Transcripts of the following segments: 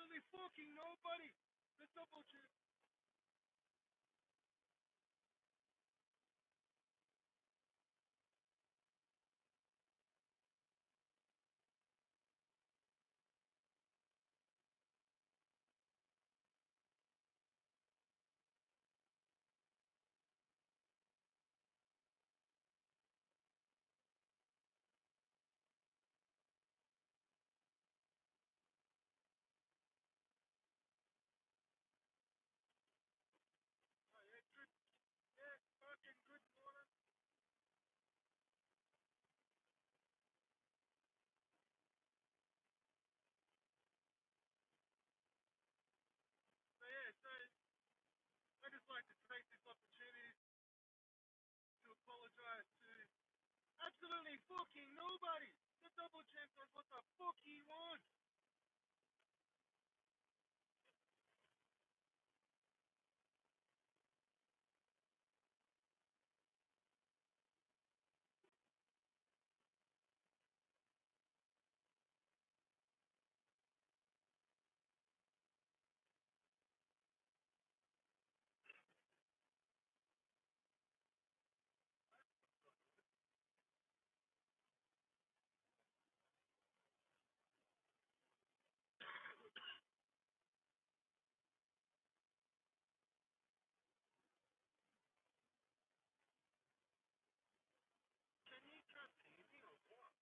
Absolutely fucking nobody. The double chance. Yeah, good. Yeah, fucking good morning. So yeah, so I just like to take this opportunity to apologize to absolutely fucking nobody. The double champ does what the fuck he wants. Can you trust me or what?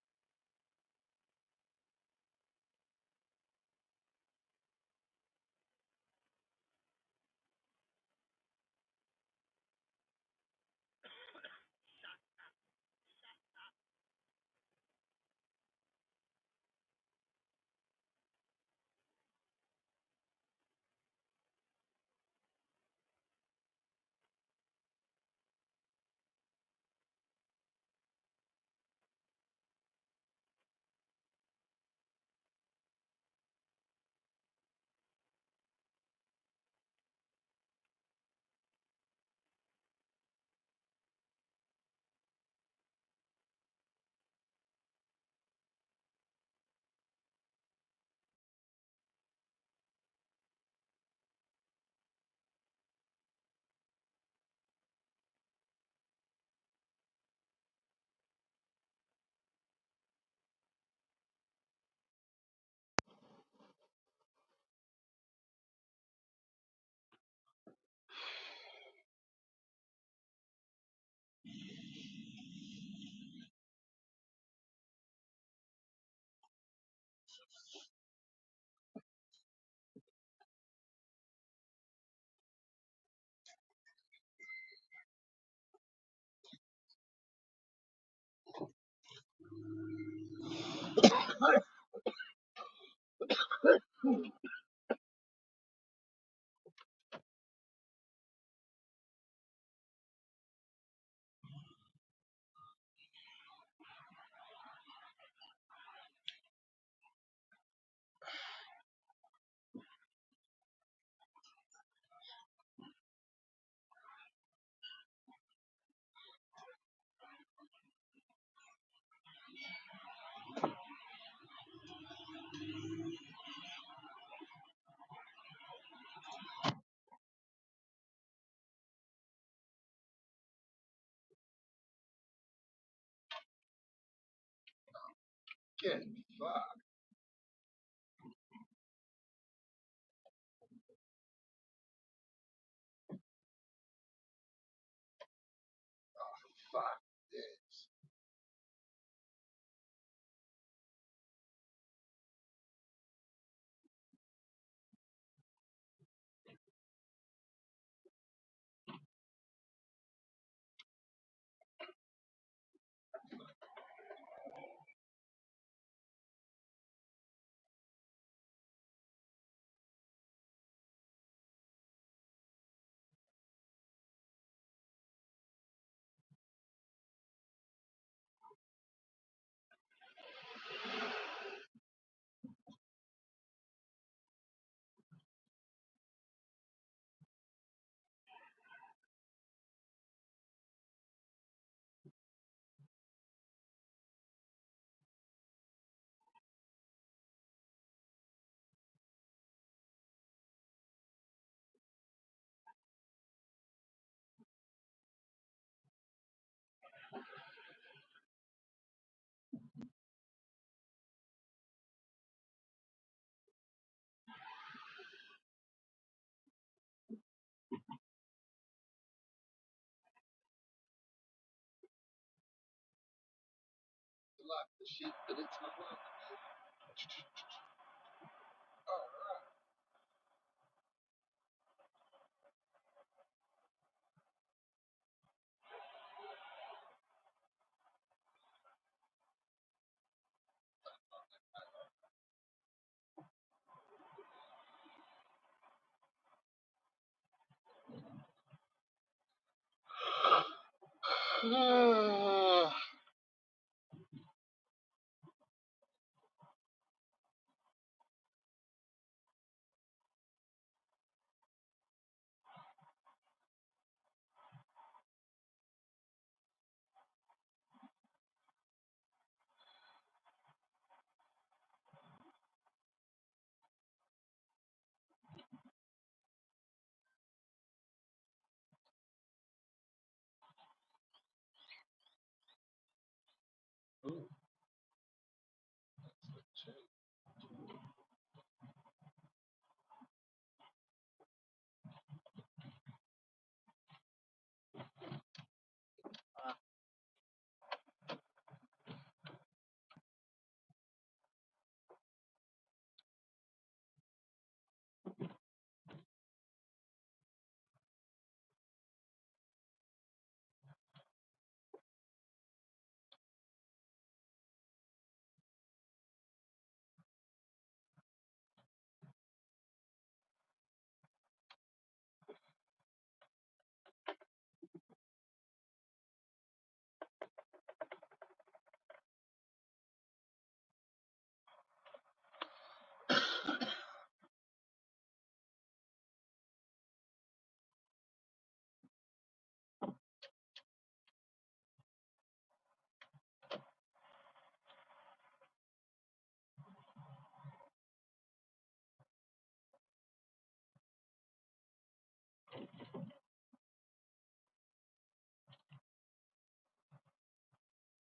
Get fuck. Fuck this. unlock the shit that it's unlocking. All right. Ooh, shit.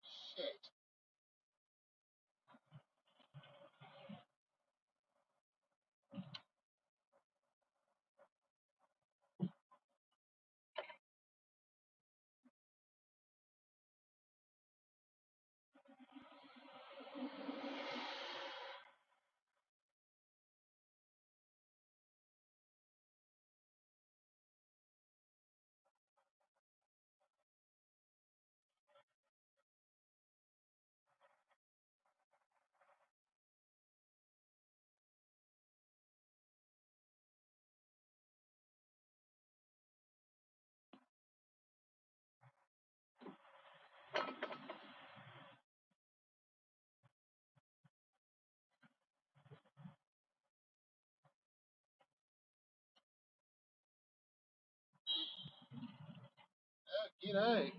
Shit. G'day.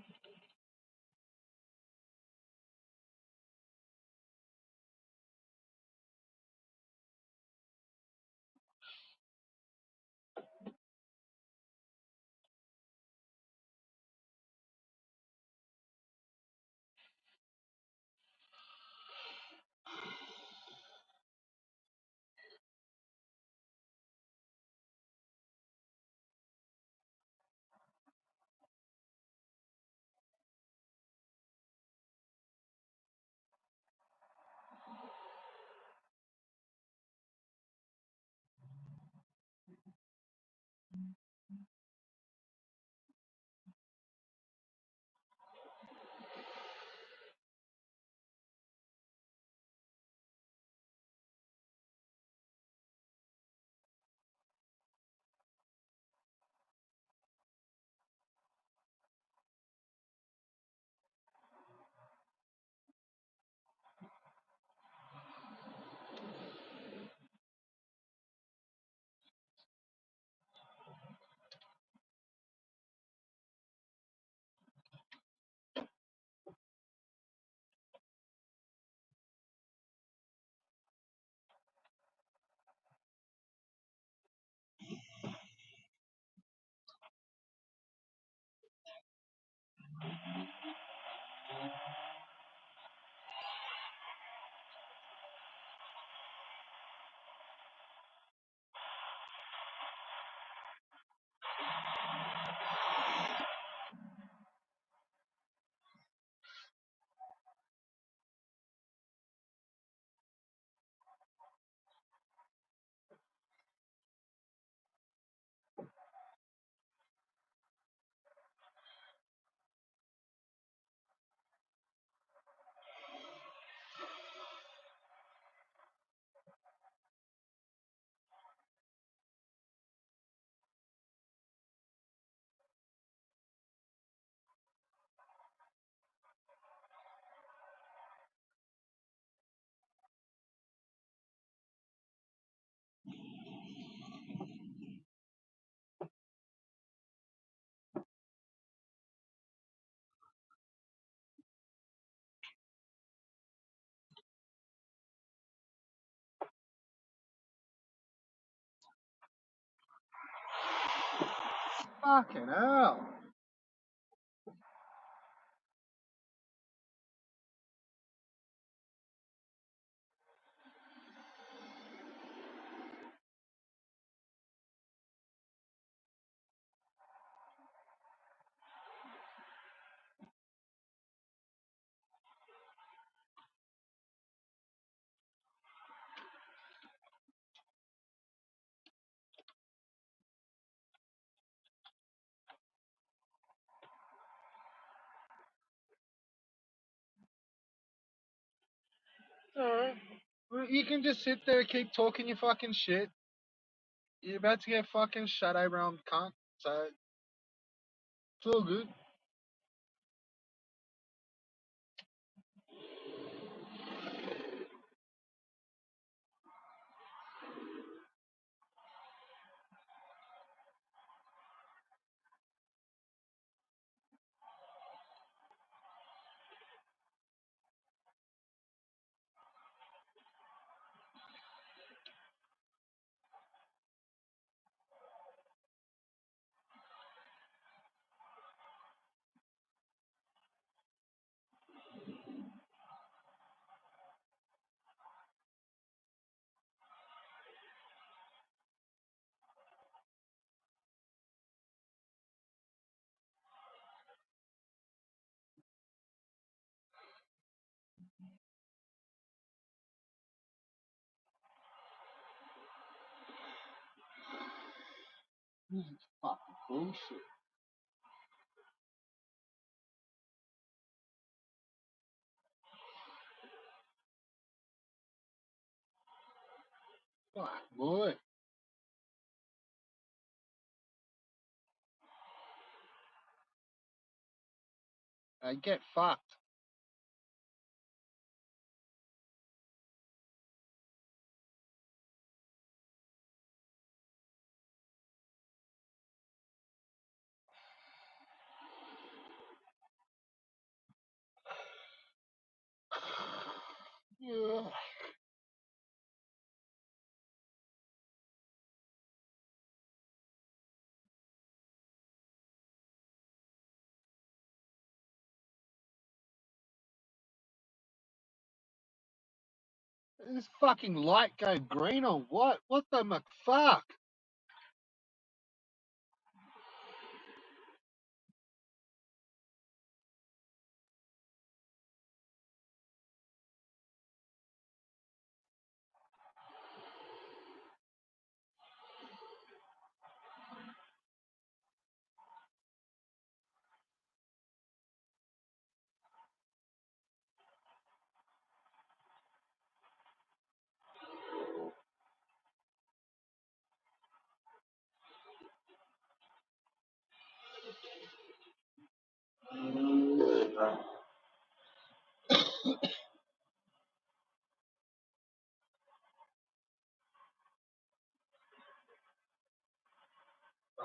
Fucking hell. Alright. Well, you can just sit there, keep talking your fucking shit. You're about to get fucking shadow realm cunt, so it's all good. This is fucking bullshit. Fuck, boy. I get fucked. Ugh. This fucking light go green or what? What the McFuck?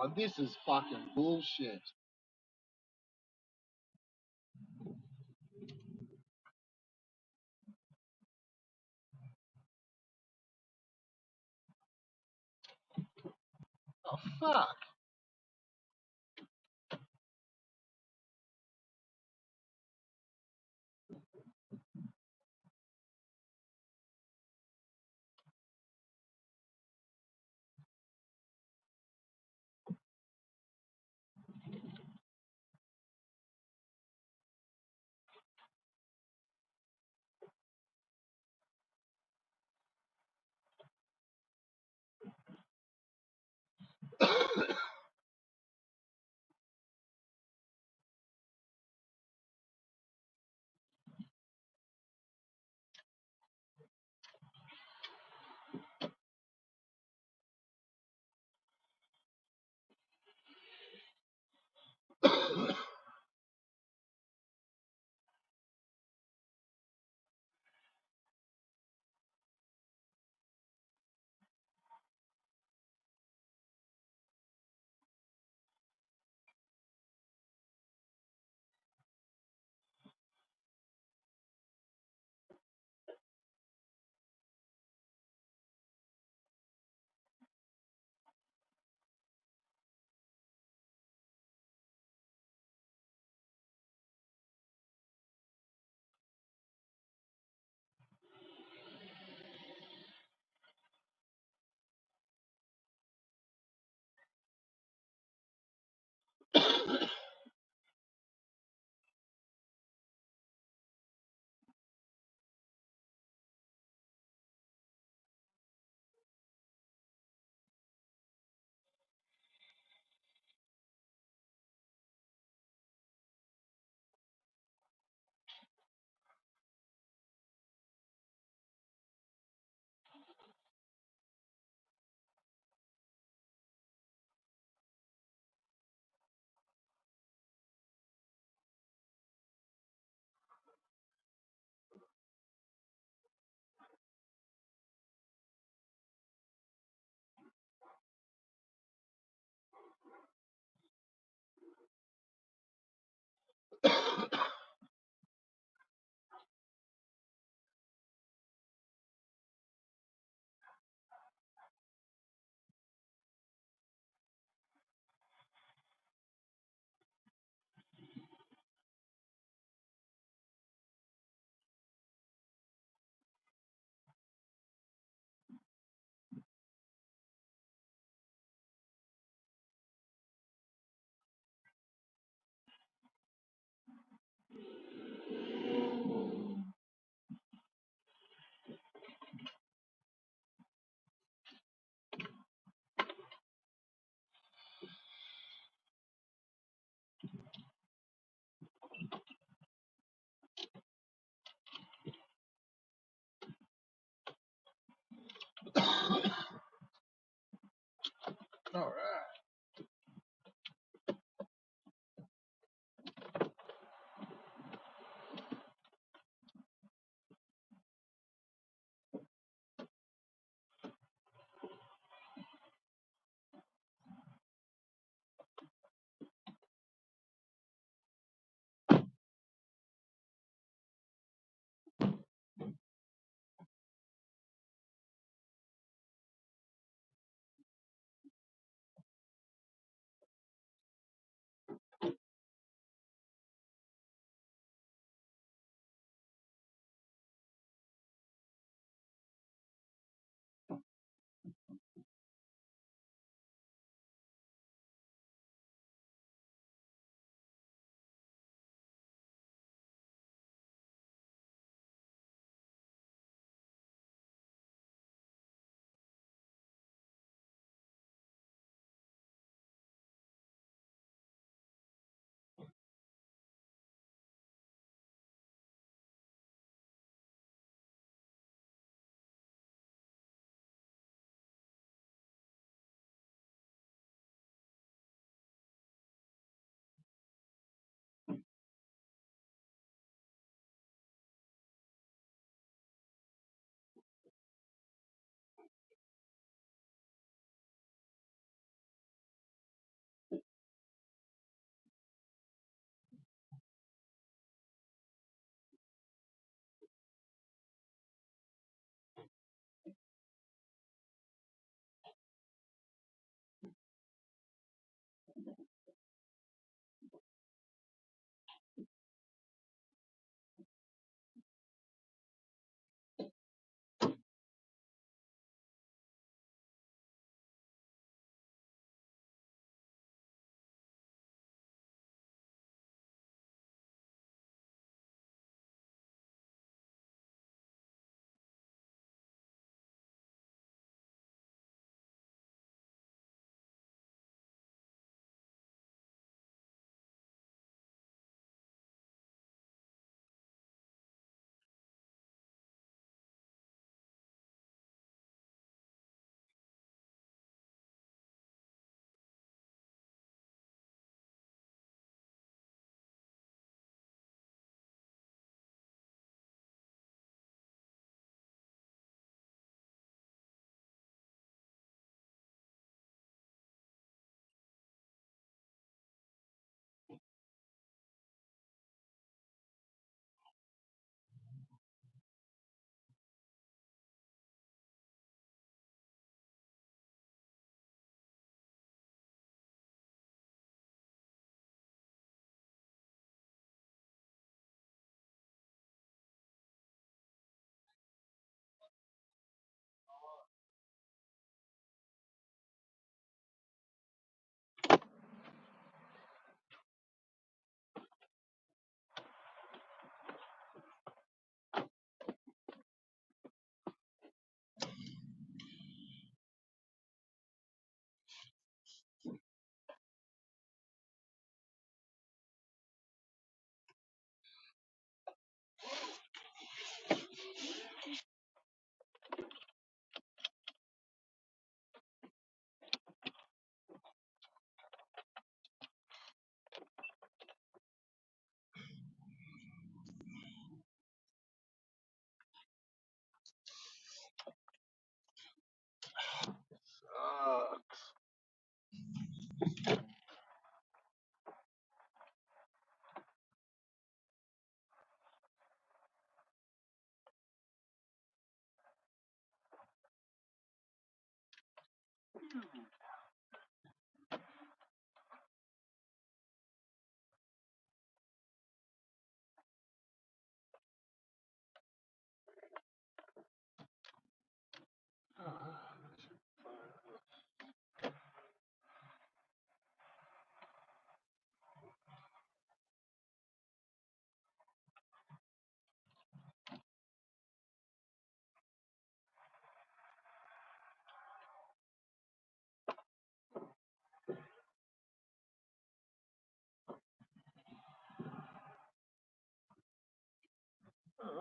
Oh, this is fucking bullshit. Oh, fuck.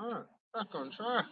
Alright, back on track.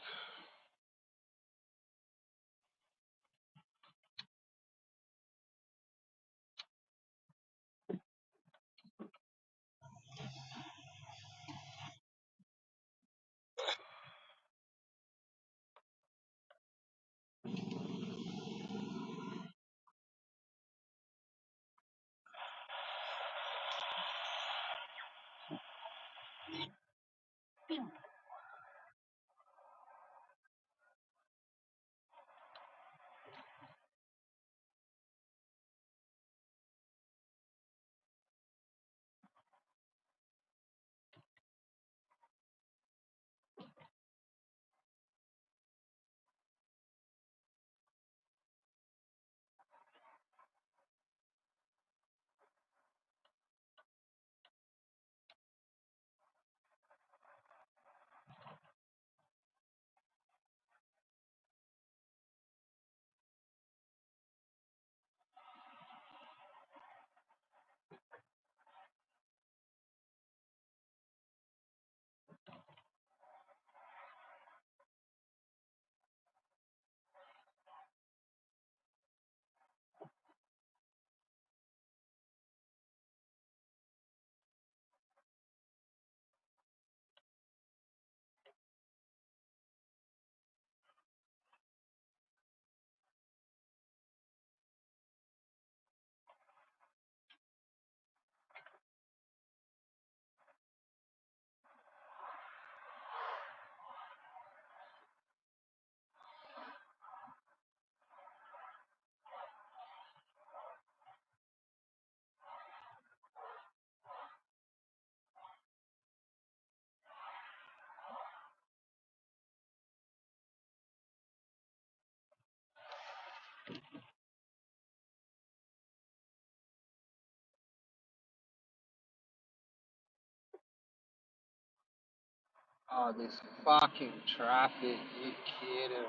Oh, this fucking traffic, you kidding?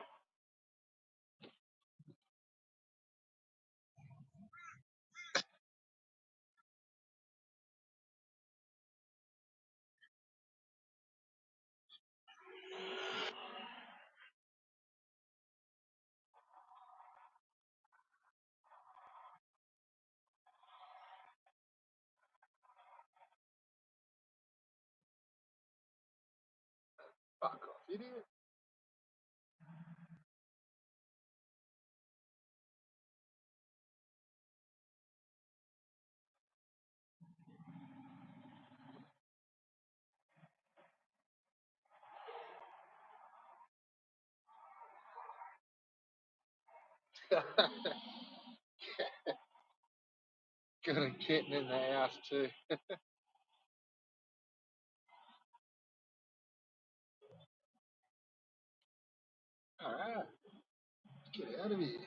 Fuck off, idiot. Got a kitten in the house too. Alright, get out of here.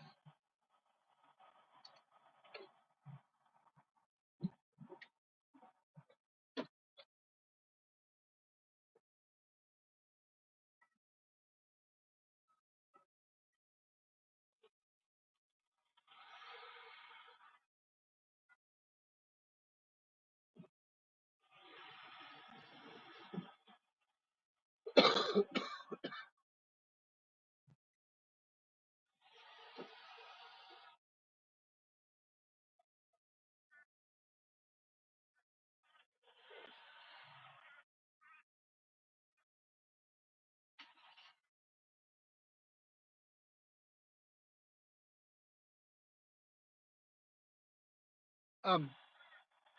I'm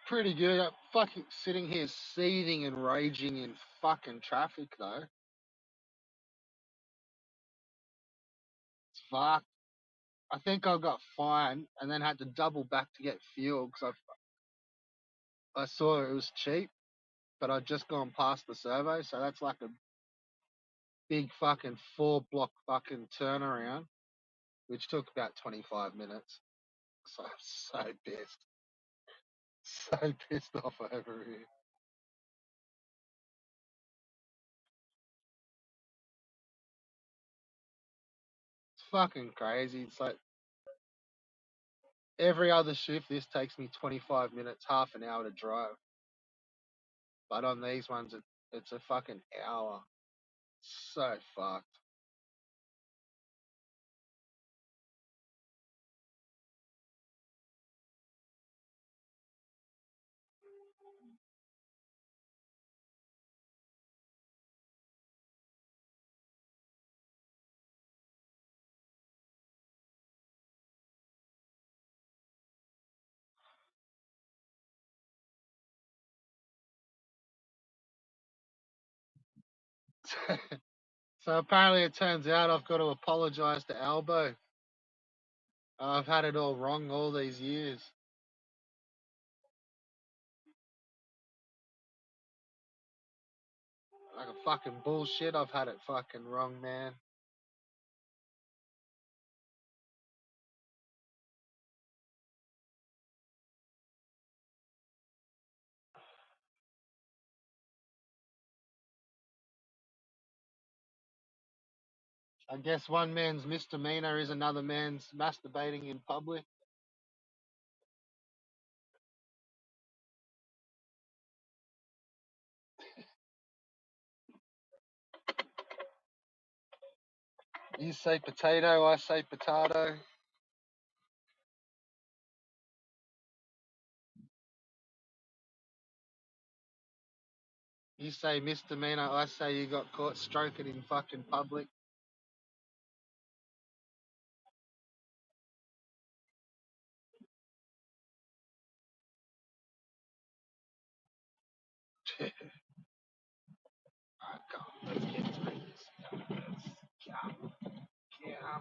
pretty good. I'm fucking sitting here seething and raging in fucking traffic though. It's fucked. I think I got fined and then had to double back to get fuel because I saw it was cheap, but I'd just gone past the survey, so that's like a big fucking 4 block fucking turnaround, which took about 25 minutes. So I'm so pissed. So pissed off over here. It's fucking crazy. It's like every other shift, this takes me 25 minutes, half an hour to drive. But on these ones, it's a fucking hour. So fucked. So apparently it turns out I've got to apologise to Albo. I've had it all wrong all these years. Like a fucking bullshit. I've had it fucking wrong, man. I guess one man's misdemeanor is another man's masturbating in public. You say potato, I say potato. You say misdemeanor, I say you got caught stroking in fucking public. Alright, come on, let's get through this. Yeah.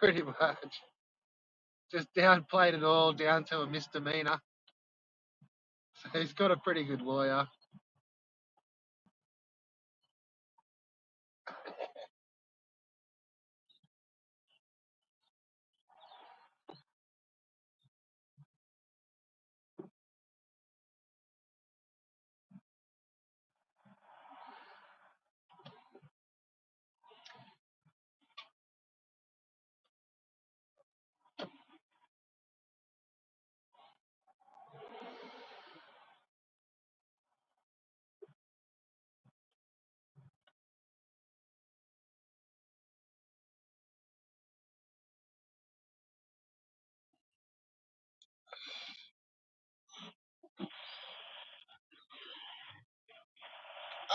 Pretty much. Just downplayed it all down to a misdemeanor. So he's got a pretty good lawyer.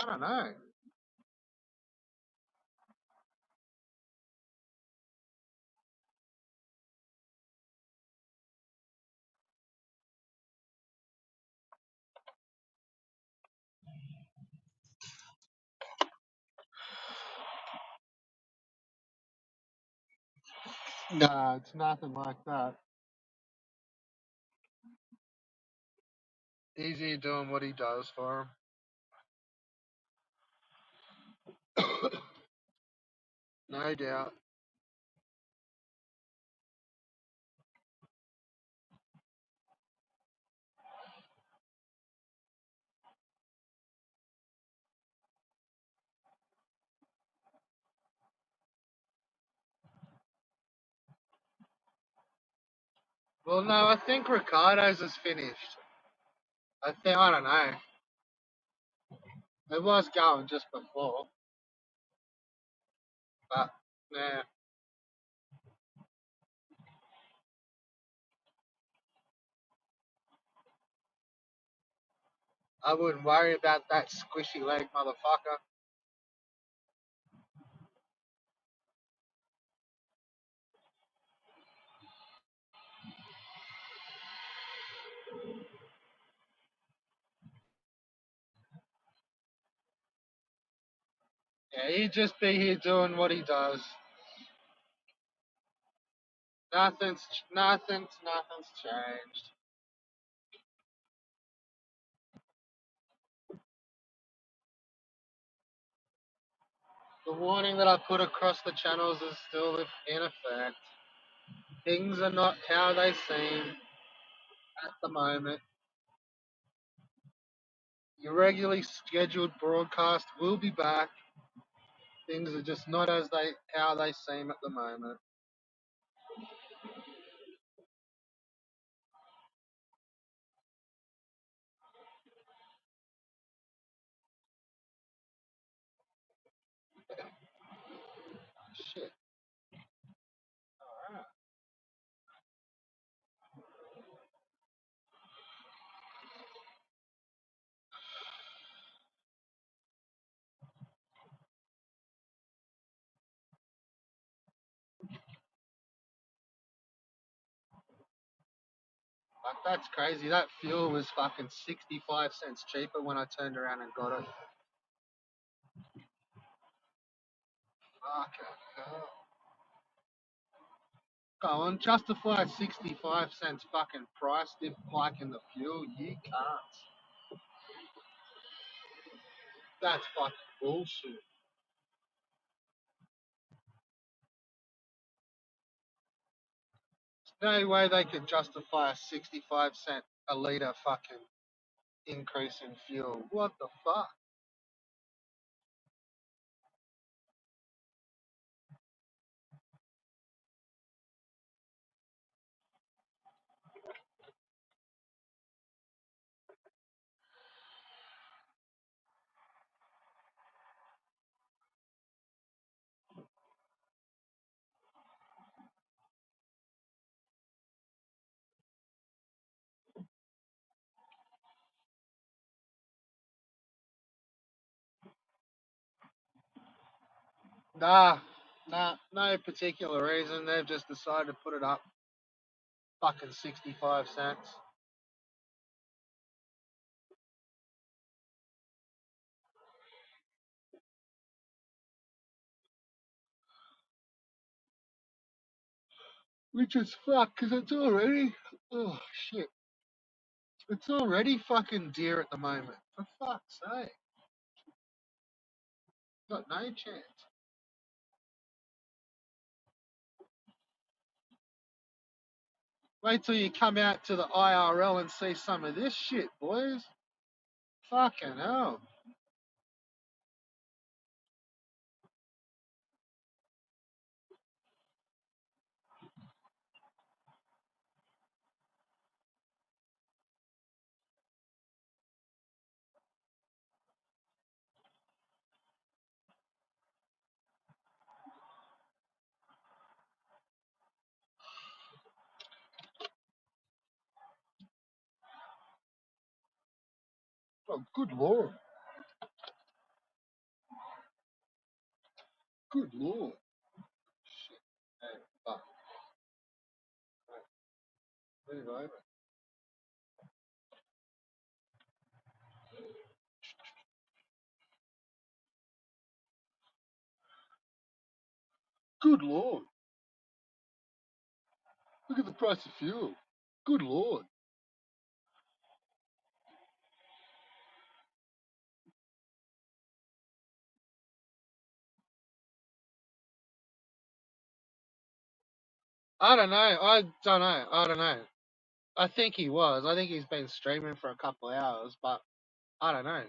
I don't know. No, it's nothing like that. Easy doing what he does for him. No doubt. Well, no, I think Ricardo's is finished. I don't know. It was going just before, but yeah, I wouldn't worry about that squishy leg motherfucker. Yeah, he'd just be here doing what he does. Nothing's changed. The warning that I put across the channels is still in effect. Things are not how they seem at the moment. Your regularly scheduled broadcast will be back. Things are just not as they how they seem at the moment. Shit. Alright. Like that's crazy. That fuel was fucking 65 cents cheaper when I turned around and got it. Fucking hell. Go on, justify a 65 cents fucking price dip hike in the fuel. You can't. That's fucking bullshit. There's no way they could justify a 65 cent a litre fucking increase in fuel. What the fuck? Nah, no particular reason. They've just decided to put it up fucking 65 cents. Which is fuck, because it's already. Oh, shit. It's already fucking dear at the moment. For fuck's sake. Got no chance. Wait till you come out to the IRL and see some of this shit, boys. Fucking hell. Oh, good lord. Good lord. Shit. Hey, fuck. Right, move over. Good lord. Look at the price of fuel. Good lord. I don't know. I don't know. I think he was. I think he's been streaming for a couple of hours, but I don't know.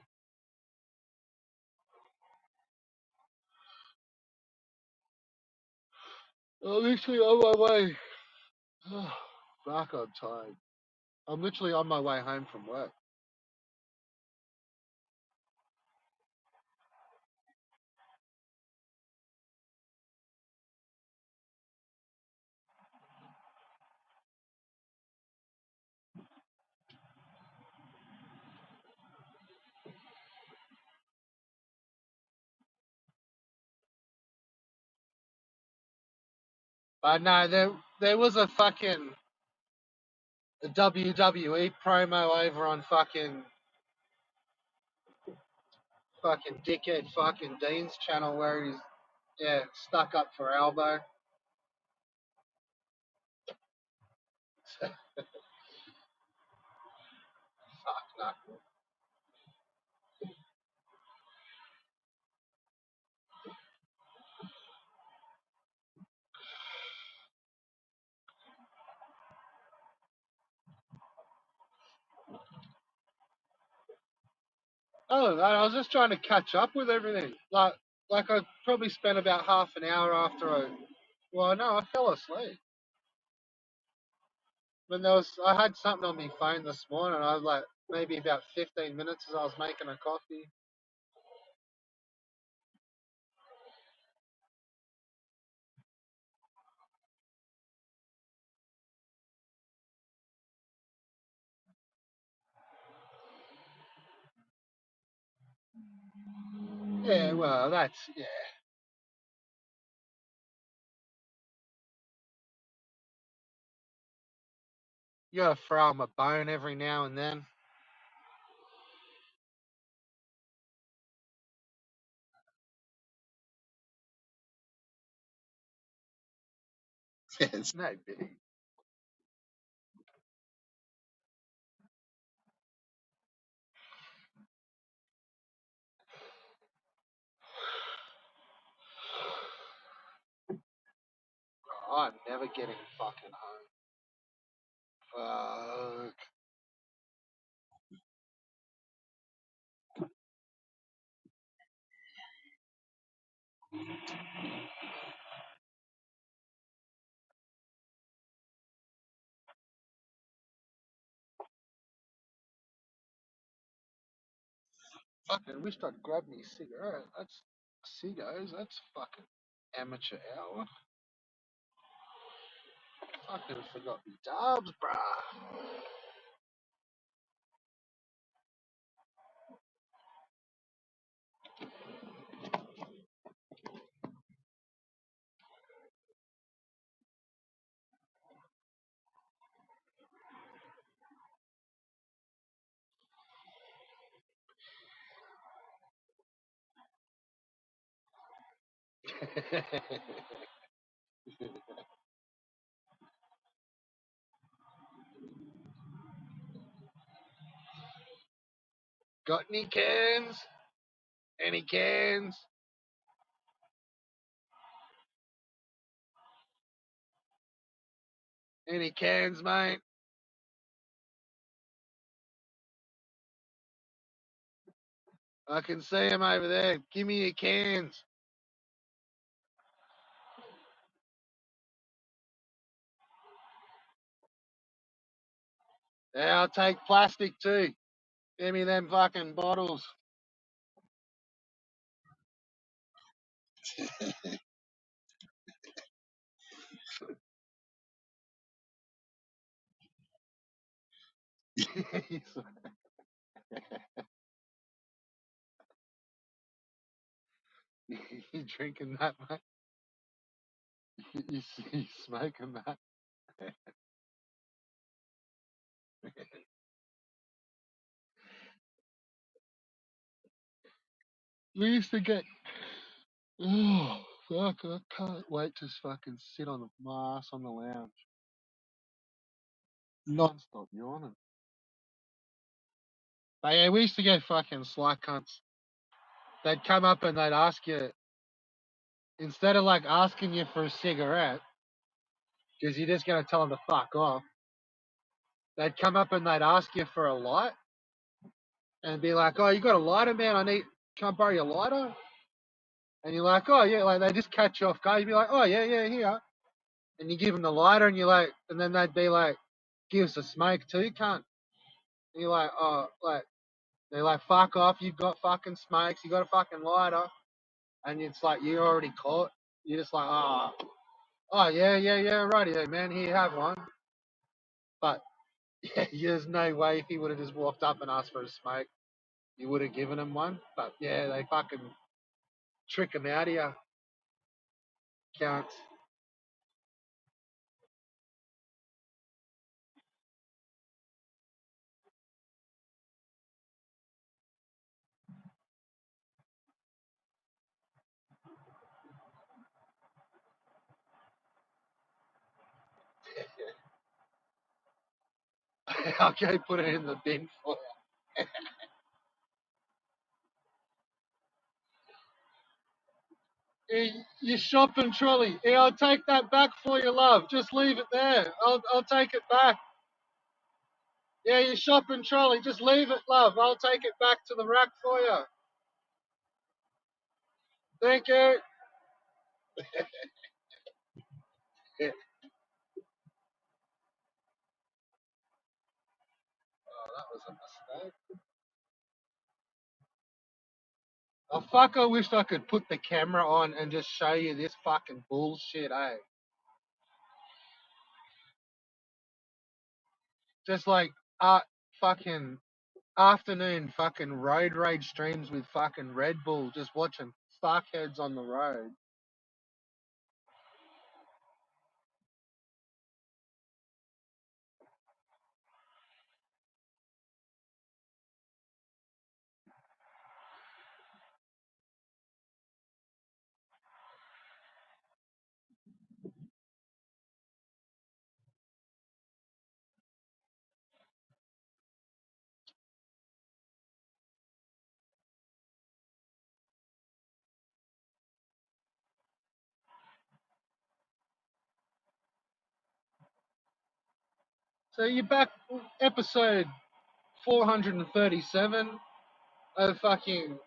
I'm literally on my way. Fuck, I'm tired. I'm literally on my way home from work. But no, there was a fucking WWE promo over on fucking fucking dickhead fucking Dean's channel where he's yeah stuck up for elbow. Fuck no. Oh, no, I was just trying to catch up with everything. Like I probably spent about half an hour after I. Well, no, I fell asleep. When I had something on my phone this morning. I was like maybe about 15 minutes as I was making a coffee. Yeah, well, that's yeah. You gotta throw 'em a bone every now and then. It's no big. I'm never getting fucking home. Fucking wish I'd grabbed me a cigarette. That's cigars. That's fucking amateur hour. Fucking forgot me dubs, bruh. Got any cans? Any cans? Any cans, mate? I can see 'em over there. Give me your cans. Yeah, I'll take plastic too. Give me them fucking bottles. You drinking that, mate? You smoking that? We used to get. Oh, fuck. I can't wait to fucking sit on my ass on the lounge. Non stop yawning. But yeah, we used to get fucking sly cunts. They'd come up and they'd ask you, instead of like asking you for a cigarette, because you're just going to tell them to fuck off, they'd come up and they'd ask you for a light and be like, oh, you got a lighter, man? Can I borrow your lighter? And you're like, oh, yeah, like they just catch you off guard. You'd be like, oh, yeah, yeah, here. And you give them the lighter and you're like, and then they'd be like, give us a smoke too, cunt. And you're like, oh, like, they're like, fuck off, you've got fucking smokes, you got a fucking lighter. And it's like, you're already caught. You're just like, oh, yeah, yeah, yeah, righty, man, here you have one. But yeah, there's no way if he would have just walked up and asked for a smoke, you would have given him one. But yeah, they fucking trick him out of you, can't. I'll go put it in the bin for you. Your shopping trolley. Yeah, I'll take that back for you, love. Just leave it there. I'll take it back. Yeah, your shopping trolley. Just leave it, love. I'll take it back to the rack for you. Thank you. Yeah. Oh, that was a mistake. Oh, fuck, I wish I could put the camera on and just show you this fucking bullshit, eh? Just like, fucking afternoon fucking road rage streams with fucking Red Bull, just watching fuckheads on the road. So you're back, episode 437 of fucking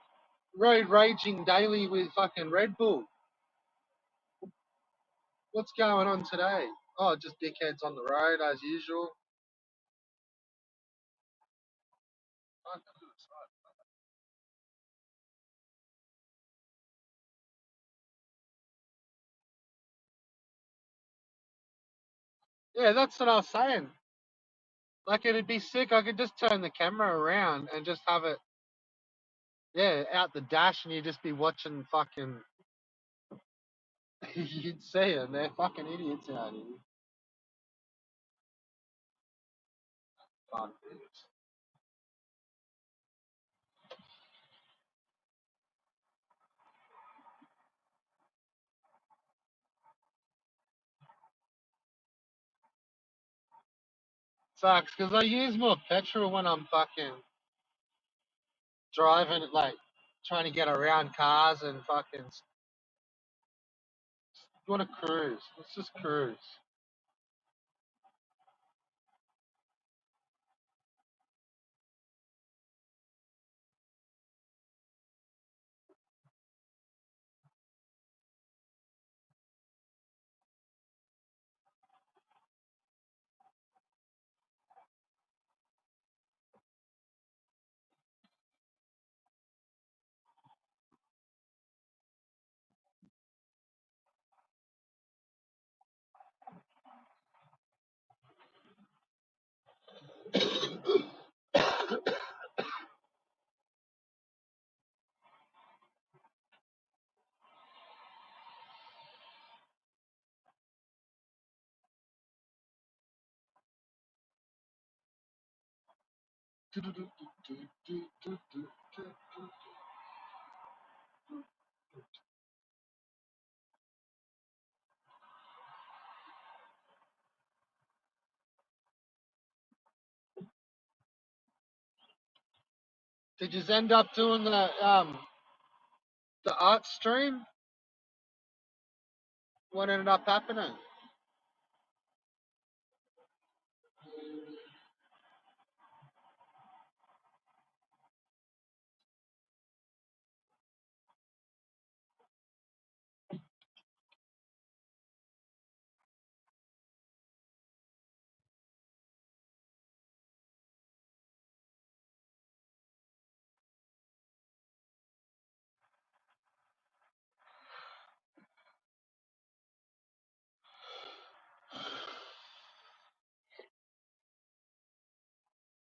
road raging daily with fucking Red Bull. What's going on today? Oh, just dickheads on the road as usual. Yeah, that's what I was saying. Like, it'd be sick. I could just turn the camera around and just have it, yeah, out the dash, and you'd just be watching fucking. You'd see them. They're fucking idiots out here. Fuck this. Sucks because I use more petrol when I'm fucking driving, like trying to get around cars and fucking. You want to cruise? Let's just cruise. Did you end up doing the art stream? What ended up happening?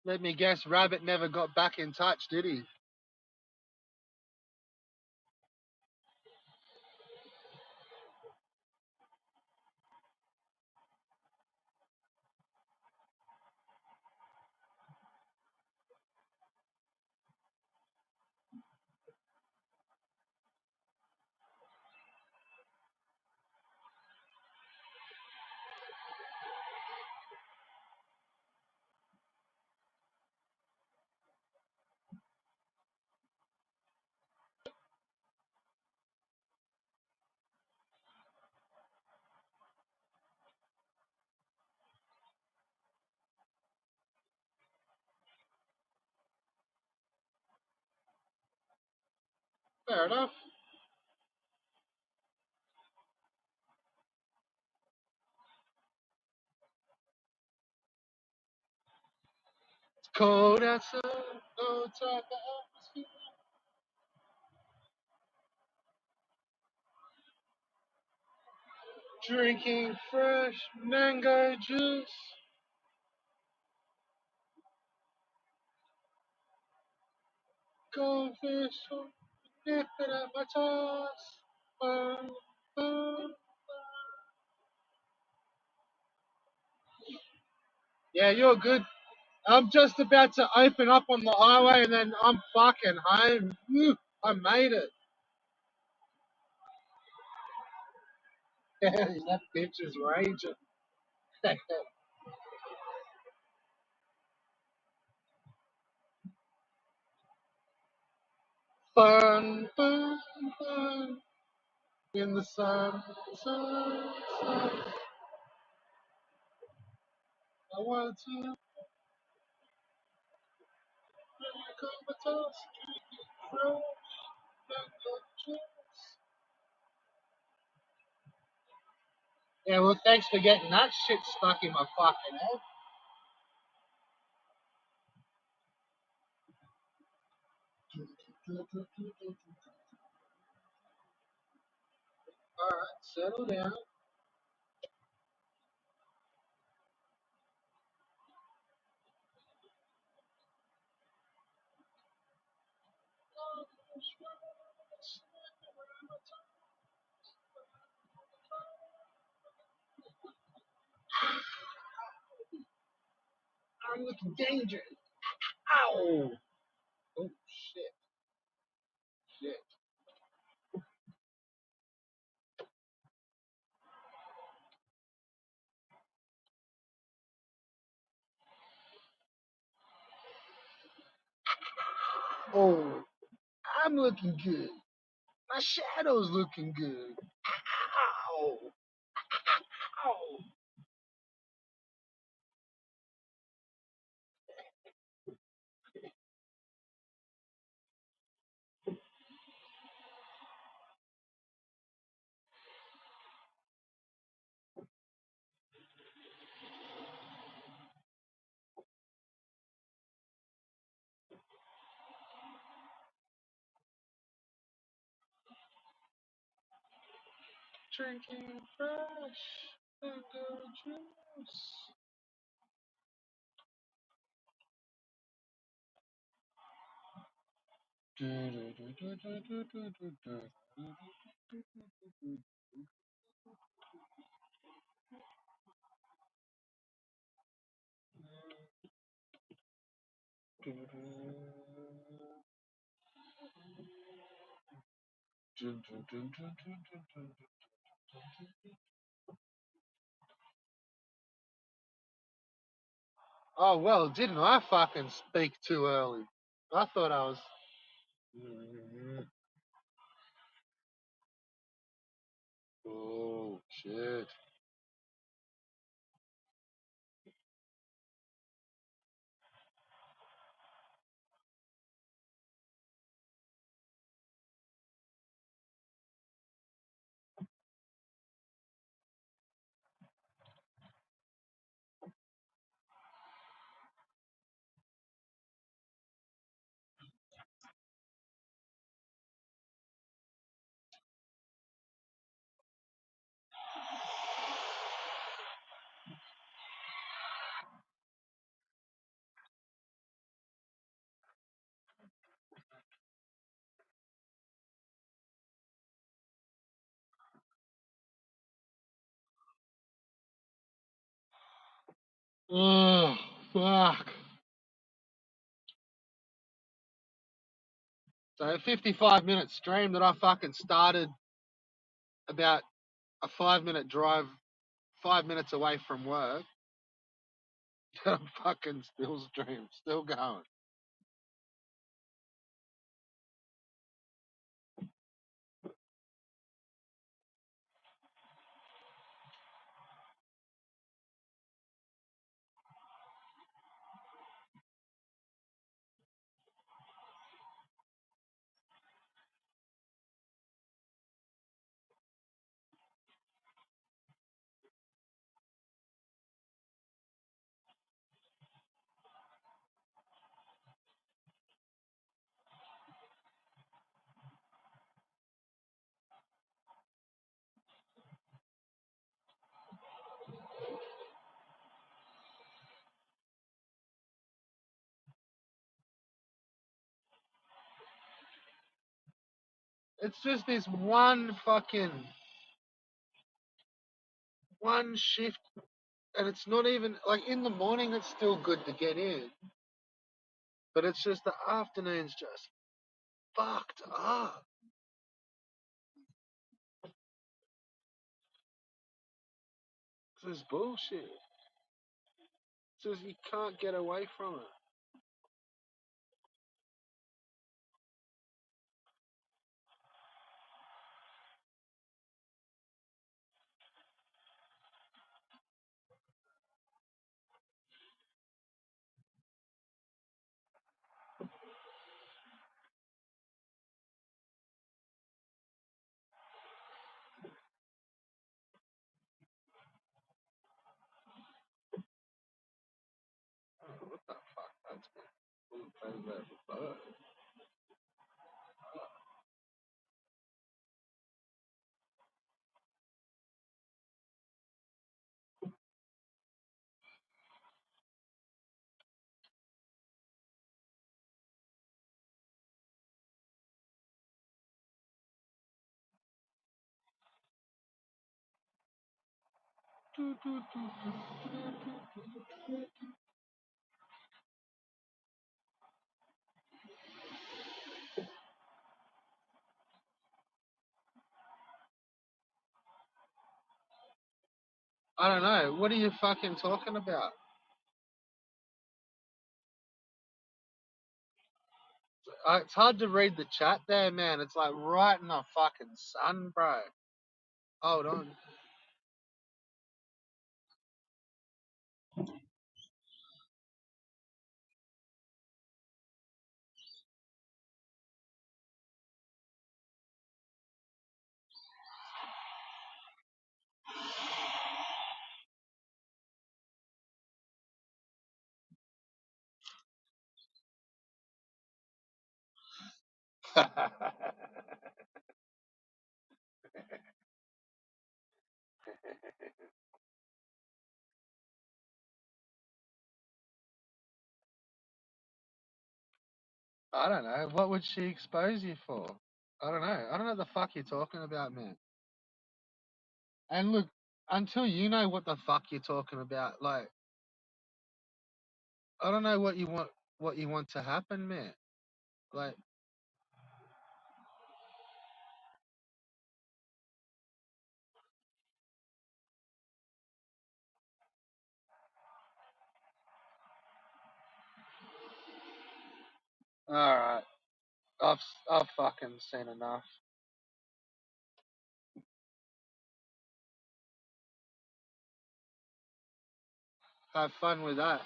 Let me guess, Rabbit never got back in touch, did he? Fair enough. It's cold outside, no type of atmosphere. Drinking fresh mango juice. Goldfish, nipping at my toes. Boom, boom. Yeah, you're good. I'm just about to open up on the highway and then I'm fucking home. Woo, I made it. That bitch is raging. Fun, fun, fun. In the sun, sun, sun. I want to comatose, fresh mango juice. Yeah, well, thanks for getting that shit stuck in my fucking head. Alright, settle down. I'm looking dangerous. Ow! Oh, shit, shit. Oh, I'm looking good. My shadow's looking good. Ow! Ow! Drinking fresh mango juice. Oh well, didn't I fucking speak too early? I thought I was. Oh shit. Oh fuck. So a 55-minute stream that I fucking started about a 5-minute drive, 5 minutes away from work. I'm fucking still stream, still going. It's just this one fucking one shift, and it's not even like in the morning. It's still good to get in, but it's just the afternoon's just fucked up. This is bullshit. It's just you can't get away from it. Oh, what the fuck? That's good. I don't know. What are you fucking talking about? It's hard to read the chat there, man. It's like right in the fucking sun, bro. Hold on. I don't know. What would she expose you for? I don't know. I don't know what the fuck you're talking about, man. And look, until you know what the fuck you're talking about, like, I don't know what you want to happen, man. Like, all right, I've fucking seen enough. Have fun with that.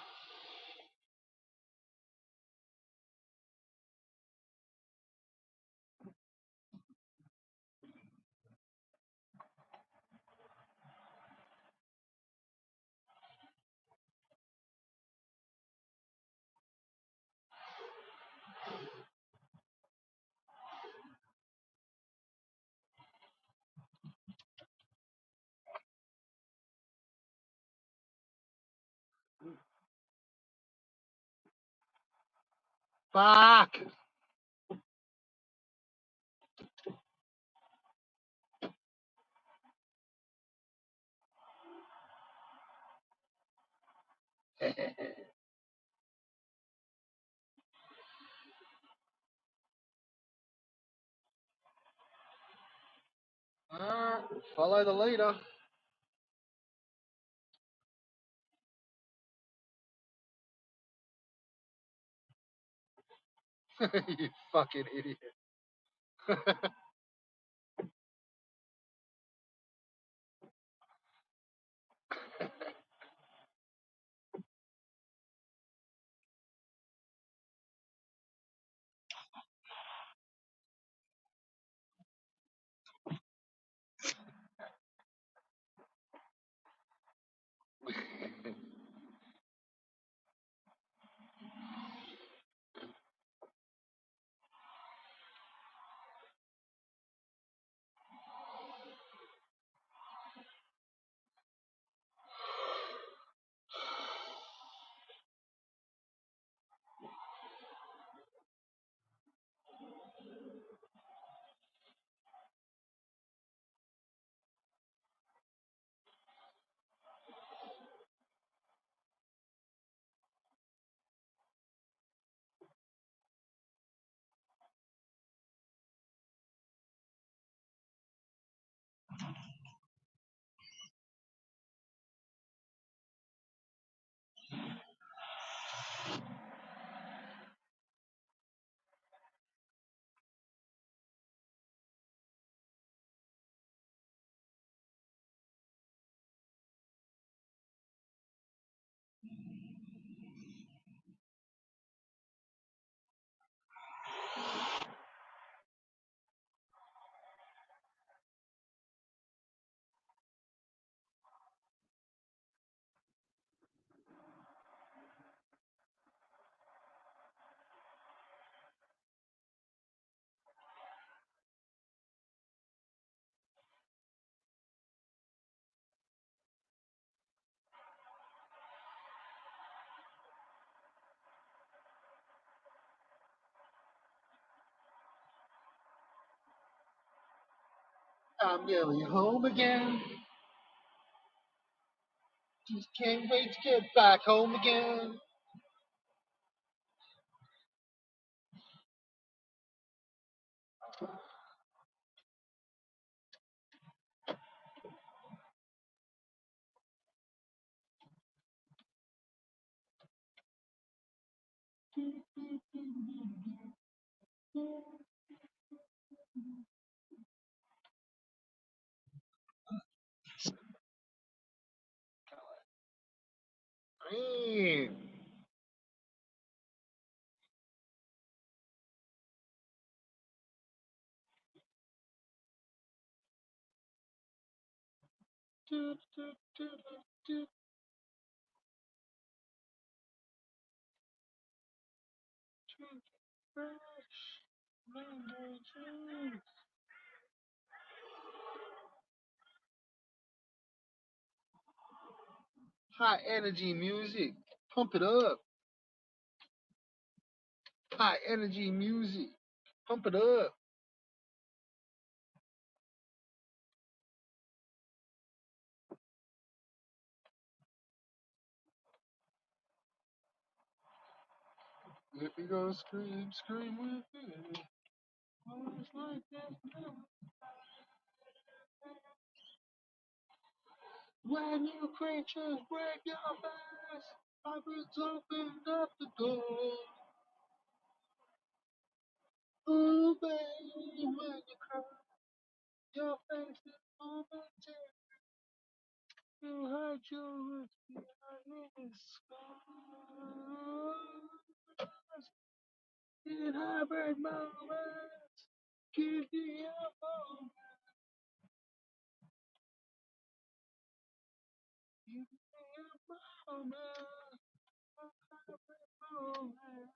Fuck. Alright, follow the leader. You fucking idiot. I'm going home again. Just can't wait to get back home again. Man. High energy music. Pump it up. High energy music. Pump it up. If you go scream, scream with me. Oh, it's like that now. When you creatures break your fast, I was opened up the door. Oh, baby, when you cry, your face is on my chest. You hide your roots behind this scars. In hybrid moments, give me a moment. Give me a moment. A hybrid moment.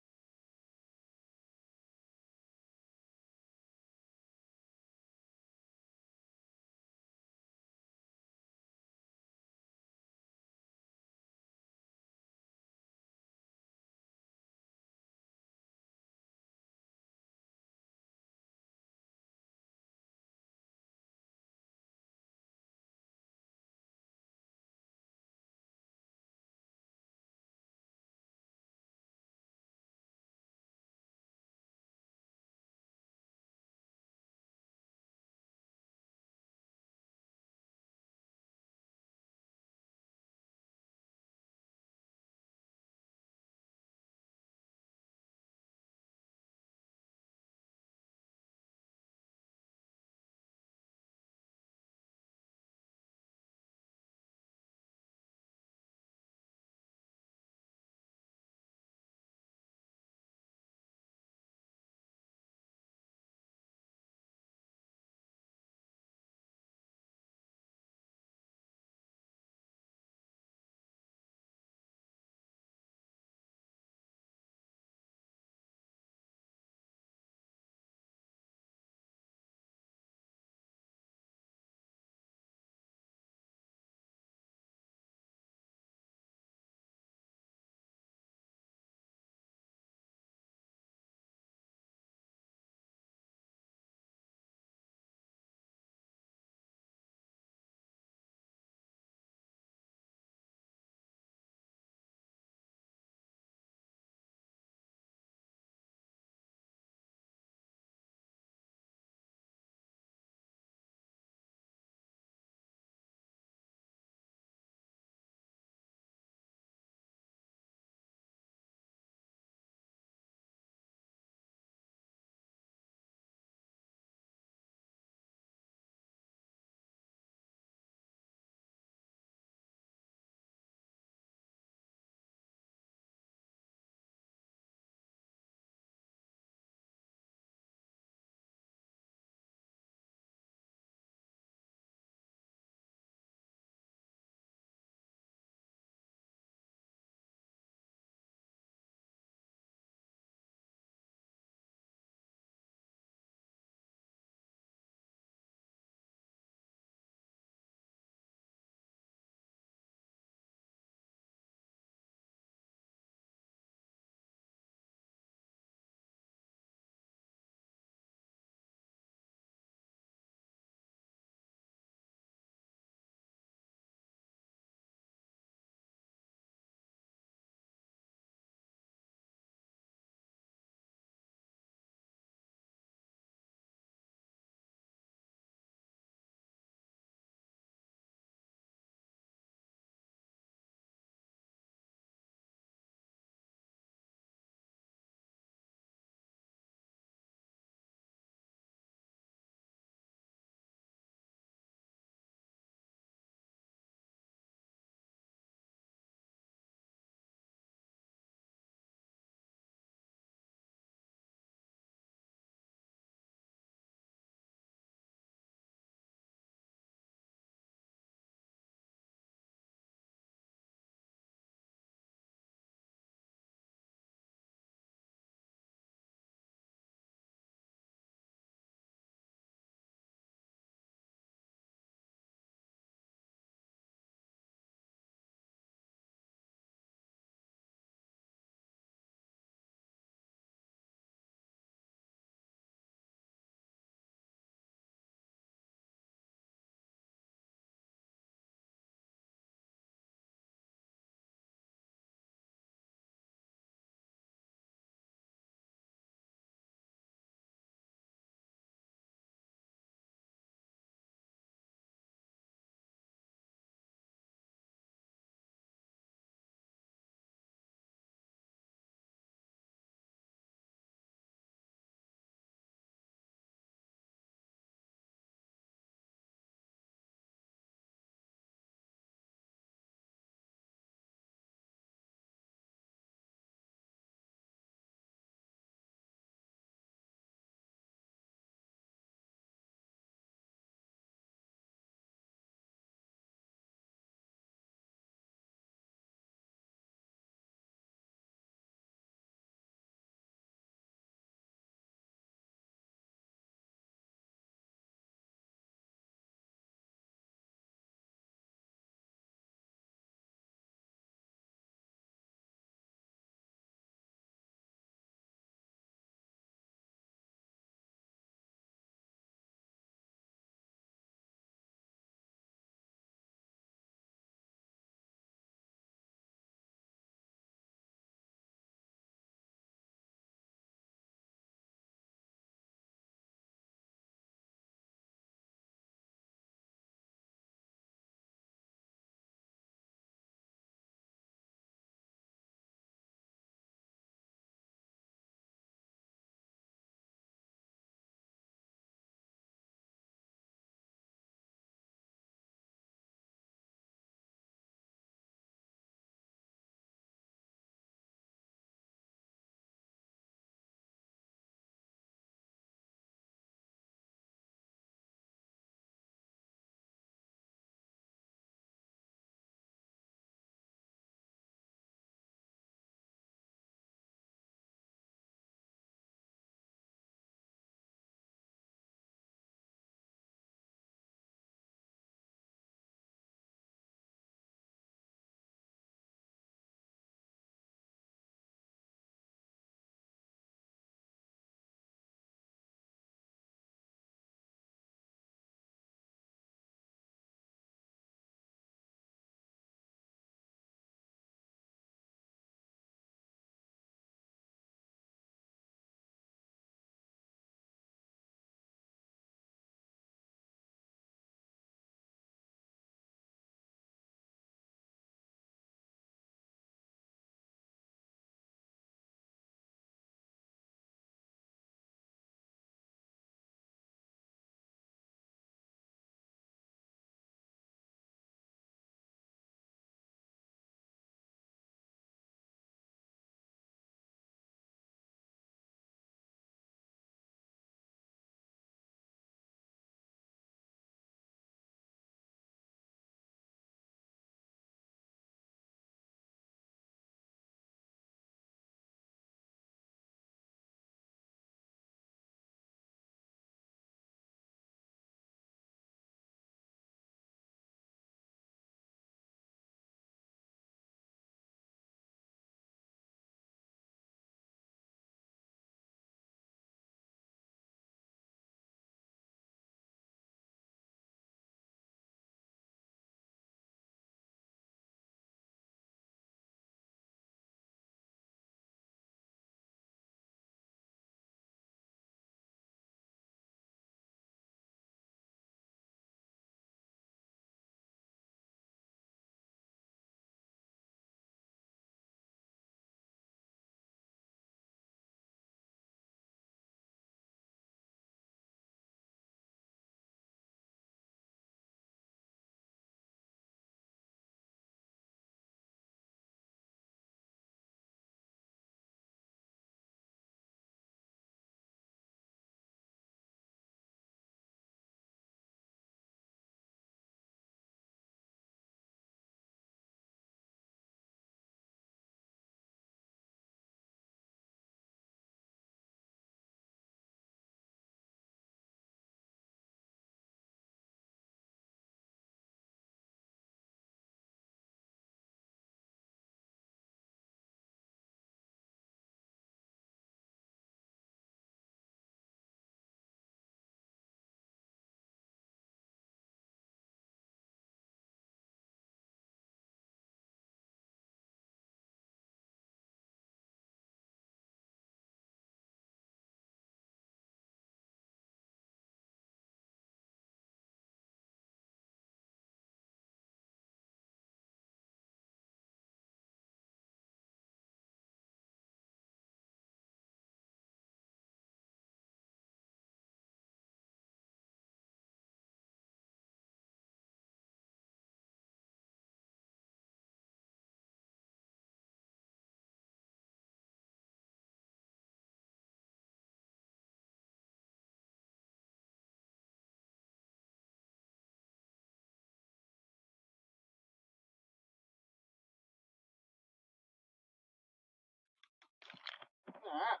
Alright,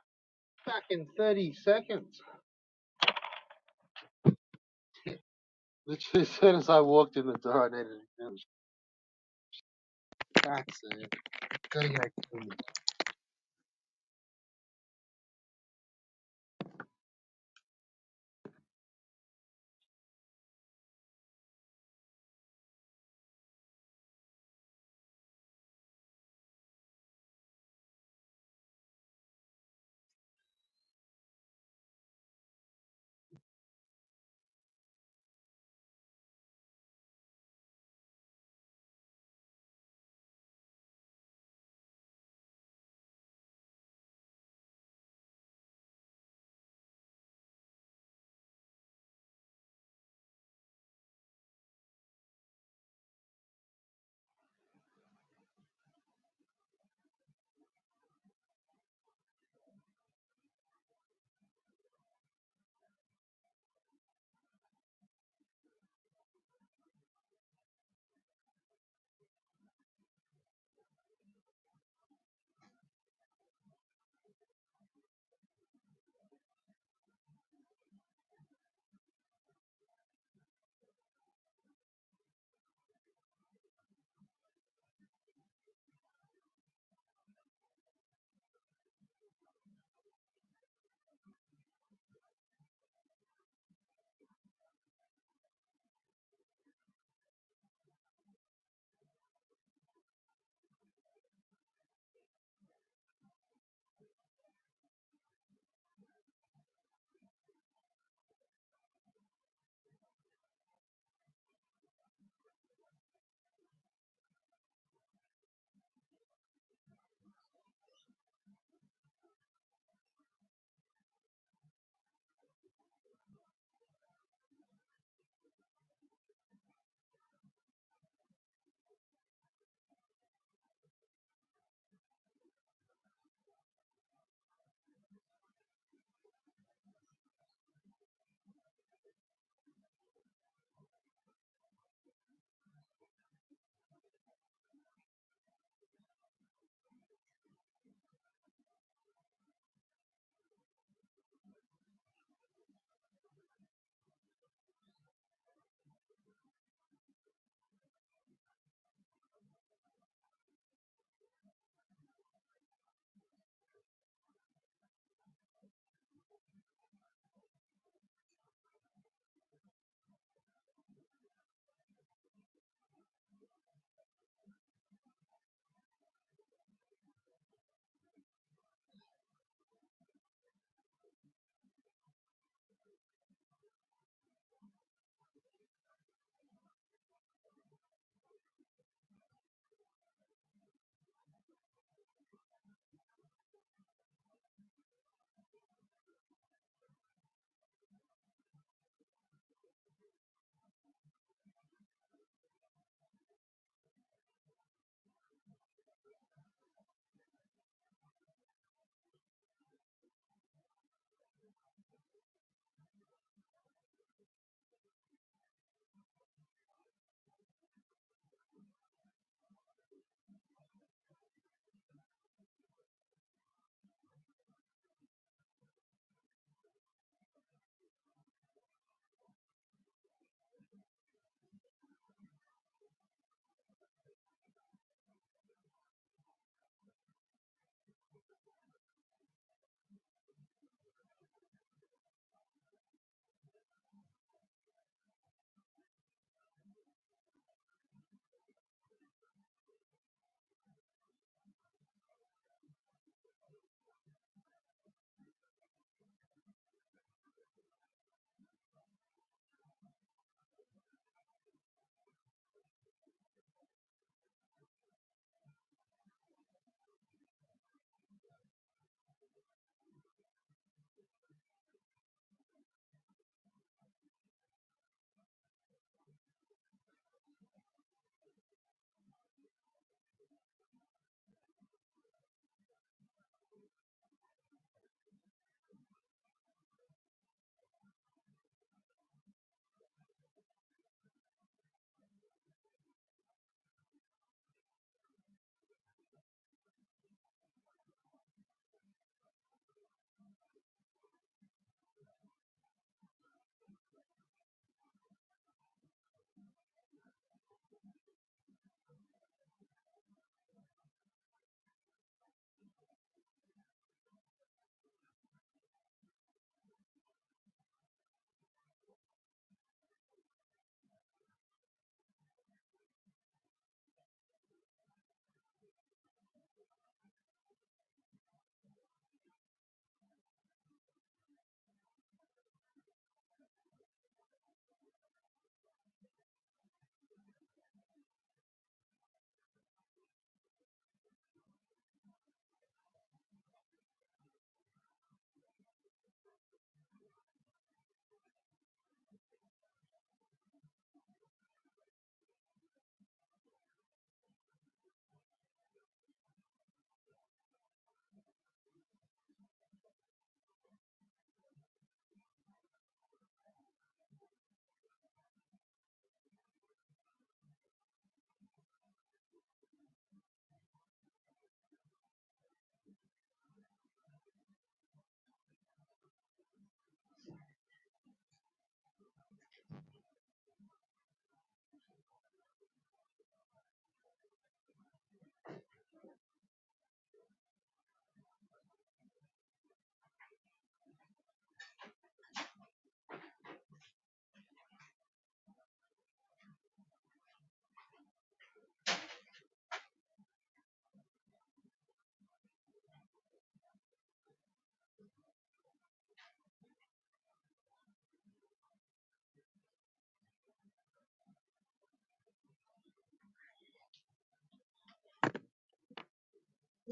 back in 30 seconds. Literally, as soon as I walked in the door, I needed to finish. That's it. Gotta get clean.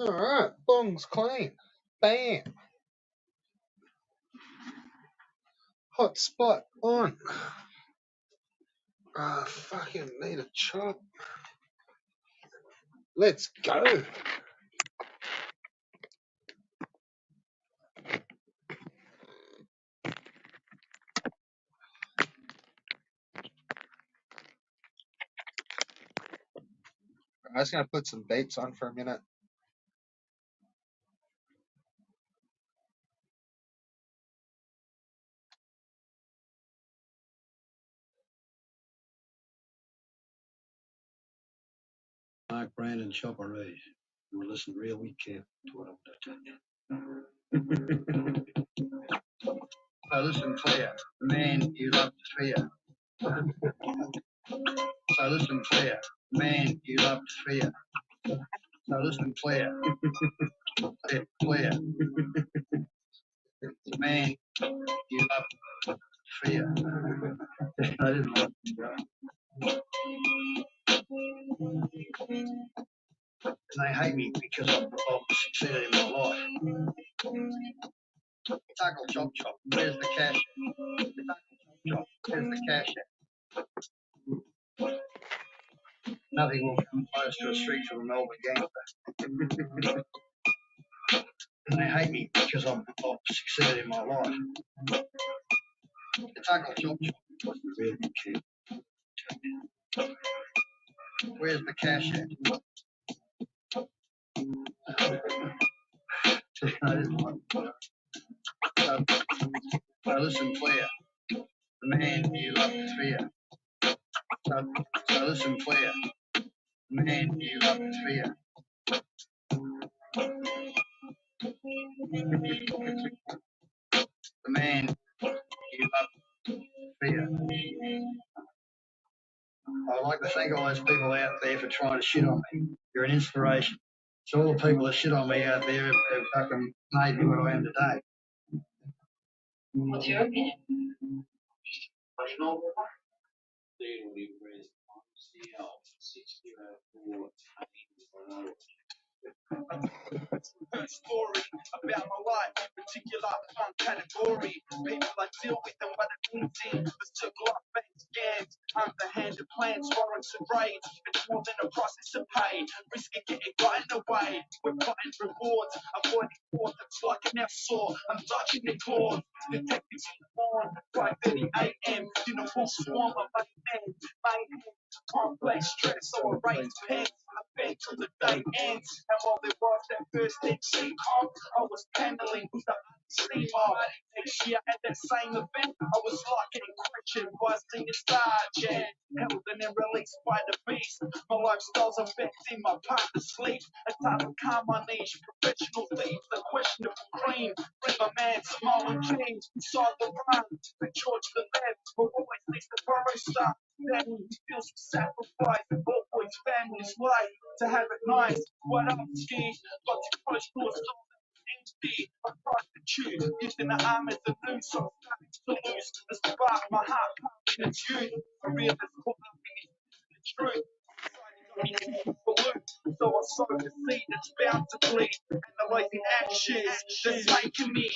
Alright, bong's clean. Bam. Hot spot on. Fucking need a chop. Let's go. I was going to put some beats on for a minute. Mark Brandon Chopper Reed. You will listen really carefully to what I'm going to tell you. So listen clear, the man you love to fear. So listen clear, the man you love to fear. So listen clear, clear. The man you love to fear. I didn't like it. And they hate me because I've succeeded in my life. Tackle chop chop, where's the cash? Tackle chop chop, where's the cash? Nothing will come close to a street from a Melbourne gangster. And they hate me because I've succeeded in my life. The tackle chop chop was the real kid. Where's the cash at? So listen clear, the man you love to fear. So listen clear, the man you love to fear. The man you love to fear. I'd like to thank all those people out there for trying to shit on me. You're an inspiration. So all the people that shit on me out there have fucking made me what I am today. What's your opinion? Personal? Her story about my life, in particular, one category. People I deal with and what it means in the circle of fake scams, underhanded plans, warrants and raids. It's more than a process to pay. Risk of getting got in the way. We're plotting rewards, avoiding fraud that's like an F-saw. I'm dodging the claws. Detectives in the morning, 5:30 a.m. in a full swarm of mayhem. Complex stress, so I raise pens. I beg till the day ends. And while there was that first MC comp, I was paneling with the sleep off. Next year at that same event, I was like an question by Singer Star Jan. Held and then released by the beast. My lifestyle's affecting my partner's sleep. A type of calm my niche, professional thief. The questionable cream. Bring my man small and change inside the run. The George the left, but always leaves the borough stuff. That feels sacrifice. All boys family's life to have it nice. What up, ski? Got to close doors. empty. I tried to choose, using the arm as a noose, so I'm starting to lose the spark. My heart pumping its youth. I realized caught up in the truth. So I sow the seed that's bound to bleed, analyzing actions that's making me.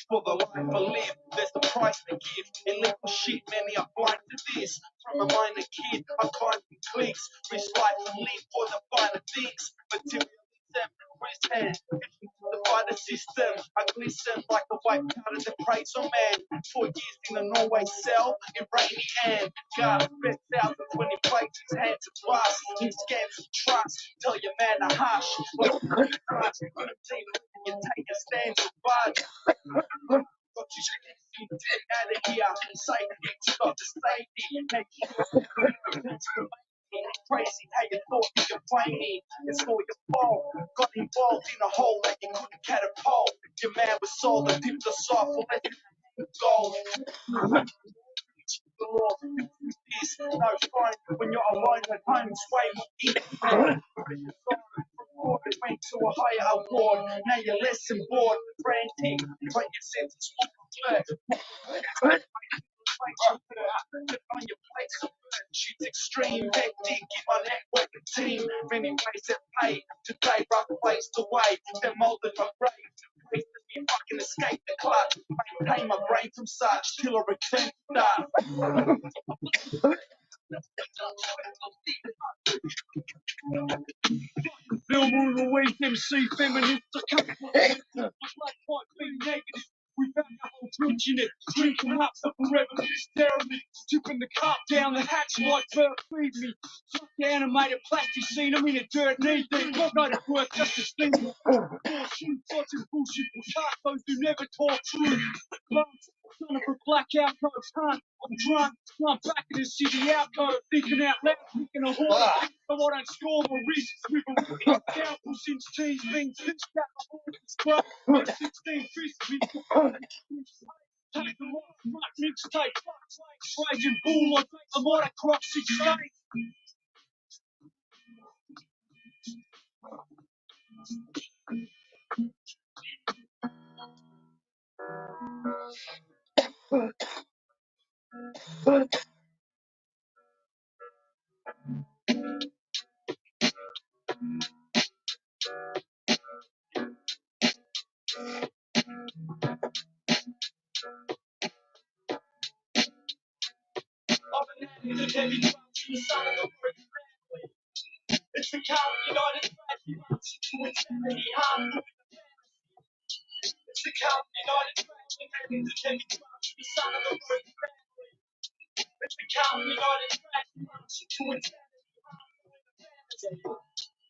For the life I live, there's the price to give. Illegal shit, many are blind to this. From a minor kid, I climbed in cliques. Risk life and live for the finer things. Materialism, wrist hand, the fighter system. I glisten like the white powder that preys on man. 4 years in the Norway cell, in rainy and God spent 1,020 plates, his hands of glass. New scams of trust, tell your man to hush. But you take a stand to budge. Got you get out of here. Safety, stop the safety. Make sure crazy how you thought you could play me. It's all your fault. Got involved in a hole that you couldn't catapult. Your man was sold and dipped us off for letting gold. The law this. No phone when you're alone at home, sway went to a higher award. Now you're less than bored. Frantic, but your senses won't on your place of shit's extreme, hectic in my network of team. Many ways that pay today, rough ways to wait. They're molded my grave. Ways to be fucking escape the clutch. Maintain my brain from such till I return to that. Film all the week, MC feminist, I can't like being negative. We found the whole bridge in it, drinking up the forever staring me, tipping the cup down the hatch like Bert feed me. Fuck the animated plastic scene, I'm in a dirt knee deep, not going to work just to see me. Bullshit, watching bullshit, will cut those who never talk truth. Son of a black outcoat hunt, I'm drunk, I'm back in the city outcoat, thinking out loud, thinking a horse. So I don't score my wrists with a wicked downfall since teens been stitched out my horse's throat. 16 fists with take the lot, right mixtape, raging bull, I take the lot across 6 states. It's a heavy truck, the son of a brick family. It's the Carlton United tragedy, insanity, harm. It's the Carlton United tragedy, it's a heavy truck, the son of a brick family. It's the Carlton United tragedy, insanity, harm.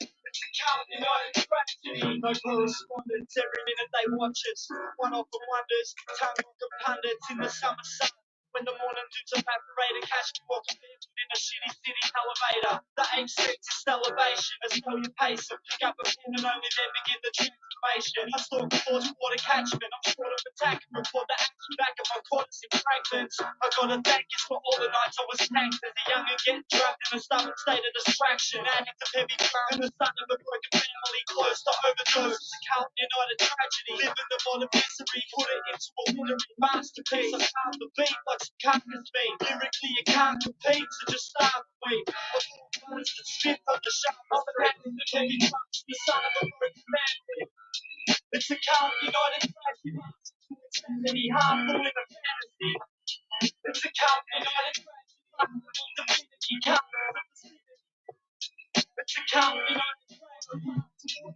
It's the Carlton United tragedy. No correspondence, every minute they watch us. One off the wonders, tongue like the pundits in the summer sun. When the morning dudes evaporated, catch me walking barefoot in a shitty city elevator. The aim sets is salivation, a slow your pace, and pick up a pen and only then begin the transformation. I stalk the thoughts water catchment, I'm short of attack and report the action back of my quarters in fragments. I gotta thank you for all the nights I was tanked as a young and getting trapped in a stubborn state of distraction. Addicts of heavy crime and the son of a broken family close to overdose. Carlton United tragedy, live in the bottom misery, put it into a literary masterpiece. I found the beat like some carcass meat. Lyrically you can't compete, so just start with me. I thought bullets that strip on the sharp of the hand in the heavy trucks, the son of a broken family. It's a Carlton United tragedy, insanity, harmful in a fantasy. It's a Carlton United tragedy, the minute you can't. It's a Carlton United tragedy,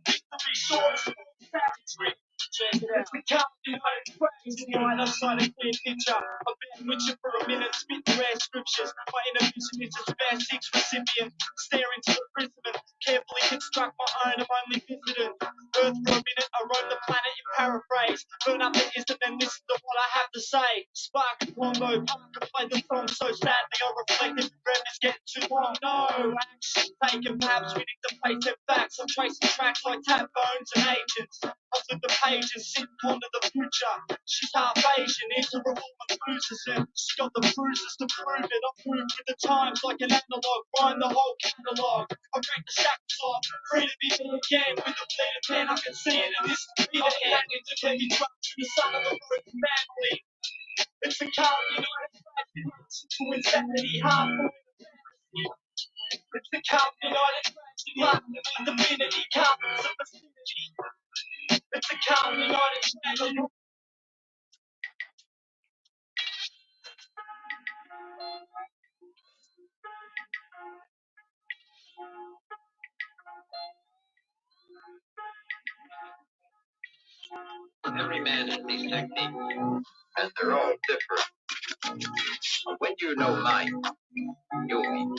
victory, short, savagery. It's a Carlton United tragedy, either side a clear picture. I've been witching for a minute, spitting rare scriptures. My inner vision is a spare 6 recipient, stare into the prism, carefully construct my own. I'm only visited Earth for a minute. I roam the planet in paraphrase. Burn up the ism and listen to what I have to say. Spark a Pongo, Parker play the song so sadly. I reflect if breath is getting too long. No action taken, perhaps we need to face them facts. I'm tracing tracks like tap bones and agents. I flip the page and sit onto the future. She's half Asian, into a woman bruises and she's got the bruises to prove it. I move with the times like an analog, find the whole catalogue. I break the shackles off, free to be me again. With a bleeding pen, I can see it, and this will be the end. It's a heavy truck to the son of a broken family. It's the Carlton United tragedy, to insanity, harmful in a fantasy. It's the Carlton United tragedy, harmful divinity, Carlton's a vicinity. It's the Carlton United tragedy. Every man has these techniques, and they're all different. When you know mine, you'll be.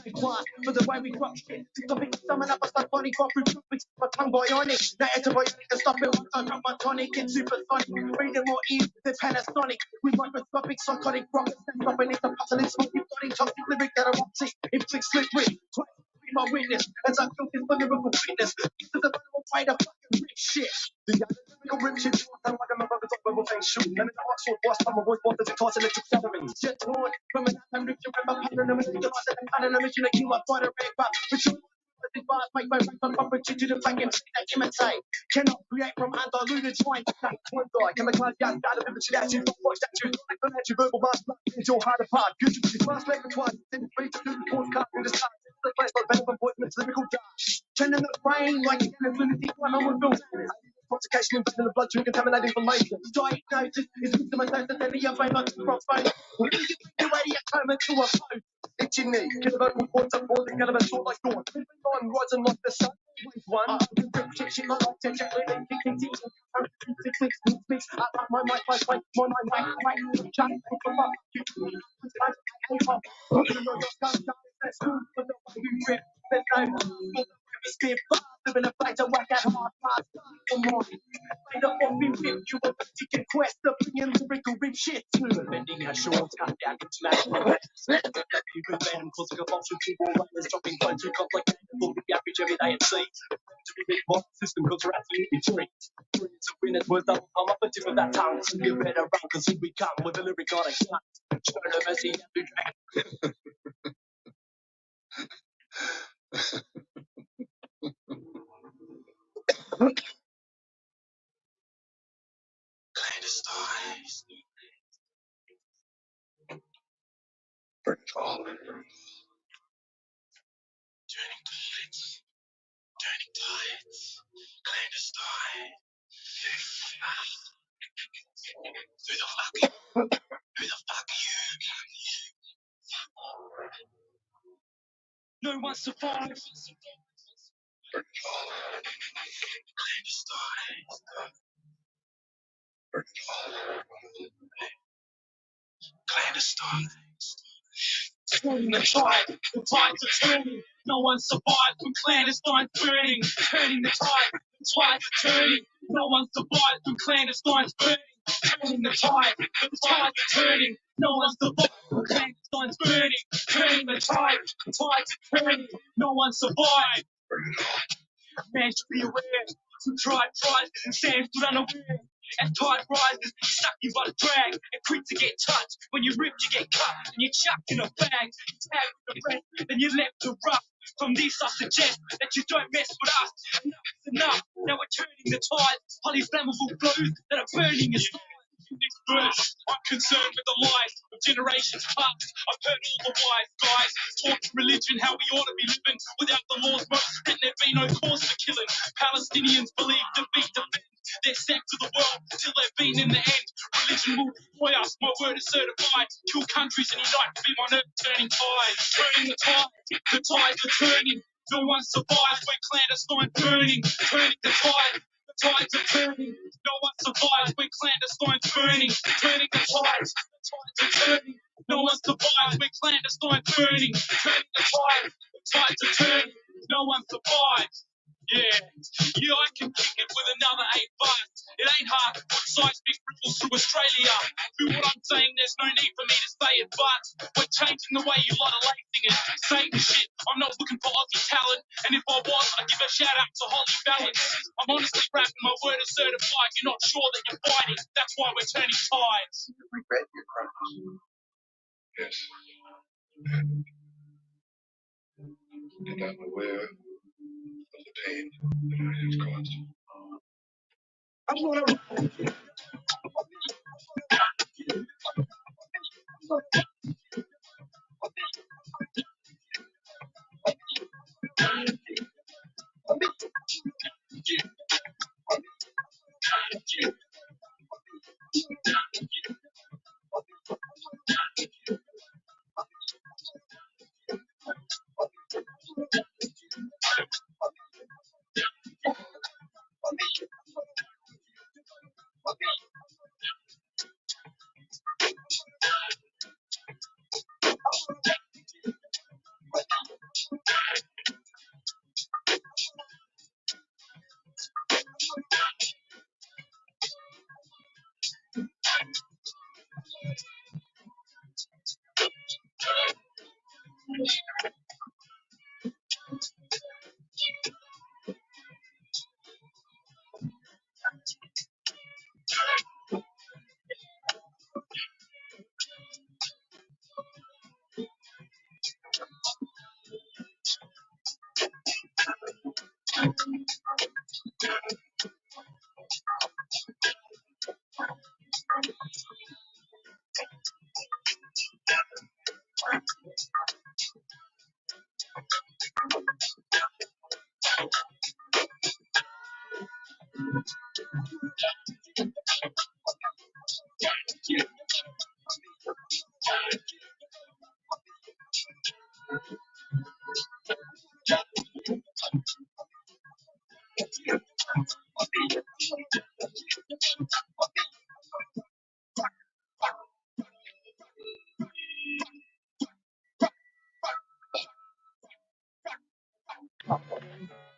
stay quiet for the way we rock shit. Topic summon up a start body crop with my tongue bionic. Now antibiotic to stop it once I drop my tonic. It's supersonic, breathing more easy than Panasonic. With microscopic psychotic rockets that stop beneath the puzzle. It's smoking body toxic lyric that are optic. Inflict slippery. Be my witness as I feel this lyrical fitness. This is a little fight of fucking rip shit. The other lyrical rip shit. I'm like a motherfucker's on level fame shoot. And it's a Oxford boss. I'm a voice boss that's a toss electric celebrity. Jet torn from an time rip you remember pattern of an angel. I said I'm on a mission to kill my fighter red back. But you these bars make my rank on puppet to the fucking shit that imitate. Cannot create from undiluted swine. One guy can make my gun out of it. That's you. Watch that you. Like the verbal mass. It's your heart apart. Good. It's fast like twice. Then free to do the course card in the start. The place like venom appointments, lyrical dark. Turning the brain like a lunatic. I'm on film. Intoxication and the blood to contaminate information. Diagnosis is victimization of any of my life from phone. What do you do? You coma to a phone. Itchy knee. Get a vocal points up for the kind of a short like dawn. I'm rising like the sun. Wave one. Protection like that. Gently then kicking deep. Six. I got my mic, my mic, my mic. Chat. Let's go for the way we rip. Let's go. Spit fast, living a fight to whack that hard fast. Come on, fight up on me, rip. You a ticket quest to bring in lyrical rip shit. Bending our shorts, cut down international. You could ban them, causing a false to all writers, dropping one too complicated for the average everyday at sea. To be big boss system, cause we're absolutely free. So winners worth double, I'm up a tip of that tongue. So you better run, cause here we come with a lyric on a gun. Show no mercy, every drag. No one survives. Clandestine. Turning the tides are turning. No one survived from clandestine burning. Turning the tides are turning. No one survived from clandestine burning. Turning the tides are turning. No one survived from clandestine burning. Turning the tides are turning. No one survived. Man should be aware. Who tried and Sam stood unaware. As tide rises, suck you by the drag. And quick to get touched. When you rip, you get cut. And you're chucked in a bag. You tag with the rest, then you're left to rough. From this, I suggest that you don't mess with us. Enough is enough. Now we're turning the tide. Highly flammable flows that are burning your soul. In this verse, I'm concerned with the lives of generations past. I've heard all the wise guys talk religion, how we ought to be living without the laws. Most and there'd be no cause for killing. Palestinians believe defeat, defend their sect to the world till they've been in the end. Religion will destroy us. My word is certified. Kill countries and unite to be my nerve turning tide. Turning the tide, the tides are turning. No one survives when clandestine burning. Turning the tide. The tides are turning. No one survives when clandestine burning. Turning the tides are turning. No one survives when clandestine burning. Turning the tides are turning. No one survives. Yeah, I can kick it with another 8 bars. It ain't hard to put seismic ripples through Australia. Do what I'm saying, there's no need for me to say it, but we're changing the way you lot are lacing it. Saying shit, I'm not looking for Aussie talent, and if I was, I'd give a shout out to Holly Balance. I'm honestly rapping, my word is certified. You're not sure that you're fighting, that's why we're turning tides. Regret your crimes. Yes. And I'm aware of the pain that it has caused. I'm gonna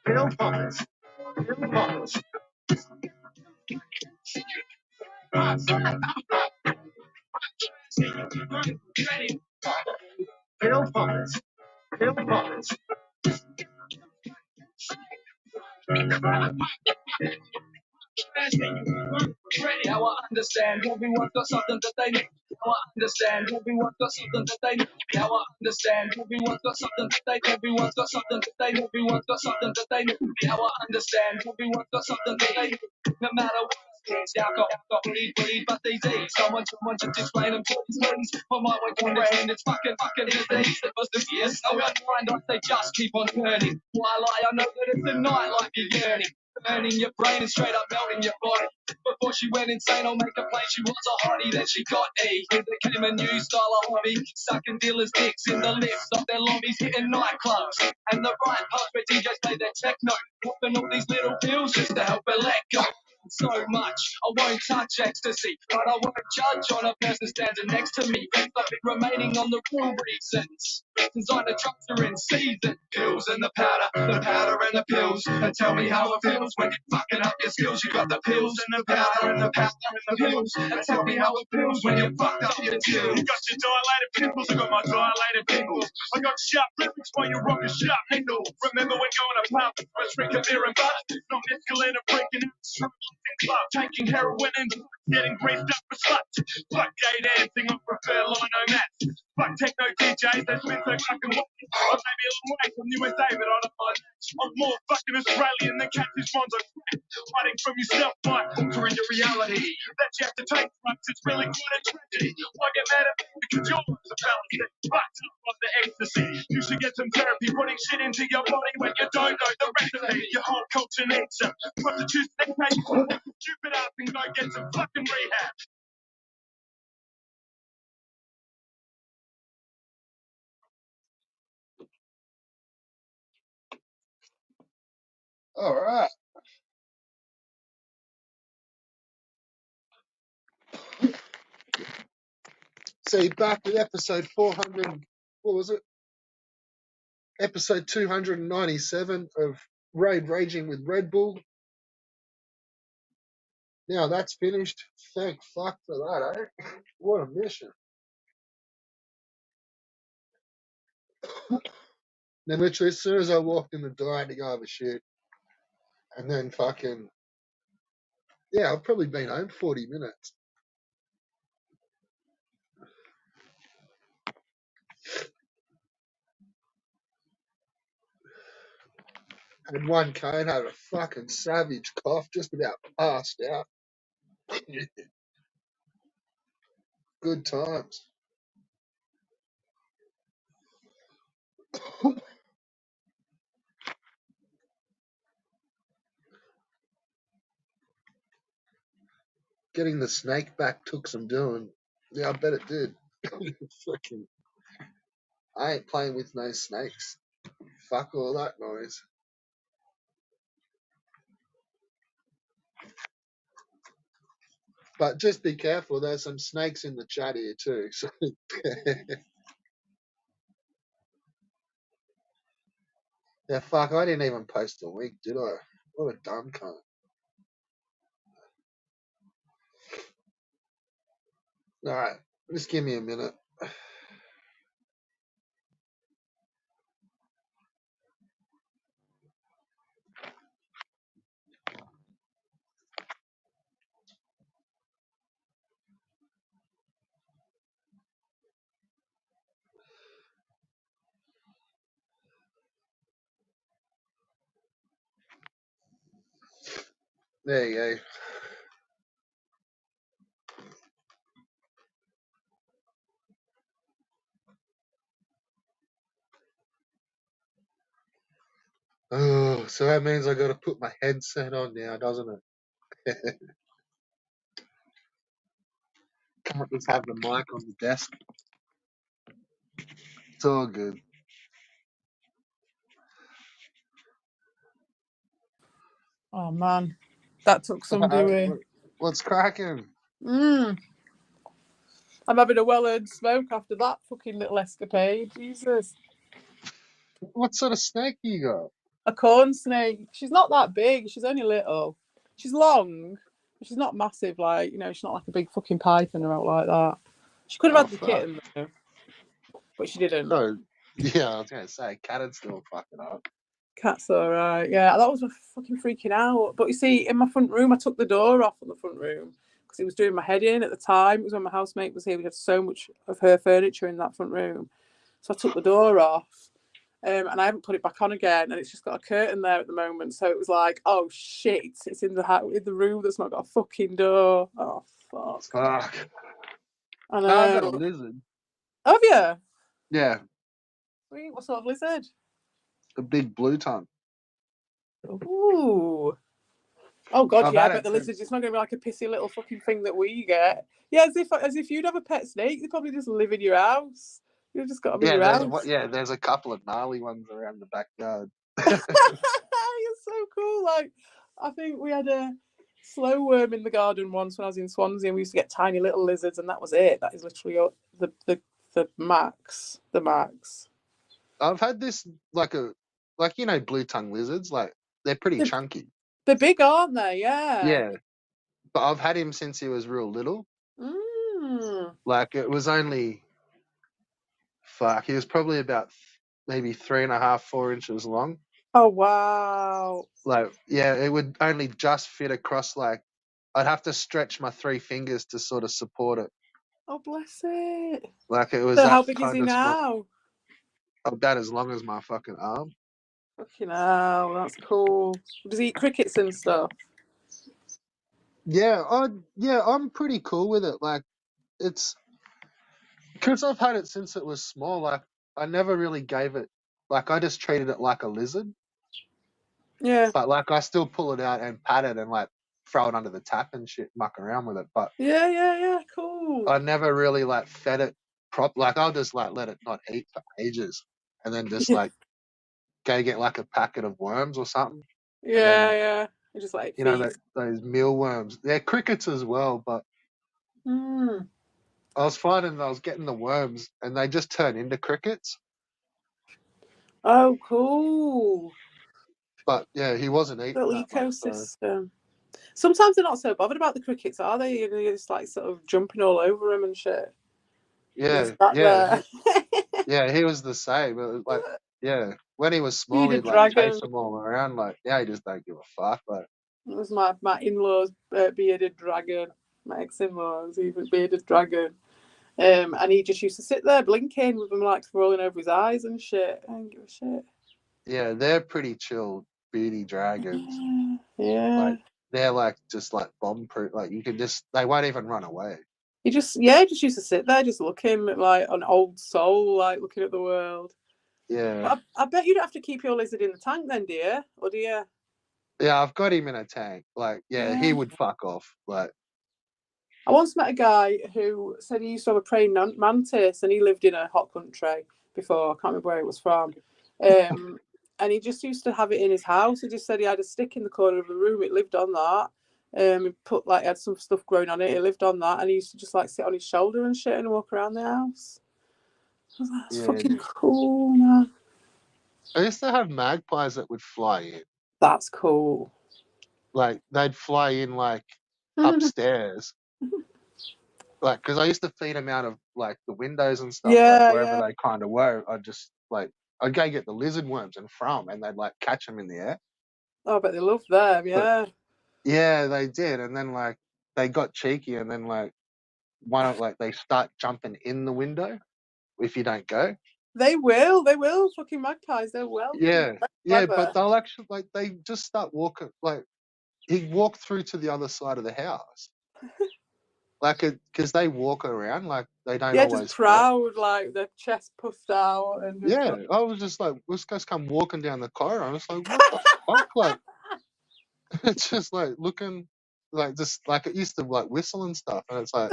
Pill poppers, pill poppers. Pill poppers, pill poppers. Now I understand everyone's got something that they need. Now I understand everyone's got something that they need. Now I understand everyone's got something that they everyone's got something that they everyone's got something that they need. Now I understand everyone's got something that they need. No matter what it's alcohol, weed, but these days someone just explain them to these ladies. For my way comprehend it's fucking disease. It was the years so unwind on they just keep on turning. While I know that it's a night like you're yearning. Burning your brain and straight up melting your body. Before she went insane, I'll make a play. She was a hottie, then she got E. It became a new style of hobby. Sucking dealers' dicks in the lifts of their lobbies, hitting nightclubs. And the right pubs where DJs play their techno. Popping all these little pills just to help her let go. So much, I won't touch ecstasy, but I won't judge on a person standing next to me. I've been remaining on the real reasons. Designer drugs are in season. Pills and the powder and the pills. And tell me how it feels when you're fucking up your skills. You got the pills and the powder and the pills. And tell me how it feels when you fucked up your skills. You got your dilated pimples, I got my dilated pimples. I got sharp lyrics while you rock a sharp handle. Remember when going to pub, I drink a beer and butter. Not escalator breaking out the club, taking heroin and getting greased up for sluts. Fuck gay dancing, I prefer lino mats. Fuck techno DJs, they spin so fucking well. I may be a long way from USA, but I don't mind. I'm more fucking Australian than Catfish Bonzo. Fighting from yourself by altering your reality. That you have to take drugs, it's really quite a tragedy. Why get mad at me? Because yours are balanced. Fucked up on the ecstasy. You should get some therapy, putting shit into your body when you don't know the recipe. Your whole culture needs some prostitutes. They pay you stupid up and go get some fucking rehab. All right. See, back to episode 400. What was it? Episode 297 of Road Raging with Red Bull. Now that's finished. Thank fuck for that, eh? What a mission. Then literally as soon as I walked in the door, I had to go have a shit. And then fucking, yeah, I've probably been home 40 minutes. Had one cone, had a fucking savage cough, just about passed out. Good times. Getting the snake back took some doing. Yeah, I bet it did. Fucking, I ain't playing with no snakes. Fuck all that noise. But just be careful. There's some snakes in the chat here too. So yeah, fuck. I didn't even post a link, did I? What a dumb cunt. All right, just give me a minute. There you go. Oh, so that means I got to put my headset on now, doesn't it? Can't just have the mic on the desk. It's all good. Oh man, that took some doing. What's cracking? I'm having a well-earned smoke after that fucking little escapade. Jesus. What sort of snake you got? A corn snake. She's not that big. She's only little. She's long, but she's not massive. Like, you know, she's not like a big fucking python or out like that. She could have Oh, had the fuck. kitten though, but she didn't. Oh, yeah, I was going to say, cat would still fucking up. Cat's alright. Yeah, that was fucking freaking out. But you see, in my front room, I took the door off in the front room because it was doing my head in at the time. It was when my housemate was here. We had so much of her furniture in that front room. So I took the door off. And I haven't put it back on again, and it's just got a curtain there at the moment. So it was like, oh shit, it's in the room that's not got a fucking door. Oh fuck! Fuck. I No, I got a know. lizard. Have you? Yeah, Sweet. What sort of lizard? a big blue tongue. Ooh. Oh god, I've yeah. I had bet it the since. lizard's. It's not going to be like a pissy little fucking thing that we get. Yeah, as if you'd have a pet snake. They probably just live in your house. You've just got them in Yeah, your house. there's a couple of gnarly ones around the backyard. You're so cool. Like, I think we had a slow worm in the garden once when I was in Swansea, and we used to get tiny little lizards, and that was it. That is literally the max. The max. I've had this like blue tongue lizards, like they're pretty They're, chunky. they're big, aren't they? Yeah. Yeah, but I've had him since he was real little. Mm. Like it was only, fuck, he was probably about maybe 3.5, 4 inches long. Oh wow. Like, yeah, it would only just fit across. Like, I'd have to stretch my 3 fingers to sort of support it. Oh bless it. Like it was So that how big is kind he of small, now? about as long as my fucking arm. Fucking hell, that's cool. Does he eat crickets and stuff? Yeah, I'm pretty cool with it. Like, it's because I've had it since it was small. Like, I never really gave it. Like, I just treated it like a lizard. Yeah. But like, I still pull it out and pat it and like throw it under the tap and shit, muck around with it. But Yeah. Cool. I never really like fed it like I'll just like let it not eat for ages, and then just Yeah. like go get like a packet of worms or something. Yeah. You just like You know feast. those mealworms. They're crickets as well, but Mm. I was finding I was getting the worms and they just turn into crickets. Oh, cool. But yeah, he wasn't eating Little that much. So ecosystem. Sometimes they're not so bothered about the crickets, are they? You're just like sort of jumping all over them and shit. yeah, Just sat there. he was the same. It was like, yeah, when he was small, Bearded he'd like chase dragon. them all around. Like, now he just don't give a fuck. Like, It was my in-laws' bearded dragon. My ex-in-laws, he was bearded dragon. And he just used to sit there blinking with them like rolling over his eyes and shit. I don't give a shit. yeah, they're pretty chill, beady dragons. Yeah. Like, they're like just like bomb proof. Like, they won't even run away. He just used to sit there, just looking like an old soul, like looking at the world. Yeah. But I bet you don't have to keep your lizard in the tank then, do you? Or do you? Yeah, I've got him in a tank. Like, yeah, he would fuck off. Like, I once met a guy who said he used to have a praying mantis, and he lived in a hot country before. I can't remember where it was from. And he just used to have it in his house. He just said he had a stick in the corner of the room. It lived on that. He had some stuff growing on it. It lived on that, and he used to just like sit on his shoulder and shit and walk around the house. I was like, that's fucking cool, man. I used to have magpies that would fly in. That's cool. Like, they'd fly in like upstairs. Like, because I used to feed them out of like the windows and stuff. Like, wherever they kind of were, I'd go get the lizard worms and and they'd like catch them in the air. Oh, I bet they love them. Yeah. But, yeah, they did, and then like they got cheeky, and then like they start jumping in the window if you don't go. They will. Fucking magpies. They're well. Yeah, but they'll actually like they just start walking like he walked through to the other side of the house. Like, because they walk around, like, they don't Yeah, just always walk. proud, like their chest puffed out and just Yeah, I was just like, this guy's come walking down the corridor. I was like, what the fuck? Like, it's just like looking, like, just like it used to like whistle and stuff. And it's like,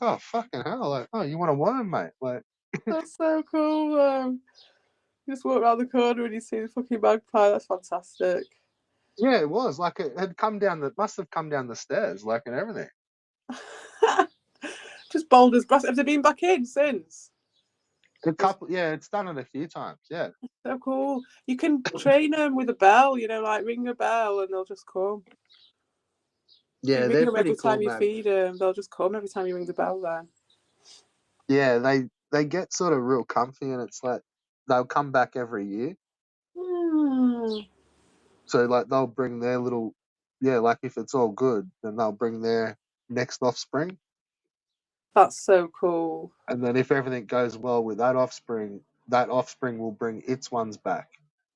oh, fucking hell. Like, oh, you want a worm, mate? Like, That's so cool. You just walk around the corner and you see the fucking magpie. That's fantastic. yeah, it was. Like, it had come down, must have come down the stairs, like, and everything. Just bold as brass. Have they been back in since? Yeah, it's done it a few times. Yeah. So cool. You can train them with a bell, you know, like ring a bell and they'll just come. Yeah, You ring they're them pretty every cool, time you man. feed them. They'll just come every time you ring the bell then. Yeah, they get sort of real comfy, and it's like they'll come back every year. So, like, they'll bring their little, like, if it's all good, then they'll bring their next offspring. That's so cool. And then if everything goes well with that offspring will bring its ones back.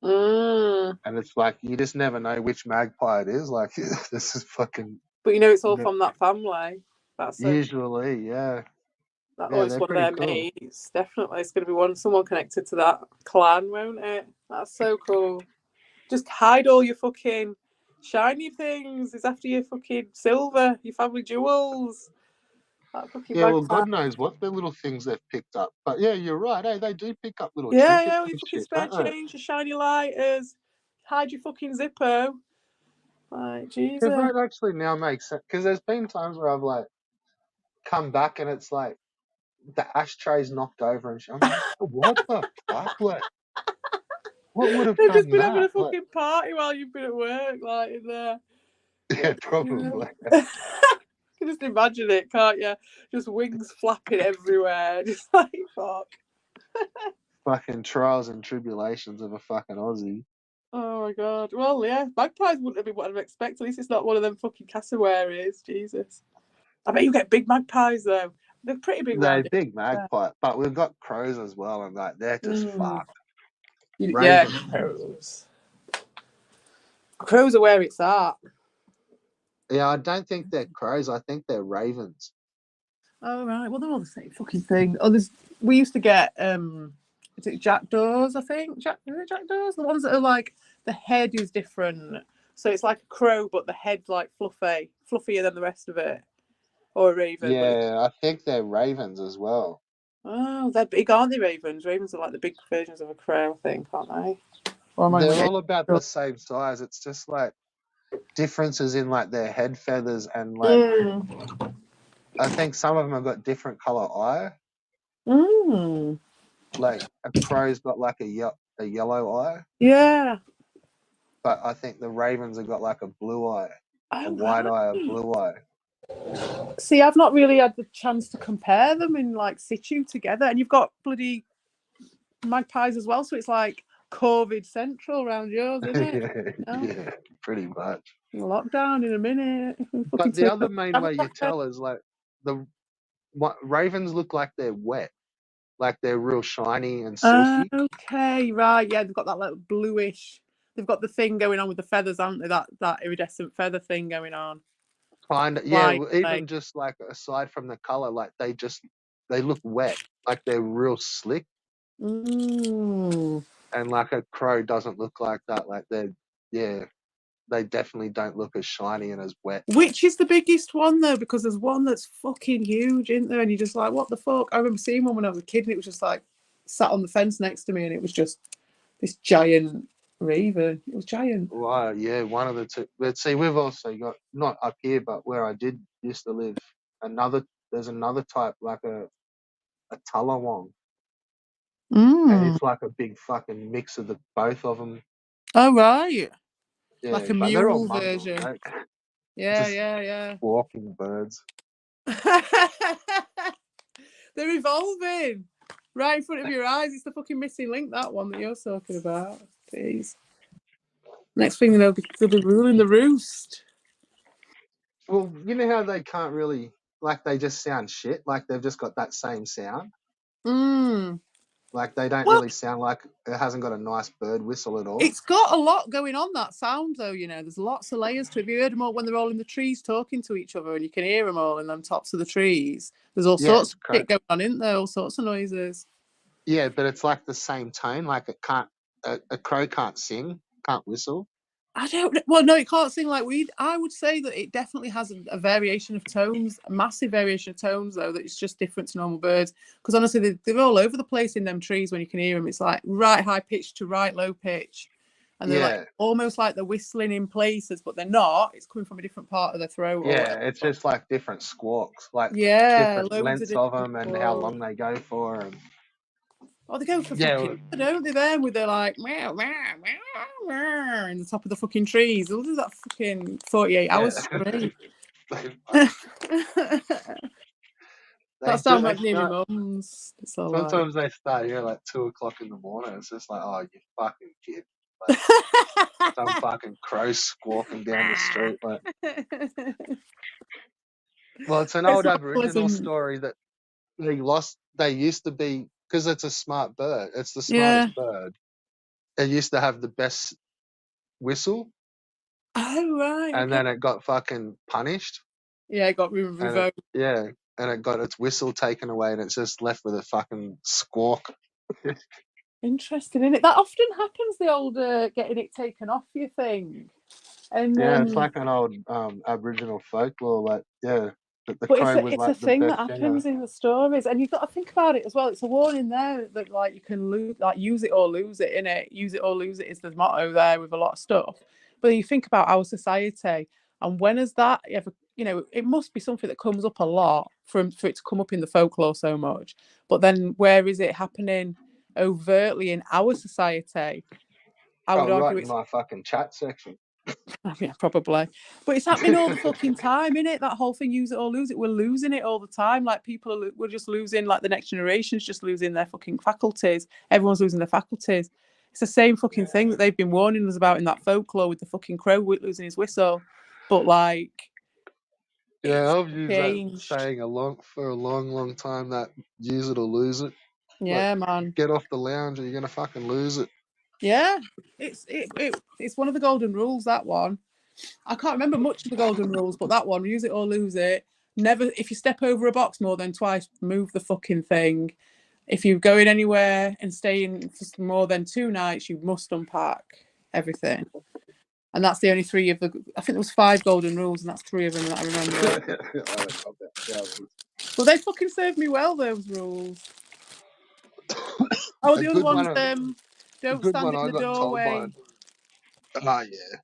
Mm. And it's like, you just never know which magpie it is. Like, this is fucking... But you know it's all from that family. That's so Usually, yeah. Oh, it's they're one of pretty their cool. mates. Definitely. It's going to be someone connected to that clan, won't it? That's so cool. Just hide all your fucking shiny things. It's after your fucking silver, your family jewels. That fucking Yeah, well, magpie. God knows what the little things they've picked up. But yeah, you're right. Hey, they do pick up little Yeah, trinkets all your and fucking shit, spare don't they? change, your shiny lighters. Hide your fucking Zippo. Like, Jesus. Because that actually now makes sense. Because there's been times where I've, like, come back and it's like, the ashtray's knocked over and shit. I'm like, what the fuck? Like, what would have They've just done been having a that? Like, fucking party while you've been at work, like in there. yeah, probably. You can just imagine it, can't you? Just wings flapping everywhere. Just like, fuck. Fucking trials and tribulations of a fucking Aussie. Oh my god. Well, yeah, magpies wouldn't have been what I'd expect. At least it's not one of them fucking cassowaries. Jesus. I bet you get big magpies though. They're pretty big They're round here. big magpie, but we've got crows as well, and like they're just fucked. Yeah, Ravens. crows. Crows are where it's at. Yeah, I don't think they're crows. I think they're ravens. Oh right. Well, they're all the same fucking thing. Oh, we used to get is it jackdaws? I think is it jackdaws? The ones that are like the head is different. So it's like a crow, but the head's like fluffier than the rest of it. Or a raven, but Yeah, I think they're ravens as well. oh, they're big, aren't they? Ravens. Ravens are like the big versions of a crow, I think, aren't they? Or am I They're getting all about the same size. It's just like differences in like their head feathers and like I think some of them have got different color eye. Like a crow's got like a yellow eye, Yeah. but I think the ravens have got like a blue eye, Oh, a white right. eye, a blue eye. See, I've not really had the chance to compare them in like situ together, and you've got bloody magpies as well, so it's like COVID central around yours, isn't it? Yeah, pretty much. Lockdown in a minute. But the other main way you tell is like ravens look like they're wet, like they're real shiny and silky. Okay, right, yeah, they've got that little bluish. They've got the thing going on with the feathers, haven't they? That iridescent feather thing going on. Kind of, yeah. Like, Even just like aside from the color, like they look wet, like they're real slick. Mm. And like a crow doesn't look like that. Like they definitely don't look as shiny and as wet. Which is the biggest one though? Because there's one that's fucking huge, isn't there? And you're just like, what the fuck? I remember seeing one when I was a kid, and it was just like sat on the fence next to me, and it was just this giant raven. It was giant. Well, yeah, one of the two. But see, we've also got not up here, but where I did used to live. There's another type like a Tullawong, and it's like a big fucking mix of the both of them. Oh right. Yeah, Like a but they're all mule mongrel, version. right? Yeah, Just yeah. walking birds. They're evolving right in front of your eyes. It's the fucking missing link, that one that you're talking about. Please. Next thing they'll be ruling the roost. Well, you know how they can't really, like, they just sound shit, like they've just got that same sound. Like they don't Well, really sound like it hasn't got a nice bird whistle at all. it's got a lot going on, that sound, though, you know. There's lots of layers to it. Have you heard them all when they're all in the trees talking to each other and you can hear them all in them tops of the trees? There's all Yeah, sorts of shit going on, isn't there? All sorts of noises. Yeah, but it's like the same tone. Like it can't. A crow can't sing, can't whistle. I don't know. Well, no, it can't sing like we. I would say that it definitely has a variation of tones, a massive variation of tones, though, that it's just different to normal birds. Because honestly, they're all over the place in them trees when you can hear them. It's like right high pitch to right low pitch. And they're like almost like they're whistling in places, but they're not. It's coming from a different part of their throat. Yeah, it's just like different squawks, like different lengths of them and how long they go for. And oh, they go for fucking, don't they? Then with their like meow, meow, meow, meow, in the top of the fucking trees. They'll do that fucking 48 hours straight. That sounds like near my mum's. Sometimes they start here like 2 o'clock in the morning. It's just like, oh, you fucking kid. Like, some fucking crow squawking down the street. Like, well, it's an old Aboriginal story that they used to be, because it's a smart bird. It's the smartest bird. It used to have the best whistle. Oh, right. And then it got fucking punished. Yeah, it got revoked. And it got its whistle taken away, and it's just left with a fucking squawk. Interesting, isn't it? That often happens, the old getting it taken off you thing. And it's like an old Aboriginal folklore, like, but it's a thing that happens in the stories, and you've got to think about it as well. It's a warning there that like you can lose, like use it or lose it, innit? Use it or lose it is the motto there with a lot of stuff. But you think about our society, and when has that ever? You know, it must be something that comes up a lot for it to come up in the folklore so much. But then, where is it happening overtly in our society? I would argue it's in my fucking chat section. Yeah, probably. But it's happening all the fucking time, innit? That whole thing, use it or lose it. We're losing it all the time. Like we're just losing, like the next generation's just losing their fucking faculties. Everyone's losing their faculties. It's the same fucking thing that they've been warning us about in that folklore with the fucking crow losing his whistle. But like, I've used that saying for a long time, that use it or lose it. Yeah, like, man. Get off the lounge or you're gonna fucking lose it. Yeah, it's one of the golden rules, that one. I can't remember much of the golden rules, but that one, use it or lose it. Never, if you step over a box more than twice, move the fucking thing. If you're going anywhere and staying for more than 2 nights, you must unpack everything. And that's the only 3 of the. I think there was 5 golden rules, and that's 3 of them that I remember. Well, they fucking served me well, those rules. Oh, the other ones, don't stand in the doorway. Ah, yeah.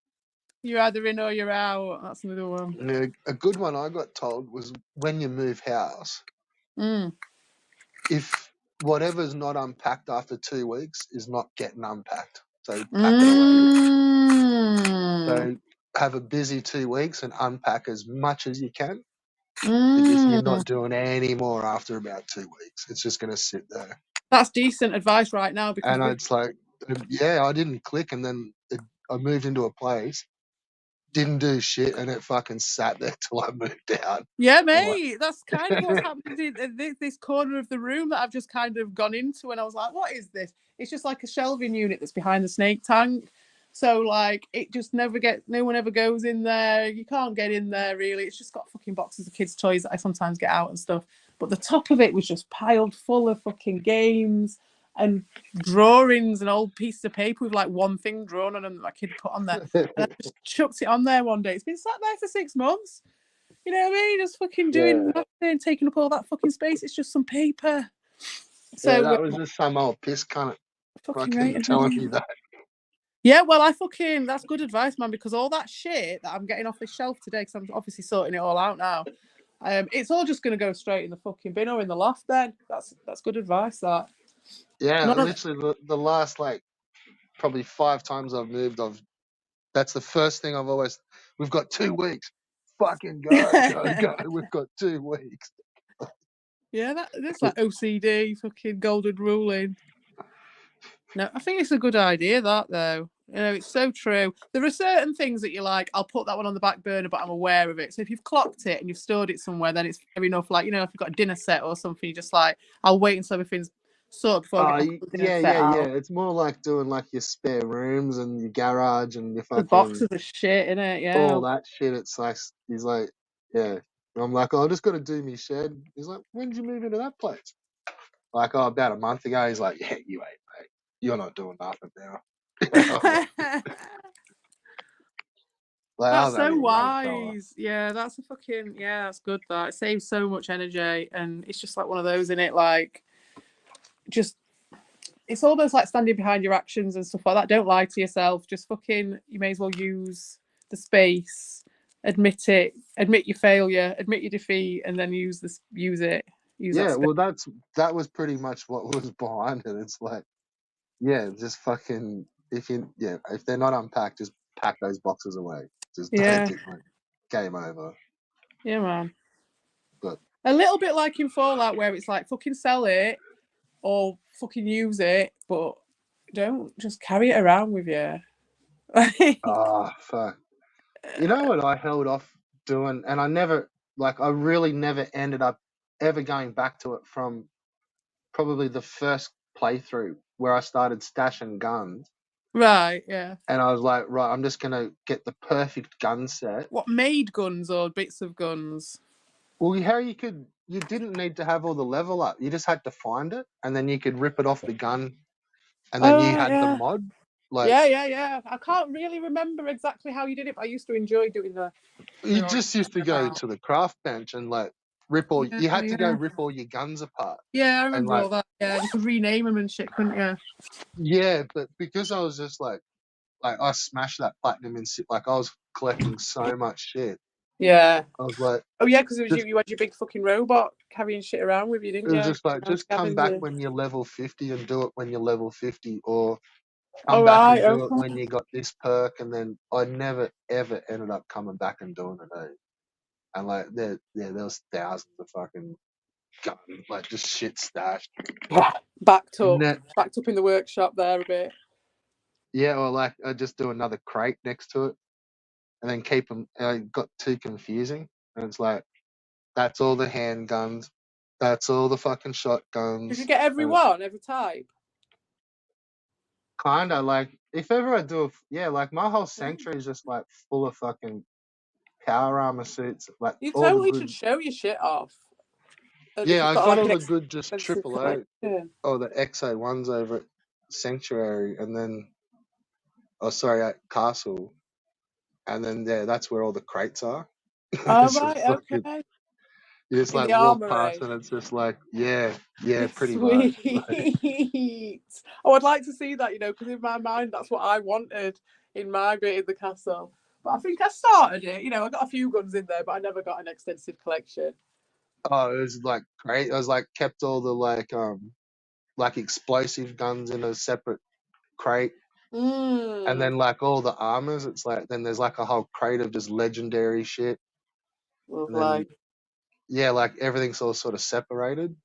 You're either in or you're out. That's another one. Yeah, a good one I got told was when you move house, if whatever's not unpacked after 2 weeks is not getting unpacked, so pack it away. So have a busy 2 weeks and unpack as much as you can, because you're not doing any more after about 2 weeks. It's just going to sit there. That's decent advice right now, because it's like, I didn't click, and then I moved into a place, didn't do shit, and it fucking sat there till I moved out. Yeah, mate, that's kind of what's happened in this corner of the room that I've just kind of gone into, and I was like, what is this? It's just like a shelving unit that's behind the snake tank. So, like, it just no one ever goes in there. You can't get in there, really. It's just got fucking boxes of kids' toys that I sometimes get out and stuff. But the top of it was just piled full of fucking games and drawings and old pieces of paper with like one thing drawn on them that my kid put on there. And I just chucked it on there one day. It's been sat there for 6 months. You know what I mean? Just fucking doing nothing, taking up all that fucking space. It's just some paper. So that was just some old piss cunt fucking telling me that. Yeah, well, that's good advice, man, because all that shit that I'm getting off this shelf today, because I'm obviously sorting it all out now, it's all just going to go straight in the fucking bin or in the loft then. That's good advice, that. Yeah, literally the last, like, probably 5 times I've moved, that's the first thing I've always, we've got 2 weeks. Fucking go. We've got 2 weeks. Yeah, that's like OCD, fucking golden ruling. No, I think it's a good idea, that, though. You know, it's so true. There are certain things that you're like, I'll put that one on the back burner, but I'm aware of it. So if you've clocked it and you've stored it somewhere, then it's fair enough. Like, you know, if you've got a dinner set or something, you're just like, I'll wait until everything's sort before I get everything set out. It's more like doing like your spare rooms and your garage and your The fucking boxes are shit, innit? Yeah. all that shit. It's like he's like, yeah. And I'm like, oh, I just got to do me shed. He's like, when did you move into that place? Like, oh, about a month ago. He's like, yeah, you ain't, mate. You're not doing nothing now. Like, That's I was so only a young fella. wise. Yeah, that's a fucking that's good. That it saves so much energy, and it's just like one of those in it. Like, just it's almost like standing behind your actions and stuff like that. Don't lie to yourself. Just fucking, you may as well use the space. Admit it. Admit your failure. Admit your defeat, and then use it. Use Yeah, that. well, that was pretty much what was behind it. It's like, yeah, just fucking if they're not unpacked, just pack those boxes away. Just Yeah. don't like game over. Yeah, man. But a little bit like in Fallout, where it's like fucking sell it or fucking use it, but don't just carry it around with you. fuck. You know what I held off doing, and I really never ended up ever going back to it from probably the first playthrough where I started stashing guns. Right, yeah. And I was like, right, I'm just gonna get the perfect gun set. What, made guns or bits of guns? Well, you didn't need to have all the level up. You just had to find it, and then you could rip it off the gun, and then you had the mod. Like, yeah. I can't really remember exactly how you did it, but I used to enjoy doing the. you just used to go to the craft bench and like you had to go rip all your guns apart. Yeah, I remember and, all that. Yeah, you could rename them and shit, couldn't you? Yeah, but because I was just like I smashed that platinum in like I was collecting so much shit. Yeah. I was like, oh yeah, because you had your big fucking robot carrying shit around with you, didn't you? It was just like, just come back when you're level 50 and do it when you're level 50, or come back and do it when you got this perk. And then I never ever ended up coming back and doing it. Eh? And like there was thousands of fucking guns, like just shit stashed. Backed up in the workshop there a bit. Yeah, or like I just do another crate next to it, and then keep them. It got too confusing, and it's like that's all the handguns, that's all the fucking shotguns. Did you get every type? Kinda like if ever I do, like my whole sanctuary is just like full of fucking power armor suits. Like you all totally the good, should show your shit off. Yeah, I got all the good just AAA or the XA1s over at Sanctuary, and then at Castle, and then that's where all the crates are. Oh right, okay. You just like walk past and it's just like, yeah, pretty much. Sweet. Oh, I'd like to see that, because in my mind that's what I wanted in my bit in the castle. But I think I started it. I got a few guns in there, but I never got an extensive collection. Oh, it was like great. I was like kept all the like explosive guns in a separate crate. And then like all the armors, it's like then there's like a whole crate of just legendary shit. Lovely. Like everything's all sort of separated.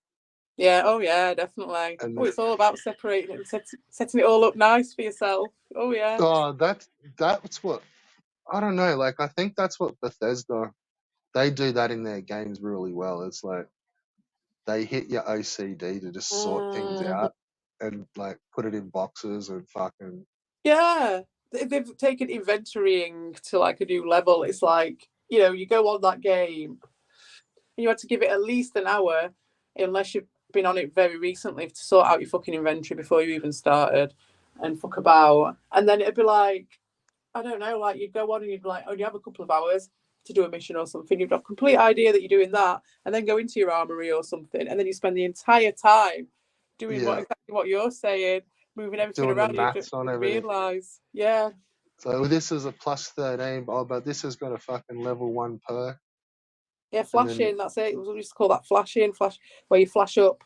Yeah, oh yeah, definitely. It's all about separating it and setting it all up nice for yourself. Oh yeah. Oh, that's what I don't know. Like I think that's what Bethesda, they do that in their games really well. It's like they hit your OCD to just sort things out and like put it in boxes and fucking. Yeah, they've taken inventorying to like a new level. It's like, you go on that game and you had to give it at least an hour, unless you've been on it very recently, to sort out your fucking inventory before you even started and fuck about. And then it'd be like, I don't know, like you'd go on and you'd like only have a couple of hours to do a mission or something. You'd have a complete idea that you're doing that, and then go into your armory or something, and then you spend the entire time doing exactly what you're saying, moving everything doing around. The maths on everything. Realize, yeah. So this is a plus 13, but this has got a fucking level 1 perk. Yeah, flashing. That's it. We used to call that flashing. Flash, where you flash up.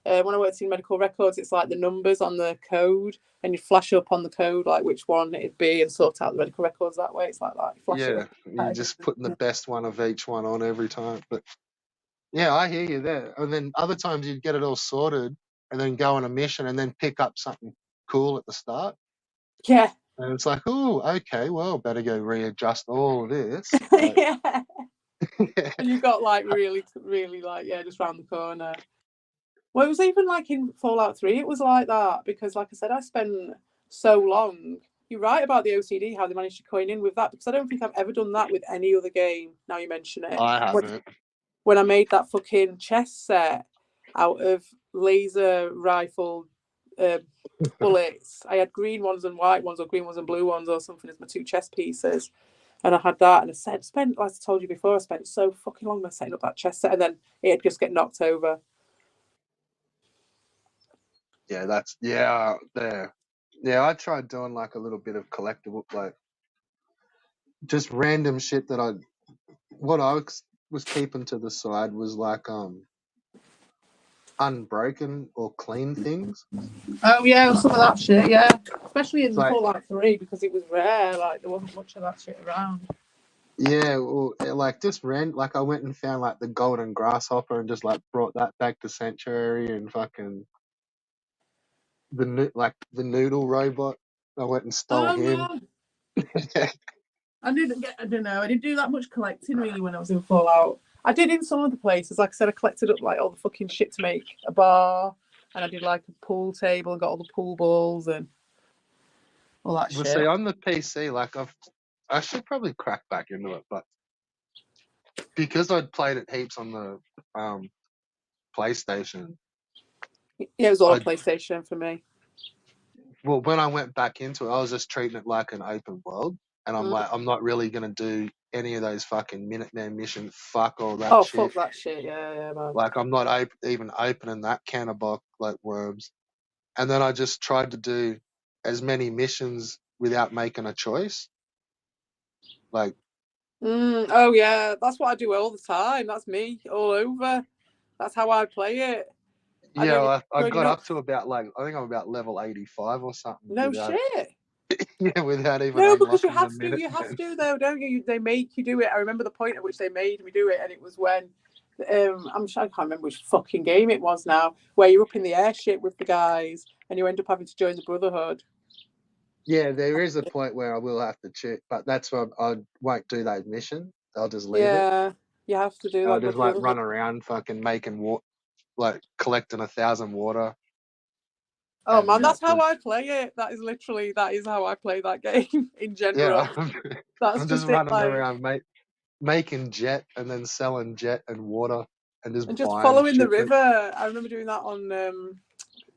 When I worked in medical records, it's like the numbers on the code, and you flash up on the code like which one it'd be, and sort out the medical records that way. It's like that. You're just putting the best one of each one on every time. But yeah, I hear you there. And then other times you'd get it all sorted, and then go on a mission, and then pick up something cool at the start. Yeah. And it's like, oh, okay, well, better go readjust all of this. Yeah. And you got like really, really like, just round the corner. Well, it was even like in Fallout 3, it was like that because, like I said, I spent so long. You're right about the OCD, how they managed to coin in with that, because I don't think I've ever done that with any other game. Now you mention it. I haven't. When I made that fucking chess set out of laser rifle bullets, I had green ones and white ones, or green ones and blue ones, or something as my 2 chess pieces. And I had that, and I spent, like I told you before, I spent so fucking long setting up that chess set, and then it'd just get knocked over. Yeah, that's there. Yeah, I tried doing like a little bit of collectible, like just random shit that what I was keeping to the side was like unbroken or clean things. Oh yeah, some of that shit, yeah. Especially in Like Fallout 3 because it was rare, like there wasn't much of that shit around. yeah, or like just like I went and found like the golden grasshopper and just like brought that back to Sanctuary and fucking the noodle robot. I went and stole Oh him. no. I didn't do that much collecting really when I was in Fallout. I did in some of the places. Like I said, I collected up like all the fucking shit to make a bar, and I did like a pool table and got all the pool balls and all that Well, shit. see, on the PC, like I should probably crack back into it, but because I'd played it heaps on the PlayStation. Yeah, it was all PlayStation for me. Well, when I went back into it, I was just treating it like an open world, and I'm like, I'm not really gonna do any of those fucking Minuteman missions. Fuck all that Oh, shit. fuck that shit. Yeah, man. Like, I'm not even opening that can of box like worms. And then I just tried to do as many missions without making a choice. Like, oh yeah, that's what I do all the time. That's me all over. That's how I play it. I got up to about I think I'm about level 85 or something. No shit. Without even No, because you unlocking have to. You have to though, don't you? They make you do it. I remember the point at which they made me do it, and it was when I'm sure I can't remember which fucking game it was now, where you're up in the airship with the guys, and you end up having to join the Brotherhood. Yeah, there is a point where I will have to cheat, but that's why I won't do that mission. I'll just leave it. Yeah, you have to do I'll that. just like run around, fucking making water, like collecting 1,000 water. Oh man, that's how I play it. That is how I play that game in general. Yeah, That's I'm just just it. running around, making jet and then selling jet and water and just following the shit. river. I remember doing that on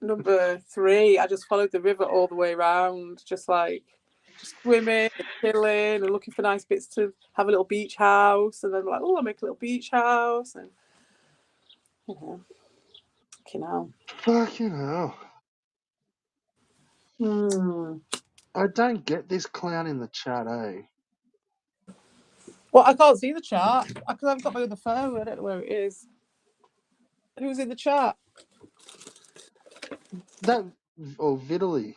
number 3. I just followed the river all the way around, just swimming and chilling and looking for nice bits to have a little beach house, and then I'll make a little beach house, and Fucking hell. I don't get this clown in the chat, eh? Well, I can't see the chat because I've got my other phone. I don't know where it is. Who's in the chat? Vitaly.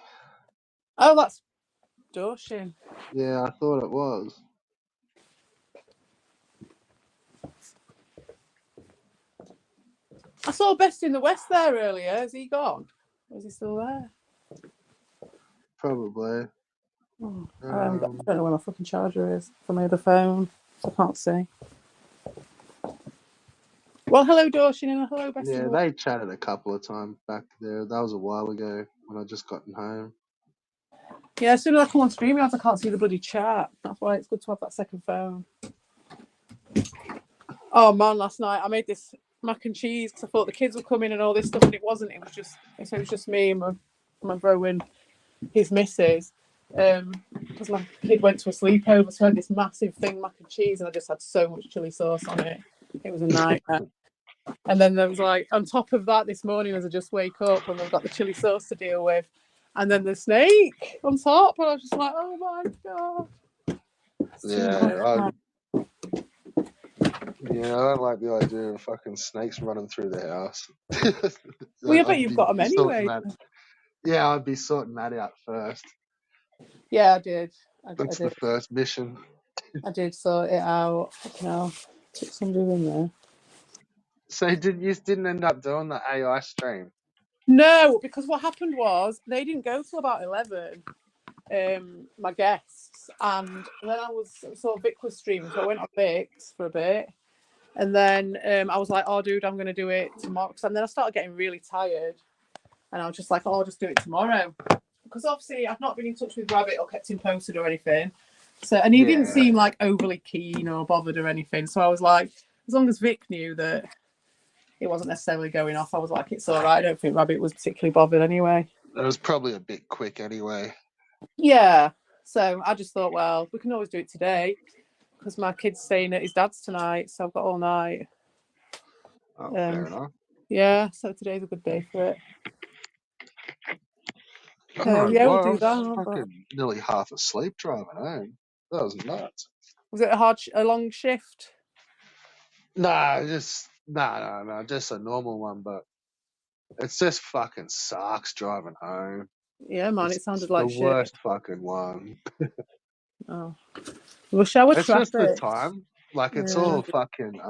Oh, that's Doshin. Yeah, I thought it was. I saw Best in the West there earlier. Is he gone? Or is he still there? Probably. I don't know where my fucking charger is for my other phone. So I can't see. Well, hello, Doshin, and hello, Best in the West. They chatted a couple of times back there. That was a while ago when I just gotten home. Yeah, as soon as I come on StreamYard, I can't see the bloody chat. That's why it's good to have that second phone. Oh man, last night I made this mac and cheese because I thought the kids would come in and all this stuff, and it wasn't. It was just me and my bro and his missus. Because my kid went to a sleepover, so I had this massive thing mac and cheese, and I just had so much chili sauce on it. It was a nightmare. And then there was on top of that this morning as I just wake up and I've got the chili sauce to deal with, and then the snake on top, and I was just like, oh my god. I don't like the idea of fucking snakes running through the house. Well, I bet you've got them anyway. Yeah, I'd be sorting that out first. Yeah, I did. That's the first mission. I did sort it out. Took somebody in there. So you didn't end up doing the AI stream? No, because what happened was they didn't go till about 11. My guests, and then Vic was streaming, so I went on Vic's for a bit, And then I was like, oh, dude, I'm going to do it tomorrow. And then I started getting really tired. And I was just like, oh, I'll just do it tomorrow. Because obviously I've not been in touch with Rabbit or kept him posted or anything. So, and he didn't seem like overly keen or bothered or anything. So I was like, as long as Vic knew that it wasn't necessarily going off, I was like, it's all right. I don't think Rabbit was particularly bothered anyway. It was probably a bit quick anyway. Yeah. So I just thought, well, we can always do it today because my kid's staying at his dad's tonight. So I've got all night. Oh, fair enough. Yeah. So today's a good day for it. Oh, Yeah, we'll I do was that. fucking nearly half asleep driving home. That was nuts. Was it a long shift? No, just a normal one. But it's just fucking sucks driving home. Yeah, man, It's it sounded like the shit. worst fucking one. Oh, rush hour It's traffic. just the time. Like it's all fucking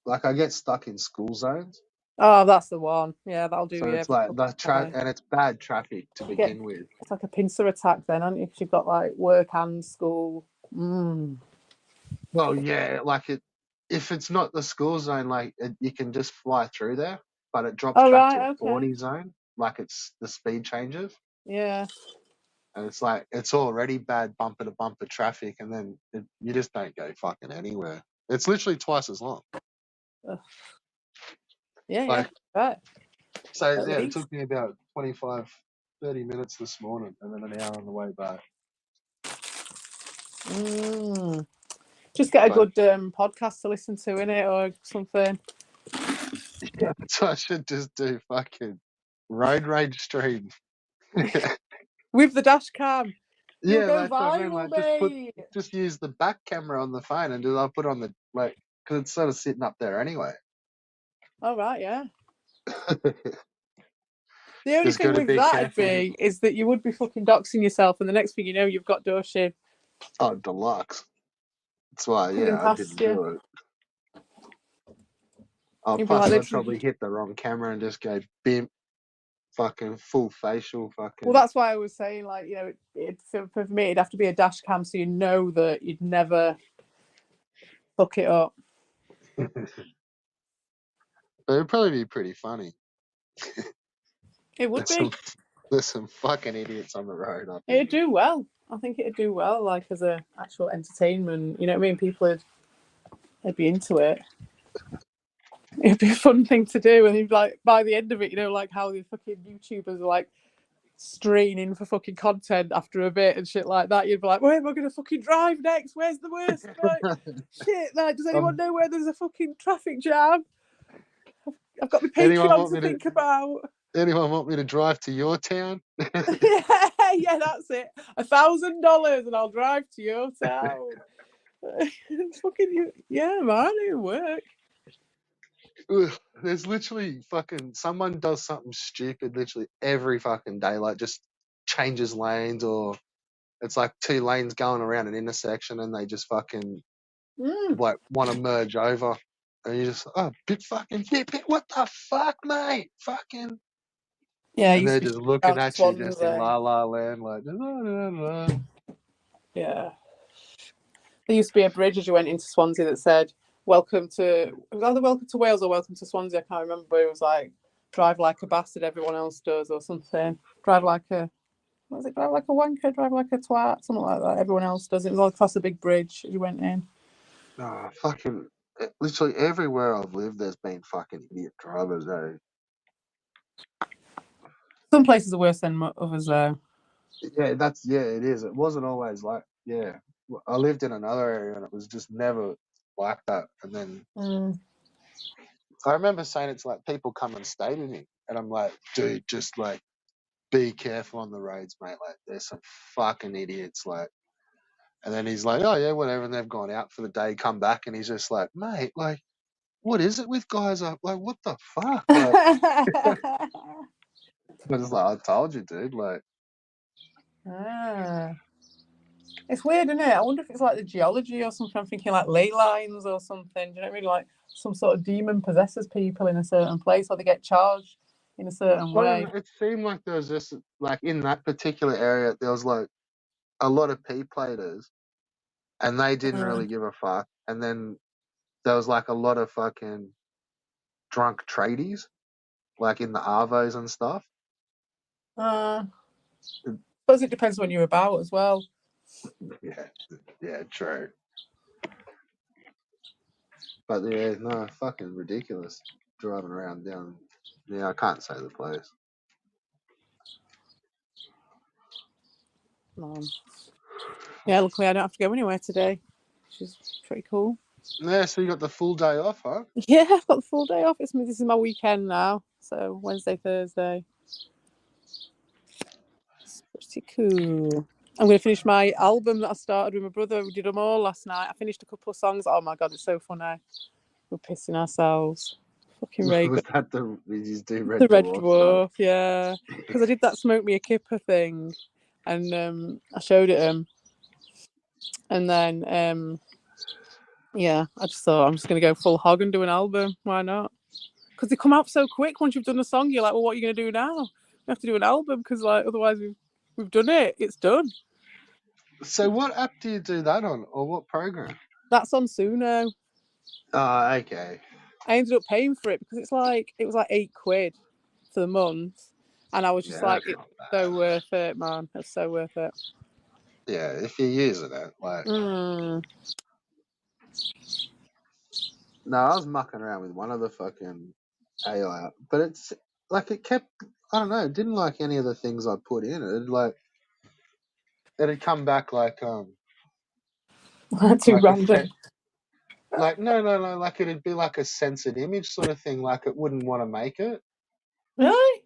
like I get stuck in school zones. Oh, that's the one. Yeah, that'll do So you. it's like and it's bad traffic to begin with. It's like a pincer attack then, aren't you? Because you've got like work and school. Well, yeah, like if it's not the school zone, like you can just fly through there, but it drops back to a 40 zone. Like it's the speed changes. Yeah. And it's like it's already bad bumper to bumper traffic, and then you just don't go fucking anywhere. It's literally twice as long. Ugh. Yeah, like, right. So yeah, it took me about 25, 30 minutes this morning, and then an hour on the way back. Just get a good podcast to listen to, innit, or something. Yeah, so I should just do fucking road rage stream. With the dash cam. Yeah, go that's what I mean. viral, Just use the back camera on the phone, and I'll put on the because it's sort of sitting up there anyway. Oh right, yeah. The only thing with that is that you would be fucking doxing yourself, and the next thing you know, you've got Doshin. Oh, deluxe. That's why, I didn't do it. Plus, I'd probably hit the wrong camera and just go bimp, fucking full facial, fucking. Well, that's why I was saying, like, you know, for me, it'd have to be a dash cam, so you know that you'd never fuck it up. It'd probably be pretty funny. It would be. There's some fucking idiots on the road. It'd do well. I think it'd do well, like as a actual entertainment. You know what I mean? People would be into it. It'd be a fun thing to do, and you'd like by the end of it, you know, like how the fucking YouTubers are like straining for fucking content after a bit and shit like that. You'd be like, where am I going to fucking drive next? Where's the worst? Like, shit, like, does anyone know where there's a fucking traffic jam? I've got my Patreon to think about. Anyone want me to drive to your town? Yeah, that's it. $1,000 and I'll drive to your town. Fucking, yeah, man, it'll work. There's literally fucking someone does something stupid literally every fucking day, like just changes lanes, or it's like two lanes going around an intersection and they just fucking like want to merge over, and you just bit what the fuck, mate, fucking. Yeah, and they're just looking at you just in la la land, like yeah. There used to be a bridge as you went into Swansea that said welcome to Wales or welcome to Swansea. I can't remember, but it was like drive like a bastard, everyone else does, or something. Drive like a wanker, drive like a twat, something like that. Everyone else does. It was all across a big bridge as you went in. Fucking literally everywhere I've lived there's been fucking idiot drivers though. Some places are worse than others though. Yeah, it is. It wasn't always like, I lived in another area and it was just never like that. And then I remember saying it to like people come and stay with me, and I'm like, dude, just like be careful on the roads, mate. Like there's some fucking idiots, like. And then he's like, oh yeah, whatever. And they've gone out for the day, come back, and he's just like, mate, like, what is it with guys? Like, what the fuck? Like, I was like, I told you, dude. Like, it's weird, isn't it? I wonder if it's like the geology or something. I'm thinking like ley lines or something. Do you know what I mean? Like some sort of demon possesses people in a certain place, or they get charged in a certain way. It seemed like there was just like in that particular area, there was like a lot of P-platers, and they didn't really give a fuck. And then there was like a lot of fucking drunk tradies, like in the arvos and stuff. Suppose it depends when you're about as well. Yeah, true. But yeah, no, fucking ridiculous driving around down. Yeah, I can't say the place. Yeah, luckily I don't have to go anywhere today, which is pretty cool. Yeah, so you got the full day off, huh? Yeah, I've got the full day off. This is my weekend now, so Wednesday, Thursday. It's pretty cool. I'm going to finish my album that I started with my brother. We did them all last night. I finished a couple of songs. Oh my god, it's so funny. We're pissing ourselves. Fucking Reagan. Was that did you do Red The Red Dwarf? Dwarf, yeah. Because I did that Smoke Me a Kipper thing, and I showed it him, and then yeah, I just thought I'm just going to go full hog and do an album. Why not? Because they come out so quick. Once you've done a song, you're like, well, what are you going to do now? We have to do an album because like otherwise we've done it. It's done. So what app do you do that on, or what program? That's on Suno. Oh, okay. I ended up paying for it because it was like £8 for the month, and I was just like, it's so worth it, man. It's so worth it. Yeah, if you're using it, like. No, I was mucking around with one of the fucking AI, but it's like it kept. I don't know. It didn't like any of the things I put in. It'd come back like too like random. Like no, like it'd be like a censored image sort of thing. Like it wouldn't want to make it. Really?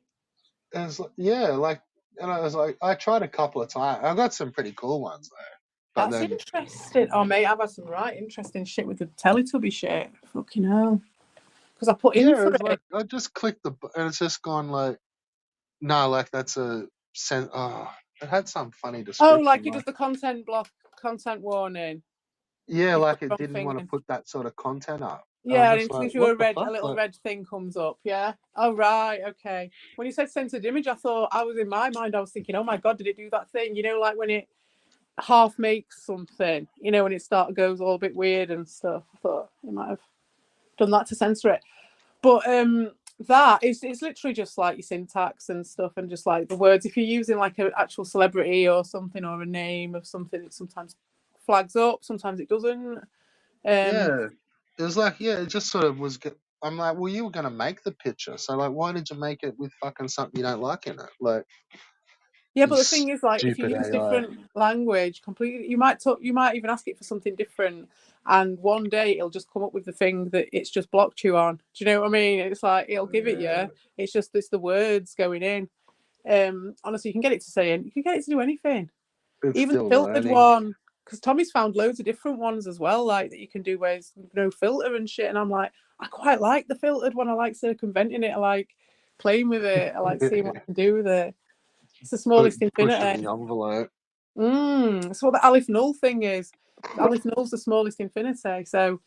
And it's like, yeah, like, and I was like, I tried a couple of times. I got some pretty cool ones though. But That's then, interesting. Oh, mate, I've had some right interesting shit with the Teletubby shit. Fucking hell. Because I put in for it. Like, I just clicked and it's just gone like, no, like that's a it had some funny description. Oh, like it does the content warning. Yeah, like it didn't want to put that sort of content up. Yeah, and as soon as you a little red thing comes up, yeah. Oh, right, okay. When you said censored image, I was in my mind, I was thinking, oh my god, did it do that thing? You know, like when it half makes something, you know, when it goes all a bit weird and stuff. I thought it might have done that to censor it. But it's literally just like your syntax and stuff, and just like the words. If you're using like an actual celebrity or something, or a name of something, it sometimes flags up, sometimes it doesn't. Yeah, it was like, yeah, it just sort of was. I'm like, well, you were going to make the picture, so like, why did you make it with fucking something you don't like in it? Like, yeah, but the thing is, like, if you use different language completely, you might even ask it for something different, and one day it'll just come up with the thing that it's just blocked you on. Do you know what I mean? It's like it'll give it you. It's just the words going in. Honestly, you can get it to do anything. Even the filtered one, because Tommy's found loads of different ones as well, like that you can do where there's no filter and shit. And I'm like, I quite like the filtered one. I like circumventing it. I like playing with it. I like seeing what I can do with it. It's the smallest infinity. The envelope. It's what the Aleph Null thing is. Aleph Null's the smallest infinity, so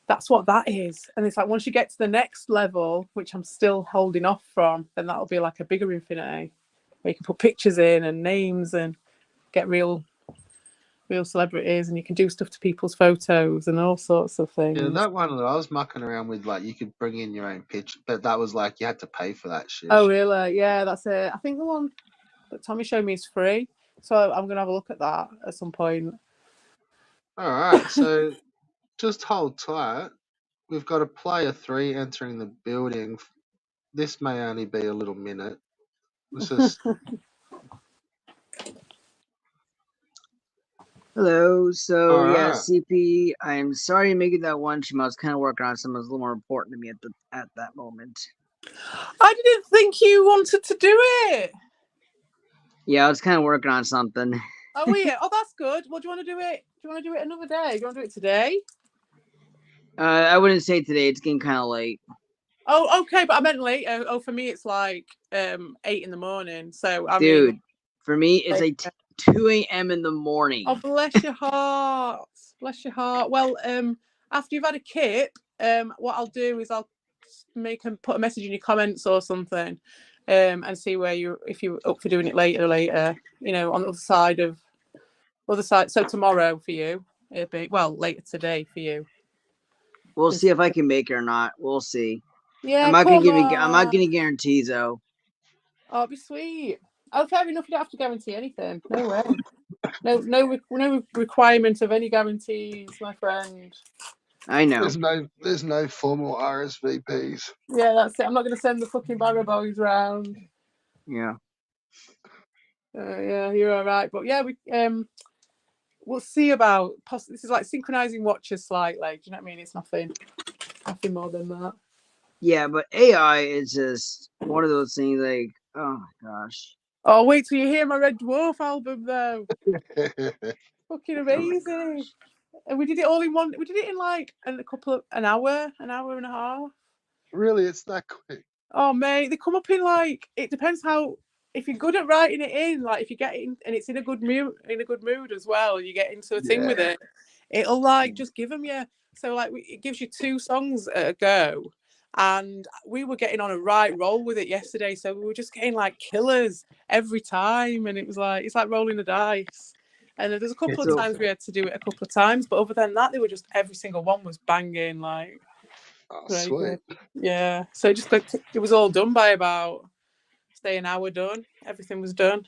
that's what that is. And it's like once you get to the next level, which I'm still holding off from, then that'll be like a bigger infinity where you can put pictures in and names and get real celebrities, and you can do stuff to people's photos and all sorts of things. Yeah, that one that I was mucking around with, like you could bring in your own picture, but that was like you had to pay for that shit. Oh really? Yeah, that's it. I think the one that Tommy showed me is free, so I'm gonna have a look at that at some point. All right, so just hold tight. We've got a player 3 entering the building. This may only be a little minute. Let's just. Hello. So All yeah, right. CP. I'm sorry to make it that one. I was kind of working on something that was a little more important to me at that moment. I didn't think you wanted to do it. Yeah, I was kind of working on something. Oh yeah. Oh, that's good. Well, do you want to do it? Do you want to do it another day? Do you want to do it today? I wouldn't say today. It's getting kind of late. Oh, okay. But I meant late. Oh, for me, it's like 8 a.m. So I mean, for me, it's like 2 a.m. in the morning. Oh, bless your heart. Bless your heart. Well, after you've had a kip, what I'll do is I'll put a message in your comments or something, and see if you're up for doing it later. You know, on the other side. So tomorrow for you, it'll be later today for you. We'll see if I can make it or not. We'll see. Yeah, I'm not come gonna on. guarantees though. Oh, it'd be sweet. Oh, fair enough. You don't have to guarantee anything. No way. No requirement of any guarantees, my friend. I know. There's no formal RSVPs. Yeah, that's it. I'm not going to send the fucking Barrow Boys round. Yeah. Yeah, you're all right. But yeah, we'll see about. This is like synchronizing watches slightly. Do you know what I mean? It's nothing more than that. Yeah, but AI is just one of those things. Like, oh my gosh. Oh, wait till you hear my Red Dwarf album, though. Fucking amazing. And we did it all in one. We did it in like an hour and a half. Really, it's that quick. Oh, mate, they come up in like, it depends how, if you're good at writing it in, like if you get it in, and it's in a good mood as well, you get into a thing with it, it'll like just give them you. So like it gives you 2 songs at a go, and we were getting on a right roll with it yesterday. So we were just getting like killers every time, and it's like rolling the dice. And there's a couple of times we had to do it a couple of times, but other than that, they were just every single one was banging like. Oh, Right, sweet. yeah. So it was all done by about say an hour done. Everything was done.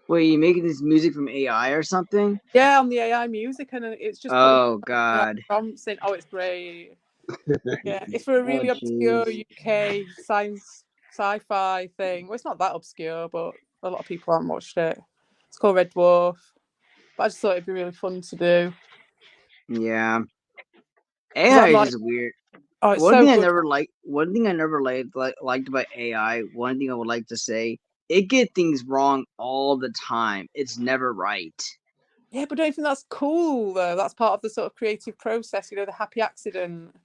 Wait, you making this music from AI or something? Yeah, on the AI music, and it's just Oh god. prompts in. Oh, it's great. Yeah, it's for a really obscure UK sci-fi thing. Well, it's not that obscure, but a lot of people haven't watched it. It's called Red Dwarf. But I just thought it'd be really fun to do. Yeah. AI is just weird. Oh, it's one so thing good. One thing I never liked about AI. One thing I would like to say, it gets things wrong all the time. It's never right. Yeah, but don't you think that's cool though? That's part of the sort of creative process. You know, the happy accident.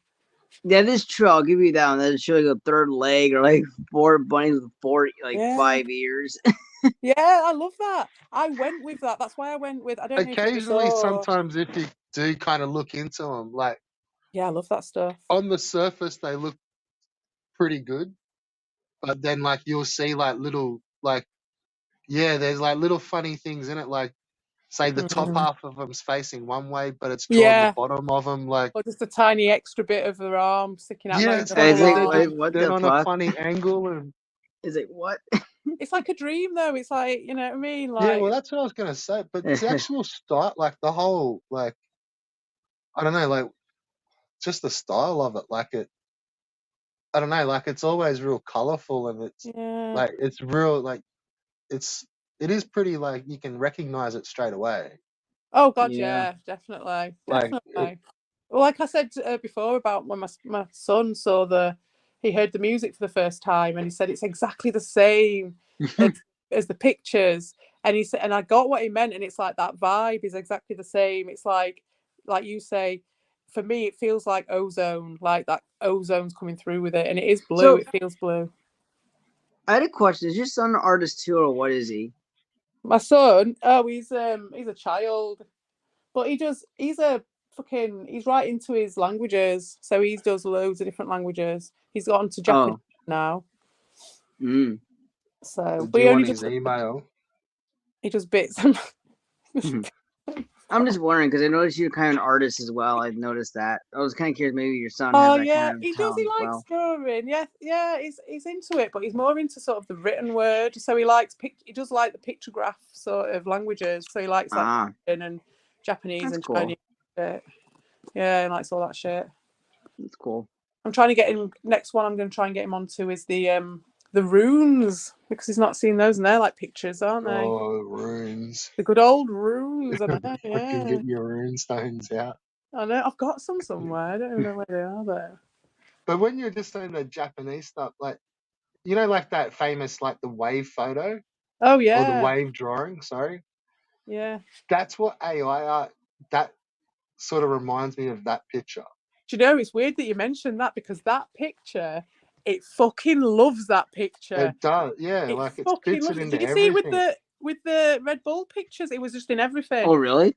That is true. I'll give you that one. That's showing a third leg or like 4 bunnies with 5 ears. Yeah, I love that. I went with that. That's why I went with. I don't know if you Occasionally, saw. sometimes if you do kind of look into them, like Yeah, I love that stuff. on the surface they look pretty good, but then like you'll see like little like there's like little funny things in it, like say the top half of them's facing one way, but it's drawn the bottom of them like or just a tiny extra bit of their arm sticking out. it's Like like what they're the on fuck? a funny angle and is it what? It's like a dream though. It's like, you know what I mean? Like, yeah, well that's what I was gonna say, but the actual style, like the whole like I don't know, like just the style of it, like I don't know, like it's always real colorful and it's like it's real like it is pretty like you can recognize it straight away. Oh god, yeah, definitely. Like Well, like I said before about when my son he heard the music for the first time, and he said it's exactly the same as the pictures, and he said, and I got what he meant, and it's like that vibe is exactly the same. It's like you say, for me, it feels like ozone, like that ozone's coming through with it, and it is blue. So, it feels blue. I had a question. Is your son an artist too, or what is he? My son, he's a child, but he's right into his languages, so he does loads of different languages. He's got into Japanese now. So, but he only does email. He does bits. I'm just wondering because I noticed you're kind of an artist as well. I've noticed that. I was kind of curious. Maybe your son has that kind of he does. He likes drawing. Yeah. He's into it, but he's more into sort of the written word. So he likes he does like the pictograph sort of languages. So he likes like Korean and Japanese and Chinese shit. Yeah, he likes all that shit. That's cool. I'm trying to get him. Next one I'm going to try and get him onto is the runes, because he's not seen those, and they're like pictures, aren't they? Oh, runes. The good old runes. I know, yeah. Get your rune stones out. I know. I've got some somewhere. I don't even know where they are though. But when you're just saying the Japanese stuff, like, you know, like that famous, like the wave photo. Oh yeah. Or the wave drawing. Sorry. Yeah. That's what AI art. That sort of reminds me of that picture. Do you know, it's weird that you mentioned that, because that picture, it fucking loves that picture. It does, yeah. Like it fits it into everything. Did you see it with the Red Bull pictures? It was just in everything. Oh, really?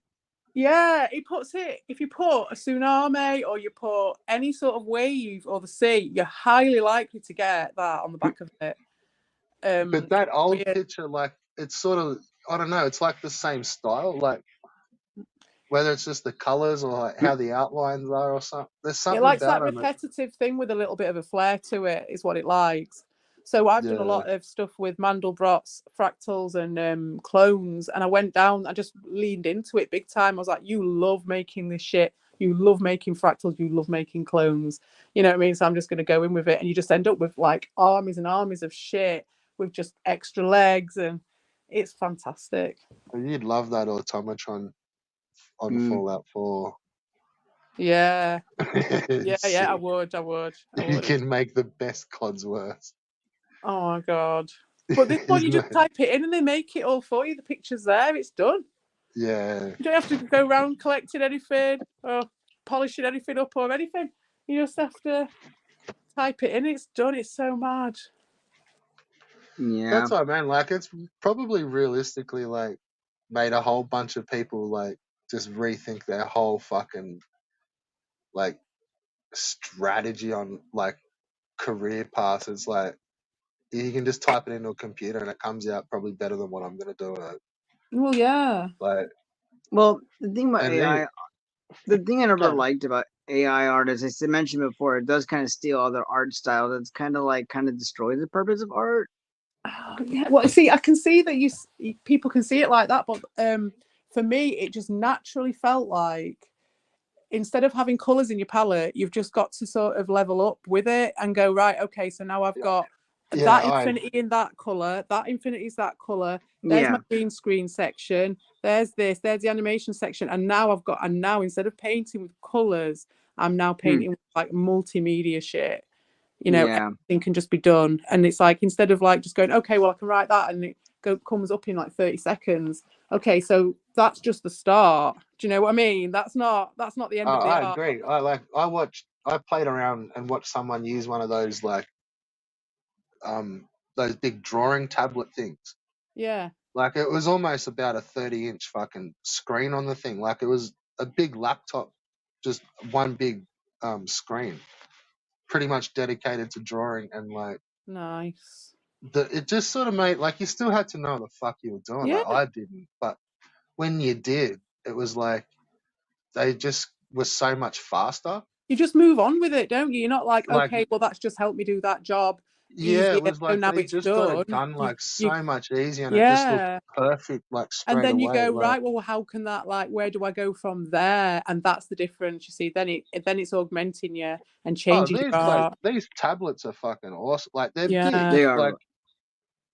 Yeah, he puts it. If you put a tsunami or you put any sort of wave or the sea, you're highly likely to get that on the back of it. But that old picture, like, it's sort of, I don't know, it's like the same style, like whether it's just the colors or like how the outlines are or something. There's It something likes about that them. repetitive thing with a little bit of a flair to it, is what it likes. So I've done a lot of stuff with Mandelbrot's fractals and clones, and I went down, I just leaned into it big time. I was like, you love making this shit. You love making fractals. You love making clones. You know what I mean? So I'm just going to go in with it. And you just end up with like armies and armies of shit with just extra legs. And it's fantastic. You'd love that automatron on Mm. Fallout 4. Yeah. It's Yeah, I sick. would. You can make the best Codsworth. Oh my God. But this one, you just type it in and they make it all for you. The picture's there, it's done. Yeah. You don't have to go around collecting anything or polishing anything up or anything. You just have to type it in, it's done. It's so mad. Yeah. That's what I mean. Like, it's probably realistically like made a whole bunch of people like just rethink their whole fucking like strategy on like career paths. It's like you can just type it into a computer and it comes out probably better than what I'm gonna do. Well, yeah. Like, Well, the thing about and AI, the thing I never Okay. liked about AI art, as I mentioned before, it does kind of steal other art styles. It's kind of destroys the purpose of art. Oh, yeah. Well, see, I can see that people can see it like that, but for me, it just naturally felt like instead of having colours in your palette, you've just got to sort of level up with it and go, right, okay, so now I've got that infinity in that colour, that infinity is that colour, there's my green screen section, there's this, there's the animation section, and now instead of painting with colours, I'm now painting with like multimedia shit. You know, everything can just be done. And it's like, instead of like just going, okay, well, I can write that and it comes up in like 30 seconds. Okay, so that's just the start. Do you know what I mean? That's not the end of the I art. agree. I played around and watched someone use one of those like those big drawing tablet things. Yeah. Like, it was almost about a 30-inch fucking screen on the thing. Like, it was a big laptop, just one big screen, pretty much dedicated to drawing. And like, Nice. it just sort of made like you still had to know the fuck you were doing. Yeah. Like, I didn't, but when you did, it was like they just were so much faster. You just move on with it, don't you? You're not like, Like, okay, well, that's just helped me do that job yeah, easier. it was So like now they it's just got done. it done like You so much easier, and it just looked yeah. perfect, like And straight then you away. go, Like, right, well, how can that, like, where do I go from there? And that's the difference, you see. Then it's augmenting you and changing your art. these tablets are fucking awesome. Like, they're big. They are. Like,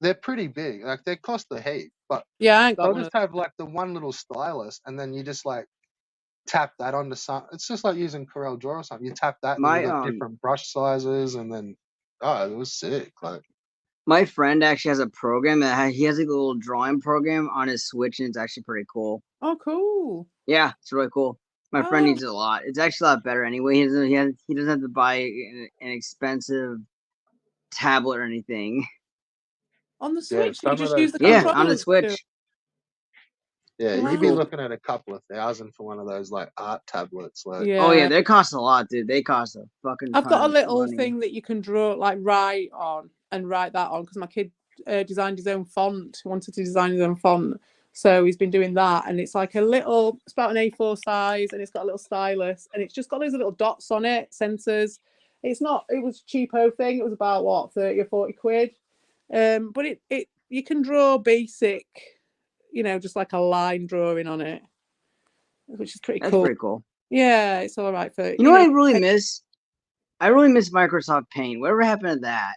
they're pretty big. Like, they cost a heap, but Yeah, I ain't got they'll one just of have like the one little stylus, and then you just like tap that onto some. It's just like using Corel Draw or something. You tap that, and then you got different brush sizes, and then it was sick. Like, my friend actually has a program he has like a little drawing program on his Switch, and it's actually pretty cool. Oh, cool. Yeah, it's really cool. My friend needs it a lot. It's actually a lot better anyway. He doesn't have to buy an expensive tablet or anything. On the Switch, you just use the controller. Yeah, on the Switch. Yeah, you'd be looking at a couple of $1,000 for one of those like art tablets. Like, oh yeah, they cost a lot, dude. They cost a fucking. I've got a little thing that you can draw, like write on and write that on, because my kid designed his own font. He wanted to design his own font, so he's been doing that. And it's like it's about an A4 size, and it's got a little stylus, and it's just got those little dots on it, sensors. It was a cheapo thing. It was about what, 30 or 40 quid. But you can draw basic, just like a line drawing on it, which is pretty cool. That's pretty cool. Yeah, it's all right for you know what I really miss. I really miss Microsoft Paint. Whatever happened to that?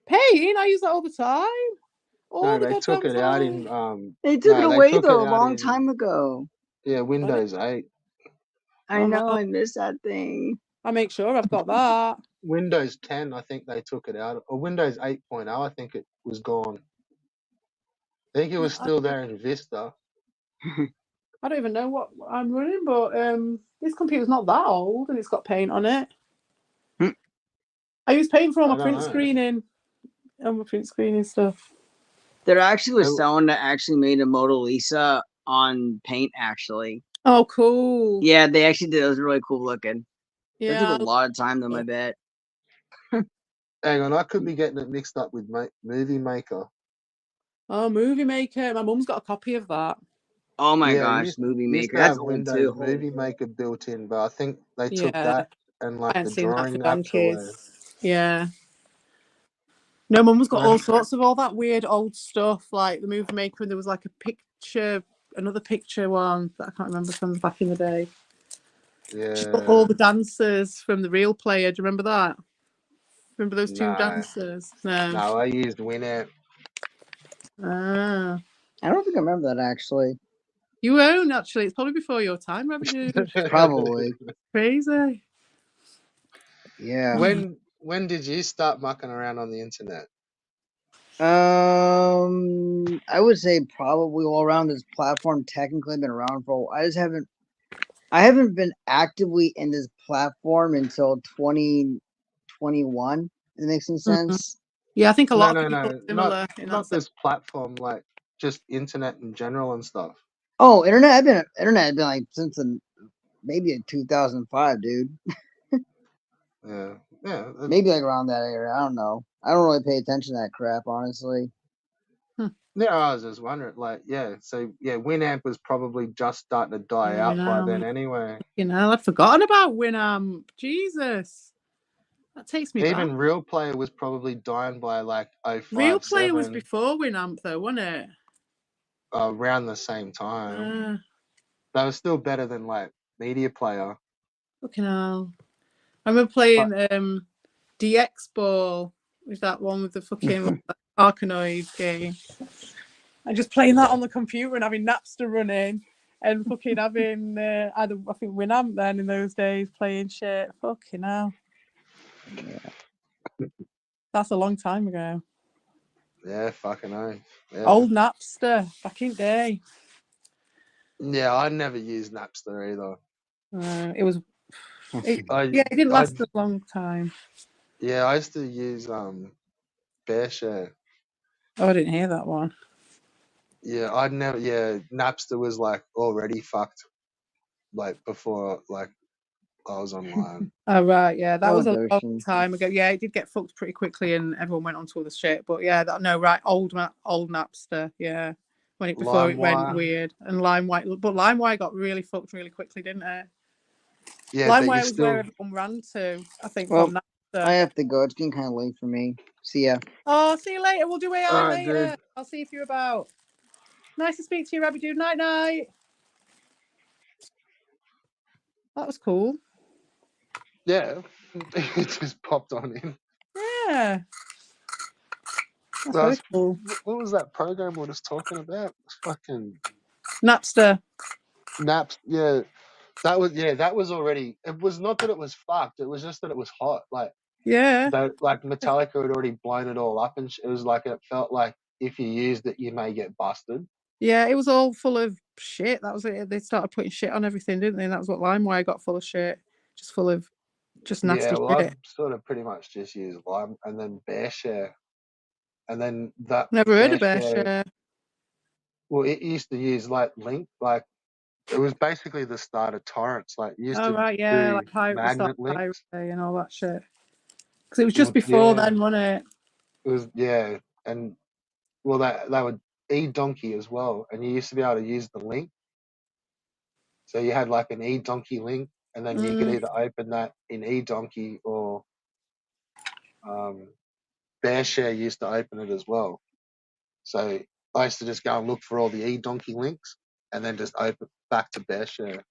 Paint, I use that all the time. they took it out in they took it away though a long time ago. Yeah, Windows 8. I know, I miss that thing. I make sure I've got that. Windows 10, I think they took it out, or Windows 8.0, I think it was gone. I think it was still there in Vista. I don't even know what I'm running, but this computer's not that old, and it's got Paint on it. I use Paint for all my print screening stuff. There actually was someone that actually made a Mona Lisa on Paint, actually. Oh, cool. Yeah, they actually did. It was really cool looking. Yeah. It took a lot of time, though, I bet. Hang on, I could be getting it mixed up with Movie Maker. Oh, Movie Maker. My mum's got a copy of that. Oh my Yeah, gosh, Movie used Maker. to That's have old Windows too. Movie Maker built in, but I think they took Yeah, that and I like ain't the seen that for drawing apps away. donkeys. Yeah. No, Mum's got I- all sorts of all that weird old stuff, like the Movie Maker, and there was like a picture, another picture one that I can't remember from back in the day. She's got all Yeah, the dancers from the Real Player. Do you remember that? Remember those two no, dancers? No. no, I used Winamp. Ah. I don't think I remember that actually. You won't, actually. It's probably before your time, Rabbit Dude. Probably. Crazy. Yeah. When did you start mucking around on the internet? I would say probably all around this platform. Technically, been around for a while. I haven't been actively in this platform until 2021. Does it make some sense? Yeah, I think a No, lot no, of people no, are similar in that not sense. this platform, like just internet in general and stuff. Oh, internet. I've been like since maybe 2005, dude. Yeah, yeah, Maybe like around that area. I don't know. I don't really pay attention to that crap, honestly. yeah. I was just wondering, like, yeah. So yeah, Winamp was probably just starting to die Yeah, out by then, Winamp. anyway. I'd forgotten about Winamp. Jesus. That takes me back. Even Real Player was probably dying by like Real 05, Player was 07, before Winamp, though, wasn't it? around the same time. That was still better than like Media Player. Fucking hell. I remember playing DX Ball. Was that one with the fucking Arkanoid game? And just playing that on the computer and having Napster running and fucking having either, I think, Winamp then in those days playing shit. Fucking hell. Yeah. That's a long time ago. Yeah, fucking hell. Yeah. Old Napster, back in day. Yeah, I never used Napster either. It was, it didn't I last a long time. yeah, I used to use BearShare. Oh, I didn't hear that one. Yeah, I'd never. Yeah, Napster was like already fucked, like before, like I was online. Oh, right, yeah, that Oh, was a long Darshan. time ago. Yeah, it did get fucked pretty quickly and everyone went on to other shit. But yeah, old Napster, yeah. Before it went LimeWire. weird. And LimeWire, but LimeWire got really fucked really quickly, didn't it? Yeah, but you LimeWire was where still. everyone ran to, I think, Well, from I Napster. have to go. It's getting kind of late for me. See ya. Oh, see you later. We'll do AI All right, later. dude. I'll see if you're about. Nice to speak to you, Rabbit Dude. Night night. That was cool. Yeah, it just popped on in. Yeah. That's very cool. What was that program we were just talking about? Fucking Napster. Naps. Yeah, that was already. It was not that it was fucked. It was just that it was hot. Like Yeah. like Metallica had already blown it all up, and it was like it felt like if you used it, you may get busted. Yeah, it was all full of shit. That was it. They started putting shit on everything, didn't they? And that was what LimeWire got full of shit. Just full of nasty Yeah, well, shit. I've sort of pretty much just used Lime and then BearShare, and then that Never heard of BearShare. BearShare. Well, it used to use like Link, like it was basically the start of torrents. Like you used Oh, to right, yeah, do like the start magnet of Pirate links. Bay and all that shit. Because it was just Well, before yeah, then, wasn't it? it was and well that would eDonkey as well, and you used to be able to use the link. So you had like an eDonkey link, and then you could either open that in eDonkey or BearShare used to open it as well. So I used to just go and look for all the eDonkey links, and then just open back to BearShare.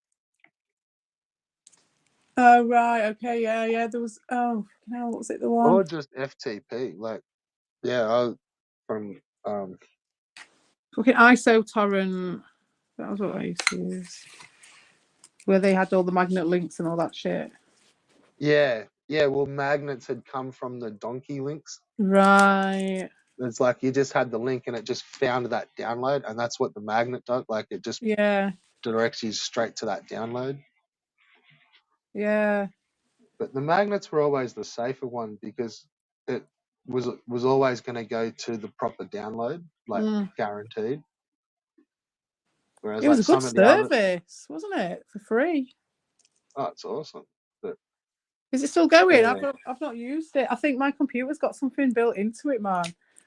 Oh, right, okay, yeah. There was, what was it, the one? Or just FTP, like I from Fucking IsoTorrent. That was what I used to use. Where they had all the magnet links and all that shit. yeah. Well, magnets had come from the donkey links. Right. It's like you just had the link and it just found that download, and that's what the magnet does. Like it just directs you straight to that download. Yeah. But the magnets were always the safer one because it was always going to go to the proper download, like guaranteed. Whereas It was like a good some of the other, service, wasn't it? For free. oh, it's awesome. But is it still going? yeah. I've not used it. I think my computer's got something built into it, man.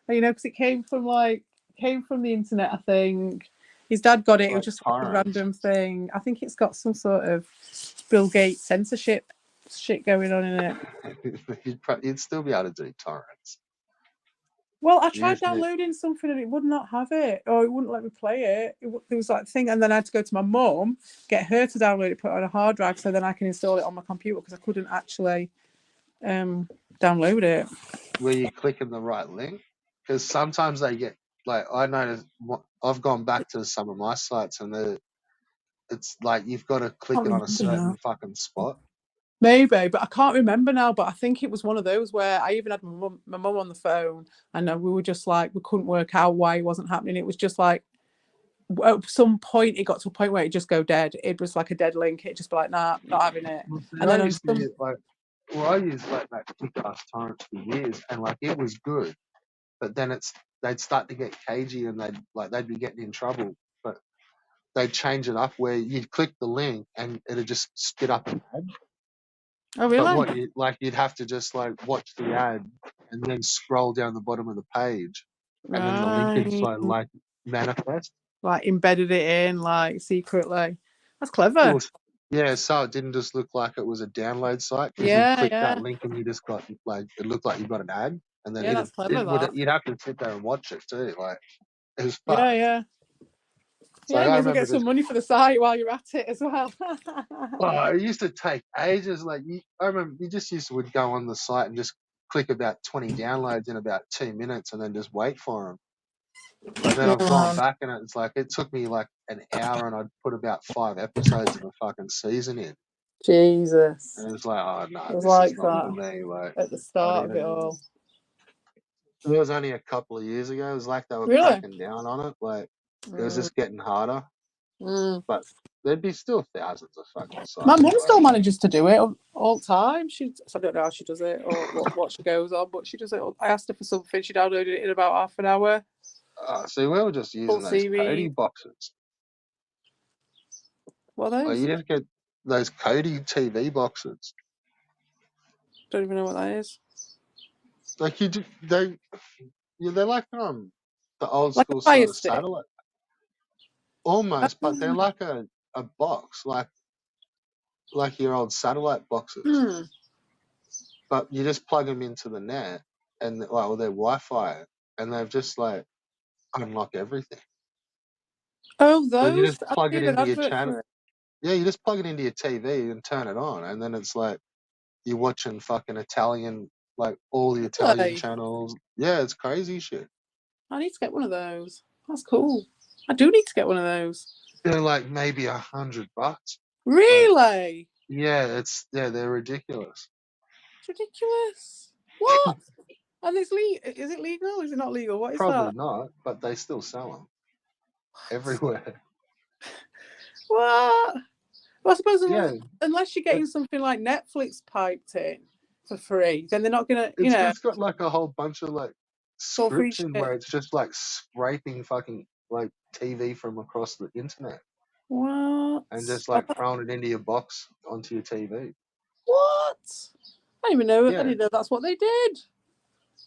You know, because it came from the internet, I think. His dad got it. It was Like just like a torrents. random thing. I think it's got some sort of Bill Gates censorship shit going on in it. You'd still be able to do torrents. Well, I tried Usually, downloading something and it would not have it, or it wouldn't let me play it. There was like a thing, and then I had to go to my mum, get her to download it, put it on a hard drive, so then I can install it on my computer because I couldn't actually download it. were you clicking the right link? Because sometimes they get like I noticed. I've gone back to some of my sites and it's like you've got to click it on a certain fucking spot. Maybe, but I can't remember now. But I think it was one of those where I even had my mum on the phone, and we were just like, we couldn't work out why it wasn't happening. It was just like, at some point, it got to a point where it just go dead. It was like a dead link. It just be like, nah, not having it. And then I used like that kick-ass torrent for years, and like it was good, but then they'd start to get cagey and they'd be getting in trouble. But they'd change it up where you'd click the link and it'd just spit up an ad. Oh, really? But what you'd have to just like watch the ad and then scroll down the bottom of the page, and then the link would so like manifest. Like embedded it in like secretly. That's clever. Yeah, so it didn't just look like it was a download site because you'd click that link and you just got like it looked like you got an ad, and then that's clever. you'd have to sit there and watch it too. Like it was fun. Yeah. So you may as well get some money for the site while you're at it as well. It used to take ages. Like I remember, you just would go on the site and just click about 20 downloads in about 2 minutes, and then just wait for them. But then I've gone back and it's like it took me like an hour, and I'd put about 5 episodes of a fucking season in. Jesus. And it was like, oh no, this like is not for me. Like at the start of it all. It was only a couple of years ago. It was like they were Really? cracking down on it. Like it was just getting harder. But there'd be still thousands of fucking sites. My mum still manages to do it all the time. I don't know how she does it or what she goes on, but she does it. I asked her for something. She downloaded it in about half an hour. See, we were just using those Kodi boxes. What are those? Like, you just get those Kodi TV boxes. Don't even know what that is. Like they're like the old like school sort of satellite. Almost, but they're like a box, like your old satellite boxes. But you just plug them into the net and they're Wi-Fi, and they've just like unlock everything. Oh, those. So you just plug it into your channel. Yeah, you just plug it into your TV and turn it on, and then it's like you're watching fucking Italian, like all the Italian channels. Yeah, it's crazy shit. I need to get one of those. That's cool. I do need to get one of those. They're like maybe $100. Really? Yeah, they're ridiculous. It's ridiculous. What? And is it legal? Is it not legal? What is Probably that? not, but they still sell them everywhere. What? Well, I suppose unless you're getting something like Netflix piped in for free, then they're not gonna. It's got like a whole bunch of like scripts in where it's just like scraping fucking like TV from across the internet. What? And just like throwing it into your box onto your TV. What? I didn't even know. I didn't know that's what they did.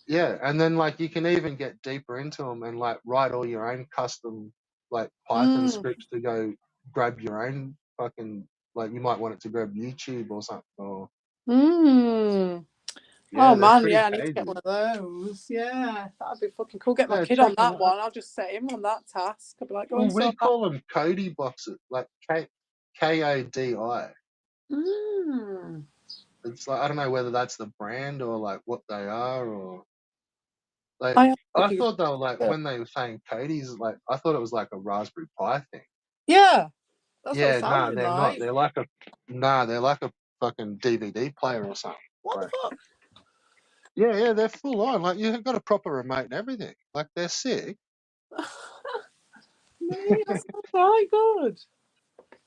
Yeah, and then like you can even get deeper into them and like write all your own custom like Python scripts to go grab your own fucking like you might want it to grab YouTube or something. Or oh man, I need to get one of those. Yeah, that'd be fucking cool. Get my kid on that one. I'll just set him on that task. I'll be like, we call them Kodi boxes, like KODI. It's like I don't know whether that's the brand or like what they are or. Like I thought they were like when they were saying Kodi's, like I thought it was like a Raspberry Pi thing. Yeah, that's what it sounded they're not. They're like a fucking DVD player or something. What the fuck? Yeah, they're full on. Like you've got a proper remote and everything. Like they're sick. Man, that's quite good.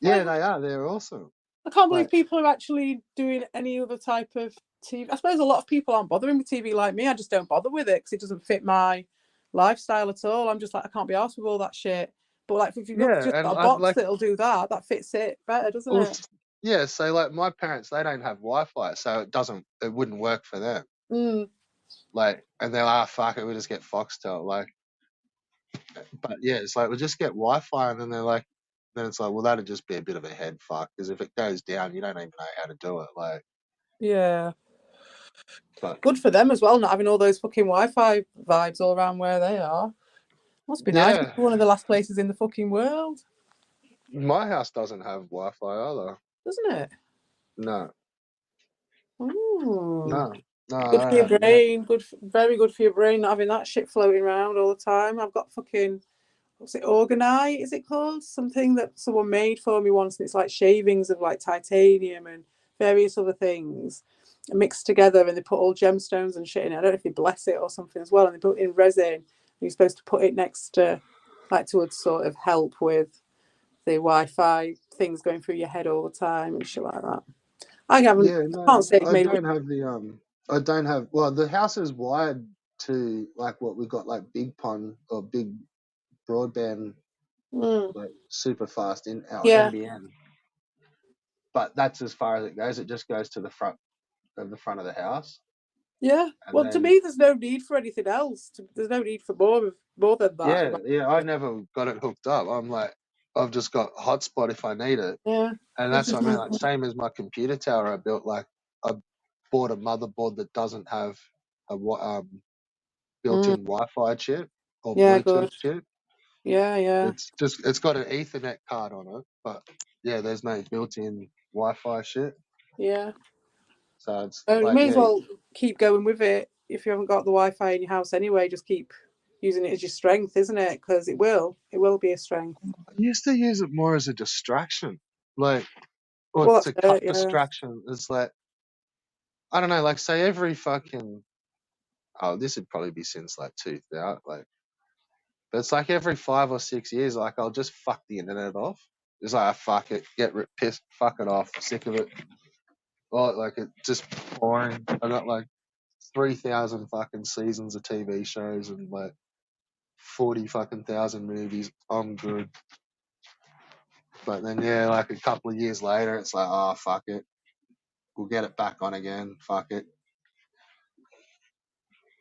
Yeah, they are. They're awesome. I can't believe people are actually doing any other type of TV. I suppose a lot of people aren't bothering with TV like me. I just don't bother with it because it doesn't fit my lifestyle at all. I'm just like, I can't be arsed with all that shit. But like, if you've just got a box that'll do that, that fits it better, doesn't it? Yeah. So like, my parents, they don't have Wi-Fi, so it wouldn't work for them. Like, and they're like, fuck it, we'll just get Foxtel. Like, But yeah, it's like, we'll just get Wi-Fi, and then they're like, then it's like, well, that'd just be a bit of a head fuck, because if it goes down, you don't even know how to do it. Like, Yeah. but Good for them as well, not having all those fucking Wi-Fi vibes all around where they are. Must be nice. yeah, It's one of the last places in the fucking world, my house doesn't have Wi-Fi either. doesn't it? No, Ooh. no, no, Good I for don't your have net. brain. Very good for your brain, not having that shit floating around all the time. I've got fucking, what's it, Organite, is it called? Something that someone made for me once, and it's like shavings of like titanium and various other things mixed together, and they put all gemstones and shit in it. I don't know if they bless it or something as well, and they put it in resin. And you're supposed to put it next to, like, to sort of help with the Wi-Fi things going through your head all the time and shit like that. I Yeah, can't no, say it's I made don't have I don't have. Well, the house is wired to like what we got, like big pond or big broadband, like super fast in our Yeah, NBN. But that's as far as it goes. It just goes to the front of the house, yeah. and Well, to then me, there's no need for anything else. There's no need for more than that. yeah, I never got it hooked up. I'm like, I've just got hotspot if I need it, Yeah, and it's that's just what I mean. Like, same as my computer tower I built. Like, I bought a motherboard that doesn't have a built-in Wi-Fi chip or yeah, Bluetooth good. chip. Yeah. It's got an Ethernet card on it, but yeah, there's no built-in Wi-Fi shit. Yeah. So it's You like, may as yeah, well keep going with it if you haven't got the Wi-Fi in your house anyway. Just keep using it as your strength, isn't it? Because it will be a strength. I used to use it more as a distraction, like, or Well, to that's cut it. Yeah. distraction. It's like, I don't know, like, say every fucking, oh, this would probably be since like 2000, like, but it's like every 5 or 6 years, like, I'll just fuck the internet off. It's like, fuck it, pissed, fuck it off, sick of it. Well, like, it's just boring. I got like 3,000 fucking seasons of TV shows and like 40 fucking thousand movies. I'm good. But then, yeah, like a couple of years later, it's like, oh, fuck it. We'll get it back on again. Fuck it.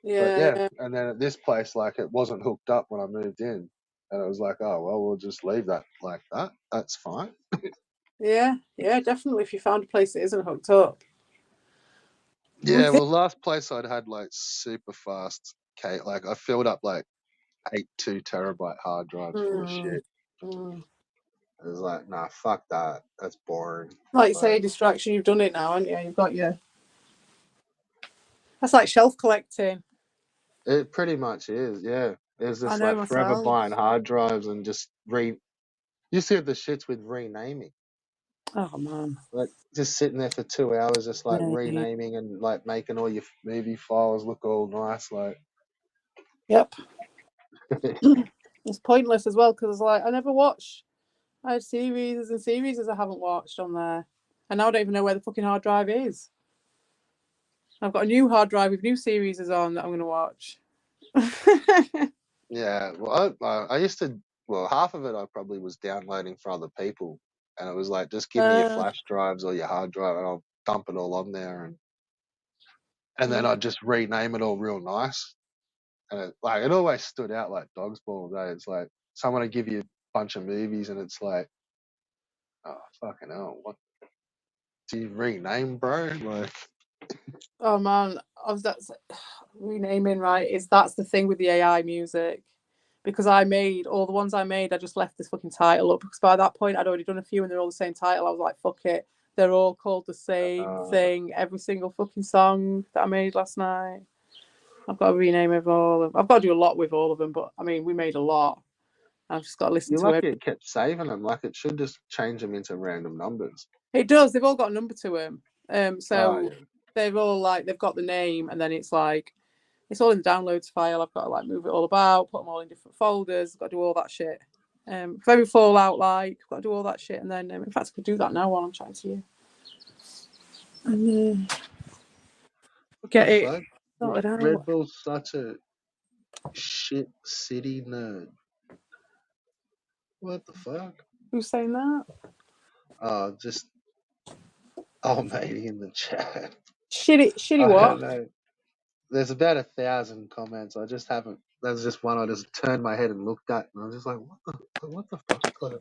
But Yeah, yeah, yeah, and then at this place, like, it wasn't hooked up when I moved in. And it was like, oh, well, we'll just leave that like that. That's fine. yeah, yeah. Definitely, if you found a place that isn't hooked up. Yeah, well, last place I'd had like super fast, like, I filled up like 8 2 terabyte hard drives full of shit. It was like, nah, fuck that. That's boring. Like you Like, say, distraction. You've done it now, haven't you? You've got your. That's like shelf collecting. it pretty much is, yeah. It was I just know like forever myself. buying hard drives and just You see the shits with renaming, Oh man. like just sitting there for 2 hours, just like Yeah. renaming and like making all your movie files look all nice, like. Yep. It's pointless as well because like I never watch. I have series and series I haven't watched on there, and now I don't even know where the fucking hard drive is. I've got a new hard drive with new series on that I'm going to watch. Yeah, well, I used to. Well, half of it I probably was downloading for other people, and it was like, just give me your flash drives or your hard drive, and I'll dump it all on there, and then I'd just rename it all real nice. And it always stood out like dog's balls. It's like someone would give you a bunch of movies, and it's like, oh, fucking hell, what do you rename, bro? Like, Oh man, that's renaming, right? That's the thing with the AI music. Because I made all the ones I made, I just left this fucking title up because by that point I'd already done a few and they're all the same title. I was like, fuck it. They're all called the same thing. Every single fucking song that I made last night. I've got to rename all of them. I've got to do a lot with all of them, but I mean, we made a lot. I've just got to listen you're to lucky it. it kept saving them. Like, it should just change them into random numbers. It does. They've all got a number to them. So Yeah. they've all like they've got the name, and then it's like it's all in the downloads file. I've got to like move it all about, put them all in different folders. I've got to do all that shit. Very Fallout like. I've got to do all that shit, and then in fact I could do that now while I'm chatting to you. And get it Fuck? sorted out. Red Bull's such a shit city nerd. What the fuck? Who's saying that? Just old matey in the chat. Shitty I what? don't know. There's about 1,000 comments. I just haven't That's just one I just turned my head and looked at, and I was just like, what the fuck? Like,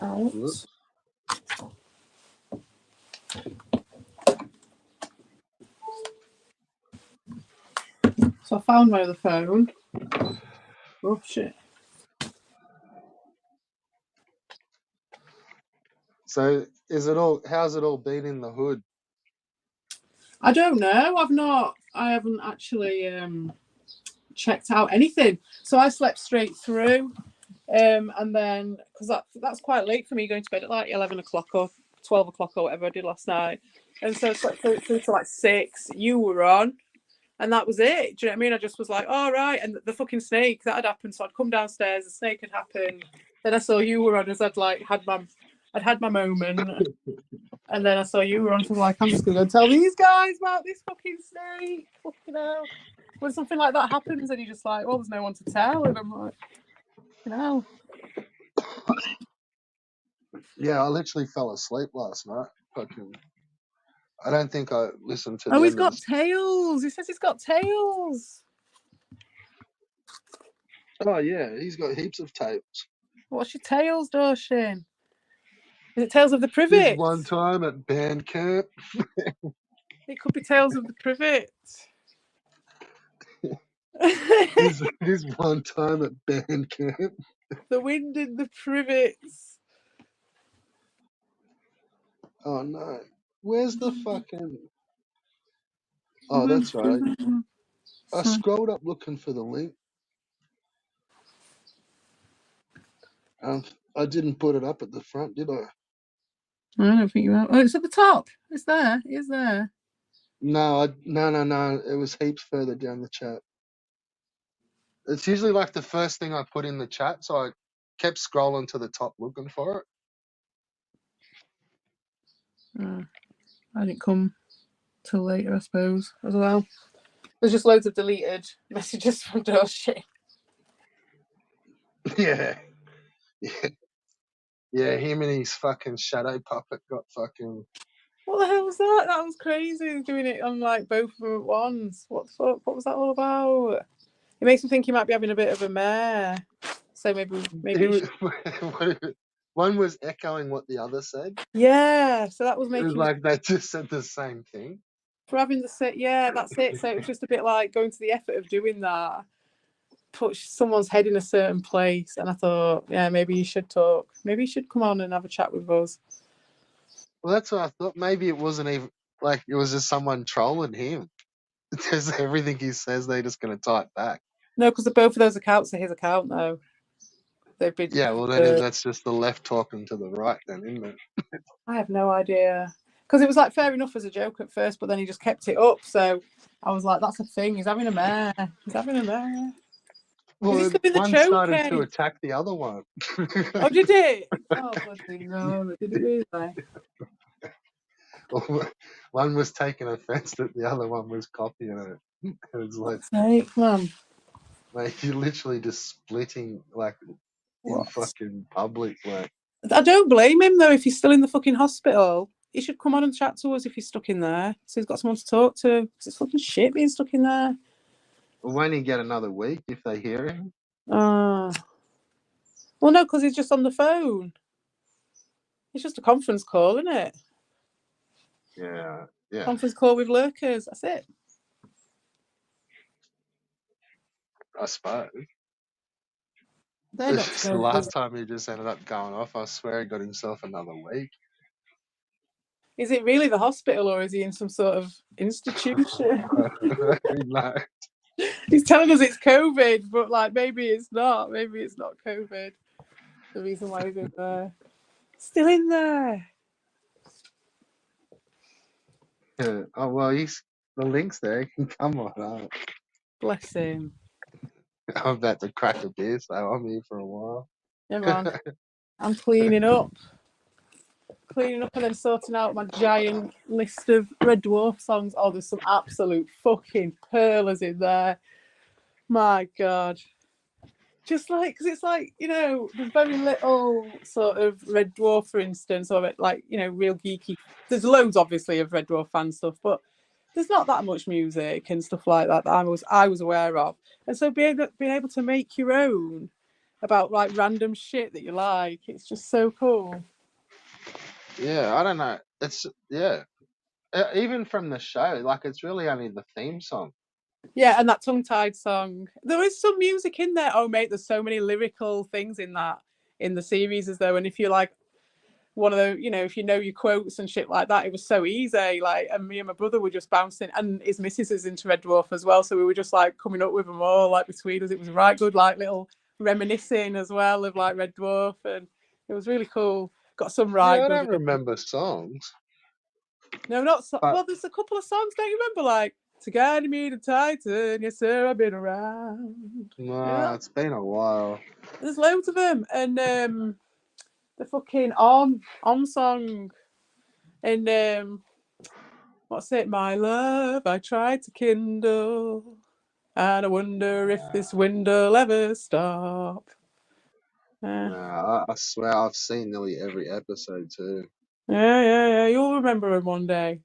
Out. whoops. So I found my other phone. Oh shit. So how's it all been in the hood? I don't know. I haven't actually checked out anything. So I slept straight through. And then, because that's quite late for me going to bed at like 11 o'clock or 12 o'clock or whatever I did last night. And so I slept through to like 6. You were on. And that was it. Do you know what I mean? I just was like, all right. And the fucking snake, that had happened. So I'd come downstairs, the snake had happened. Then I saw you were on as I'd had my moment. And then I saw you were on, so I was like, I'm just going to go tell these guys about this fucking snake. Fucking hell. When something like that happens and you're just like, well, there's no one to tell. And I'm like, you know. Yeah, I literally fell asleep last night. Fucking, I don't think I listened to Oh, the he's end of got this. tails. He says he's got tails. Oh yeah, he's got heaps of tapes. What's your tails, Doshin? Is it Tales of the This Privet? one time at band camp. It could be Tales of the Privet. this one time at band camp. The wind in the privets. Oh no. Where's the fucking... Oh, that's right. I scrolled up looking for the link. I didn't put it up at the front, did I? I don't think you have. Oh, it's at the top. It's there. It is there. No. It was heaps further down the chat. It's usually like the first thing I put in the chat, so I kept scrolling to the top looking for it. I didn't come till later, I suppose, as well. There's just loads of deleted messages from Doshi. Yeah. Yeah, him and his fucking shadow puppet got fucking... What the hell was that? That was crazy, doing it on like both of them at once. What the fuck? What was that all about? It makes me think he might be having a bit of a mare. So maybe one was echoing what the other said. Yeah, so that was It making was like they just said the same thing. for having the set. Yeah, that's it. So it was just a bit like going to the effort of doing that. Put someone's head in a certain place, and I thought, yeah, maybe you should talk. Maybe you should come on and have a chat with us. Well, that's what I thought. Maybe it wasn't even like it was just someone trolling him. Because everything he says, they're just going to type back. No, because both of those accounts are his account, though. They've been. Yeah, well, then that's just the left talking to the right, then, isn't it? I have no idea. Because it was like fair enough as a joke at first, but then he just kept it up. So I was like, that's a thing. He's having a mare. He's having a mare. Well, one started to attack the other one. Oh, did it? Oh, bloody no. Did it really? One was taking offense that the other one was copying it. It's like, man. Like, you're literally just splitting, like, in fucking public. Like, I don't blame him, though, if he's still in the fucking hospital. He should come on and chat to us if he's stuck in there. So he's got someone to talk to. Because it's fucking shit being stuck in there. Well, won't he get another week if they hear him? Well, no, because he's just on the phone. It's just a conference call, isn't it? Yeah. Conference call with lurkers. That's it. I suppose. They're not The last time he just ended up going off, I swear he got himself another week. Is it really the hospital, or is he in some sort of institution? No. He's telling us it's COVID, but like maybe it's not. Maybe it's not COVID. The reason why he's in there. Still in there. Yeah. Oh, well, the link's there. He can come on up. Bless him. I'm about to crack a beer, so I'm here for a while. Yeah, man. I'm cleaning up and then sorting out my giant list of Red Dwarf songs. Oh, there's some absolute fucking pearlers in there. My God. Just like, because it's like, you know, there's very little sort of Red Dwarf, for instance, or like, you know, real geeky. There's loads, obviously, of Red Dwarf fan stuff, but there's not that much music and stuff like that I was aware of. And so being able to make your own about like random shit that you like, it's just so cool. Yeah, I don't know. It's even from the show, like it's really only the theme song. Yeah, and that tongue-tied song. There is some music in there. Oh, mate, there's so many lyrical things in the series, as though. And if you like one of the, you know, if you know your quotes and shit like that, it was so easy. Like, and me and my brother were just bouncing, and his missus is into Red Dwarf as well, so we were just like coming up with them all, like between us. It was right good, like little reminiscing as well of like Red Dwarf, and it was really cool. Got some right Yeah, I good. don't remember songs. No, not so. But Well, there's a couple of songs. Don't you remember, like "To Guide Me to Titan"? Yes, sir, I've been around. no, Yeah, it's been a while. there's loads of them, and the fucking on song, and what's it? My love, I tried to kindle, and I wonder if this wind'll ever stop. No, I swear I've seen nearly every episode too. Yeah. You'll remember him one day.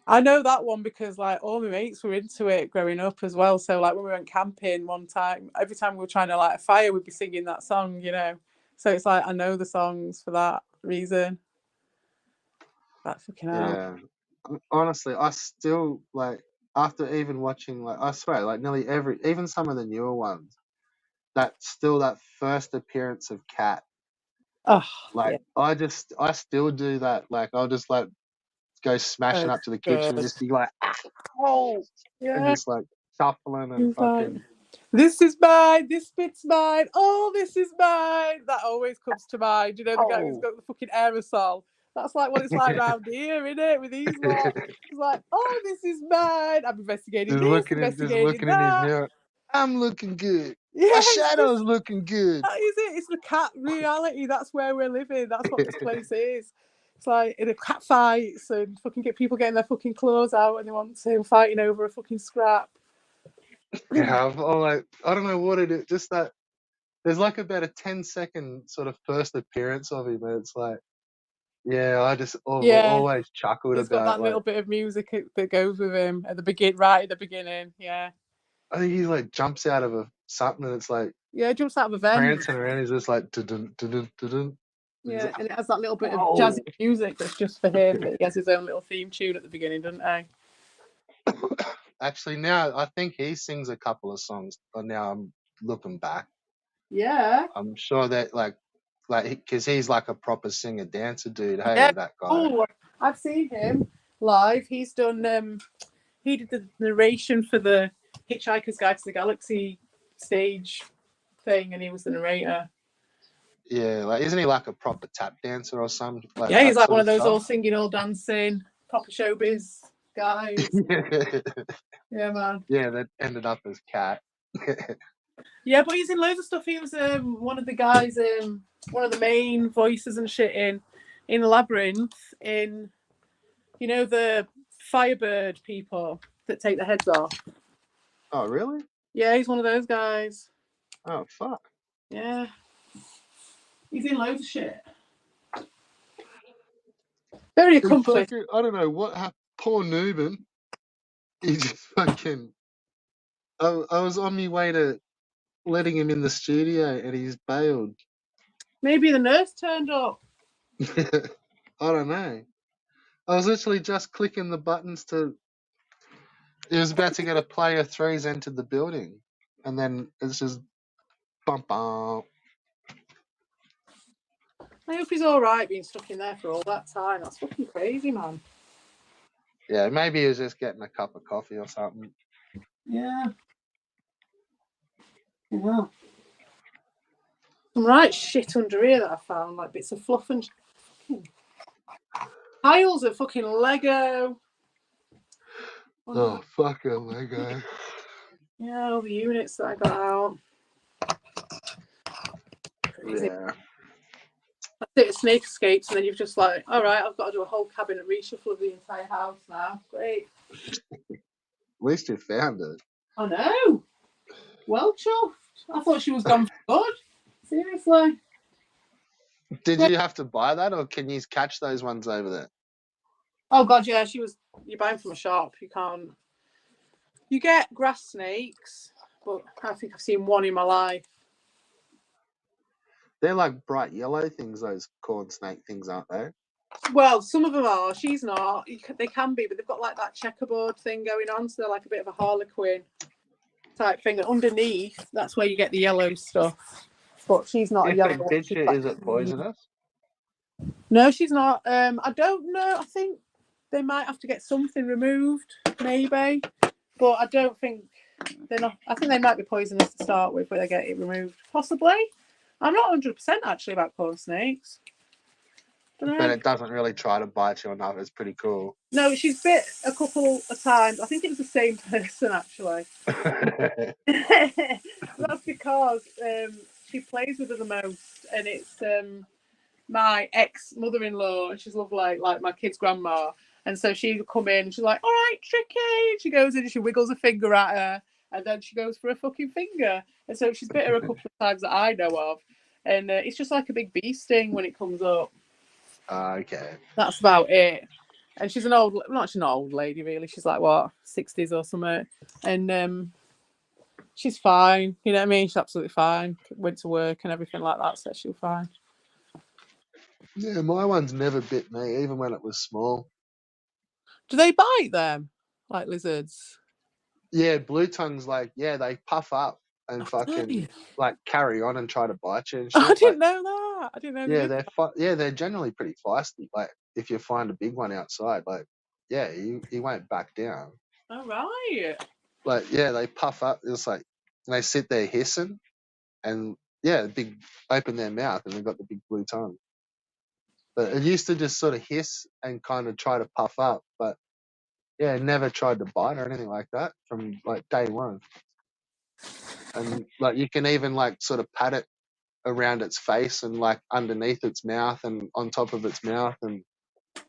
I know that one because like all my mates were into it growing up as well. So like when we went camping one time, every time we were trying to light a fire, we'd be singing that song, you know. So it's like I know the songs for that reason. That fucking hell. Yeah. Honestly, I still like after even watching like I swear like nearly every even some of the newer ones that still that first appearance of Cat Oh like yeah, I still do that like I'll just like go smashing so up to the kitchen and good. just be like oh and Yeah, just like shuffling and it's like fucking this is mine, this bit's mine, oh this is mine. That always comes to mind. You know, the guy who's oh got the fucking aerosol. That's like what it's like round here, isn't it? With these lot. It's like, oh, this is mine. I'm investigating this, just investigating looking in his that. mirror. I'm looking good. Yeah, My it's just shadow's looking good. that is it. It's the cat reality. That's where we're living. That's what this place is. It's like in a cat fights and fucking get people getting their fucking claws out and they want to fighting over a fucking scrap. Yeah, I'm like I don't know what it is. Just that there's like about a 10-second sort of first appearance of him, and it's like, yeah, I've Yeah, always chuckled he's got about that like little bit of music that goes with him at the right at the beginning. Yeah, I think he like jumps out of something, and it's like yeah, it jumps out of a vent. prancing around. He's just like dun dun dun. He's Yeah, like, and it has that little bit of oh. jazzy music that's just for him. That he has his own little theme tune at the beginning, doesn't he? Actually, now I think he sings a couple of songs. But now I'm looking back. Yeah. I'm sure that like because he's like a proper singer dancer dude. Yeah. Hey, that guy. Oh, I've seen him live. He's done. He did the narration for the Hitchhiker's Guide to the Galaxy stage thing, and he was the narrator. Yeah, like isn't he like a proper tap dancer or something? Like Yeah, he's that like sort one of of those stuff? all singing, all dancing, proper showbiz guys. Yeah, man. Yeah, that ended up as Cat. Yeah, but he's in loads of stuff. He was one of the guys, one of the main voices and shit in Labyrinth. In you know the Firebird people that take their heads off. Oh, really? Yeah, he's one of those guys. Oh, fuck. Yeah, he's in loads of shit. Very accomplished. I don't know what happened. Poor Newman. He just fucking. I was on my way to letting him in the studio and he's bailed. Maybe the nurse turned up. I don't know. I was literally just clicking the buttons to. He was about to get a player 3's entered the building. And then it's just. Bump, bump. I hope he's all right being stuck in there for all that time. That's fucking crazy, man. Yeah, maybe he was just getting a cup of coffee or something. Yeah. Yeah. Some right shit under here that I found, like bits of fluff and fucking piles of fucking Lego. Oh, fucking Lego. Yeah, all the units that I got out. Crazy. Yeah. That's it, Snake Escapes, and then you've just like, all right, I've got to do a whole cabinet reshuffle of the entire house now. Great. At least you found it. I know. Well chuffed. I thought she was gone for good. Seriously. Did you have to buy that, or can you catch those ones over there? Oh god, yeah, she was. You buy them from a shop. You can't. You get grass snakes, but I think I've seen one in my life. They're like bright yellow things, those corn snake things, aren't they? Well, some of them are. She's not. They can be, but they've got like that checkerboard thing going on, so they're like a bit of a harlequin type thing. And underneath, that's where you get the yellow stuff. But she's not a If yellow it one. bit She's you, like is it poisonous? No, she's not. I don't know. I think they might have to get something removed, maybe. But I don't think they're not. I think they might be poisonous to start with, but they get it removed. Possibly. I'm not 100% actually about corn snakes. But it doesn't really try to bite you or nothing. It's pretty cool. No, she's bit a couple of times. I think it was the same person actually. That's because she plays with her the most, and it's my ex-mother-in-law, and she's lovely, like my kid's grandma. And so she'd come in, and she's like, "All right, Tricky." And she goes in, and she wiggles a finger at her, and then she goes for a fucking finger. And so she's bit her a couple of times that I know of, and it's just like a big bee sting when it comes up. Okay. That's about it. And she's an old, not she's an old lady really. She's like what, 60s or something, and she's fine. You know what I mean? She's absolutely fine. Went to work and everything like that, so she'll fine. Yeah, my one's never bit me, even when it was small. Do they bite them like lizards? Yeah, blue tongues, like, yeah, they puff up and fucking Nice. like carry on and try to bite you and shit. I didn't Like, know that. I didn't know they yeah, did. they're generally pretty feisty. Like, if you find a big one outside, like, yeah, he won't back down. All right. Like, yeah, they puff up. It's like they sit there hissing, and yeah, open their mouth, and they've got the big blue tongue. But it used to just sort of hiss and kind of try to puff up, but yeah, never tried to bite or anything like that from like day one. And like you can even like sort of pat it around its face and like underneath its mouth and on top of its mouth, and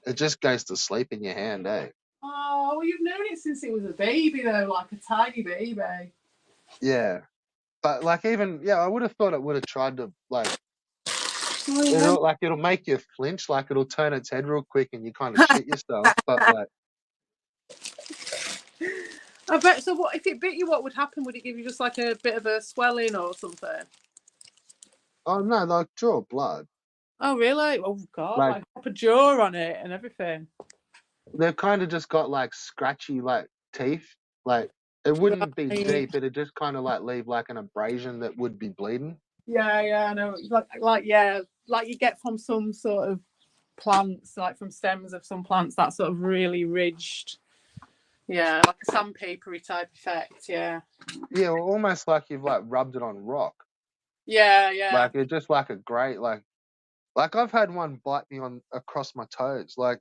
it just goes to sleep in your hand, eh? Oh, well, you've known it since it was a baby, though, like a tiny baby. Yeah, but like even I would have thought it would have tried to like it'll make you flinch, like it'll turn its head real quick and you kind of shit yourself. But like, I bet. So, what if it bit you? What would happen? Would it give you just like a bit of a swelling or something? oh no, like draw blood. Oh, really? Oh God! Like Like pop a jaw on it and everything. they've kind of just got like scratchy like teeth. Like it wouldn't be Right. deep. It'd just kind of like leave like an abrasion that would be bleeding. Yeah, I know. Like you get from some sort of plants, like from stems of some plants, that sort of really ridged. Yeah, like a sandpapery type effect. Yeah. Yeah, well, almost like you've like rubbed it on rock. Yeah. Like it's just like a great like I've had one bite me on across my toes. Like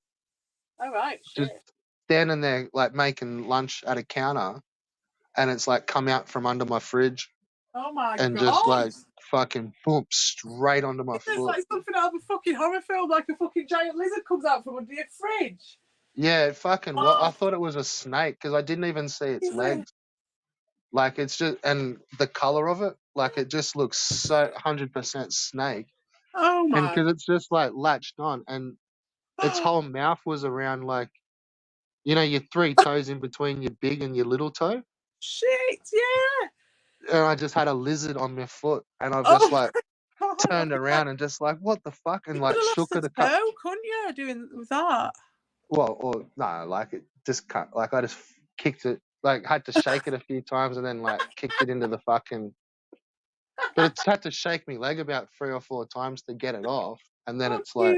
All right. just Shit. standing there like making lunch at a counter, and it's like come out from under my fridge Oh my and just God. like fucking boom straight onto my It's foot. like something out of a fucking horror film, like a fucking giant lizard comes out from under your fridge. Yeah, it fucking well. Oh. I thought it was a snake because I didn't even see its Is it? legs. Like it's just, and the color of it, like it just looks so 100% snake. Oh And my. because it's just like latched on, and its whole mouth was around like, your 3 toes in between your big and your little toe. Shit, yeah. And I just had a lizard on my foot, and I've Oh just like my God. turned around and just like, what the fuck, and You like could have shook lost it a a couple. toe, couldn't you, doing with that? Well, or no, like it just cut. Like I just kicked it, like had to shake it a few times, and then like kicked it into the fucking. But it's had to shake me leg about 3 or 4 times to get it off, and then it's like,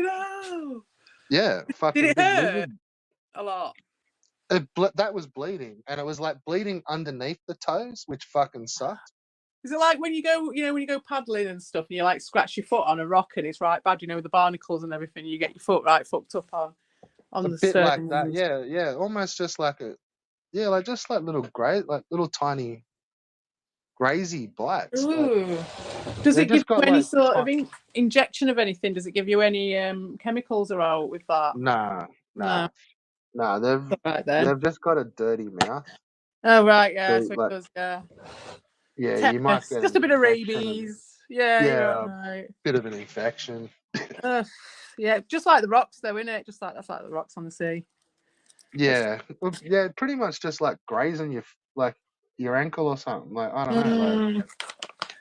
yeah, Did fucking it big hurt lizard. a lot? That was bleeding, and it was like bleeding underneath the toes, which fucking sucked. Is it like when you go paddling and stuff, and you like scratch your foot on a rock and it's right bad, with the barnacles and everything, you get your foot right fucked up on A the bit like that, stones. yeah, almost just like like just like little tiny grazy bites. Like Ooh. Does they it give just you got any like sort of injection of anything? Does it give you any chemicals or out with that? nah. No. They've Right then. just got a dirty mouth. Oh right, yeah. So So it like does, yeah. Yeah, you might Tetanus, get just an a bit of infection. rabies. Yeah, Yeah, you're a right. bit of an infection. Yeah, just like the rocks, though, isn't it? Just like that's like the rocks on the sea. Yeah, well, yeah, pretty much just like grazing your ankle or something. Like I don't know, like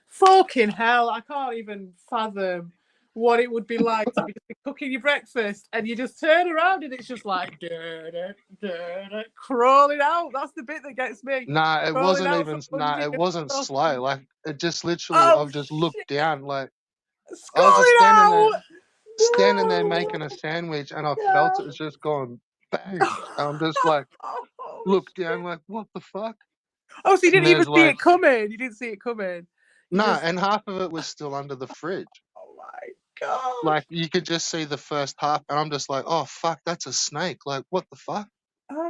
Fucking hell! I can't even fathom what it would be like to be cooking your breakfast and you just turn around and it's just like crawling out. That's the bit that gets me. nah, it Crawling wasn't out even from under it your wasn't slow. fucking. Like it just literally, Oh I've just looked shit! down. Like It's I was just crawling out. standing there No. making a sandwich, and I felt No. it was just going bang. And I'm just like, Oh, look down, like what the fuck? oh, so you And didn't even there's see like, it coming. You didn't see it coming. You nah, just. and half of it was still under the fridge. Oh my god. Like you could just see the first half, and I'm just like, oh fuck, that's a snake. Like what the fuck?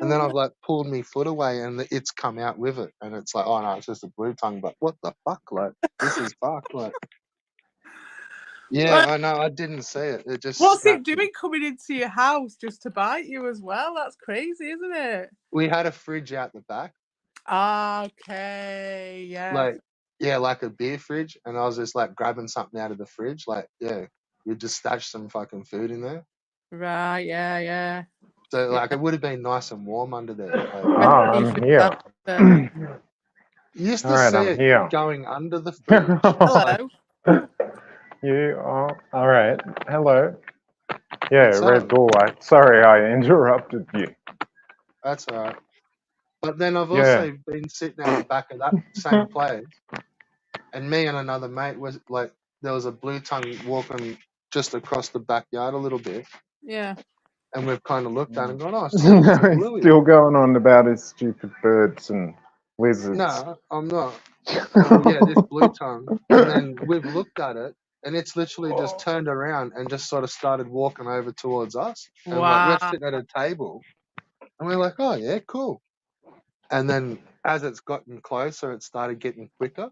And then Oh I've like pulled my foot away, and it's come out with it, and it's like, oh no, it's just a blue tongue. But what the fuck? Like this is fucked. Like yeah, no. I know, I didn't see it. It just What's it scratched me. doing coming into your house just to bite you as well? That's crazy, isn't it? We had a fridge out the back, Okay, yeah. like yeah, like a beer fridge, and I was just like grabbing something out of the fridge, like yeah, we just stashed some fucking food in there. Right, yeah. So Yeah. like it would have been nice and warm under there. Like, Oh, I'm Seafood, here. that's, you used All to right, see I'm it here. going under the fridge. Like, hello. You are all right. Hello. Yeah, what's Red up? Bull. Sorry, I interrupted you. That's all right. But then I've Yeah. also been sitting at the back of that same place, and me and another mate was like, there was a blue tongue walking just across the backyard a little bit, Yeah. and we've kind of looked at it and gone, oh, sick, No, it's a he's bluey. still going on about his stupid birds and lizards. No, I'm not. Well, yeah, this blue tongue. And then we've looked at it, and it's literally just turned around and just sort of started walking over towards us. And like we're Wow. sitting at a table, and we're like, oh yeah, cool. And then as it's gotten closer, it started getting quicker.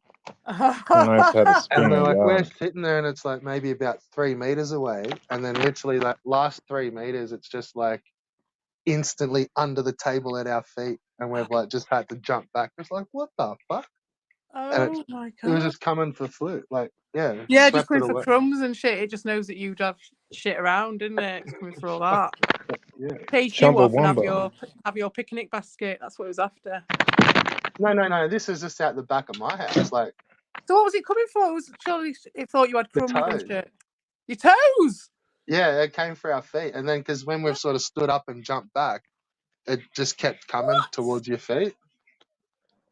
Knows how to spin And a we're yarn. sitting there, and it's like maybe about 3 meters away, and then literally that last 3 meters, it's just like instantly under the table at our feet, and we've like just had to jump back. It's like what the fuck? And Oh my it was god. just coming for flute, like yeah, Yeah, just swept it coming for away. crumbs and shit. It just knows that you'd have shit around, didn't it? It's coming for all that. Yeah. Chase you off and Chumbawamba. have your picnic basket. That's what it was after. No. This is just out the back of my house, like So what was it coming for? It was surely it thought you had the crumbs and toad. shit. Your toes. Yeah, it came for our feet, and then because when we've sort of stood up and jumped back, it just kept coming What? towards your feet.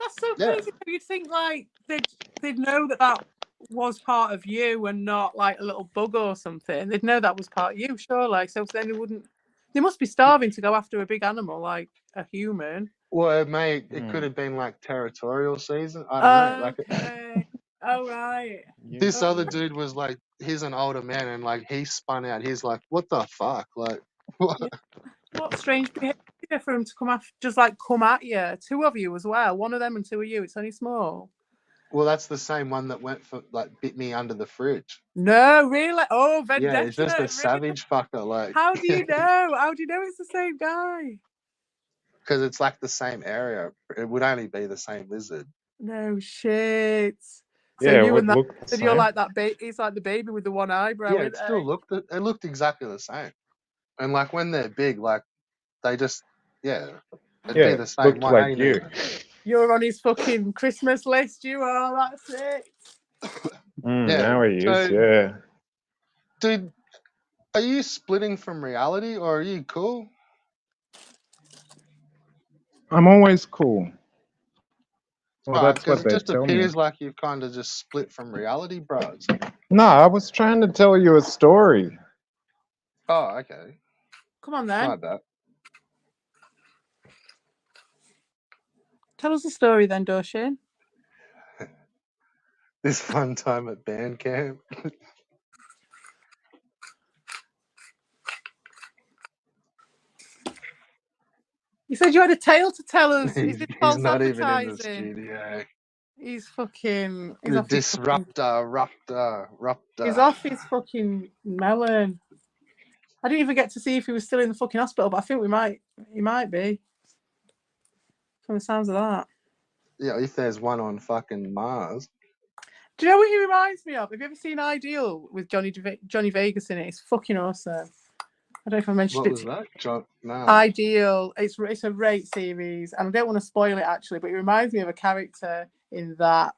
That's so Yeah. crazy. You'd think like they'd know that was part of you and not like a little bug or something. They'd know that was part of you, surely. So then they wouldn't. They must be starving to go after a big animal like a human. Well, it could have been like territorial season. I don't know. Like Okay. Oh right. this Oh, other dude was like, he's an older man, and like he spun out. He's like, what the fuck? Like, what? yeah. What strange behaviour for him to come after, just like come at you. Two of you as well. One of them and two of you. It's only small. Well, that's the same one that went for like bit me under the fridge. No, really? Oh, Yeah, it's just a vendetta. Really? savage fucker. Like, How do you know? How do you know it's the same guy? because it's like the same area. It would only be the same lizard. No shit. So Yeah, it you would and that, look the so same. you're like that baby. He's like the baby with the one eyebrow. Yeah, it looked exactly the same. And like when they're big, like they just it'd be the same looked one. like Ain't you. it? You're on his fucking Christmas list. You are. That's it. Yeah. Now he is, So, yeah. dude, are you splitting from reality, or are you cool? I'm always cool. Well, Right, that's because what it they just tell me. appears like you've kind of just split from reality, bros. No, I was trying to tell you a story. Oh, okay. Come on then. My bad. Tell us a story then, Doshin. This fun time at band camp. You said you had a tale to tell us. Is it He's false not even in the advertising? studio. He's fucking. He's The off his fucking. disruptor. He's off his fucking melon. I didn't even get to see if he was still in the fucking hospital, but I think he might be. From the sounds of that. Yeah, if there's one on fucking Mars. Do you know what he reminds me of? Have you ever seen Ideal with Johnny Vegas in it? It's fucking awesome. I don't know if I mentioned What it was to that? John? No. Ideal. It's a great series, and I don't want to spoil it actually, but it reminds me of a character in that.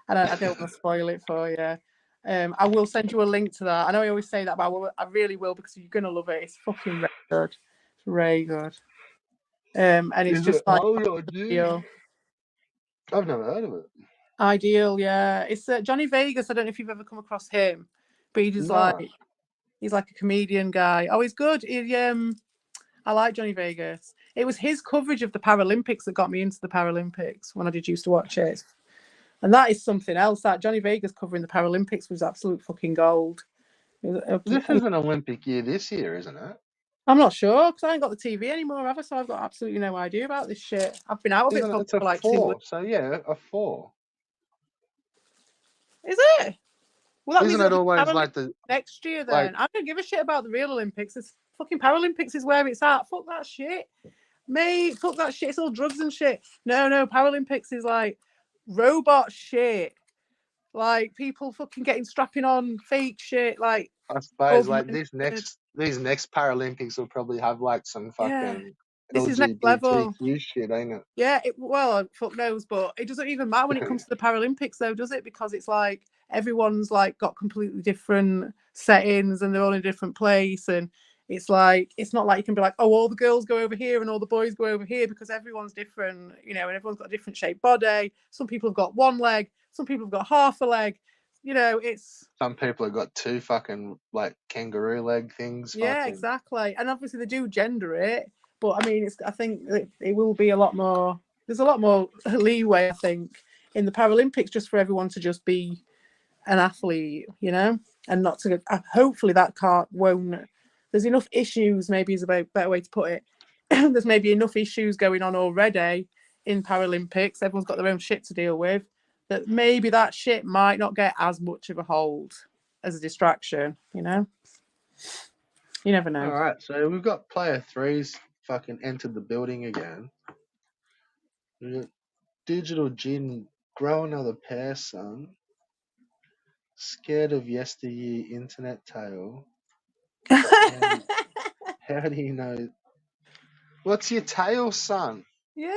And I don't want to spoil it for you. I will send you a link to that. I know I always say that, but I really will because you're gonna love it. It's fucking very good. It's very good. And it's Is it? just like Hold on, dude. Ideal. I've never heard of it. Ideal, yeah. It's Johnny Vegas. I don't know if you've ever come across him, but he's No. he's like a comedian guy. Oh, he's good. I like Johnny Vegas. It was his coverage of the Paralympics that got me into the Paralympics when I did used to watch it. And that is something else. That Johnny Vegas covering the Paralympics was absolute fucking gold. This is an Olympic year this year, isn't it? I'm not sure because I ain't got the TV anymore, have I? So I've got absolutely no idea about this shit. I've been out of it Isn't it? for It's a like 2 4. weeks. So yeah, a 4. Is it? Well, that Isn't means it always like the next year then. like? I don't give a shit about the real Olympics. It's fucking Paralympics is where it's at. Fuck that shit. Mate, fuck that shit. It's all drugs and shit. No, Paralympics is like robot shit. Like people fucking strapping on fake shit. Like I suppose like augmented. these next Paralympics will probably have like some Yeah, fucking this is next level. LGBTQ shit, ain't it? Yeah, well, fuck knows, but it doesn't even matter when it comes to the Paralympics, though, does it? Because it's like everyone's like got completely different settings and they're all in a different place, and it's like it's not like you can be like, oh, all the girls go over here and all the boys go over here because everyone's different, and everyone's got a different shaped body. Some people have got one leg, some people have got half a leg. It's Some people have got 2 fucking like kangaroo leg things. yeah, Fucking. exactly, and obviously they do gender it. But I mean, I think it will be a lot more. There's a lot more leeway, I think, in the Paralympics just for everyone to just be an athlete, and not to. Hopefully, that won't. There's enough issues. Maybe is a better way to put it. There's maybe enough issues going on already in Paralympics. Everyone's got their own shit to deal with. That maybe that shit might not get as much of a hold as a distraction. You never know. All right, so we've got player 3's fucking entered the building again. We got Digital Gin, grow another pair, son. Scared of yesteryear internet tale. How do you know? What's your tale, son? Yeah,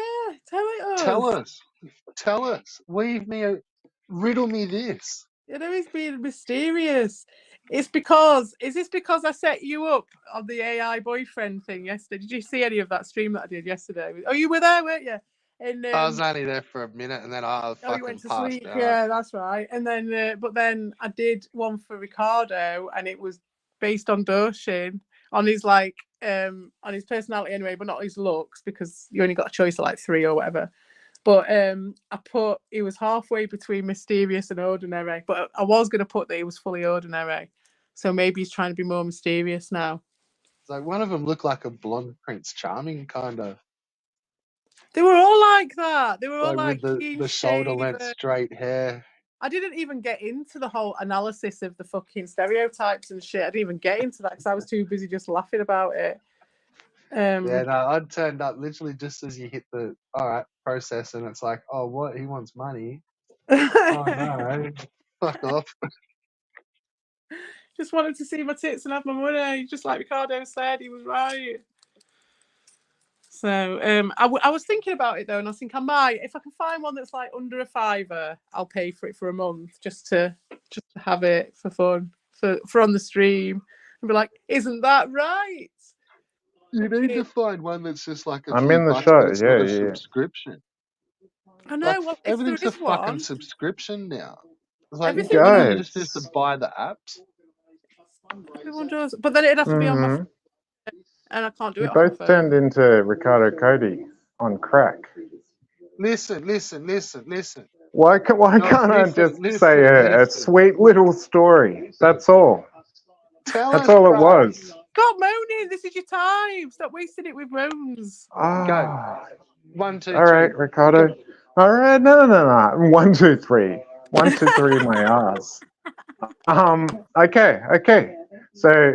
tell Tell us. Tell us. Riddle me this. He's being mysterious. Is this because I set you up on the AI boyfriend thing yesterday? Did you see any of that stream that I did yesterday? Oh, you were there, weren't you? And I was only there for a minute and then I fucking you went to passed sleep. out. Yeah, that's right. And then, but then I did one for Ricardo, and it was based on Doshin, on his on his personality anyway, but not his looks because you only got a choice of like 3 or whatever. But I put he was halfway between mysterious and ordinary, but I was going to put that he was fully ordinary. So maybe he's trying to be more mysterious now. It's like one of them looked like a blonde Prince Charming kind of. They were all like that. They were all like with the shoulder length straight hair. I didn't even get into the whole analysis of the fucking stereotypes and shit. I didn't even get into that because I was too busy just laughing about it. Yeah, no, I turned up literally just as you hit the process, and it's like, oh, what? He wants money. Oh no, fuck off. Just wanted to see my tits and have my money, just like Ricardo said. He was right. So I was thinking about it though, and I think I might, if I can find one that's like under a £5, I'll pay for it for a month just to have it for fun for on the stream and be like, isn't that right? You need to find one that's just like I'm in the show. It's not a subscription. I know. Well, everything's a fucking subscription now. It's like everyone just has to buy the apps. Everyone does, but then it'd have to be on my phone, and I can't do it. You both turned into Ricardo Cody on crack. Listen. Why can't I just say a sweet little story? That's all. That's all it was. Stop moaning. This is your time. Stop wasting it with moans. Go. 1, 2, 3. All right, Ricardo. All right, no. 1, 2, 3. 1, 2, 3, my ass. Okay. So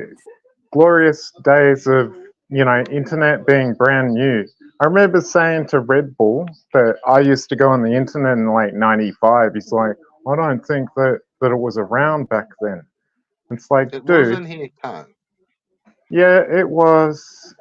glorious days of internet being brand new. I remember saying to Red Bull that I used to go on the internet in like '95. He's like, I don't think that it was around back then. It's like, It dude, wasn't here, cunt. yeah, it was.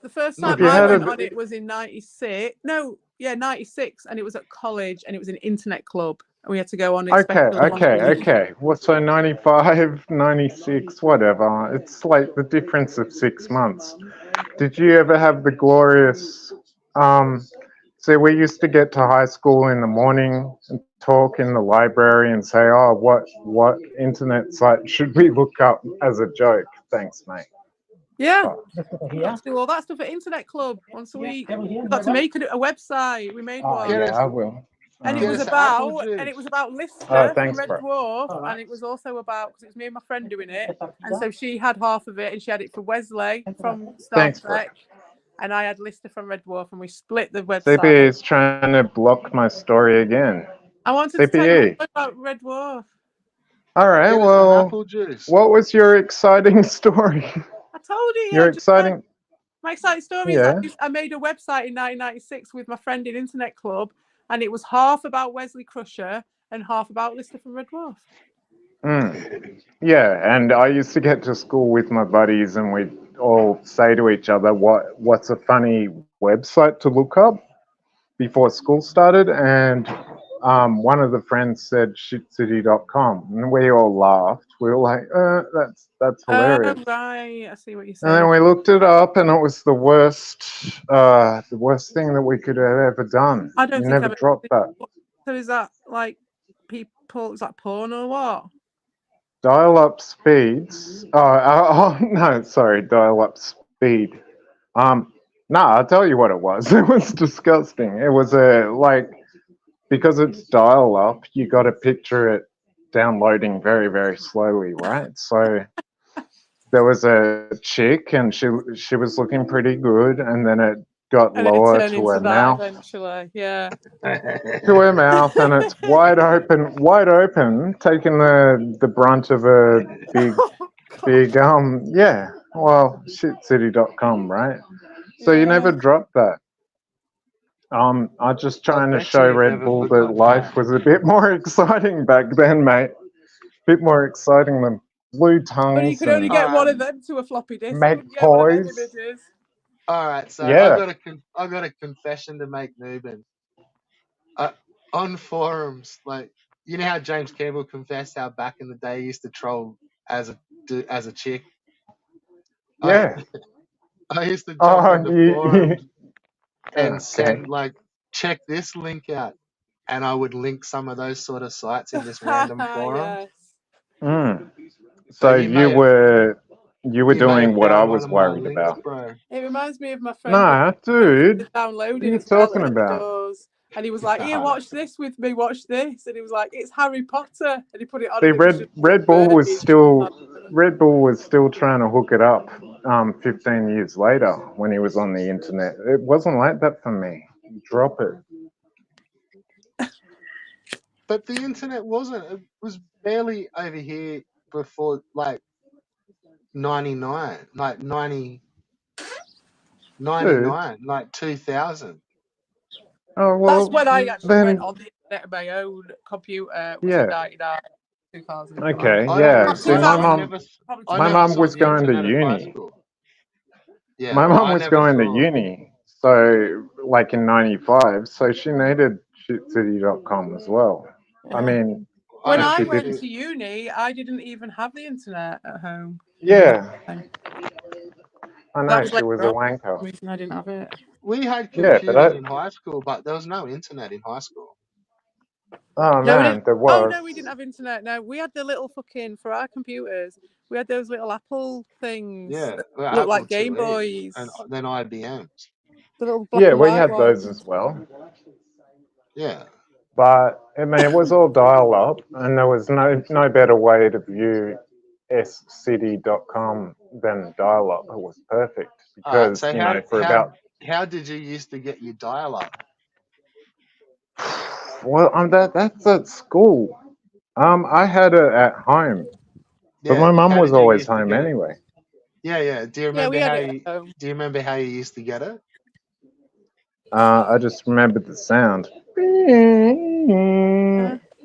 The first No, time If you I had went a on it was in '96. No, yeah, '96, and it was at college, and it was an internet club, and we had to go on a special once a week. okay. Well, so 95, 96, whatever. It's like the difference of 6 months. Did you ever have the glorious? See, we used to get to high school in the morning and talk in the library and say, "Oh, what internet site should we look up as a joke?" Thanks, mate. Yeah, Oh. we got to do all that stuff at Internet Club once a week. We got to make a website. We made one. Yeah, I will. And it Get was us Apple about juice. Lister from Thanks, Red bro. Dwarf, and it was also about, because it was me and my friend doing it, and so she had half of it, and she had it for Wesley from Star Thanks, bro. Trek, and I had Lister from Red Dwarf, and we split the website. CPE is trying to block my story again. I wanted to tell you about Red Dwarf. All right, Get us well, some apple juice. what was your exciting story? I told you. Your exciting. My exciting story is I made a website in 1996 with my friend in Internet Club, and it was half about Wesley Crusher and half about Lister from Red Dwarf. Yeah, and I used to get to school with my buddies, and we'd all say to each other, "What's a funny website to look up?" before school started, and one of the friends said shitcity.com, and we all laughed. We were like, that's hilarious. Oh, right. I see what you're And then saying. we looked it up, and it was the worst thing that we could have ever done. I don't You think never I've dropped that. So is that like people? Is that porn or what? Dial-up speeds. No, sorry, dial-up speed. I'll tell you what it was. It was disgusting. It was because it's dial-up, you got to picture it downloading very, very slowly, right? So there was a chick, and she was looking pretty good, and then it got lower to her mouth. Eventually, yeah. To her mouth, and it's wide open, taking the brunt of a big, shitcity.com, right? So you never dropped that. I'm just trying to show Red Bull that life was a bit more exciting back then, mate. A bit more exciting than blue tongues. But you could only get one of them to a floppy disk. Make toys. All right, so I got a confession to make, Newbin. On forums, like, you know how James Campbell confessed how back in the day he used to troll as a chick. Yeah. I used to jump on the forums and send check this link out, and I would link some of those sort of sites in this random forum. Yes. So you were doing what I was worried about. Bro. It reminds me of my friend. Nah, dude. Downloading what are you talking about? And he was like, "Here, watch this with me. Watch this." And he was like, "It's Harry Potter." And he put it on. See, Red Bull was still trying to hook it up. 15 years later, when he was on the internet, it wasn't like that for me. Drop it. But the internet wasn't. It was barely over here before, like, 99, like 99, like 2000. Oh, well, that's when I actually went on the internet on my own computer. Was in 99, 2000. Okay, yeah. See, my mum was going to uni. Yeah, my mum was going to uni, so like in 95, so she needed shitcity.com as well. Yeah. I mean, when I went to uni, I didn't even have the internet at home. Yeah. I know, she was a wanker. Reason I didn't have it. We had computers in high school, but there was no internet in high school. Oh, man, there was. Oh, no, we didn't have internet. No, we had the little for our computers, we had those little Apple things. Yeah. Looked like Game Boys. And then IBMs. The little black and we white had ones. those as well. Yeah. But, I mean, it was all dial-up, and there was no better way to view scity.com than dial-up. It was perfect. Because, how did you used to get your dial-up? Well, that's at school. I had it at home, but my mum was always home anyway. Yeah. Do you remember how you used to get it? I just remembered the sound.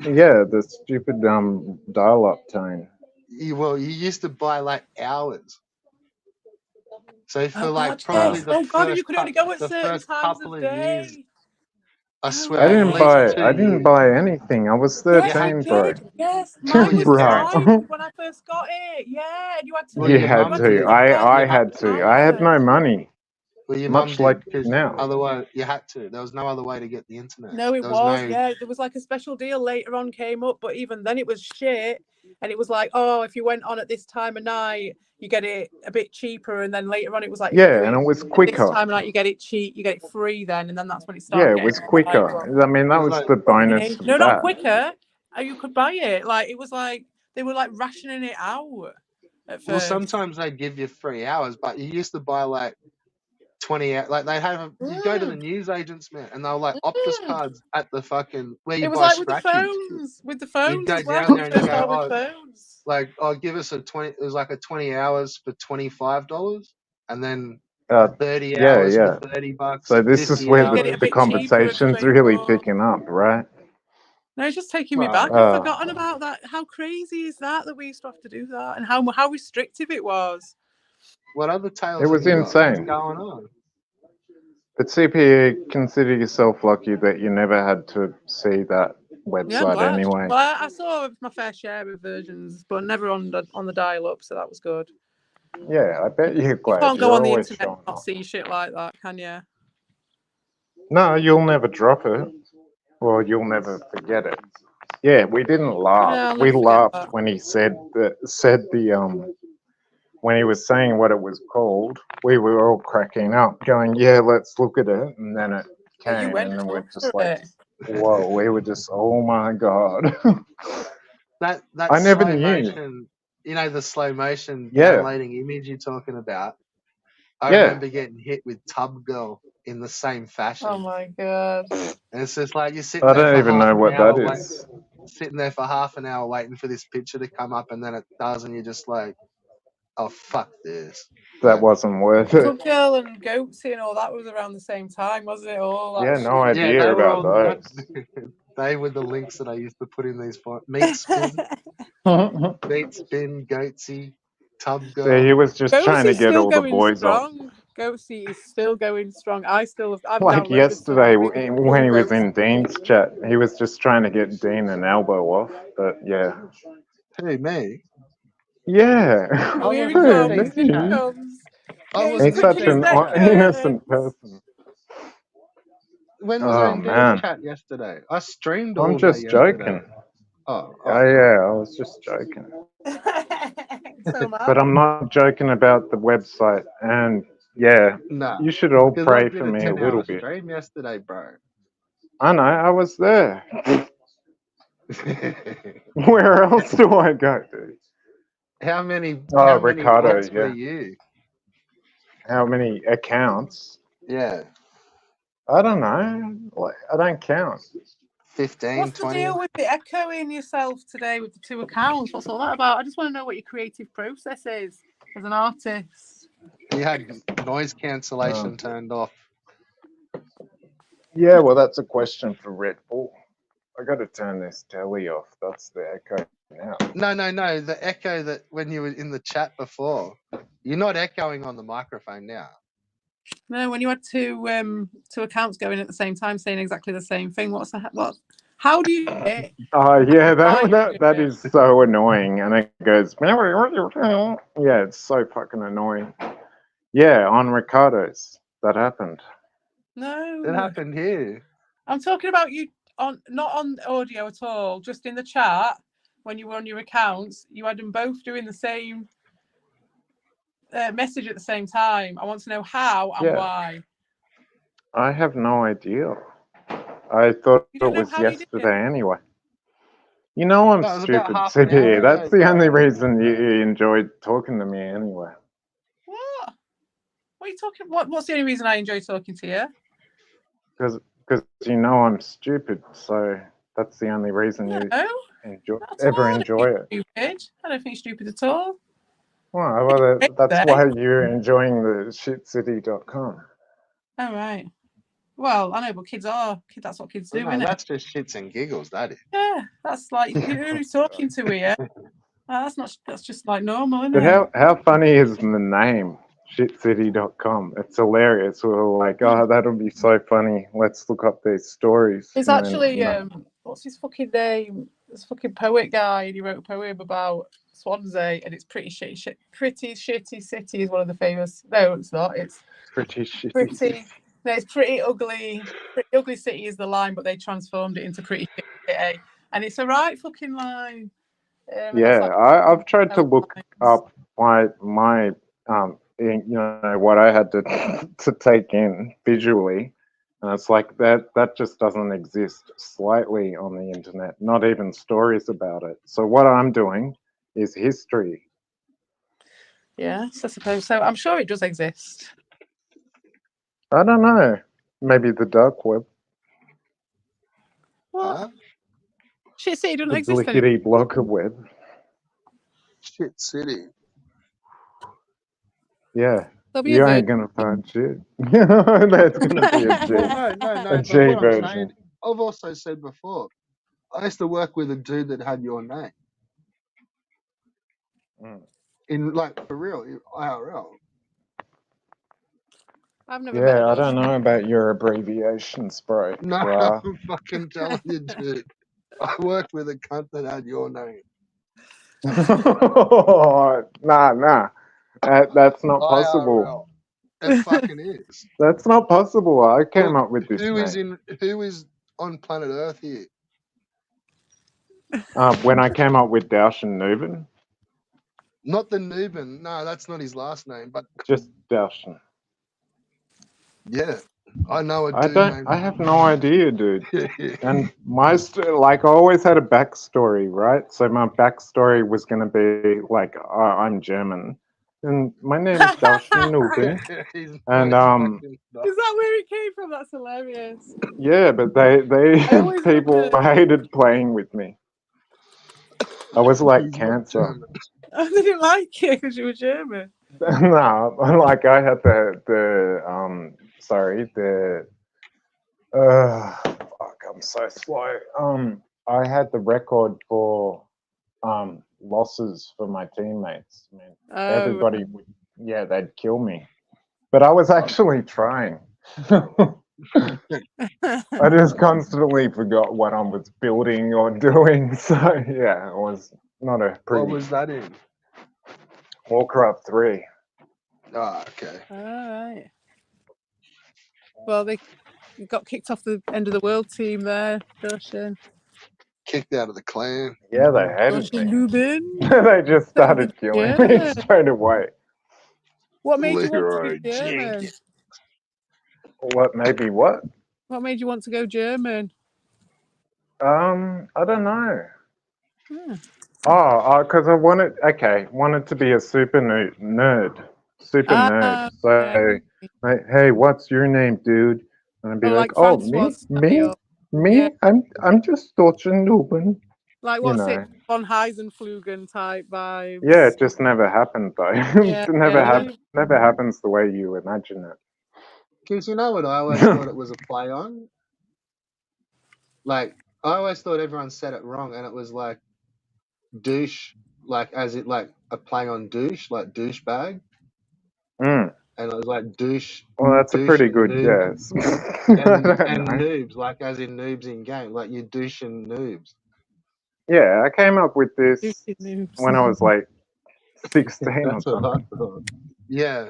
Yeah, the stupid dial-up tone. You used to buy like hours. So for Oh like God, Uh, probably yes. Oh God, and you could only go at the certain first times couple of of years, day. I Oh swear, I my at didn't least God. buy. 2 I didn't years, buy anything. I was you Yes, had you 13, to. bro. did. Yes, Well, mine you was did. timed Bro. when I first got it. Yeah, and you had to Well, You your had you had mum to to. did. put I your Your had to. I had password. no money, well, your mum much did like because now. otherwise you had to. There was no other way to get the internet. No, it There was was. no. Yeah, there was like a special deal later on came up, but even then it was shit. And it was like, oh, if you went on at this time of night, you get it a bit cheaper. And then later on, it was like, if you do Yeah, and it it was at this quicker. time of night, you get it cheap, you get it free then. And then that's when it Yeah, started it getting was like, quicker. I mean, It that was was like the bonus fucking of no, not that. quicker. You could buy it. Like it was like they were like rationing it out at well, first. sometimes they give you 3 hours, but you used to buy like 20 hours. Like they have, you go to the news agents, man, and they were like Optus cards at the fucking where you It was buy like with the scratchies. You'd phones go as well. down When there you and you first go, started with oh, phones. like, oh, give us a 20. It was like a 20 hours for $25, and then Uh, 30 yeah, hours for yeah. $30, So this is 50 where You get it a hours the bit for cheaper at conversation's 24. really picking up, right? No, it's just taking me Well, back. I've Uh, forgotten about that. How crazy is that we used to have to do that, and how restrictive it was. what other it tales have was you got? What's insane. going on? But CPE, consider yourself lucky that you never had to see that Yeah, I'm website glad. anyway. Well, I saw my fair share of versions, but never on the dial-up, so that was good. Yeah, I bet you're You glad. can't go You're on the always internet and showing not off. see shit like that, can you? No, you'll never drop it. Well, you'll never forget it. Yeah, we didn't laugh. Yeah, I'll We never forget laughed that. when he said when he was saying what it was called. We were all cracking up, going, "Yeah, let's look at it." And then it Yeah, you came, went and then we're nuts just for like, it. "Whoa!" We were just, "Oh my god!" That I never slow knew. motion, the slow motion Yeah, downloading image you're talking about. I yeah. remember getting hit with Tub Girl in the same Oh fashion. my god. And it's just like you're sitting I there don't for even half know an what hour, that is. waiting for this picture to come up, and then it does, and you're just like, oh, fuck this. That Like, wasn't worth it. Tub Girl and Goatsy and all that was around the same time, wasn't it? All that Yeah, shit. no yeah, idea they were about all, those. they were the links that I used to put in these for Meat Spin, Goatsy, Tub See, Girl. he was just trying to Goatsy's get still all the going boys on. strong. Goatsy is still going strong. I've Like downloaded some yesterday, really when cool he was in Goatsy. Dean's chat, he was just trying to get Dean an elbow off. But yeah. Who, me? Yeah. Oh, I here he wasn't in Who, comes. Dean's Here he me? chat. comes. I Yeah, he's He's wasn't in such cracking his an Dean's neck chat. innocent curtains. person. When was I Oh in Dean's man, chat yesterday? I streamed I'm all day just yesterday. joking. Oh, Oh yeah, I was just joking. So am But I. I'm not joking about the website. And yeah, nah, you should all because I pray did for a me a 10-hour little bit. stream yesterday, bro. I know, I was there. Where else do I go, dude? How many Oh, Ricardo, hits were yeah. you? How many accounts? Yeah, I don't know. Like, I don't count. 15, What's the 20. deal with the echoing yourself today with the 2 accounts? What's all that about? I just want to know what your creative process is as an artist. You had noise cancellation turned off. Yeah, well, that's a question for Red Bull. I got to turn this telly off. That's the echo now. No. The echo that when you were in the chat before, you're not echoing on the microphone now. No, when you had two accounts going at the same time saying exactly the same thing, what? How do you do it? Oh, yeah, Why do you do that it? is so annoying. And it goes, yeah, it's so fucking annoying. Yeah, on Ricardo's, that happened. No. It happened here. I'm talking about you not on audio at all, just in the chat when you were on your accounts, you had them both doing the same message at the same time. I want to know how and why. I have no idea. I thought You it don't know was how you did it? yesterday anyway. You know I'm No, it was about stupid, half an hour CPE. That's ago, the only bro. reason you enjoyed talking to me anyway. What? What are you talking? What's the only reason I enjoy talking to you? Because you know I'm stupid, so that's the only reason you ever enjoy it. Stupid. I don't think stupid at all. Well, that's why you're enjoying the shitcity.com. All right. Well, I know, but that's what kids do, No, isn't it? that's just shits and giggles. That is. Yeah, that's like who are you talking to here? That's just like normal, isn't But it? how funny is the name shitcity.com? It's hilarious. We're like, oh, that'll be so funny. Let's look up these stories. It's And actually then, what's his fucking name? This fucking poet guy, and he wrote a poem about Swansea, and it's pretty shitty. Pretty shitty city is one of the famous. No, it's not. It's pretty shitty. pretty. No, it's pretty ugly. Pretty ugly city is the line, but they transformed it into pretty shitty city, and it's a right fucking line. And that's Yeah, like I've tried to look lines. up my what I had to to take in visually, and it's like that just doesn't exist slightly on the internet. Not even stories about it. So what I'm doing is history. Yes, I suppose so. I'm sure it does exist. I don't know. Maybe the dark web, What? Huh? Shit City doesn't the exist anymore. blickety blocker web. Shit city. Yeah, There'll be you a ain't gonna find shit. There's gonna be a G, Well, no. a But G what I'm version. saying, I've also said before, I used to work with a dude that had your name Mm. in like for real IRL. I've never met. Yeah, I don't know about your abbreviations, bro. No, Bruh. I'm fucking telling you, dude. I worked with a cunt that had your name. Nah. That's not possible. IRL. It fucking is. That's not possible. I came up with this Who is name. who is on planet Earth here? When I came up with Daushin Nuben, Not the Nuben. No, that's not his last name. But just Daushin. yeah, I know a I dude don't. named. I have no idea, dude. And my like, I always had a backstory, right? So my backstory was gonna be like, I'm German, and my name is Daushin Nuben, He's and not his fucking Is that where it came from? That's hilarious. yeah, but they I always people wondered. hated playing with me. I was like He's not cancer. German. I didn't like it because you were German. No, like I had the fuck, I'm so slow. I had the record for losses for my teammates. I mean, Oh, everybody would, yeah, they'd kill me, but I was actually trying. I just constantly forgot what I was building or doing. So yeah, it was not a What pretty. was that in? Warcraft 3. Ah, okay. all right. Well, they got kicked off the end of the world team there, Daushin. Kicked out of the clan. Yeah, they hated Daushin me. Lubin. They just started killing me Yeah. straight away. What made you want to Leroy be German? Jenkins. What? Maybe what? What made you want to go German? I don't know. Hmm. Oh, because I wanted to be a super nerd. Super nerd. So, Okay. hey, what's your name, dude? And I'd be Oh, like, like oh, Francois me? style. Yeah. I'm just Deutschen Nuben. Like You what's it? know. Von Heisenflugen type vibes. Yeah, it just never happened though. Yeah, It yeah. never happens the way you imagine it. Because you know what I always thought it was a play on? Like, I always thought everyone said it wrong, and it was like douche, like as it like a play on douche, like douchebag, Mm. and it was like douche, Well, that's a douche pretty and good noob, guess. I don't and know. noobs, like as in noobs in game, like you douche and noobs. Yeah, I came up with this Juicy noobs. when I was like 16 or That's what I something. thought. Yeah,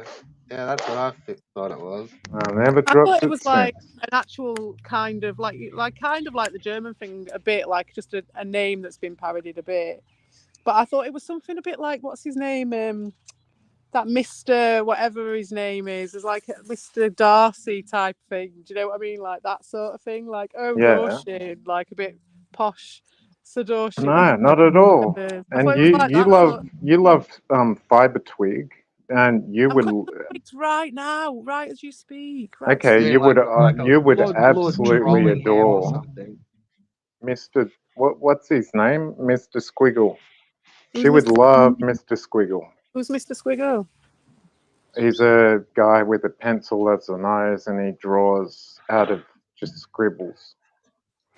that's what I thought it was. I never I dropped thought it it was since. like an actual kind of like the German thing a bit, like just a name that's been parodied a bit. But I thought it was something a bit like, what's his name? That Mr. whatever his name is. It's like a Mr. Darcy type thing. Do you know what I mean? Like that sort of thing. Like, oh, Yeah. Daushin, like a bit posh. So Daushin. No, not at all. I And thought it was like that. you love Fiber Twig, and you I'm would going to it right now, right as you speak. Right okay. Yeah, You would like a you would Lord absolutely Trollingham or adore something. Mr. What's his name? Mr. Squiggle. Who's She would Mr. love Mr. Squiggle. Who's Mr. Squiggle? He's a guy with a pencil as a nose, and he draws out of just scribbles.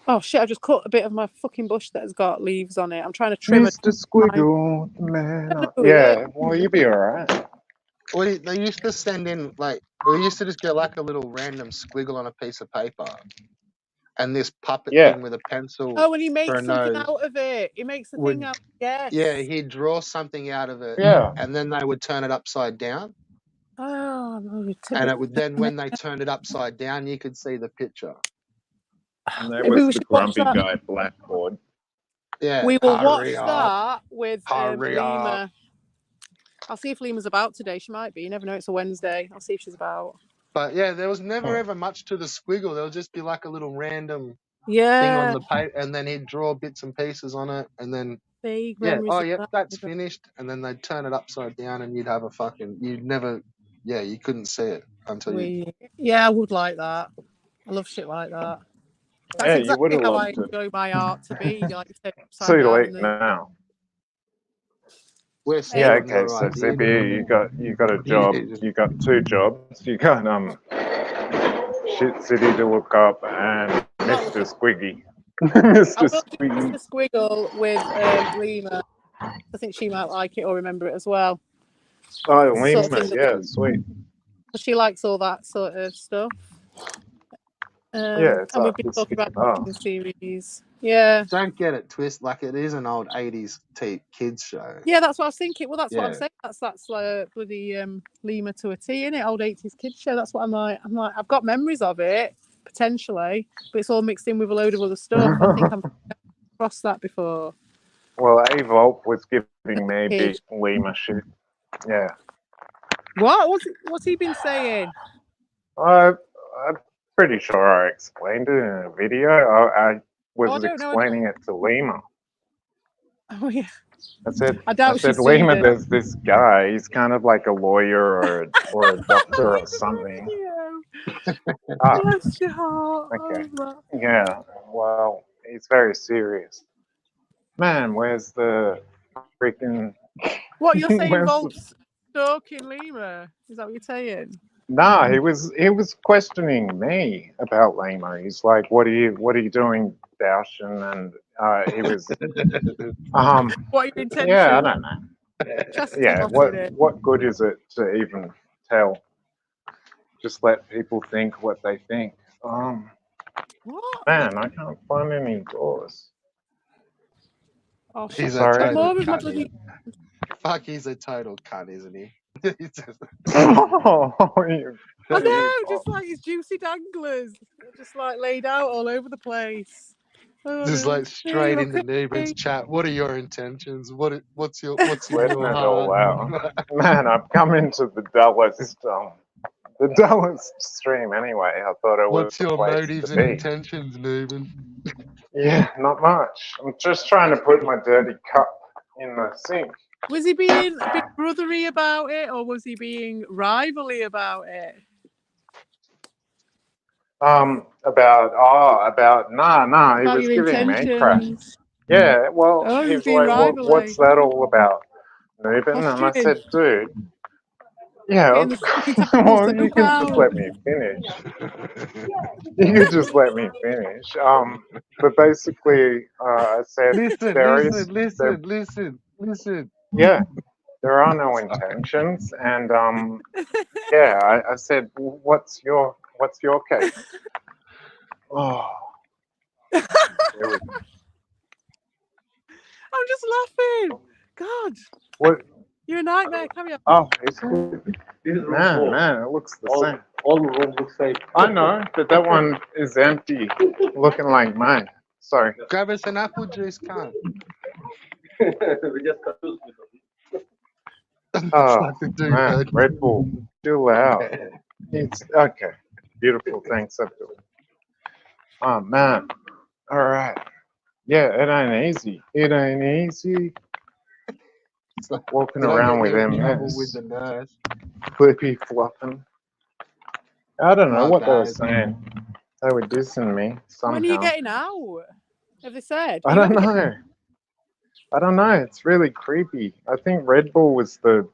Oh shit! I just cut a bit of my fucking bush that has got leaves on it. I'm trying to trim it. Mr. Squiggle, the man. Oh, Yeah, well, you'll be all right. Well, they used to send in we used to just get like a little random squiggle on a piece of paper, and this puppet Yeah. thing with a pencil Oh, and he for a makes something nose out of it. He makes a thing would, out. Yes. yeah, he'd draw something out of it, Yeah. and then they would turn it upside down, Oh, no, you and it typical. would then when they turned it upside down, you could see the picture. And there Maybe was we the should watch grumpy that. guy, Blackboard. Yeah, We will watch hurry up, that with hurry up. Lima. I'll see if Lima's about today. She might be. You never know. It's a Wednesday. I'll see if she's about. But yeah, there was never ever much to the squiggle. There would just be like a little random thing on Yeah. the paper, and then he'd draw bits and pieces on it, and then Vague yeah, memories of yep, that. that's finished, and then they'd turn it upside down, and you'd have you couldn't see it until you. Yeah, I would like that. I love shit like that. That's Yeah, you would exactly have how I loved it. enjoy my art to be. Like upside Too down. late now. We're Yeah, still okay, so CPU, you got a job. You got 2 jobs. You got Shit City to look up and Mr. Squiggy. Mr. I will do Squiggy. Mr. Squiggle with Lima. I think she might like it or remember it as well. Oh, Sort of Lima, thing that yeah, sweet. she likes all that sort of stuff. Yeah, it's and we've been talking artistic about art. the series. Yeah. Don't get it twist. Like it is an old '80s kids show. Yeah, that's what I was thinking. Well, that's what I'm Yeah. saying. That's like bloody Lima to a T, innit? Old 80s kids show. That's what I'm like. I've got memories of it potentially, but it's all mixed in with a load of other stuff. I think I've crossed that before. Well, Evolve was giving me Kid. big Lima shit. Yeah. What's he been saying? I'm pretty sure I explained it in a video. I was explaining it to Lima. Oh yeah. I said, she's seen Lima, it. there's this guy. He's kind of like a lawyer or a doctor or something. Bless your heart. Okay. Oh, Yeah. Well, he's very serious. Man, where's the freaking? what you're saying where's involves stalking Lima? Is that what you're saying? Nah, he was questioning me about Lima. He's like, "What are you doing, Daushin?" And he was What are your intentions? Yeah, I don't know. Yeah, what good is it to even tell? Just let people think what they think. What? Man, I can't find any doors. Oh, He's sorry. a total cunt. Fuck, he's a total cunt, isn't he? Oh, I know, just like his juicy danglers, just like laid out all over the place. Just like straight into Neben's chat. What are your intentions? What's in your all heart? out. Man, I've come into the dullest stream anyway. I thought it was. What's your motives and intentions, Neben? Yeah, not much. I'm just trying to put my dirty cup in the sink. Was he being a bit brothery about it, or was he being rivalry about it? He was giving me crap. Yeah, well, he's like, what's that all about, Neben? And I said, dude, yeah, well, you can just let me finish. You can just let me finish. But basically, I said, listen. Yeah, there are no intentions, and yeah, I said, what's your case? Oh, I'm just laughing. God, what? You're a nightmare. Come here. Oh, man, it looks the same. All the room looks like. I know, but that one is empty, looking like mine. Sorry. Grab us an apple juice, cunt. We just confused with them. Oh, man, Red Bull, chill out. It's okay. Beautiful, thanks, Abdul. Oh, man. All right. Yeah, it ain't easy. It ain't easy. It's like walking around with them flippy flopping. I don't know what they were saying. They were dissing me somehow. When are you getting out? Have they said? I don't know. It's really creepy. I think Red Bull was the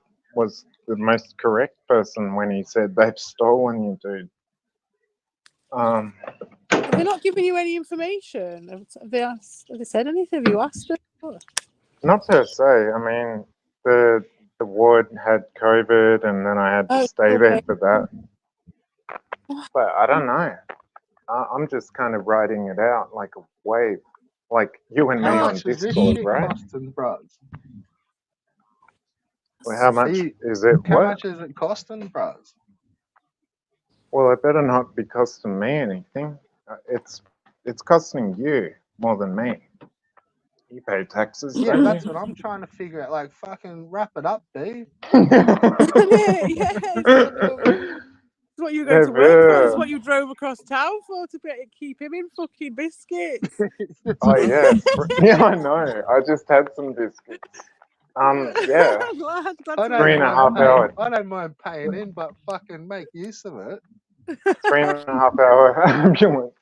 most correct person when he said they've stolen you, dude. Um, Have they not given you any information? Have they said anything? Have you asked them? not per se. I mean, the ward had COVID, and then I had to stay there for that. But I don't know. I'm just kind of riding it out like a wave, like you and me How on much is this Discord, shit right? costing, bros? Well, how much See, is it? How What? much is it costing, bros? Well, it better not be costing me anything. It's costing you more than me. You pay taxes, Yeah, don't that's you? what I'm trying to figure out. Like, fucking wrap it up, B. Yeah, it's what you go to work for. It's what you drove across town for, to keep him in fucking biscuits. Oh yeah, yeah, I know. I just had some biscuits. Yeah, glad I to don't hear that. half hour. I don't mind paying in, but fucking make use of it. 3.5 hour ambulance.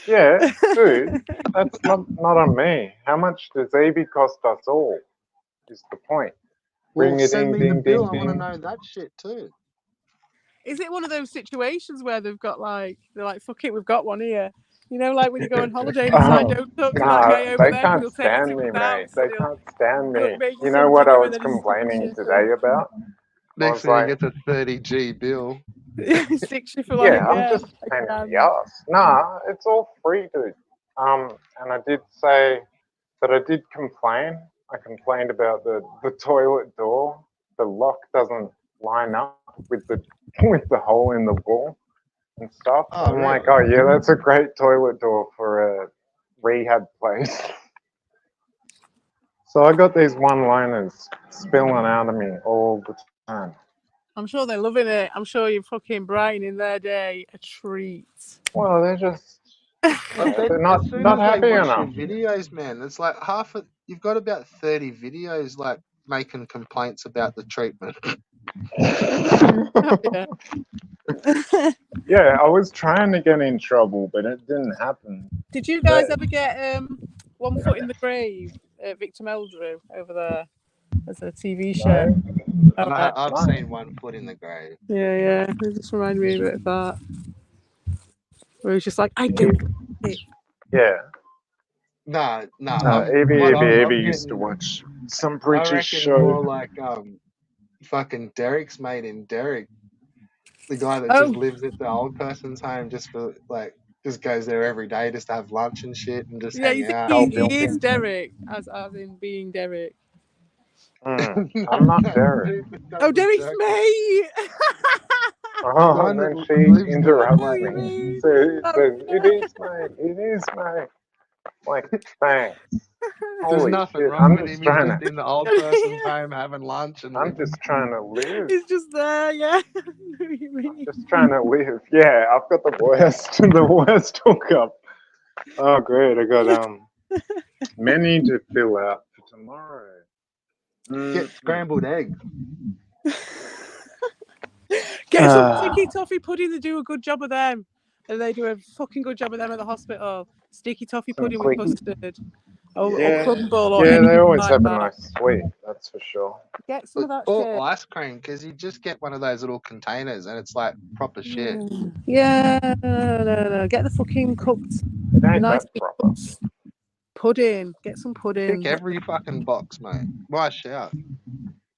Yeah, dude, that's not on me. How much does Evie cost us all? Is the point. Well, Ring a send ding me the ding bill. ding I want to ding. know that shit too. Is it one of those situations where they're like, fuck it, we've got one here? You know, like when you go on holiday and it's like, don't talk to that guy over They there because can't he'll take you stand to me, his mate. house They and can't stand he'll me. make You some know what dinner I and was then he'll stick complaining you today about? Next thing you get a 30G bill. he sticks you for I'm just a pain in the ass. Nah, it's all free, dude. And I did say that I did complain. I complained about the toilet door. The lock doesn't line up with the hole in the wall and stuff. Oh, I'm really? like, oh yeah, that's a great toilet door for a rehab place. So I got these one-liners spilling out of me all the time. I'm sure they're loving it. I'm sure you're fucking brightening their day a treat. Well, they're just they're not as soon as happy they watch enough. your videos, man, it's like you've got about 30 videos like making complaints about the treatment. Yeah. Yeah, I was trying to get in trouble, but it didn't happen. Did you guys ever get One Foot in the Grave, Victor Meldrew over there as a TV show? No, I've seen One Foot in the Grave. Yeah. It just reminded me a bit of that. Where he's just like, I don't it. Yeah. No. Evie used to watch some preacher's show. More like fucking Derek's mate in Derek, the guy that just lives at the old person's home, just for like, just goes there every day just to have lunch and shit and just hang out. He is Derek, as in being Derek. I'm not Derek. Oh, Derek's mate. Oh, and then she interrupts me. Says, it is, mate. It is, mate. Like, thanks. There's Holy nothing shit. wrong with him. He's just in the old person's home having lunch. And I'm just trying to live. He's just there, yeah. I'm just trying to live. Yeah, I've got the worst hookup. Oh, great. I got menu to fill out for tomorrow. Get scrambled eggs. Get some sticky toffee pudding. They do a good job of them. And they do a fucking good job of them at the hospital. Sticky toffee pudding with custard. Or crumble. Or they always like have that. a nice sweet, that's for sure. Get some of that or shit. ice cream, because you just get one of those little containers and it's like proper shit. Yeah, no. Get the fucking cooked. It ain't nice that proper. Pudding. Get some pudding. Pick every fucking box, mate. Why shout?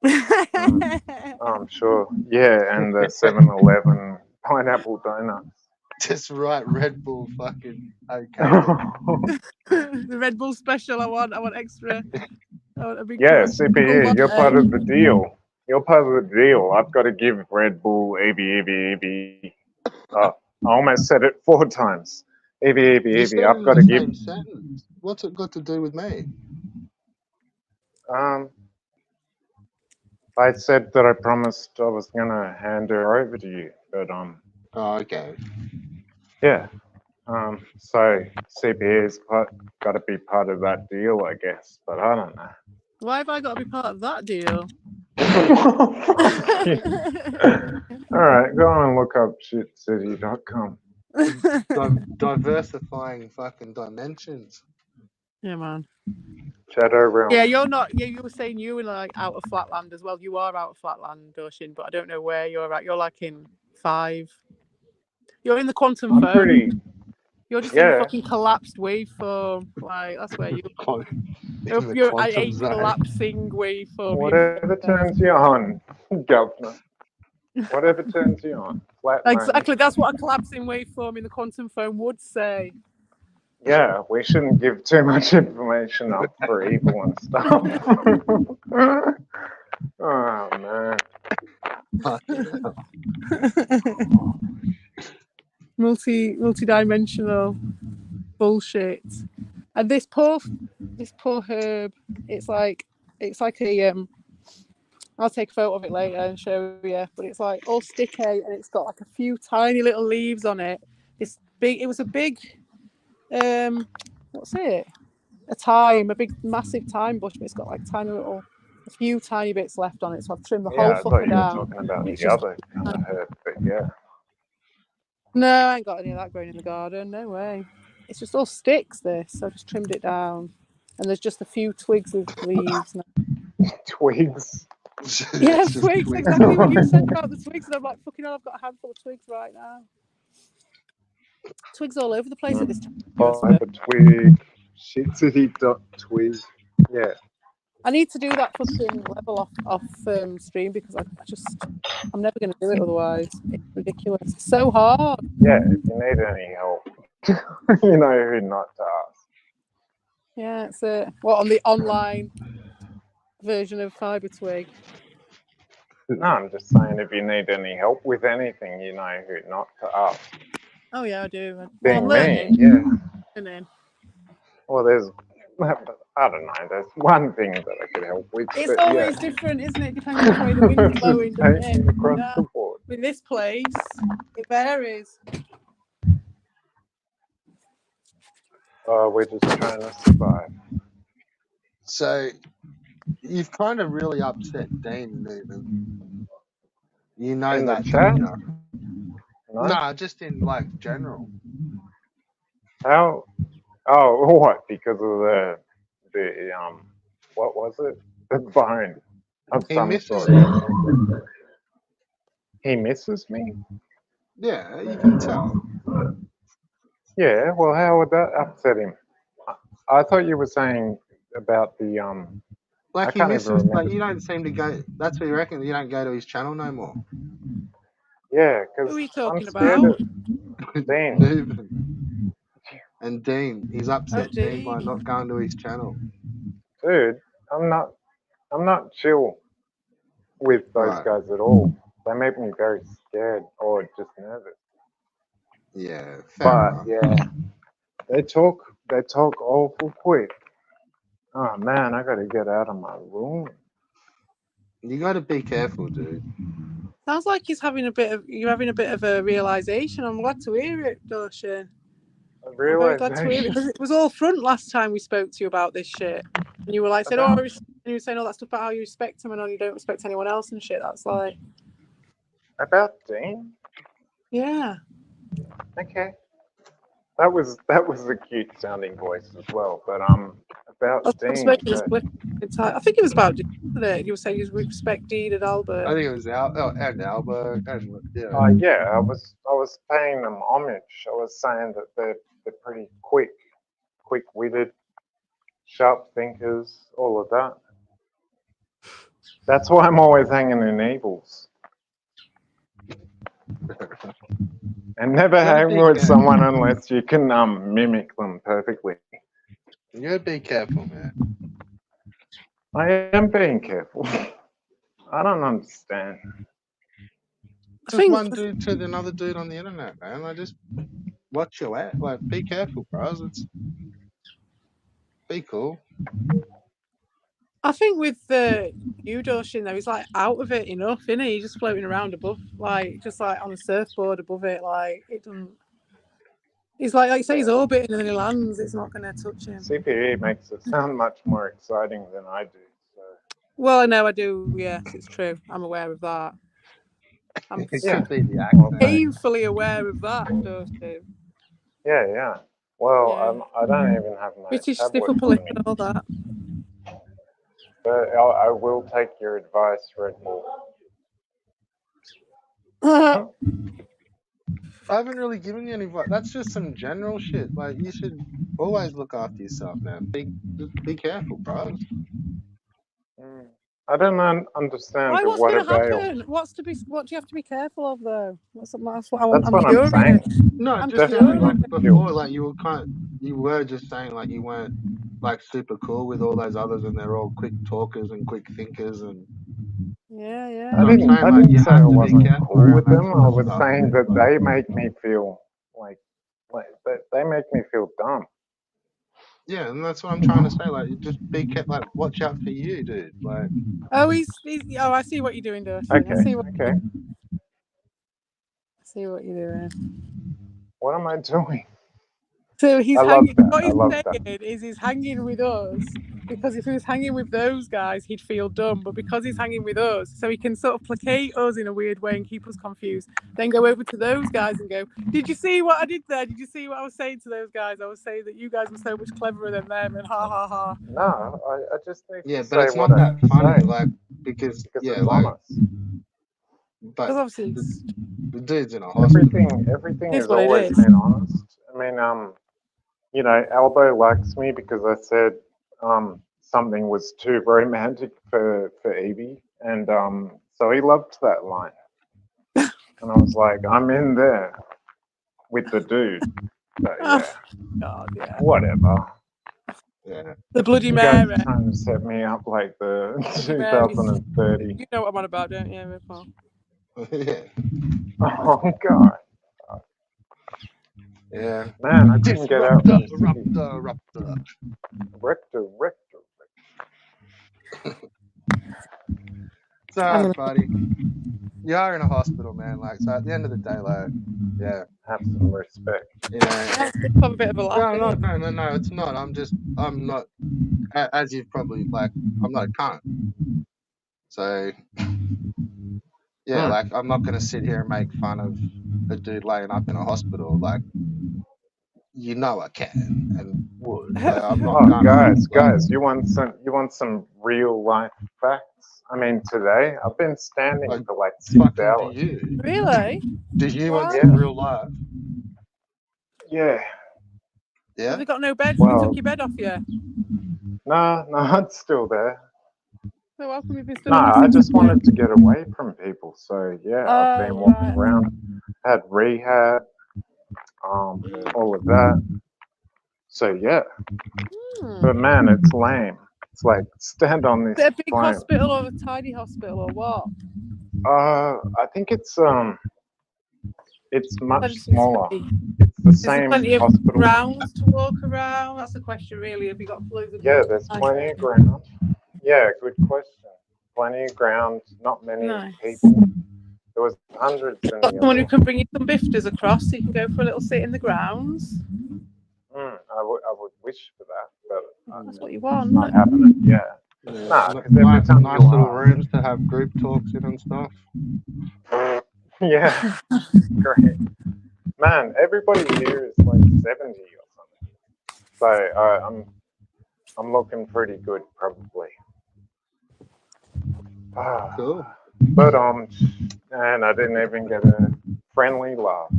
I'm sure. Yeah, and the 7-Eleven pineapple donuts. Just right, Red Bull fucking okay. The Red Bull special. I want extra. I want a big CPU, you're part of the deal. You're part of the deal. I've got to give Red Bull Evie. I almost said it 4 times. Evie. I've got to give. What's it got to do with me? I said that I promised I was gonna hand her over to you, but Oh, okay. Yeah. So CPA's got to be part of that deal, I guess, but I don't know. Why have I got to be part of that deal? All right, go on and look up shitcity.com. Diversifying fucking dimensions. Yeah, man. Shadow Realm. Yeah, you're not. Yeah, you were saying you were like out of Flatland as well. You are out of Flatland, Doshin, but I don't know where you're at. You're like in 5. You're in the quantum I'm phone. pretty. You're just in the Yeah. fucking collapsed waveform. Like that's where you. In the You're at quantum a zone. collapsing waveform. Whatever turns you on, governor. Whatever turns you on. Flatline. Exactly. That's what a collapsing waveform in the quantum phone would say. Yeah, we shouldn't give too much information up for evil and stuff. Oh man. Multi-dimensional bullshit. And this poor herb, it's like a I'll take a photo of it later and show you, but it's like all sticky and it's got like a few tiny little leaves on it. It was a big what's it? A big massive thyme bush, but it's got like a few tiny bits left on it, so I've trimmed the whole Yeah, I thought fucker you were down. talking about It's the just other kind of herb, but yeah. no, I ain't got any of that growing in the garden. No way. It's just all sticks. So I just trimmed it down, and there's just a few twigs with leaves now. Twigs. Yeah, It's just twigs. twigs. Exactly what you said about the twigs, and I'm like, fucking hell, I've got a handful of twigs right now. Twigs all over the place at this time. Type of twig. Shitcity.twig. Yeah. I need to do that fucking level off stream because I'm never going to do it otherwise. It's ridiculous. It's so hard. Yeah, if you need any help, you know who not to ask. Yeah, it's on the online version of Fiber Twig. No, I'm just saying if you need any help with anything, you know who not to ask. Oh yeah, I do. Well, Being I'm learning. me, yeah. Learning. Well, I don't know, there's one thing that I could help with. It's but always different, isn't it? Depending on which way the wind's blowing, doesn't it? Painting across Yeah. the board. In this place, it varies. We're just trying to survive. So you've kind of really upset Dean, Newman. You know In the that. chat? No? No? Nah, just in like general. How? Oh, what? Because of the what was it? The bone of He some misses sort. you. He misses me? Yeah, you can tell. Yeah, well, how would that upset him? I thought you were saying about the Like I he can't even misses, but remember. you don't seem to go. That's what you reckon. You don't go to his channel no more. Yeah, Who because are you I'm talking scared about? of Dean. Newman. And Dean, he's upset Dean by Dean. not going to his channel. Dude, I'm not chill with those Right. guys at all. They make me very scared or just nervous. Yeah, fair But enough. yeah, they talk awful quick. Oh man, I gotta get out of my room. You got to be careful, dude. Sounds like you're having a bit of a realization. I'm glad to hear it, Doshin. I'm very glad to hear it because it was all front last time we spoke to you about this shit, and you were like, and you were saying all that stuff about how you respect him and how you don't respect anyone else and shit. That's like about Dean. Yeah. Okay. That was a cute sounding voice as well, but about Dean. I think it was about Dean, wasn't it? You were saying you respect Dean and Albert. I think it was and Albert and yeah. Yeah, I was paying them homage. I was saying that they're pretty quick-witted, sharp thinkers, all of that. That's why I'm always hanging in evils. And never hang with someone unless you can mimic them perfectly. You gotta be careful, man. I am being careful. I don't understand. Just one dude to another dude on the internet, man. I just watch your ass. Like, be careful, bros. Be cool. I think with you, Doshin, though, he's like out of it enough, isn't he? He's just floating around above, just like on a surfboard above it. Like it doesn't. He's like you say, he's orbiting and then he lands. It's not going to touch him. CPE makes it sound much more exciting than I do. So. Well, I know I do. Yes, it's true. I'm aware of that. I'm painfully aware of that, Doshin. Yeah. Well, I don't even have my British tablet stiff upper lip and all that. But I will take your advice, Red Bull. I haven't really given you any advice. That's just some general shit. Like, you should always look after yourself, man. Just be careful, bro. Mm. I don't understand Why? to What's what going to avail. happen? What do you have to be careful of, though? That's what I want. That's I'm what I'm curious. saying. No, I'm just Definitely saying, curious. like, not before, guilt. like, you were just saying, like, you weren't, like, super cool with all those others and they're all quick talkers and quick thinkers. And Yeah. so I'm saying, I like, didn't you say have I to be wasn't careful cool around with that them. sort I of was stuff, saying dude. that Like, they make me feel like they make me feel dumb. yeah, and that's what I'm trying to say. Like, you just like, watch out for you, dude. Like, Oh, he's. Oh, I see what you're doing, Dustin. Okay, I see what okay. you're doing. What am I doing? So he's I love hanging. that. What I he's love saying that. is he's hanging with us because if he was hanging with those guys, he'd feel dumb. But because he's hanging with us, so he can sort of placate us in a weird way and keep us confused. Then go over to those guys and go, "Did you see what I did there? Did you see what I was saying to those guys? I was saying that you guys were so much cleverer than them." And ha ha ha. No, I just need yeah, to but say it's what not I that need to funny, say like, because, because yeah, it's like, honest. but Because obviously the dude's in a hospital. Everything it's has what it always is. been honest. I mean, you know, Albo likes me because I said something was too romantic for Evie, and so he loved that line. And I was like, I'm in there with the dude. So yeah, God, yeah. whatever. Yeah. The Bloody You guys Mary. are trying to set me up like the Bloody Mary's. 2030. You know what I'm on about, don't you, Paul? Yeah. Oh god, Yeah. man, I couldn't get out of the city. Disruptor. Rector. It's alright, buddy. You are in a hospital, man. Like, so at the end of the day, like, yeah, Have some respect. you know. That's have a bit of a laugh. No, it's not. I'm not, as you've probably, like, I'm not a cunt. So, yeah, like, I'm not going to sit here and make fun of a dude laying up in a hospital. Like, you know I can and would. Like, I'm not gonna. Guys, you want some real life facts? I mean, today I've been standing Like, for like 6 fucking hours. do you? Really? Do you want What? some real life? Yeah. Have Yeah? they got no bed? Well- They took your bed off you? No, it's still there. So how come you've been stood No, on I this? just wanted to get away from people. So yeah, I've been walking right. around, had rehab, all of that. So yeah, but man, it's lame. It's like stand on this Is it a big plane. hospital or a tiny hospital or what? I think it's much Plenty smaller. space. It's the Is there same plenty of hospital. grounds to walk around? That's the question, really. Have you got loads of? Yeah, there's plenty of ground. Yeah, good question. Plenty of ground, not many Nice. people. There was hundreds in Got the someone who other. can bring you some bifters across, so you can go for a little sit in the grounds. I would wish for that, but That's what you want. not happening. Yeah. Yeah. Nah, 'cause every time nice you little ask- rooms to have group talks in and stuff. Yeah, great. Man, everybody here is like 70 or something. So I'm looking pretty good, probably. Cool. But and I didn't even get a friendly laugh.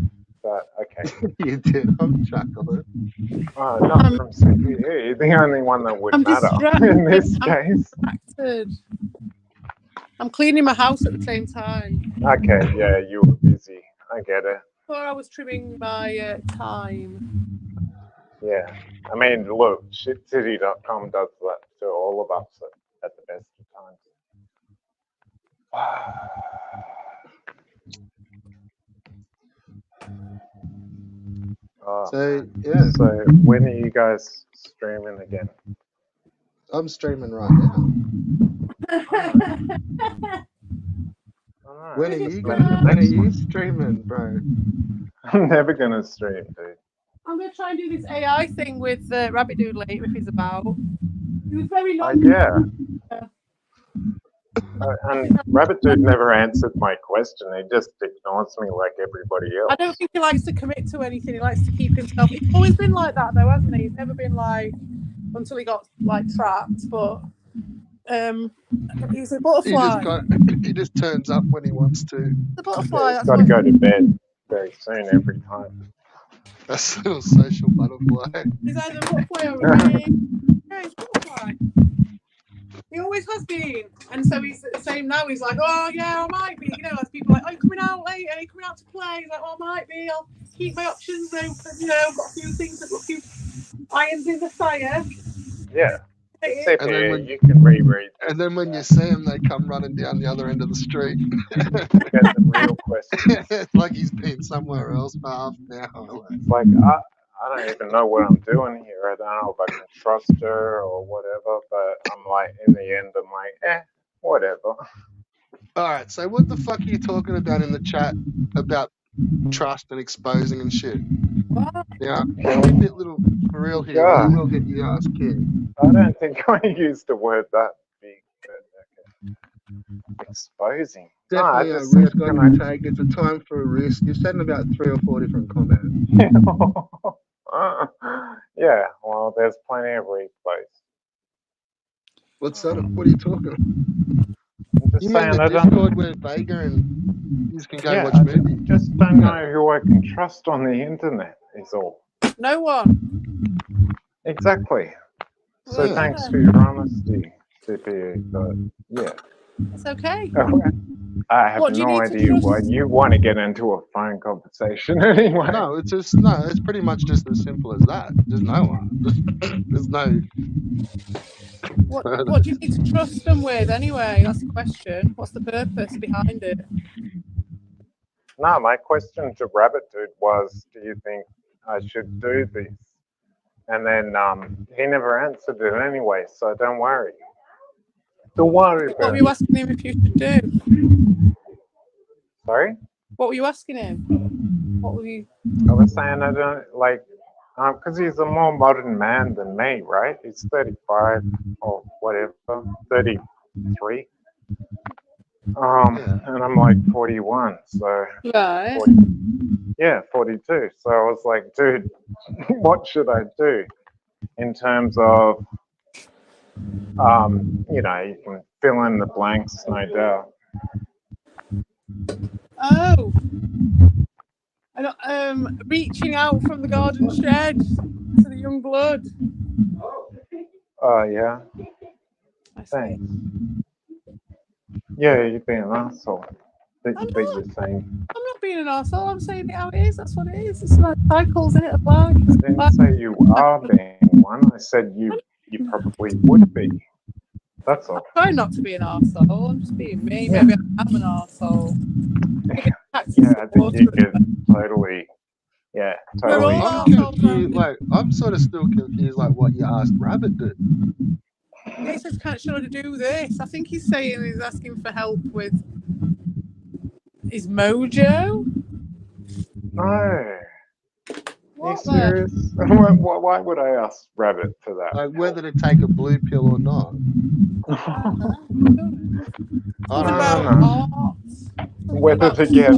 But okay. You did. I'm chuckling. Not from CPE. The only one that would I'm matter distracted. in this I'm case. distracted. I'm cleaning my house at the same time. Okay, yeah, you were busy. I get it. Before I was trimming my thyme. Yeah. I mean, look, shitcity.com does that to all of us at the best of times. So, yeah. So when are you guys streaming again? I'm streaming right now. When are you streaming, bro? I'm never gonna stream, dude. I'm gonna try and do this AI thing with Rabbit Dude later if he's about. He was very nice. Yeah. And Rabbit Dude never answered my question. He just ignores me like everybody else. I don't think he likes to commit to anything. He likes to keep himself. He's always been like that, though, hasn't he? He's never been like until he got like trapped. But he's a butterfly. He just turns up when he wants to. The butterfly. He's got to go to bed. very soon every time. That's a little social butterfly. He's either a butterfly or a bee. Yeah, he's a butterfly. He always has been. And so he's the same now. He's like, oh, yeah, I might be. You know, like people are like, oh, you're coming out late. Are you coming out to play? He's like, oh, I might be. I'll keep my options open. You know, I've got a few things, I've got a few irons in the fire. Yeah. Hey, And then when- you can reread. And then when you see him, they come running down the other end of the street. Get the real question. It's like he's been somewhere else for half an hour. It's like, I don't even know what I'm doing here. I don't know if I can trust her or whatever, but I'm like, in the end, I'm like, whatever. All right, so what the fuck are you talking about in the chat about trust and exposing and shit? what? Yeah, be a bit little for real here. Yeah. We will get your ass kicked. I don't think I used the word that big, but okay. Exposing. Definitely No, I a just risk said, on you take. It's a time for a risk. You're sending about 3 or 4 different comments. yeah, well, there's plenty of replays. What are you talking? I'm just You mean saying, the I don't. Discord where Vega and you can go Yeah, watch I movies? just don't know who I can trust on the internet. Is all. No one. Exactly. So Well, thanks for your honesty, CPU. But yeah, it's okay. I have What do you no need to idea trust? why you want to get into a phone conversation anyway. No, it's pretty much just as simple as that. There's no one. There's no. What do you need to trust them with anyway? That's the question. What's the purpose behind it? No, my question to Rabbit Dude was, do you think I should do this? And then he never answered it anyway, so don't worry. Don't worry What about were it. you asking him if you should do? Sorry? What were you asking him? What were you? I was saying I don't like, because he's a more modern man than me, right? He's 35 or whatever, 33. And I'm like 41, so Right. 42. So I was like, dude, what should I do in terms of, you can fill in the blanks, no doubt. Oh. Reaching out from the garden shed to the young blood. Oh, yeah. I see. Thanks. Yeah, you've been an asshole. That I'm you're not. saying. I'm not being an arsehole. I'm saying it how it is. That's what it is. It's like cycles in it of life. I didn't say you are being one. I said you probably would be. That's all. I try not to be an arsehole. I'm just being me. Maybe I'm an arsehole. Yeah, I think you could totally. Yeah, We're totally. all I'm assholes, confused. Like, I'm sort of still confused. Like, what you asked Rabbit did. He says, should I do this? I think he's saying he's asking for help with his mojo. No. Are you What the? serious? Why would I ask Rabbit for that? Like, whether to take a blue pill or not. What No, about no. art? Whether to get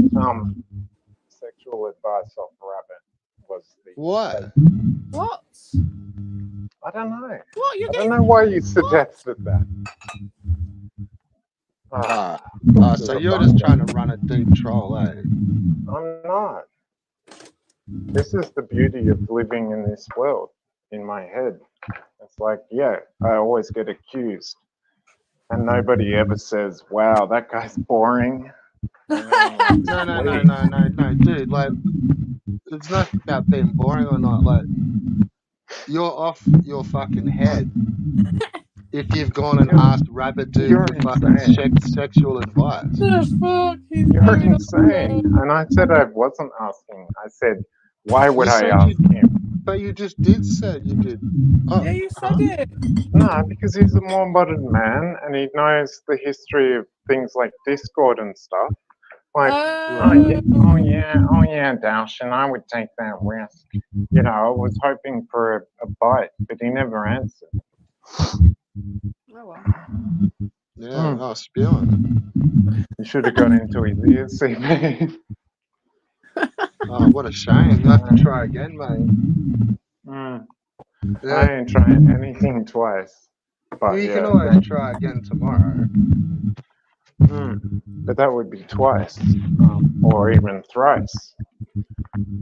sexual advice off Rabbit was the. What? What? I don't know. What? You're I getting don't know why you suggested that. So you're just trying to run a deep troll, eh? I'm not. This is the beauty of living in this world, in my head. It's like, yeah, I always get accused. And nobody ever says, wow, that guy's boring. No, dude. Like, it's not about being boring or not. Like, you're off your fucking head if you've gone and asked Rabbit Dude You're for fucking sexual advice. the fuck? He's You're going insane. And I said I wasn't asking. I said, why would You I said ask him? But you just did say you did. Oh, Yeah, you said it. No, because he's a more modern man and he knows the history of things like Discord and stuff. Like, oh yeah, Dalshin, I would take that risk. You know, I was hoping for a bite, but he never answered. Oh, well. yeah, oh, spewing. You should have got into his ears, CP. Oh, what a shame. You have to try again, mate. Yeah. I ain't trying anything twice. But You can always try again tomorrow. But that would be twice, or even thrice.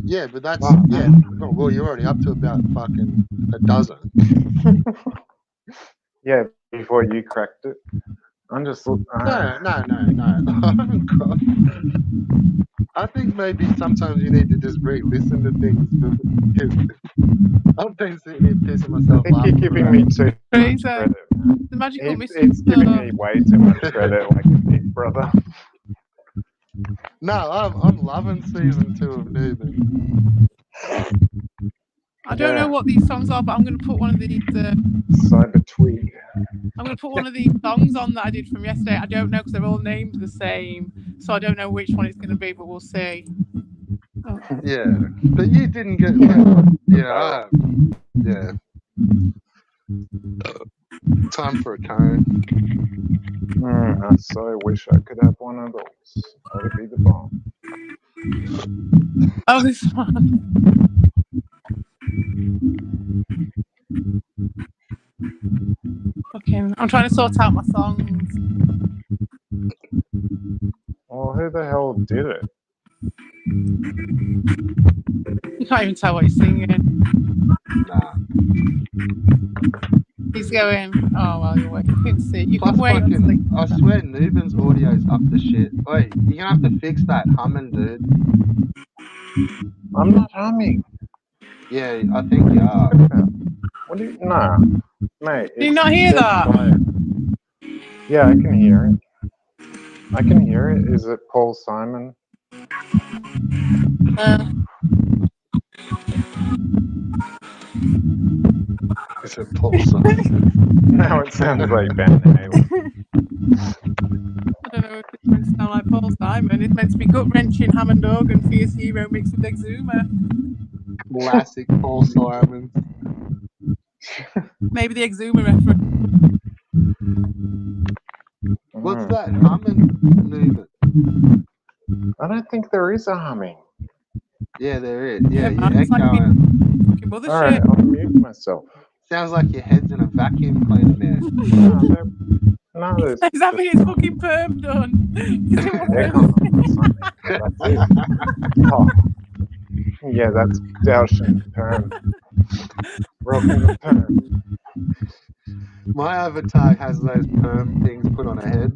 Yeah, but that's Well, yeah. Well, you're already up to about fucking a dozen. yeah, before you cracked it. I'm just No. I think maybe sometimes you need to just re-listen to things. I've been sitting here pissing I myself think you're laughing giving about me it. too much Crazy. credit. The magical mystery. It's giving me way too much credit, like a big brother. No, I'm loving season 2 of Newman. I don't know what these songs are, but I'm going to put one of these. Cyber Twig. I'm going to put one of these songs on that I did from yesterday. I don't know because they're all named the same, so I don't know which one it's going to be, but we'll see. Oh. Yeah, but you didn't get. Yeah. Time for a cone. I so wish I could have one of those. That'd be the bomb. Oh, this one. Fucking, I'm trying to sort out my songs. Well, who the hell did it? You can't even tell what he's singing. Nah. He's going. Oh well, you can see. You Plus can wait until fucking, I swear Newman's audio's up to shit. Wait, you're gonna have to fix that humming, dude. I'm not humming. Yeah, I think you are. What do you? Nah, mate. Do you not hear that? Quiet. Yeah, I can hear it. I can hear it. Is it Paul Simon? Is it Paul Simon? Now it sounds like Van Halen. I don't know if it's meant to sound like Paul Simon. It's meant to be gut wrenching Hammond organ, Fierce Hero mixed with Exuma. Classic Paul Simon. Maybe the Exuma reference. What's that humming, Newman? I don't think there is a humming. Yeah, there is. Yeah, man, you're it's like echoing. fucking mother All right, shit. I'll mute myself. Sounds like your head's in a vacuum cleaner, man. No, there's Is that mean it's fucking perm done? Is it one of echo those? or something. That's it. Oh. Yeah, that's Daoshin perm. Rocking the perm. My avatar has those perm things put on her head.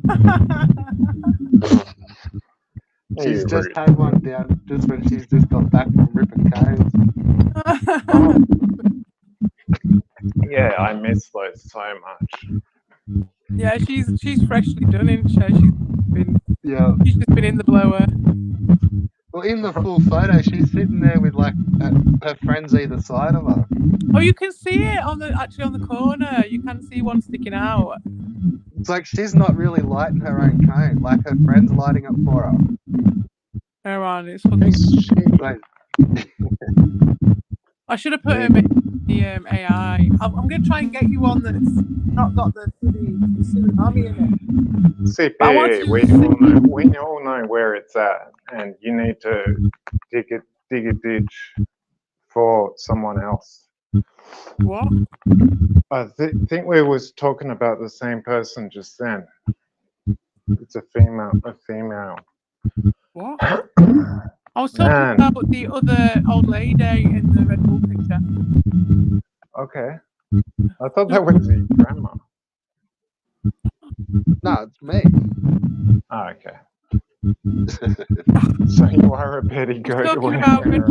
She's just had one down just when she's just got back from ripping canes. Yeah, I miss those so much. Yeah, she's freshly done, isn't she? She's just been in the blower. Well, in the full photo, she's sitting there with like her friends either side of her. Oh, you can see it on the corner. You can see one sticking out. It's like she's not really lighting her own cone, like her friend's lighting it for her. Hang on, it's fucking. Like, I should have put him in the AI. I'm going to try and get you one that's not got the tsunami in it. CP, we all know where it's at, and you need to dig a ditch for someone else. What? I think we was talking about the same person just then. It's a female. What? I was talking about the other old lady in the Red Bull picture. Okay. I thought that was your grandma. No, it's me. Oh, okay. So you are a petty goat. Talking about Red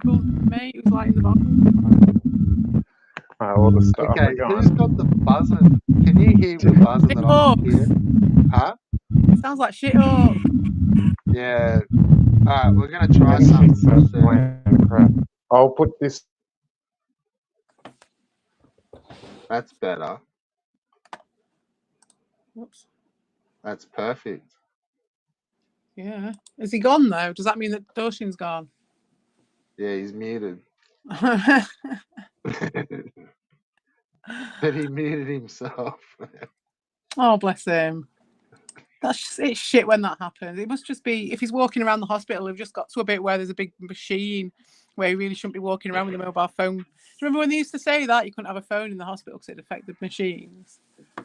Bull's mate who's like in the bottom. All the stuff. Okay, who's got the buzzing? Can you hear the buzzing that I'm hearing? Huh? It sounds like shit up. Yeah. Alright, we're gonna try something. I'll put this. That's better. Whoops. That's perfect. Yeah. Is he gone though? Does that mean that Daoshin's gone? Yeah, he's muted. But he muted himself. Oh, bless him. It's shit when that happens. It must just be, if he's walking around the hospital, we've just got to a bit where there's a big machine where he really shouldn't be walking around with a mobile phone. Do you remember when they used to say that? You couldn't have a phone in the hospital because it affected machines. I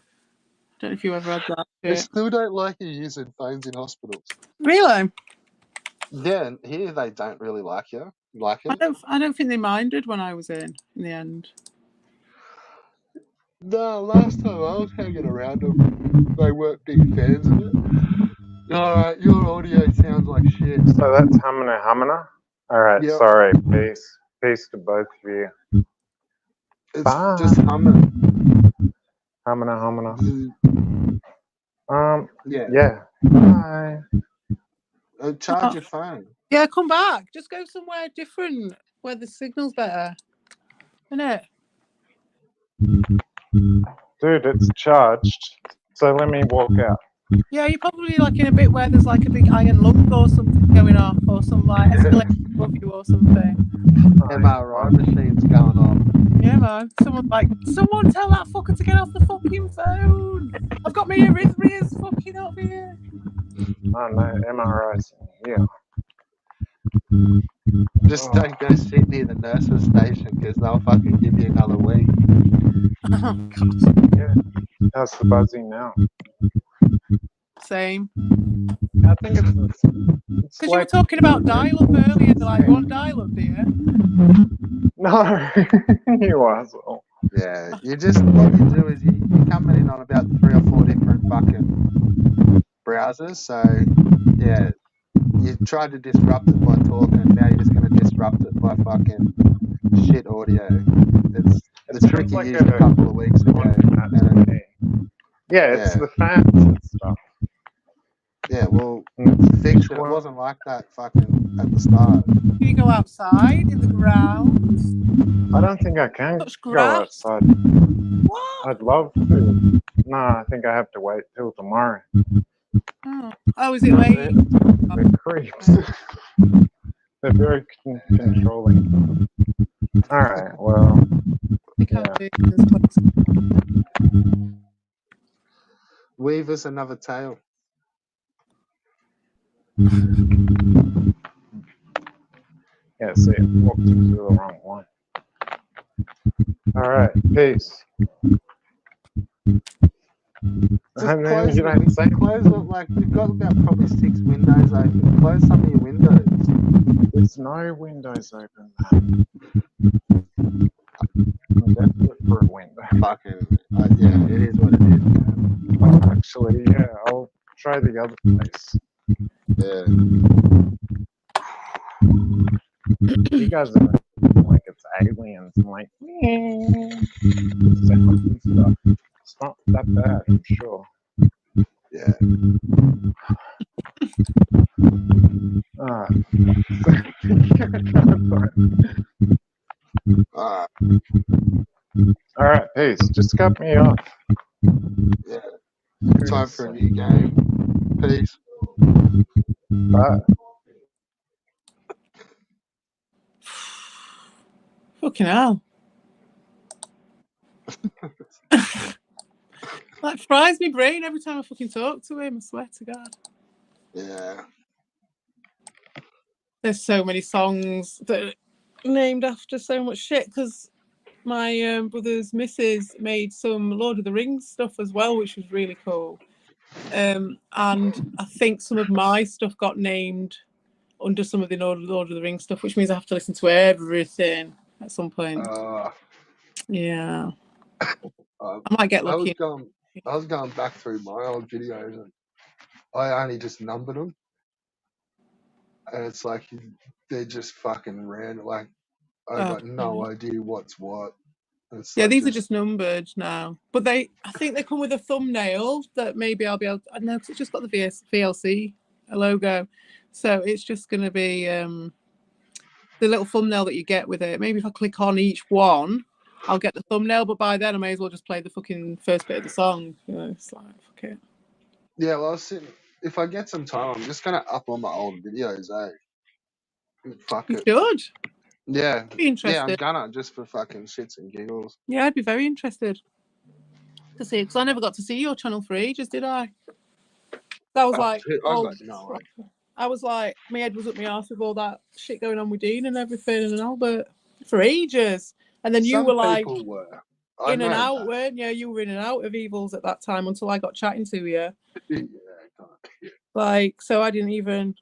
don't know if you ever had that. They still don't like you using phones in hospitals. Really? Then here they don't really like you. Like it. I don't think they minded when I was in the end. No, last time I was hanging around them, they weren't big fans of it. Alright, your audio sounds like shit. So that's Hamina Hamina. All right, Yep. sorry. Peace. Peace to both of you. It's Bye. just humming. Hamina Hamina. Yeah. Yeah. Bye. Charge your phone. Yeah, come back. Just go somewhere different where the signal's better. Isn't it? Dude, it's charged. So let me walk out. Yeah, you're probably like in a bit where there's like a big iron lung or something going off, or some like escalator above you or something. MRI machine's going on. Yeah, man. Someone tell that fucker to get off the fucking phone. I've got my arrhythmias fucking up here. Oh no, MRI's in here. Just don't go sit near the nurse's station because they'll fucking give you another week. Oh, God. Yeah. How's the buzzing now? Same. I think it's Because you were talking about dial-up earlier. Like, you want dial-up, do you? No, you asshole. Yeah, what you do is you come in on about 3 or 4 different fucking browsers. So, yeah, you tried to disrupt it by talking, and now you're just going to disrupt it by fucking shit audio. It's the trick you like used a couple of weeks ago. Yeah, it's the fans and stuff. Yeah, well, fix it. It wasn't like that fucking at the start. Can you go outside in the grounds? I don't think I can Touch go grass? outside. What? I'd love to. No, I think I have to wait till tomorrow. Oh, is it late? They're creeps. They're very controlling. Alright, well. They can't do this place. Weave us another tale. Yeah, see, I walked into the wrong one. Alright, peace. And then you don't say. Close it, like, you've got about probably 6 windows open. Close some of your windows. There's no windows open, man. I'm desperate for a window. Fucking, yeah, it is what it is, man. Oh, actually, yeah, I'll try the other place. Yeah. You guys are like it's aliens and like sounds and stuff. It's not that bad, I'm sure. Yeah. Alright, peace. Just cut me off. Yeah. Time for a new game. Peace. Bye. Fucking hell. That fries my brain every time I fucking talk to him, I swear to God. Yeah. There's so many songs that are named after so much shit, because my brother's missus made some Lord of the Rings stuff as well, which was really cool. And I think some of my stuff got named under some of the Lord of the Rings stuff, which means I have to listen to everything at some point. Yeah. I might get lucky. I was going back through my old videos and I only just numbered them. And it's like, they're just fucking random. Like, I got no idea what's what. Yeah, like, these are just numbered now. But I think they come with a thumbnail that maybe I'll be able to, I don't know, because it's just got the VLC logo. So it's just going to be the little thumbnail that you get with it. Maybe if I click on each one, I'll get the thumbnail. But by then, I may as well just play the fucking first bit of the song. You know, it's like, fuck it. Yeah, well, if I get some time, I'm just going to up all my old videos, eh? Fuck it. You should. Yeah. Be interested. Yeah, I'm gonna, just for fucking shits and giggles. Yeah, I'd be very interested to see it, because I never got to see your channel for ages, did I? That was like, I was like, my head was up my arse with all that shit going on with Dean and everything and Albert for ages. And then you were like in and out, weren't you? You were in and out of Evils at that time until I got chatting to you. Yeah, like, so I didn't even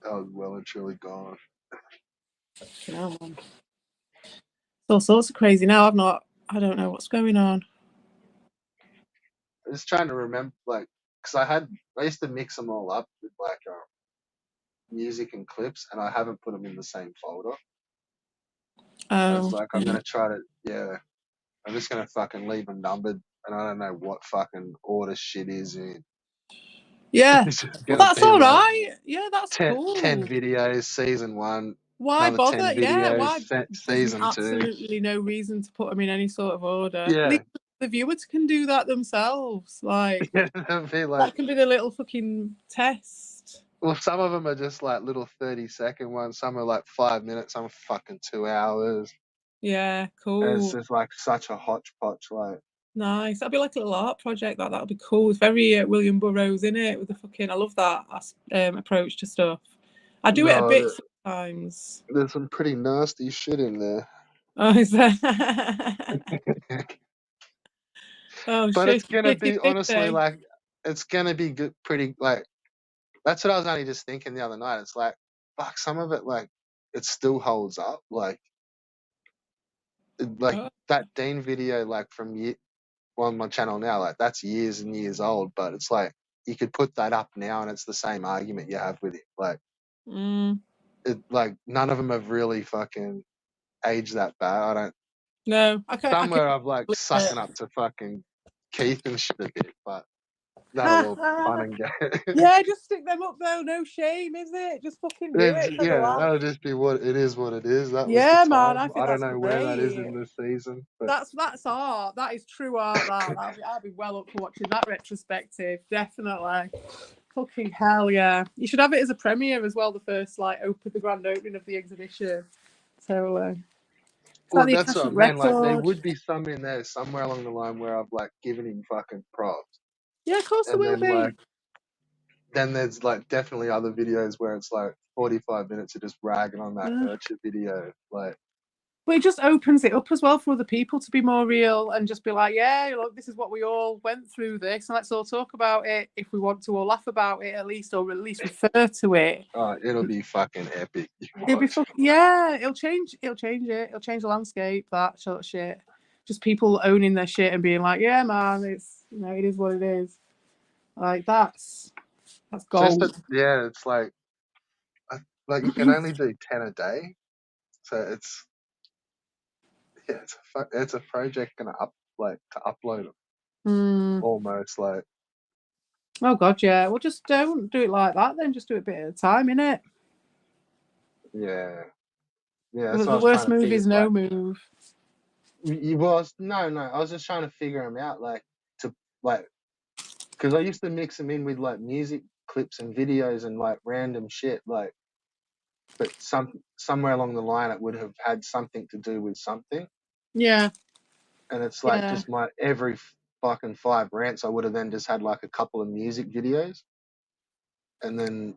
That was well and truly gone. No, man. All sorts of crazy now. I don't know what's going on. I'm just trying to remember, like, because I used to mix them all up with like music and clips, and I haven't put them in the same folder. I was Oh, like, I'm gonna try to, yeah, I'm just gonna fucking leave them numbered, and I don't know what fucking order shit is in. yeah. It's just Well, gonna that's be all like right. Yeah, that's 10 cool. videos, season 1, Why another 10 bother? Yeah, videos, why? There's season 2. absolutely no reason to put them in any sort of order. At Yeah, least the viewers can do that themselves. Like, it'll be like, that can be the little fucking test. well, some of them are just like little 30-second ones. Some are like 5 minutes. Some are fucking 2 hours. Yeah, And it's cool. just like such a hodgepodge. Like, Nice. That'd be like a little art project. That would be cool. It's very William Burroughs in it with the fucking. I love that approach to stuff. I do it a bit no, sometimes. there's some pretty nasty shit in there. Oh, is there? Oh But shit! it's gonna be honestly 50-50. like, it's gonna be good, pretty like. That's what I was only just thinking the other night. It's like, fuck, some of it like, it still holds up. Like Oh. that Dean video, like from on my channel now, like that's years and years old. But it's like you could put that up now, and it's the same argument you have with it. Like, like none of them have really fucking aged that bad. I don't. No, I can't. Somewhere I've like Believe sucking it. up to fucking Keith and shit a bit, but that'll all be fun and games. Yeah, just stick them up though. No shame, is it? Just fucking do it for the Yeah, laugh. that'll just be what it is. What it is. That was the Yeah, man. time. I think I don't that's know where that is great. in the season, but That's art. That is true art. I'd be well up for watching that retrospective. Definitely. Fucking hell, yeah. You should have it as a premiere as well. The first the grand opening of the exhibition. So it's like well, the that's what I Akashic mean. Like, there record. would be some in there somewhere along the line where I've like given him fucking props, Yeah, of course there and will then like, be. then there's like definitely other videos where it's like 45 minutes of just ragging on that Yeah. Urcha video, like. But it just opens it up as well for other people to be more real and just be like, yeah, look, this is what we all went through this, and let's all talk about it if we want to, or laugh about it at least, or at least refer to it. Oh, it'll be fucking epic. It'll be yeah, it'll change it. It'll change the landscape, that sort of shit. Just people owning their shit and being like, yeah, man, it's it is what it is. Like that's Just gold. yeah, it's like you can only do 10 a day, so it's it's a project to upload them almost like. Oh god, yeah. Well, just don't do it like that. Then just do it a bit at a time, innit? Yeah, that's what I The was worst trying to move figure. is no move. You was no. I was just trying to figure them out, like to like, because I used to mix them in with like music clips and videos and like random shit, like. But somewhere along the line, it would have had something to do with something. Yeah. And it's like just my every fucking 5 rants, I would have then just had like a couple of music videos, and then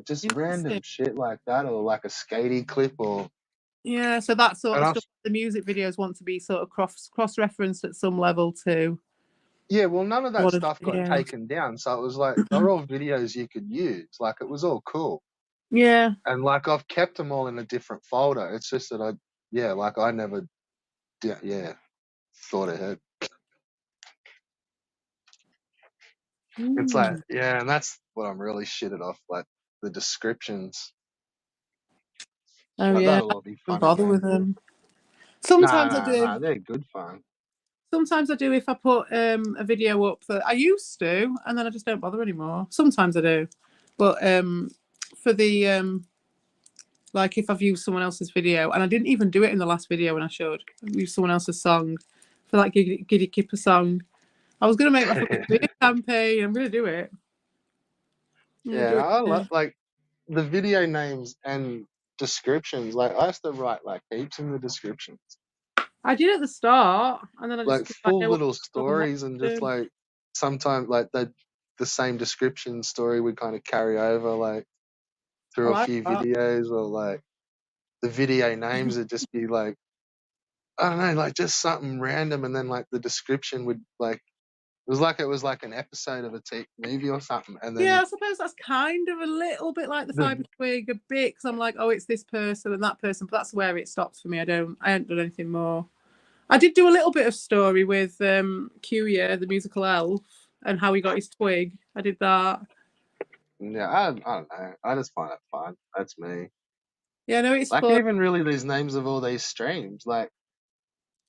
just random shit like that, or like a skatey clip, or Yeah, so that sort of and stuff. The music videos want to be sort of cross referenced at some level too. yeah, well, none of that stuff got Yeah. taken down, so it was like they're all videos you could use. Like it was all cool. Yeah. And like I've kept them all in a different folder. It's just that I never thought ahead. It's like, and that's what I'm really shitted off, like the descriptions. Oh Like, yeah. that'll all be Don't fun and bother with games. them. Sometimes I do. No, they're good fun. Sometimes I do if I put a video up that I used to, and then I just don't bother anymore. Sometimes I do, but for the like if I've used someone else's video, and I didn't even do it in the last video when I showed, I used someone else's song for that Giddy Kipper song. I was gonna make my fucking beer campaign. I'm gonna do it. I love like the video names and descriptions. Like I used to write like heaps in the descriptions, I did at the start, and then I like just like, full no one little wants stories, and just to. like sometimes like the same description story would kind of carry over like I through a like few that. videos, or like the video names would just be like, I don't know, like just something random, and then like the description would like it was like an episode of a movie or something, and Yeah, then I suppose that's kind of a little bit like the the Fibre Twig, a bit, because I'm like, oh, it's this person and that person, but that's where it stops for me. I haven't done anything more. I did do a little bit of story with Q-Ya, the musical elf, and how he got his twig. I did that. yeah, I don't know. I just find it fun. That's me. Yeah, no, it's Like fun. even really these names of all these streams, like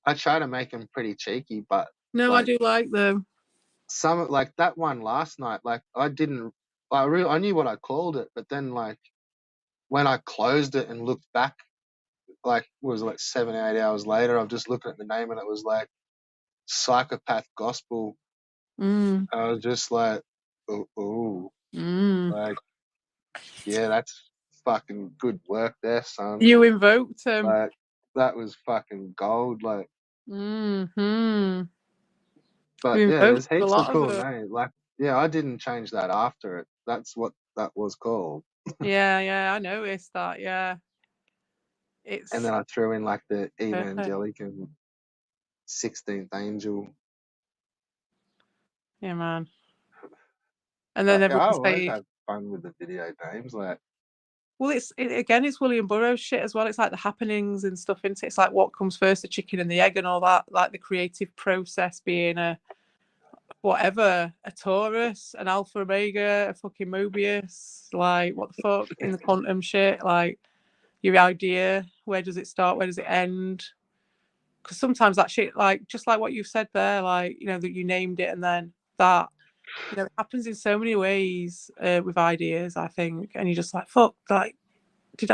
I try to make them pretty cheeky, but No, I like do like them. some like that one last night, like I didn't, I knew what I called it, but then like when I closed it and looked back, like it was like 7 or 8 hours later, I'm just looking at the name and it was like Psychopath Gospel. Mm, I was just like, ooh, mm. like yeah, that's fucking good work there, son. You invoked him. Like that was fucking gold. Like, Mm-hmm. but You yeah, invoked there's a heaps of lot of cool them. names. Like, yeah, I didn't change that after it. That's what that was called. Yeah, I noticed that. Yeah, And it's then I threw in like the perfect. Evangelican 16th Angel. Yeah, man. And then But yeah, I everyone always say, have fun with the video names. Like, well, again, it's William Burroughs shit as well. It's like the happenings and stuff, isn't it? It's like what comes first, the chicken and the egg and all that. Like the creative process being a whatever, a Taurus, an Alpha Omega, a fucking Mobius. Like what the fuck in the quantum shit? Like your idea, where does it start? Where does it end? Because sometimes that shit, like just like what you've said there, like that you named it and then that. It happens in so many ways with ideas, I think, and you're just like, fuck, like, have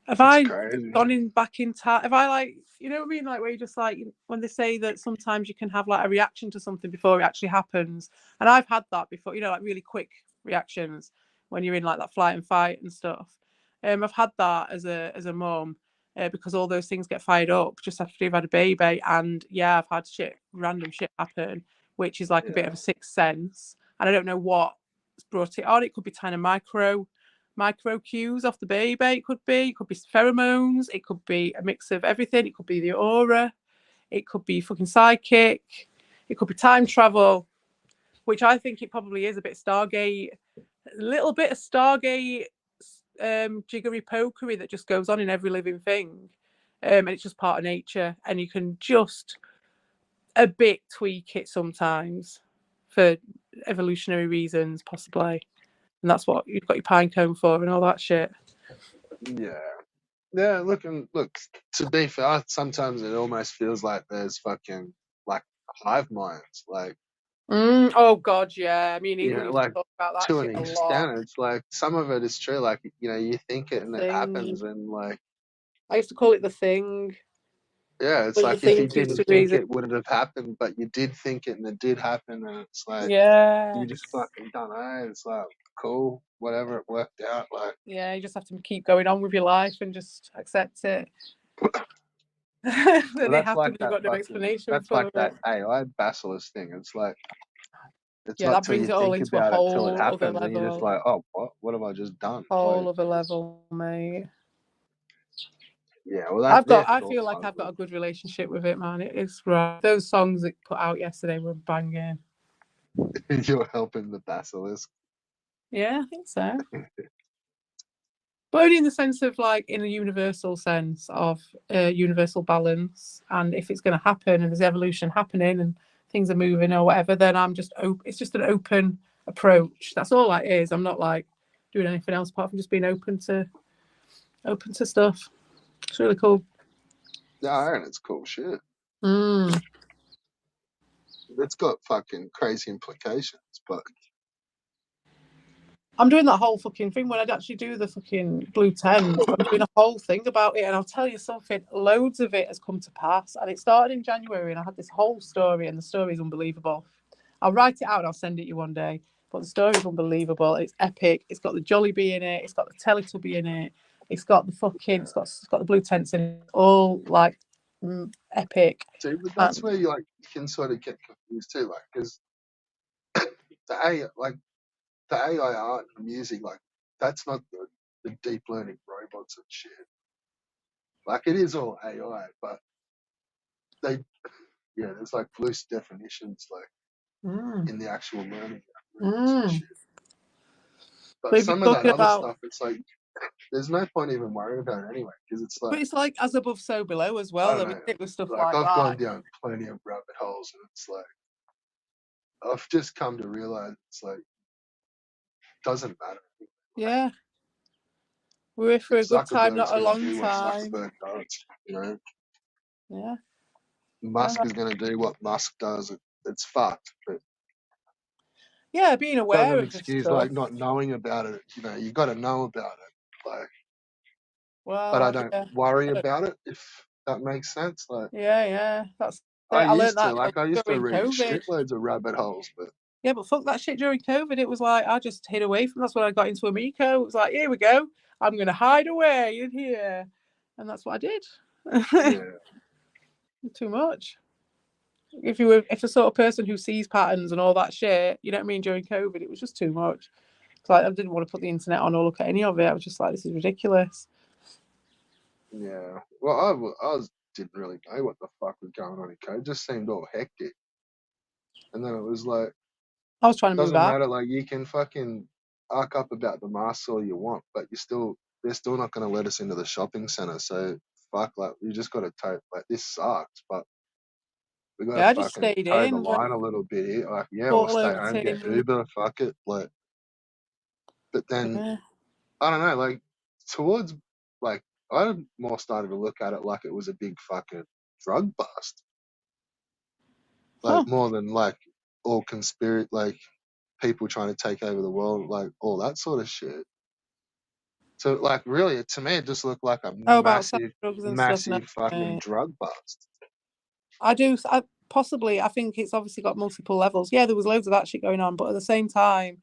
it's I crazy. gone in back in time? Have I like, you know what I mean? Like where you just like when they say that sometimes you can have like a reaction to something before it actually happens, and I've had that before. Like really quick reactions when you're in like that flight and fight and stuff. I've had that as a mum. Because all those things get fired up just after you've had a baby, and yeah, I've had random shit happen, which is like a bit Yeah. of a sixth sense, and I don't know what's brought it on. It could be kind of micro cues off the baby. It could be pheromones. It could be a mix of everything. It could be the aura. It could be fucking psychic. It could be time travel, which I think it probably is a bit Stargate, a little bit of Stargate jiggery pokery that just goes on in every living thing. And it's just part of nature, and you can just a bit tweak it sometimes for evolutionary reasons, possibly. And that's what you've got your pine cone for and all that shit. Yeah. Yeah, look, to be fair, sometimes it almost feels like there's fucking like hive minds. Like, Oh God, yeah. Me and Ethan used like to talk about that to shit an a lot. extent, it's like some of it is true. Like, you think it The and it thing. happens, and like, I used to call it the thing. yeah, it's When you like if you think used didn't to think reason. it wouldn't have happened, but you did think it and it did happen, and it's like you Yes. just fucking don't know. It's like cool, whatever, it worked out. Like, Yeah, you just have to keep going on with your life and just accept it. but That it that's like happened. You've that got no fucking, explanation that's like for that it. AI basilisk thing. It's like it's Yeah, not that till brings you it all think into a about it till it whole other happens, and you're just level. like, oh, what have I just done? Like, Whole other level, mate. yeah, well, that yeah, it's I all feel like fun. I've got a good relationship with it, man. It is right. Those songs that put out yesterday were banging. You're helping the basilisk. Yeah, I think so. But only in the sense of like in a universal sense of universal balance. And if it's going to happen and there's evolution happening and things are moving or whatever, then I'm just open. It's just an open approach. That's all that is. I'm not like doing anything else apart from just being open to stuff. It's really cool. Yeah, and it's cool shit. Mm. It's got fucking crazy implications, but I'm doing that whole fucking thing when I'd actually do the fucking Blue Tent. I'm doing a whole thing about it, and I'll tell you something. Loads of it has come to pass, and it started in January, and I had this whole story, and the story is unbelievable. I'll write it out and I'll send it you one day. But the story is unbelievable. It's epic. It's got the Jollibee in it. It's got the Teletubby in it. It's got the fucking. It's got the Blue Tents in it. All like epic. see, but that's where you can sort of get confused too, like because the AI art and music, like that's not the deep learning robots and shit. Like it is all AI, but there's like loose definitions. Like Mm. in the actual learning. Mm. But But if you're some of that talking other about, stuff, it's like there's no point even worrying about it anyway, because it's but like it's like as above, so below as I well. don't Though, know. it was stuff Like like I've gone that. down plenty of rabbit holes, and it's like I've just come to realize it's like doesn't matter. Yeah, we're here for If a good time, Zuckerberg's not a going to long do what time. Zuckerberg does, you know, Yeah. Musk is going to do what Musk does. It's fucked, but Yeah, being aware doesn't of this excuse stuff. like not knowing about it. You know, you got to know about it. Like, but I Well, don't yeah. worry I don't- about it if that makes sense. Like, yeah. That's it. I I learned used to, that like, I used to during read COVID. shitloads of rabbit holes, but Yeah, but fuck that shit during COVID. It was like I just hid away from. That's when I got into Amico. It was like, here we go. I'm gonna hide away in here, and that's what I did. yeah, Too much. If the sort of person who sees patterns and all that shit, you know what I mean. During COVID, it was just too much. So I didn't want to put the internet on or look at any of it. I was just like, this is ridiculous. yeah. Well, didn't really know what the fuck was going on in COVID. It just seemed all hectic, and then it was like, I was trying to move doesn't out. matter. Like, you can fucking arc up about the masks all you want, but they're still not going to let us into the shopping center. So fuck, like, we just got to toe. Like, this sucks, but we got to Yeah, I just fucking stayed toe the in, went line a little bit here. Like, yeah, or all stay over home, get Tim. Uber, fuck it. Like, but then Yeah, I don't know. Like, towards like I more started to look at it like it was a big fucking drug bust, like huh. more than like all conspiracy, like people trying to take over the world, like all that sort of shit. So, like, really, to me, it just looked like a Oh, about sex, massive, drugs and stuff. No, massive fucking right. drug bust. Possibly. I think it's obviously got multiple levels. Yeah, there was loads of that shit going on, but at the same time,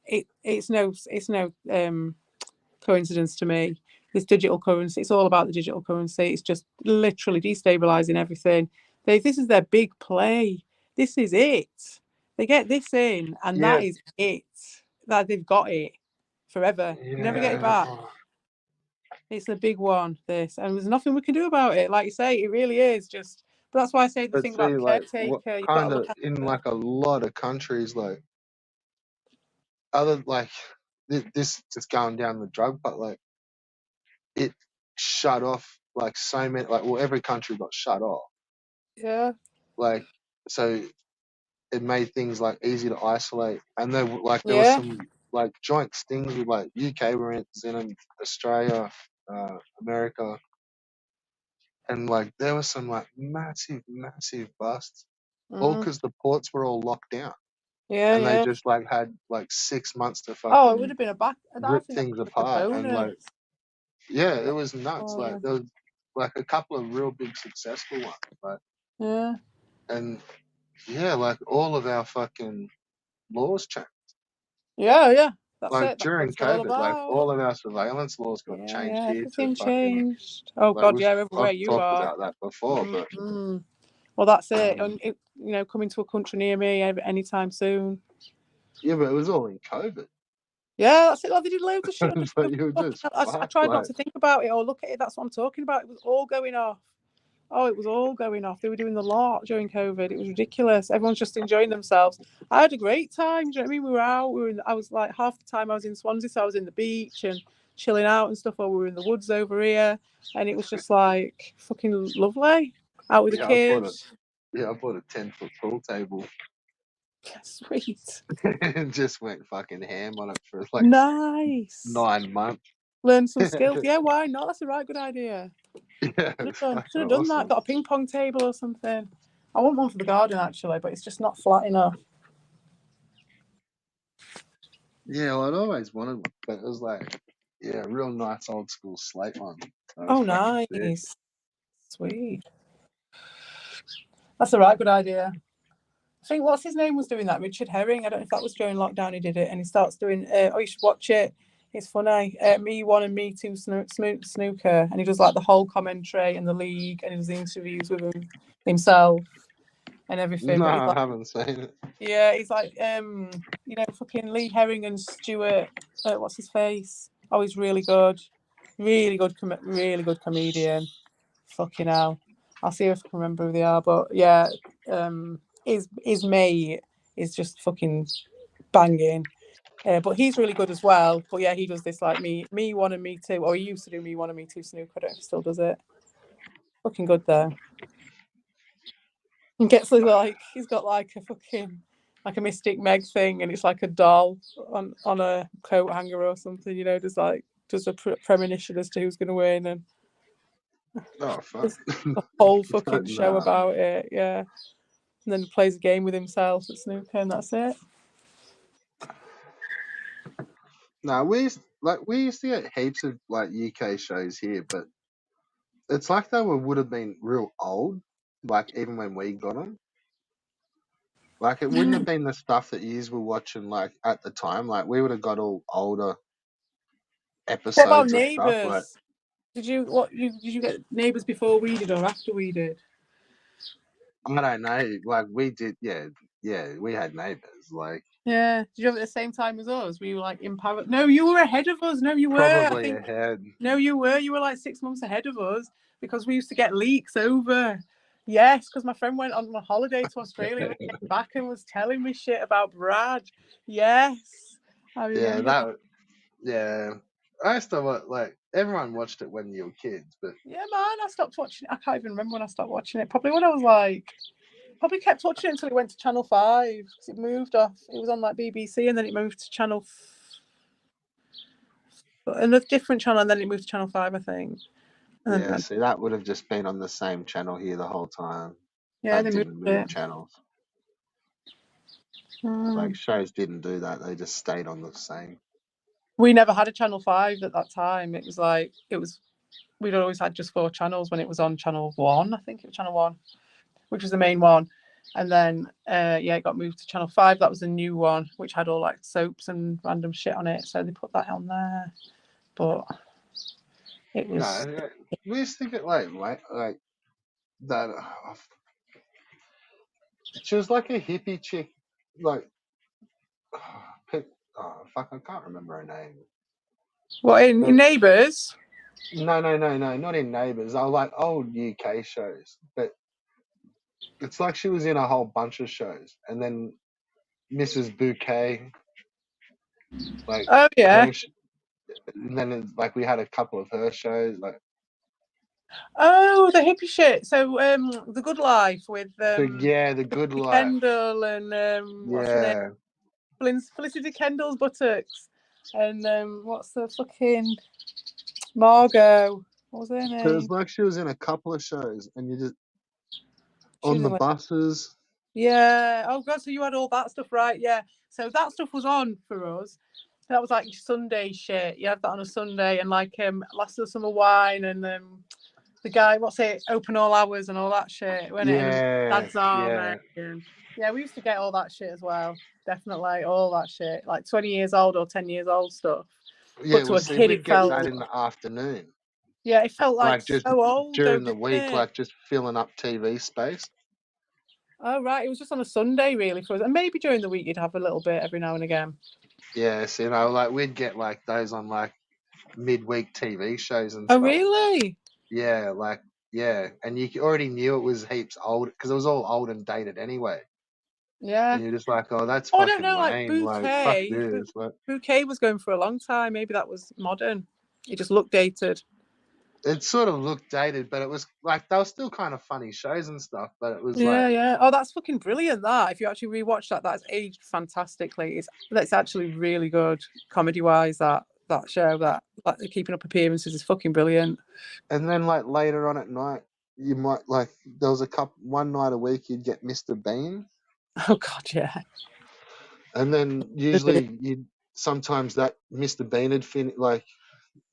it's no coincidence to me. This digital currency, it's all about the digital currency. It's just literally destabilizing everything. This is their big play. This is it. They get this in, and Yeah, that is it. That they've got it forever. You never get it yeah. back. It's a big one, this, and there's nothing we can do about it. Like you say, it really is just. But that's why I say the But thing about see, the like, what caretaker. You've got kind to of look at in like a lot of countries, like other like this just going down the drug, but like it shut off like so many, like, well, every country got shut off, yeah, like, so it made things like easy to isolate, and then like there was yeah, some like joint stings with like UK were in Australia, America, and like there was some like massive busts, all mm, because the ports were all locked down, yeah, and they yeah. just like had like 6 months to Oh, it would fucking have been a back. I rip think that things would have been a apart, and bonus. like, yeah, it was nuts. Like, Oh, there was like a couple of real big successful ones, like, yeah, and yeah, like all of our fucking laws changed. yeah. That's Like it. That's what during it's all COVID, like about. all of our surveillance laws got changed Yeah, here to everything fucking, changed. Oh like, God, yeah, everywhere I've you talked are. about that before, but Mm. Well, that's it. um, And coming to a country near me anytime soon. yeah, but it was all in COVID. Yeah, that's it. Like, they did loads of shit. But you were just I fucked. tried not Like, to think about it or look at it. That's what I'm talking about. It was all going off. Oh, it was all going off. They were doing the lot during COVID. It was ridiculous. Everyone's just enjoying themselves. I had a great time. Do you know what I mean? We were out. I was like half the time I was in Swansea, so I was in the beach and chilling out and stuff. While we were in the woods over here, and it was just like fucking lovely. Out with the yeah, kids. I bought a 10-foot pool table Sweet. and just went fucking ham on it for like Nice. 9 months. Learn some skills. Yeah, why not? That's a right good idea. Yeah, it was Should fucking have done that. awesome. Got a ping pong table or something. I want one for the garden actually, but it's just not flat enough. Yeah, well, I'd always wanted one, but it was like, yeah, real nice old school slate one. That was Oh, fucking sick. nice. Sweet. That's a right good idea. I think what's his name was doing that. Richard Herring. I don't know if that was during lockdown. He did it, and he starts doing. You should watch it. It's funny. Me one and me two snooker, and he does like the whole commentary and the league, and he does the interviews with himself and everything. No, But he's I like, haven't seen it. yeah, he's like, fucking Lee Herring and Stuart. What's his face? Oh, he's really good. Really good, really good comedian. Fucking hell. I'll see if I can remember who they are. But yeah, his mate is just fucking banging. But he's really good as well. But yeah, he does this like me one and me two. Or he used to do me one and me two snooker. I don't know if he still does it. Fucking good though. And gets like he's got like a fucking like a Mystic Meg thing, and it's like a doll on a coat hanger or something. You know, does a premonition as to who's going to win, and Oh fuck! there's a whole fucking show Nah. about it. Yeah, and then plays a game with himself at snooker, and that's it. No, we used to get heaps of like UK shows here, but it's like they would have been real old, like even when we got them. Like it wouldn't have been the stuff that you were watching like at the time. Like we would have got all older What about episodes of stuff. Like Neighbours? Did you get Neighbours before we did or after we did? I don't know. Like we did, yeah. We had Neighbours. Like Yeah. Did you have it at the same time as us? Were you like in Paris? No, you were ahead of us. No, you were. probably ahead. No, you were. You were like 6 months ahead of us because we used to get leaks over. Yes, because my friend went on a holiday to Australia and came back and was telling me shit about Brad. Yes. I remember. Yeah. I used to like everyone watched it when you were kids, but Yeah, man, I stopped watching it. I can't even remember when I stopped watching it. Probably when I was like, probably kept watching it until it went to Channel 5 because it moved off. It was on like BBC and then it moved to Channel another different channel and then it moved to Channel 5, I think. And yeah, then, see that would have just been on the same channel here the whole time. yeah, That they didn't moved move it. channels. Like shows didn't do that; they just stayed on the same. We never had a Channel 5 at that time. It was like we'd always had just 4 channels when it was on Channel 1. I think it was Channel 1, which was the main one. And then it got moved to Channel 5. That was a new one, which had all like soaps and random shit on it. So they put that on there. But it was No, we used to get like that. She was like a hippie chick, like fuck, I can't remember her name. what in Neighbours? No, not in Neighbours. I like old UK shows, but it's like she was in a whole bunch of shows, and then Mrs. Bouquet, like Oh yeah. And then it's like we had a couple of her shows, like oh, the hippie shit. So The Good Life with The Good Life, Kendall and what's her name? Felicity Kendall's buttocks. And what's the fucking Margot? What was her name? So it was like she was in a couple of shows, and you just on the buses. Yeah. Oh god. So you had all that stuff, right? Yeah. So that stuff was on for us. That was like Sunday shit. You had that on a Sunday, and like Last of the Summer Wine, and the guy, Open All Hours and all that shit. When Dad's Army. Yeah, we used to get all that shit as well. Definitely all that shit, like 20 years old or 10 years old stuff. Yeah, but to a kid, we'd get that in the afternoon. Yeah, it felt like just so old during the week, like just filling up TV space. Oh right, it was just on a Sunday really for us, and maybe during the week you'd have a little bit every now and again. Yes, like we'd get like those on like midweek TV shows and stuff. Oh really? Yeah, and you already knew it was heaps old because it was all old and dated anyway. Yeah. And you're just like, oh, that's fucking lame. Like Bouquet. Like, fuck this. Bouquet was going for a long time. Maybe that was modern. It just looked dated. It sort of looked dated, but it was like they were still kind of funny shows and stuff. But it was yeah. Oh, that's fucking brilliant. That if you actually rewatch that's aged fantastically. That's actually really good comedy wise. That show, that like Keeping Up Appearances is fucking brilliant. And then like later on at night, you might there was one night a week you'd get Mr. Bean. Oh god, yeah. And then usually sometimes that Mr. Bean would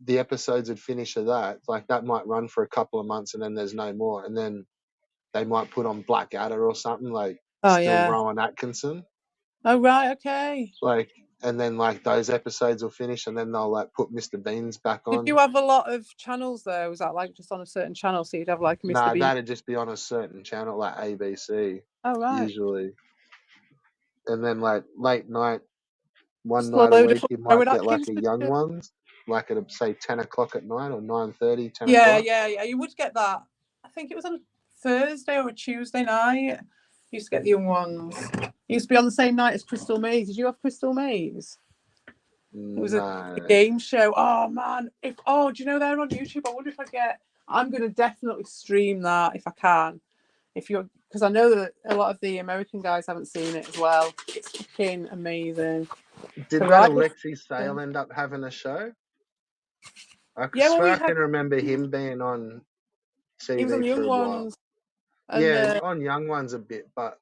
the episodes would finish of that. Like that might run for a couple of months and then there's no more. And then they might put on Blackadder or something Rowan Atkinson. Oh right, okay. And then those episodes will finish and then they'll put Mr. Bean's back on. Did you have a lot of channels there? Was that just on a certain channel? So you'd have Mr. Bean? Nah, that'd just be on a certain channel like ABC. Oh right. Usually. And then late night, one night a week you might get a Young Ones, at say 10 o'clock at night or 9:30, 10 o'clock. Yeah. You would get that. I think it was on a Thursday or a Tuesday night. Used to get the young ones. Used to be on the same night as Crystal Maze. Did you have Crystal Maze? It was a No. game show. Oh man! Do you know they're on YouTube? I wonder if I get. I'm gonna definitely stream that if I can. Because I know that a lot of the American guys haven't seen it as well. It's fucking amazing. Did The that right- Alexi Sale end up having a show? I Yeah, well, swear I can remember him being on he was on TV the for young a while. ones. And, Yeah, on Young Ones a bit, but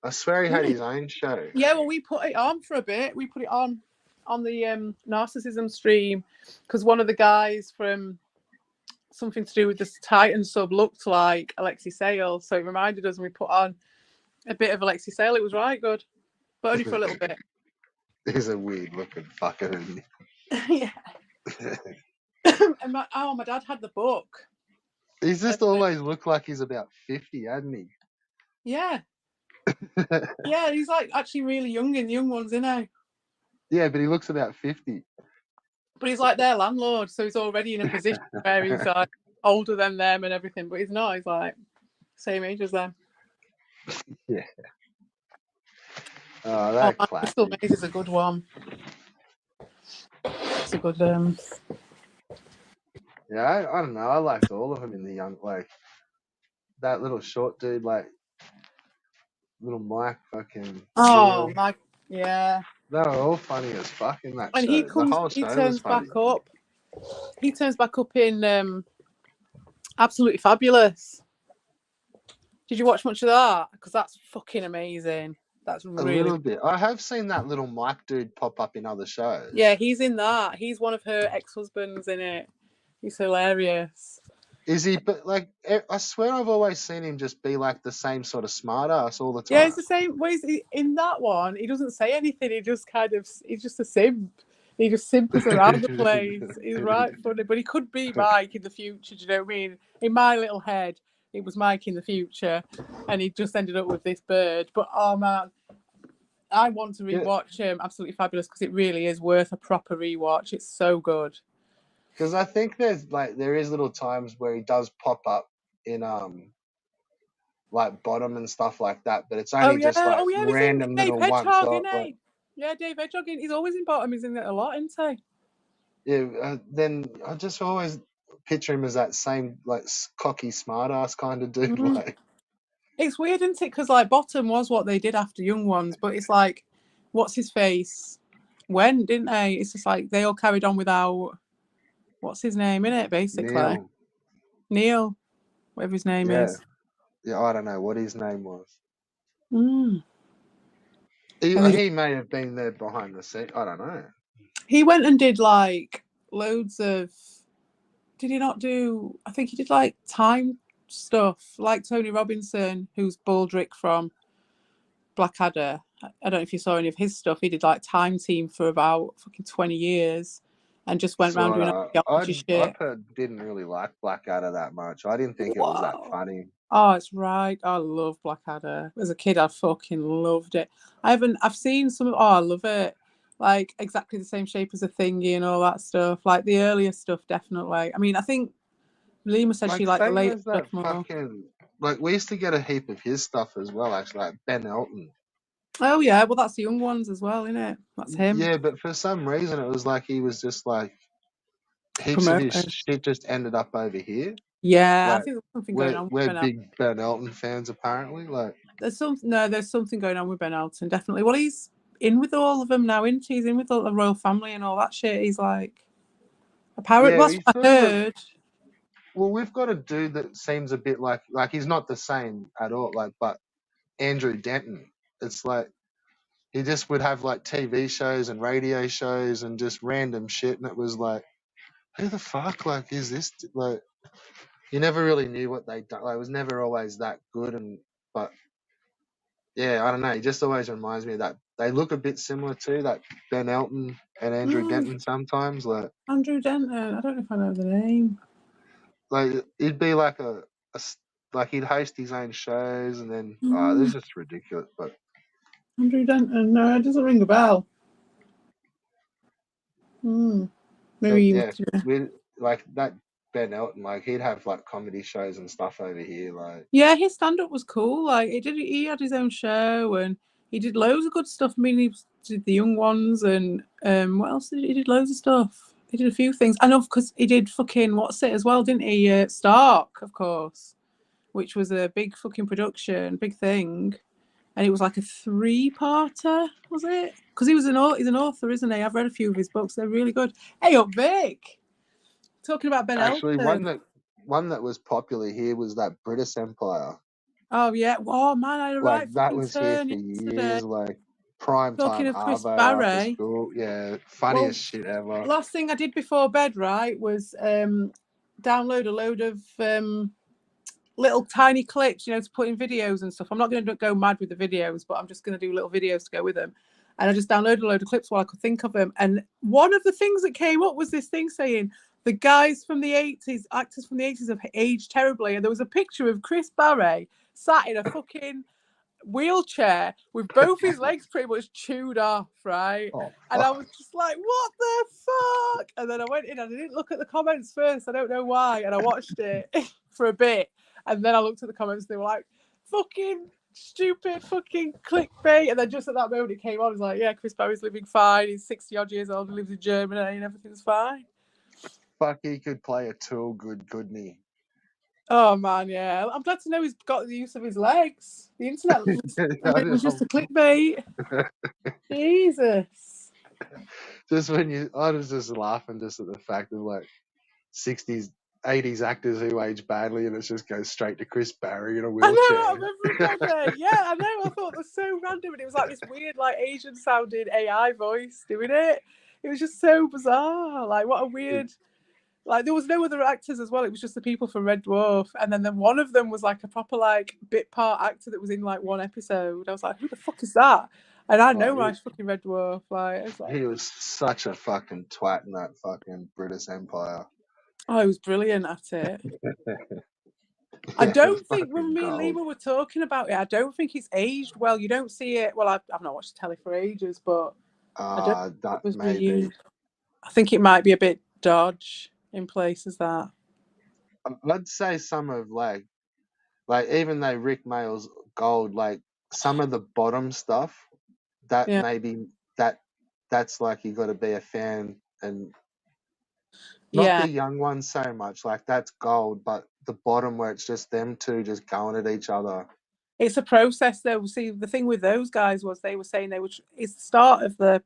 I swear he had his own show. Yeah, well, we put it on for a bit. We put it on the Narcissism stream because one of the guys from something to do with this Titan sub looked like Alexi Sale, so it reminded us, and we put on a bit of Alexi Sale. It was right good, but only for a little bit. He's a weird looking fucker, isn't Yeah. And my dad had the book. He's just always looked like he's about 50, hadn't he? Yeah. Yeah, he's like actually really young in the young ones, isn't he? Yeah, but he looks about 50. But he's like their landlord, so he's already in a position where he's like older than them and everything. But he's not. He's like same age as them. Yeah. Oh, that classic. Crystal Maze is a good one. It's a good. Yeah, I don't know. I liked all of them in the young, like that little short dude, like little Mike, fucking. Oh, Neil. Mike. Yeah. They were all funny as fuck in that And show. The whole show turns was funny. back up. He turns back up in Absolutely Fabulous. Did you watch much of that? Because that's fucking amazing. That's really a little bit. I have seen that little Mike dude pop up in other shows. Yeah, he's in that. He's one of her ex-husbands in it. He's hilarious. Is he? But like, I swear I've always seen him just be like the same sort of smartass all the time. Yeah, he's the same. Well, in that one, he doesn't say anything. He's just a simp. He just simpers around the place. He's right funny, but he could be Mike in the future. Do you know what I mean? In my little head, it was Mike in the future, and he just ended up with this bird. But oh man, I want to rewatch Absolutely Fabulous because it really is worth a proper rewatch. It's so good. Because I think there is little times where he does pop up in like Bottom and stuff like that, but it's only just like random little once off. Like, yeah, Dave Hedgehog. He's always in Bottom. He's in it a lot, isn't he? Yeah. Then I just always picture him as that same like cocky smartass kind of dude. Mm-hmm. Like, it's weird, isn't it? Because like Bottom was what they did after Young Ones, but it's like, what's his face? When didn't they? It's just like they all carried on without. What's his name in it? Basically, Neil, whatever his name is. Yeah, I don't know what his name was. Mm. He may have been there behind the scene. I don't know. He went and did like loads of. Did he not do? I think he did like time stuff, like Tony Robinson, who's Baldrick from Blackadder. I don't know if you saw any of his stuff. He did like Time Team for about fucking 20 years. And just went around doing shit. I didn't really like Blackadder that much. I didn't think it was that funny. Oh, it's right. I love Blackadder. As a kid, I fucking loved it. I've seen some. I love it. Like exactly the same shape as a Thingy and all that stuff. Like the earlier stuff, definitely. I mean, I think Lima said she liked the later stuff more. Like we used to get a heap of his stuff as well. Actually, like Ben Elton. Oh yeah, well that's the Young Ones as well, isn't it? That's him. Yeah, but for some reason it was like he was just like heaps of his shit just ended up over here. Yeah, like, I think there's something going on. We're big Ben Elton fans apparently. Like there's something going on with Ben Elton, definitely. Well, he's in with all of them now, isn't he? He's in with all the royal family and all that shit. He's like apparently that's what I heard. Well, we've got a dude that seems a bit like he's not the same at all, but Andrew Denton. It's like he just would have like TV shows and radio shows and just random shit, and it was like, who the fuck like is this? Like, you never really knew what they'd done. Like, it was never always that good, but yeah, I don't know. He just always reminds me of that. They look a bit similar too, that Ben Elton and Andrew Denton sometimes. Like Andrew Denton, I don't know if I know the name. Like he'd be like like he'd host his own shows, and then this is just ridiculous. But Andrew Denton, no, it doesn't ring a bell. Maybe like that Ben Elton, like he'd have like comedy shows and stuff over here, like Yeah, his stand up was cool. Like he had his own show and he did loads of good stuff. I mean, he did The Young Ones and what else did he did loads of stuff. He did a few things. I know because he did fucking what's it as well, didn't he? Stark, of course, which was a big fucking production, big thing. And it was like a 3-parter, was it? Because he's an author, isn't he? I've read a few of his books. They're really good. Hey up, Vic. Talking about Ben actually Elton. one that was popular here was that British Empire. Oh yeah. Oh man, I had a Like right that fucking was here turn for yesterday. years, like prime Talking time of Chris Arvo after Barry. school. Yeah, Well, funniest shit ever. last thing I did before bed, right, was download a load of little tiny clips, you know, to put in videos and stuff. I'm not going to go mad with the videos, but I'm just going to do little videos to go with them. And I just downloaded a load of clips while I could think of them. And one of the things that came up was this thing saying the guys from the 80s, actors from the 80s have aged terribly. And there was a picture of Chris Barry sat in a fucking wheelchair with both his legs pretty much chewed off, right? Oh, and I was just like, what the fuck? And then I went in and I didn't look at the comments first. I don't know why. And I watched it for a bit. And then I looked at the comments and they were like, fucking stupid fucking clickbait. And then just at that moment it came on, I was like, yeah, Chris Barry's living fine. He's 60 odd years old and lives in Germany and everything's fine. fuck, he could play a tool good, couldn't he? Oh man, yeah. I'm glad to know he's got the use of his legs. The internet was just a clickbait. Jesus. Just when I was just laughing just at the fact of like 60s, 80s actors who age badly, and it just goes straight to Chris Barry in a wheelchair. I know, everybody. Yeah, I know. I thought it was so random, and it was like this weird, like Asian sounding AI voice doing it. It was just so bizarre. Like, what a weird. Like, there was no other actors as well. It was just the people from Red Dwarf, and then one of them was like a proper like bit part actor that was in like one episode. I was like, who the fuck is that? And I know my fucking Red Dwarf. He was such a fucking twat in that fucking British Empire. Oh, he was brilliant at it. I don't think when me and Lima were talking about it, I don't think it's aged well. You don't see it. Well, I've not watched telly for ages, but I don't think it was really. I think it might be a bit dodge in places that. I'd say some of like even though Rick Mayall's gold, like some of the bottom stuff, that maybe that's like you got to be a fan and not the young ones so much. Like that's gold, but the bottom where it's just them two just going at each other. It's a process, though. See, the thing with those guys was they were saying it's the start of the.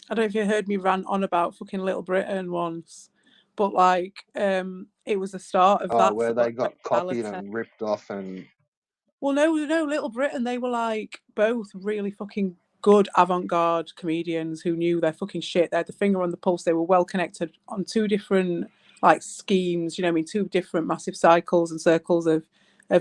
I don't know if you heard me rant on about fucking Little Britain once, but like it was the start of that. Where they got copied and ripped off and. Well, no, Little Britain, they were like both really fucking good avant-garde comedians who knew their fucking shit. They had the finger on the pulse. They were well connected on two different like schemes, you know what I mean, two different massive cycles and circles of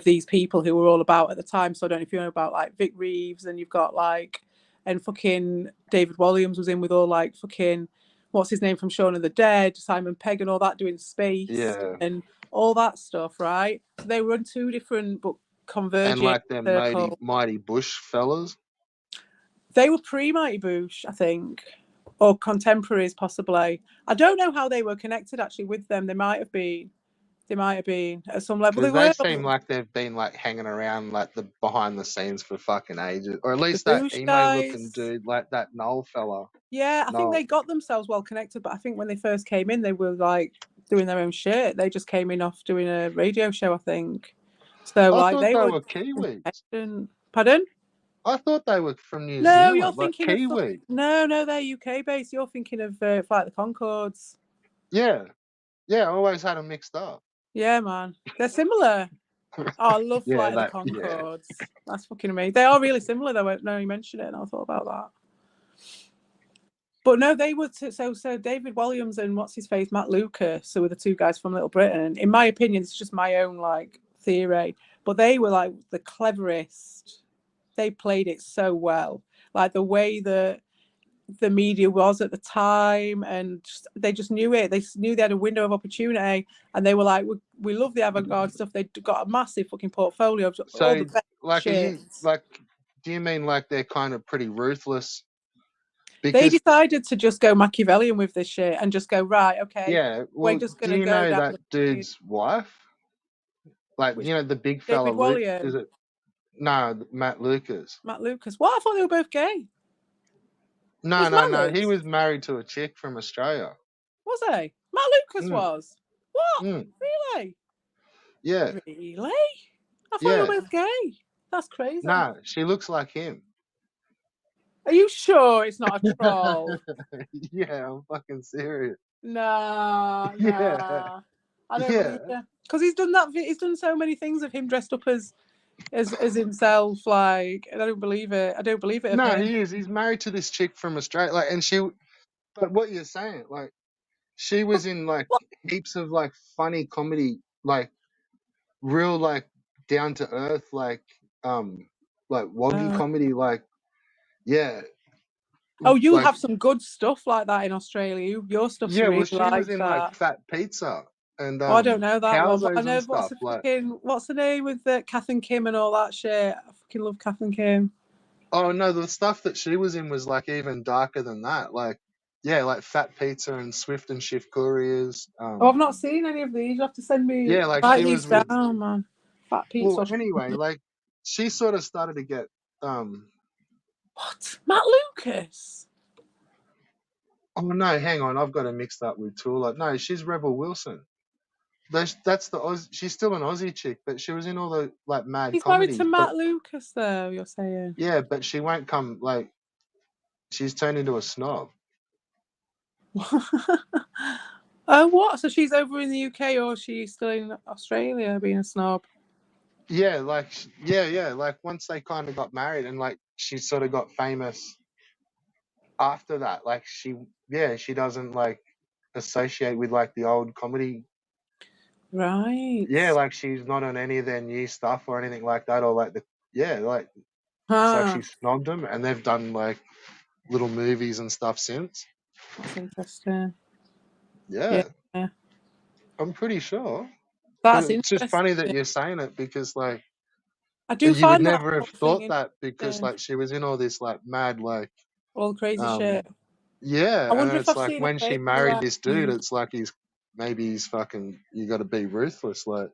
these people who were all about at the time. So I don't know if you know about like Vic Reeves, and you've got like, and fucking David Walliams was in with all like fucking, what's his name from Shaun of the Dead, Simon Pegg and all that, doing Space and all that stuff, right? So they were on two different but converging. And like them Mighty Bush fellas? They were pre-Mighty Bush, I think, or contemporaries possibly. I don't know how they were connected actually with them. They might have been at some level. They seem like they've been like hanging around like the behind the scenes for fucking ages, or at least that emo looking dude, like that Noel fella. Yeah, I think they got themselves well connected, but I think when they first came in, they were like doing their own shit. They just came in off doing a radio show, I think. So I like thought they were Kiwis. Pardon? I thought they were from New Zealand. No, you're thinking of Kiwi. No, they're UK based. You're thinking of Flight the Conchords. Yeah, I always had them mixed up. Yeah, man, they're similar. Oh, I love Flight of the Conchords. Yeah. That's fucking amazing. They are really similar, though. Now you mention it, and I thought about that. But no, they were so David Walliams and what's his face, Matt Lucas, who were the two guys from Little Britain. In my opinion, it's just my own like theory, but they were like the cleverest. They played it so well, like the way that the media was at the time, and they just knew it. They knew they had a window of opportunity, and they were like, "We love the avant-garde stuff." They got a massive fucking portfolio of all the best like, shit. Do you mean like they're kind of pretty ruthless? They because decided to just go Machiavellian with this shit and just go, right, okay, yeah, we're well, just do going to you go know down that the dude's wife? Like, which you know, the big fella, David Luke, Walliam, is it? No, Matt Lucas. Matt Lucas. What? I thought they were both gay. No, He's no, no. married. He was married to a chick from Australia. Was he? Matt Lucas Mm, was. What? mm, Really? yeah, Really? I thought they yeah. were both gay. That's crazy. No, she looks like him. Are you sure it's not a troll? Yeah, I'm fucking serious. Nah. Yeah, I don't yeah. believe you. Because he's done that. He's done so many things of him dressed up as himself. Like, I don't believe it. I don't believe it of No, him. he is. He's married to this chick from Australia. Like, and she. But what you're saying, like, she was in like What? heaps of like funny comedy, like real like down to earth, like woggy comedy, like yeah, Oh, you like have some good stuff like that in Australia. Your stuff's yeah. Well, really she was like in like that. Fat Pizza and Oh, I don't know that one, but I Calzos know and stuff. Like, what's the name with Kath and Kim and all that shit. I fucking love Kath and Kim. oh no, the stuff that she was in was like even darker than that. Like, yeah, like Fat Pizza and Swift and Shift Couriers. Oh, I've not seen any of these. You have to send me Yeah, like write she these was with. down, man. Fat Well, pizza. anyway, like she sort of started to get What? Matt Lucas? Oh no, hang on, I've got her mixed up with Tula. No, she's Rebel Wilson. That's the Oz. She's still an Aussie chick, but she was in all the like mad He's married comedies. to But Matt Lucas, though. You're saying? yeah, but she won't come. Like she's turned into a snob. Oh, what? So she's over in the UK, or she's still in Australia being a snob? Yeah, like yeah. Like once they kind of got married, and like she sort of got famous after that. Like she doesn't like associate with like the old comedy. Right. Yeah, like she's not on any of their new stuff or anything like that, or like like it's like she snobbed them, and they've done like little movies and stuff since. That's interesting. Yeah, Yeah. I'm pretty sure. That's But it's just interesting. funny that you're saying it because like I do you would find that never have whole thing thought that because like she was in all this like mad like all crazy shit. yeah, I and wonder then if it's I've like seen a when she picture married like this dude, it's like he's fucking you got to be ruthless like.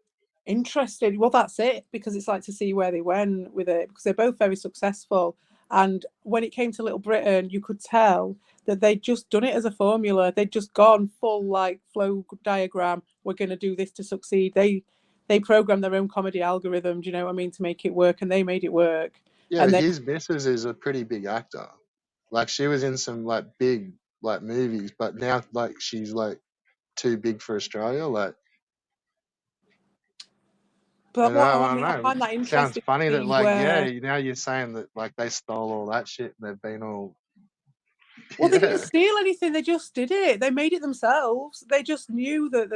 interested. Well, that's it, because it's like to see where they went with it, because they're both very successful. And when it came to Little Britain, you could tell that they'd just done it as a formula. They'd just gone full like flow diagram. We're going to do this to succeed. They programmed their own comedy algorithm. Do you know what I mean, to make it work, and they made it work. Yeah, And then his missus is a pretty big actor. Like she was in some like big like movies, but now like she's like too big for Australia. Like but what I I mean, I don't know. find that It sounds interesting funny to that see like where. now you're saying that like they stole all that shit and they've been all Well, they yeah. didn't steal anything. They just did it. They made it themselves. They just knew that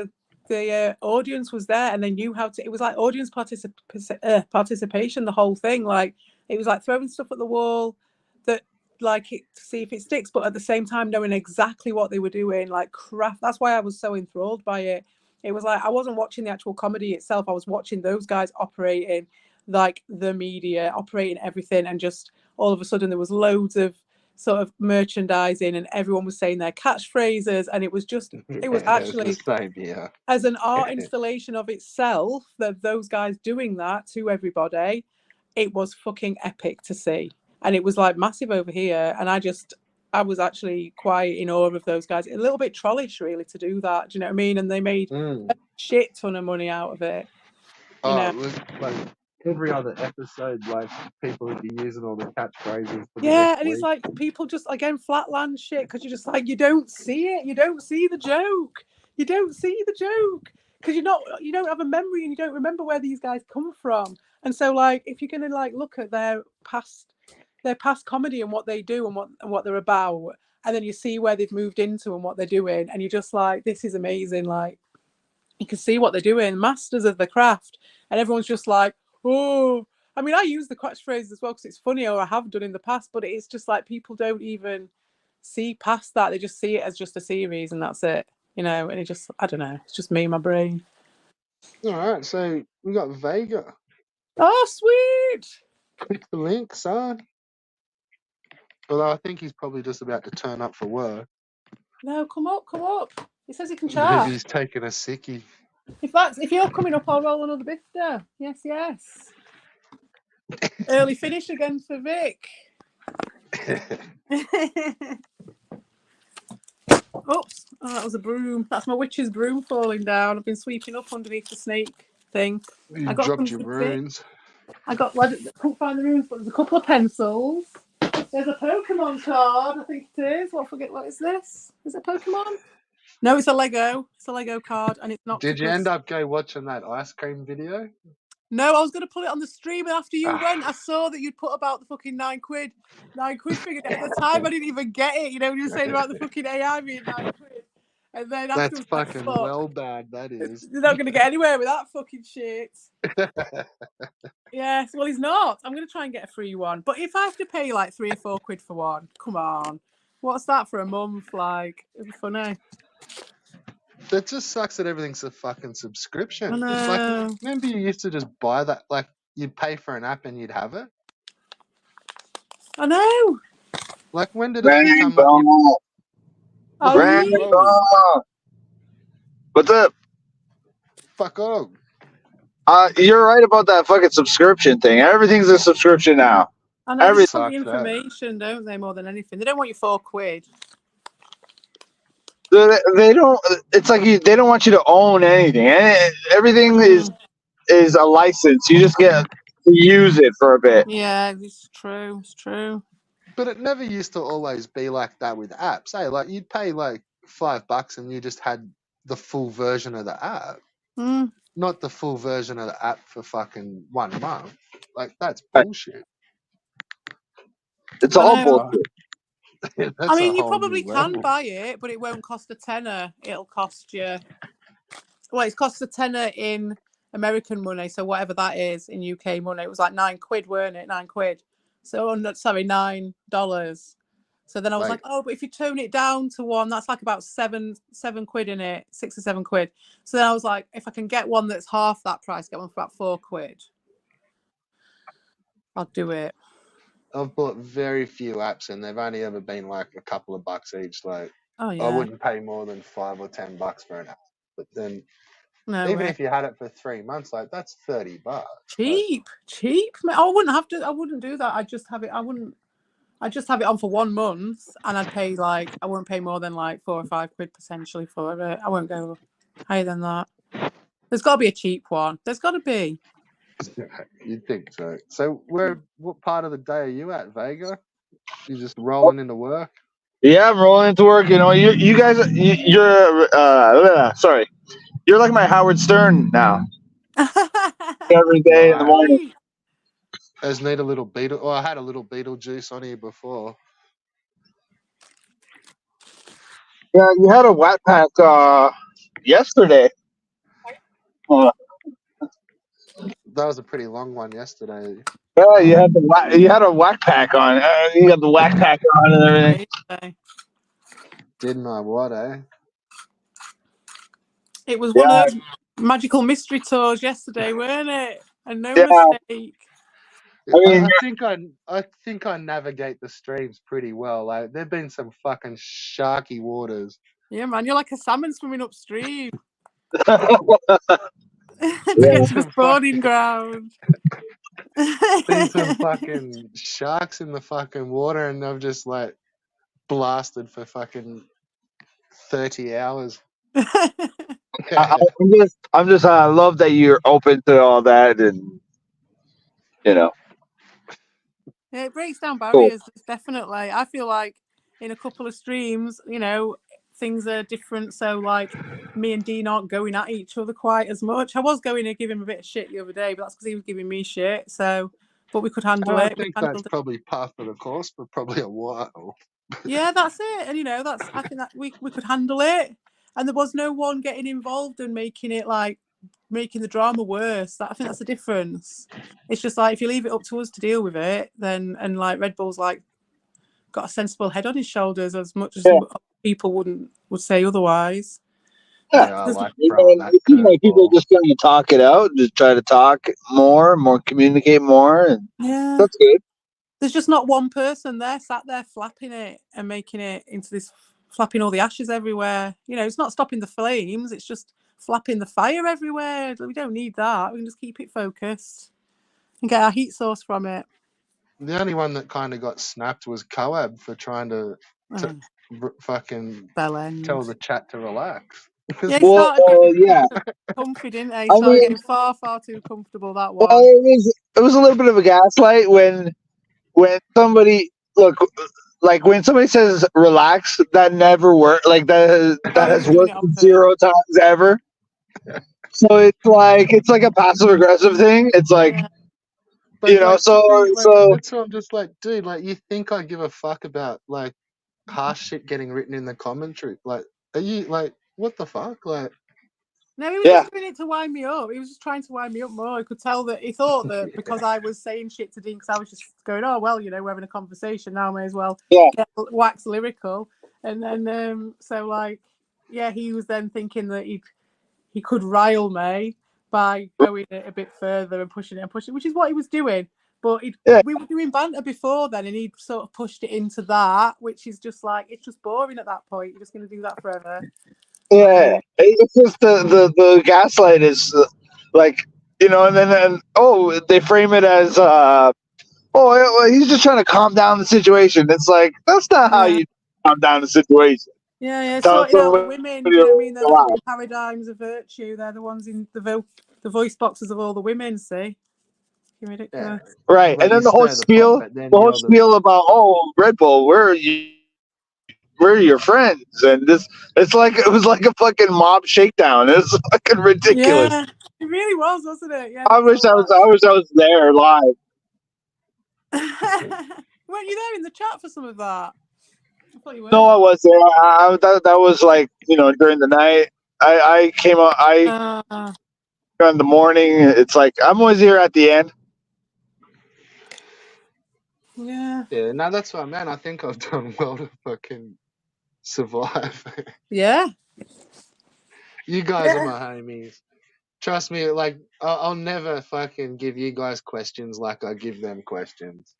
the audience was there, and they knew how to. It was like audience participation. The whole thing, like it was like throwing stuff at the wall, that like it, to see if it sticks, but at the same time knowing exactly what they were doing. Like craft. That's why I was so enthralled by it. It was like I wasn't watching the actual comedy itself. I was watching those guys operating like the media, operating everything, and just all of a sudden there was loads of sort of merchandising, and everyone was saying their catchphrases, and it was It's the actually same here. as an art installation of itself, that those guys doing that to everybody, it was fucking epic to see. And it was like massive over here, and I was actually quite in awe of those guys. A little bit trollish really to do that, do you know what I mean? And they made a shit ton of money out of it, you know. It was like every other episode, like people would be using all the catchphrases for the Yeah, next and it's week. like people just again flatland shit, because you're just like, you don't see it, you don't see the joke, because you don't have a memory, and you don't remember where these guys come from. And so like if you're gonna like look at their past comedy and what they do and what they're about, and then you see where they've moved into and what they're doing, and you're just like, this is amazing. Like you can see what they're doing, masters of the craft, and everyone's just like, oh. I mean, I use the catchphrase as well because it's funny, or I have done in the past, but it's just like people don't even see past that. They just see it as just a series, and that's it, you know. And it just, I don't know, it's just me, my brain. All right, so we got Vega. Oh, sweet. Click the link, son. Although I think he's probably just about to turn up for work. No, come up. He says he can Maybe chat. he's taking a sickie. If you're coming up, I'll roll another bifter. Yes. Early finish again for Vic. Oops! Oh, that was a broom. That's my witch's broom falling down. I've been sweeping up underneath the snake thing. You I got dropped some your bits. runes. I couldn't find the runes, but there's a couple of pencils. There's a Pokemon card. I think it is. I forget what is this. Is it Pokemon? No, it's a Lego. It's a Lego card, and it's not. Did you end up go watching that ice cream video? No, I was going to put it on the stream, and after you went, I saw that you'd put about the fucking 9 quid figure. At the time, I didn't even get it. You know, when you were saying about the fucking AI being 9 quid. And then That's afterwards, fucking fuck, well bad, that is. you're not going to get anywhere with that fucking shit. Yes, well, he's not. I'm going to try and get a free one. But if I have to pay like 3 or 4 quid for one, come on. What's that for a month? Like, it'd be funny. That just sucks that everything's a fucking subscription. I know. Like, remember you used to just buy that, like, you'd pay for an app and you'd have it? I know. Like, when did it become like you... Oh, Rainbow. What's up? Fuck off. You're right about that fucking subscription thing. Everything's a subscription now. I know, they Everything. just want the information, don't they, more than anything? They don't want your 4 quid. They don't. It's like they don't want you to own anything. Everything is a license. You just get to use it for a bit. Yeah, it's true. It's true. But it never used to always be like that with apps. Hey, like you'd pay like $5 and you just had the full version of the app, not the full version of the app for fucking 1 month. Like that's bullshit. It's all bullshit. I mean, you probably can buy it, but it won't cost a tenner. It'll cost you. Well, it costs a tenner in American money, so whatever that is in UK money, it was like 9 quid, weren't it? 9 quid. So, sorry, $9. So then I was like, oh, but if you tone it down to one, that's like about seven quid in it, 6 or 7 quid. So then I was like, if I can get one that's half that price, get one for about 4 quid, I'll do it. I've bought very few apps and they've only ever been like a couple of bucks each. Like, oh, yeah. I wouldn't pay more than $5 or $10 for an app. But then, if you had it for 3 months, like that's $30. Cheap. I wouldn't do that. I'd just have it. I'd just have it on for 1 month, and I'd pay I wouldn't pay more than like 4 or 5 quid potentially for it. I won't go higher than that. There's got to be a cheap one. There's got to be. You'd think so. So, what part of the day are you at, Vega? You just rolling into work? Yeah, I'm rolling into work. You know, you guys, you're sorry, you're like my Howard Stern now. Every day in the morning. I just need a little Beetle. Oh, I had a little Beetlejuice on here before. Yeah, you had a whack pack yesterday. That was a pretty long one yesterday. Yeah, you had a whack pack on. You got the whack pack on and everything. Didn't I? What, eh? It was one of those magical mystery tours yesterday, weren't it? And no mistake. I think I navigate the streams pretty well. Like there've been some fucking sharky waters. Yeah, man, you're like a salmon swimming upstream. To get to the spawning ground. Seen some fucking sharks in the fucking water, and I've just like blasted for fucking 30 hours. I love that you're open to all that, and you know. Yeah, it breaks down barriers, definitely. I feel like in a couple of streams, you know, things are different. So, like, me and Dean aren't going at each other quite as much. I was going to give him a bit of shit the other day, but that's because he was giving me shit. So, but we could handle it. I think that's probably par for the course for probably a while. Yeah, that's it. And, you know, I think that we could handle it. And there was no one getting involved and making the drama worse. I think that's the difference. It's just like if you leave it up to us to deal with it, then and like Red Bull's like got a sensible head on his shoulders as much as people would say otherwise. Yeah, people just going to talk it out, just try to talk more, communicate more, and that's good. There's just not one person there sat there flapping it and making it into this, flapping all the ashes everywhere. You know, it's not stopping the flames. It's just flapping the fire everywhere. We don't need that. We can just keep it focused and get our heat source from it. The only one that kind of got snapped was Coab for trying to fucking Bell end. tell the chat to relax. Yeah, he Well, started getting yeah. comfy, didn't he? He I started mean, getting far too comfortable, that well, one. it was a little bit of a gaslight when somebody when somebody says relax, that never worked. Like that Oh, he has was doing worked it on purpose. 0 times ever. So it's like a passive aggressive thing. It's like, Yeah. But you know, like, so that's what I'm just like, dude. Like, you think I give a fuck about like harsh shit getting written in the commentary? Like, are you like, what the fuck? Like, No, he was just doing it to wind me up. He was just trying to wind me up more. I could tell that he thought that because I was saying shit to Dean, because I was just going, oh, well, you know, we're having a conversation now, I may as well get wax lyrical. And then, so like, yeah, he was then thinking that he could rile me by going it a bit further and pushing, which is what he was doing. But we were doing banter before then, and he sort of pushed it into that, which is just like, it's just boring at that point. You're just going to do that forever. Yeah, it's just the gaslight is like, you know, and then they frame it as he's just trying to calm down the situation. It's like, that's not how you calm down the situation. Yeah, sorting out the women. You know what I mean? They're the fucking paradigms of virtue. They're the ones in the voice boxes of all the women. See, ridiculous. Yeah. Right, and then the whole spiel about Red Bull, we're your friends, and it was like a fucking mob shakedown. It's fucking ridiculous. Yeah, it really was, wasn't it? Yeah. I wish I was there live. Weren't you there in the chat for some of that? I thought you were. No, I was there. That was like, you know, during the night. I came out. In the morning. It's like I'm always here at the end. Yeah. Yeah. No, that's what I meant. I think I've done well to fucking survive. Yeah. You guys are my homies. Trust me, like, I'll never fucking give you guys questions like I give them questions.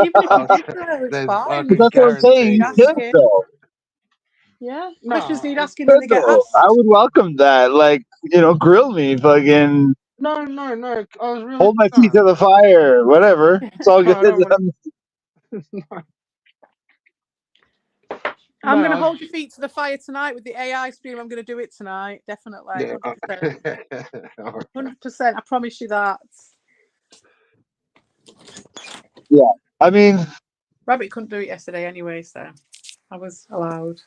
Even if you did though, it's fine. That's what I'm saying. You could, though. Yeah. No, questions need asking when they get asked. I would welcome that. Like, you know, grill me, fucking. No. I was really hold my feet to the fire, whatever. It's all good. I'm going to hold your feet to the fire tonight with the AI stream. I'm going to do it tonight, definitely. Yeah. 100%. 100%. I promise you that. Yeah, I mean, Rabbit couldn't do it yesterday anyway, so I was allowed.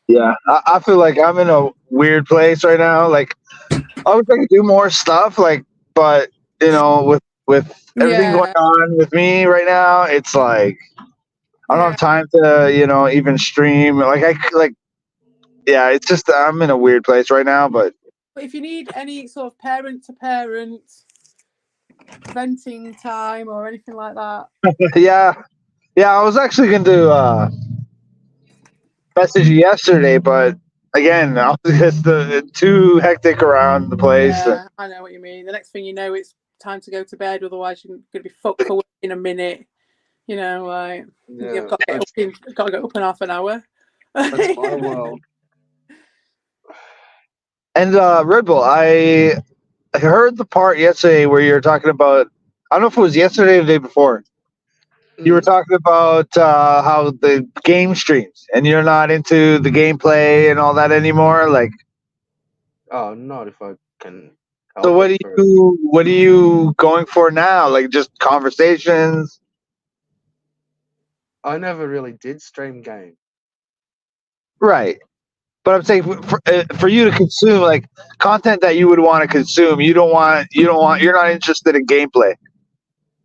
Yeah, I feel like I'm in a weird place right now. Like, I wish I could do more stuff. Like, but you know, with everything going on with me right now, it's like I don't have time to, you know, even stream. Yeah, it's just I'm in a weird place right now. But if you need any sort of parent to parent venting time or anything like that, yeah, I was actually going to message you yesterday, but again, I was just too hectic around the place. Yeah, I know what you mean. The next thing you know, it's time to go to bed. Otherwise, you're going to be fucked for work in a minute. You know, like you've got to get up in half an hour. That's my world. And Red Bull, I heard the part yesterday where you were talking about, I don't know if it was yesterday or the day before. You were talking about how the game streams and you're not into the gameplay and all that anymore. Like, oh, not if I can. So what are you going for now? Like just conversations? I never really did stream game. Right. But I'm saying for you to consume like content that you would want to consume, you're not interested in gameplay.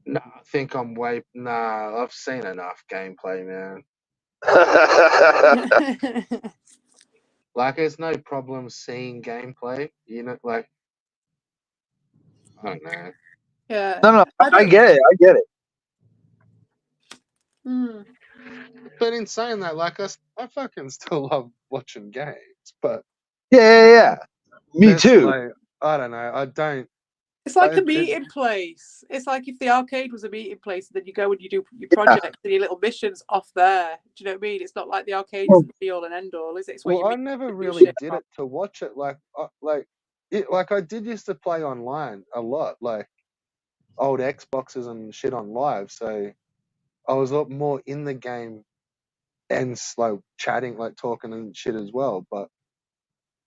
No, I think I'm I've seen enough gameplay, man. Like, there's no problem seeing gameplay, you know, like, I don't know. Yeah. No, I get it. But in saying that, like, I fucking still love watching games, but yeah. Me too. Like, I don't know. I don't. It's like a It- meeting place. It's like if the arcade was a meeting place, then you go and you do your projects and your little missions off there. Do you know what I mean? It's not like the arcade is the be all and end all, is it? It's where Well, you I meet never and do really shit. did it to watch it. Like I did used to play online a lot, like old Xboxes and shit on live. So I was a lot more in the game and like chatting, like talking and shit as well. But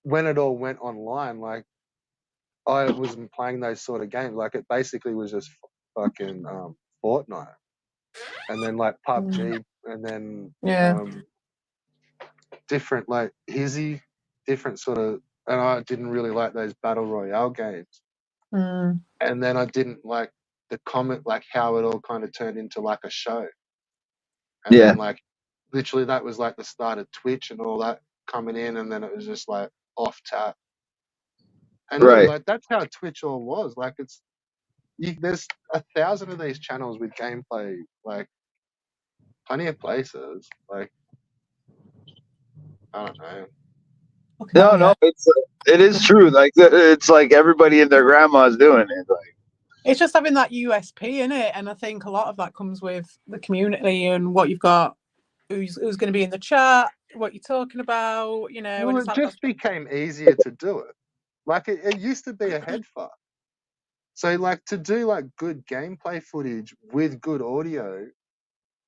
when it all went online, like I wasn't playing those sort of games. Like it basically was just fucking Fortnite, and then like PUBG, and then Yeah. different like Hizzy, different sort of. And I didn't really like those battle royale games. Mm. And then I didn't like the comment, like how it all kind of turned into like a show. And Yeah. then like literally that was like the start of Twitch and all that coming in, and then it was just like off tap. And look, Right. like that's how Twitch all was. Like there's 1,000 of these channels with gameplay, like plenty of places. Like I don't know. No, it is true. Like it's like everybody and their grandma's doing it. Like It's just having that USP in it, and I think a lot of that comes with the community and what you've got, who's going to be in the chat, what you're talking about, you know. Well, And it it's like just became easier to do it. Like it used to be a head fuck. So like to do like good gameplay footage with good audio,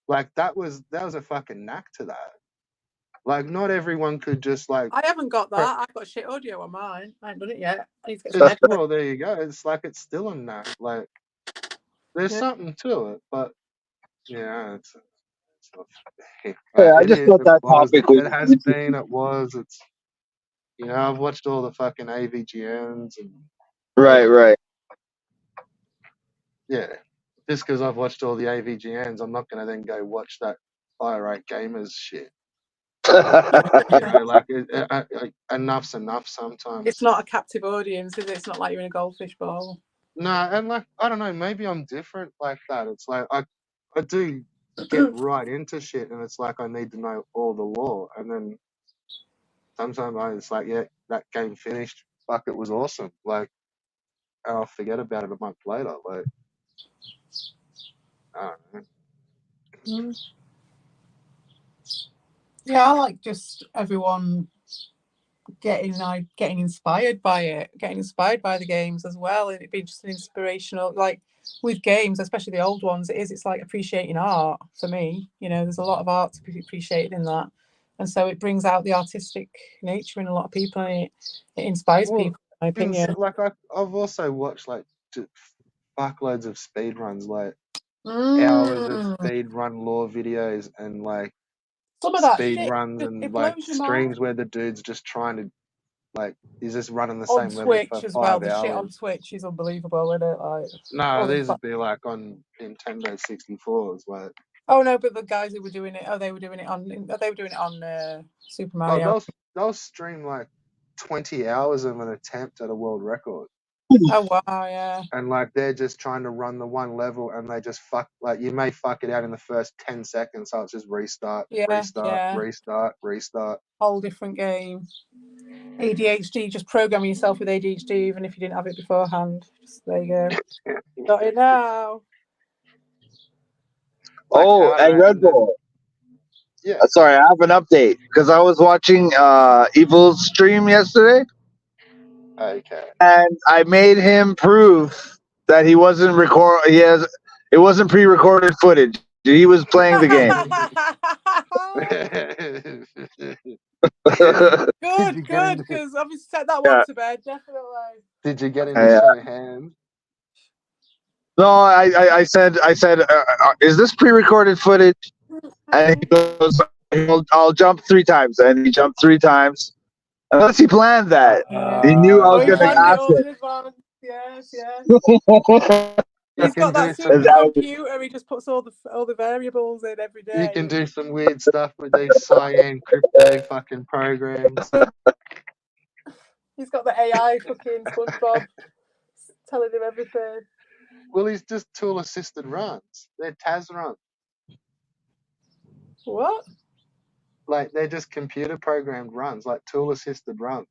like that was a fucking knack to that. Like not everyone could just like. I haven't got that. I've got shit audio on mine. I haven't done it yet. I need to get some It's, headphones. well, there you go. It's like it's still a knack. Like there's something to it, but yeah, it's yeah, I it just is. thought It that was. topic was It has been. It was. It's. I've watched all the fucking AVGNs and. right. Yeah, just because I've watched all the AVGNs, I'm not going to then go watch that Fire Rate Gamers shit. Like enough's enough sometimes. It's not a captive audience, is it? It's not like you're in a goldfish bowl. No, and like I don't know, maybe I'm different like that. It's like I do get right into shit, and it's like I need to know all the lore, and then sometimes it's like, yeah, that game finished. Fuck, it was awesome. Like, and I'll forget about it a month later. Like, I don't know. Yeah, I like just everyone getting inspired by it, getting inspired by the games as well, and it being just an inspirational, like with games, especially the old ones. It's like appreciating art for me. There's a lot of art to be appreciated in that, and so it brings out the artistic nature in a lot of people, and it inspires people, in my opinion. Like I've also watched like fuckloads of speed runs, like hours of speed run lore videos, and like some of that speed shit, runs and like streams where the dude's just trying to, like, he's just running the on same level Twitch for as 5 well. hours. The shit on Twitch is unbelievable, isn't it? Like, no, these would be like on Nintendo 64s, like. Oh no, but the guys who were doing it, they were doing it on Super Mario. Oh, they'll stream like 20 hours of an attempt at a world record. Oh wow, yeah. And like they're just trying to run the one level, and they just fuck, like you may fuck it out in the first 10 seconds, so it's just restart. Whole different game. ADHD, just programming yourself with ADHD, even if you didn't have it beforehand. Just, there you go. Got it now. Oh, and Red Bull. Yeah. Sorry, I have an update because I was watching Evil's stream yesterday. Okay. And I made him prove that he wasn't it wasn't pre-recorded footage. He was playing the game. Good, because obviously set that one to bed, definitely. Did you get him to show hands? No, I said, is this pre-recorded footage? And he goes, I'll jump 3 times, and he jumped 3 times. Unless he planned that, he knew I was going to ask it. Yes. He's got that supercomputer. He just puts all the variables in every day. You can do some weird stuff with these cyan crypto fucking programs. He's got the AI fucking SpongeBob telling him everything. Well, he's just tool assisted runs. They're TAS runs. What? Like they're just computer programmed runs, like tool assisted runs.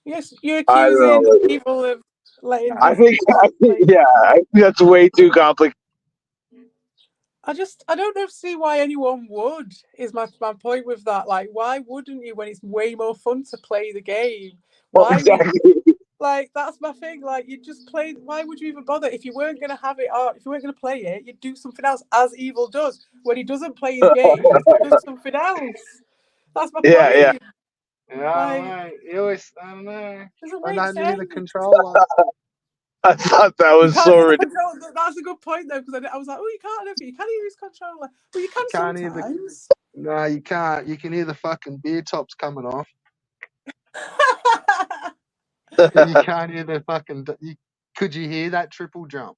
Yes, you're accusing people of letting I think, like, yeah, I think that's way too complicated. I don't see why anyone would, is my point with that. Like, why wouldn't you when it's way more fun to play the game? Well, Why would, exactly. like, that's my thing. Like, you just play, why would you even bother? If you weren't going to have it, or if you weren't going to play it, you'd do something else, as Evil does. When he doesn't play his games, he does something else. That's my Yeah, yeah. point. Yeah, I don't Like, know. You always, I don't know. doesn't I make don't need the sense. controller. I thought that You was can't so use the ridiculous. controller. That's a good point though, because I was like, oh, you can't have it. You can't use controller. Well, you can Can't hear the. sometimes. No, you can't. You can hear the fucking beer tops coming off, and you can't hear the fucking. Could you hear that triple jump,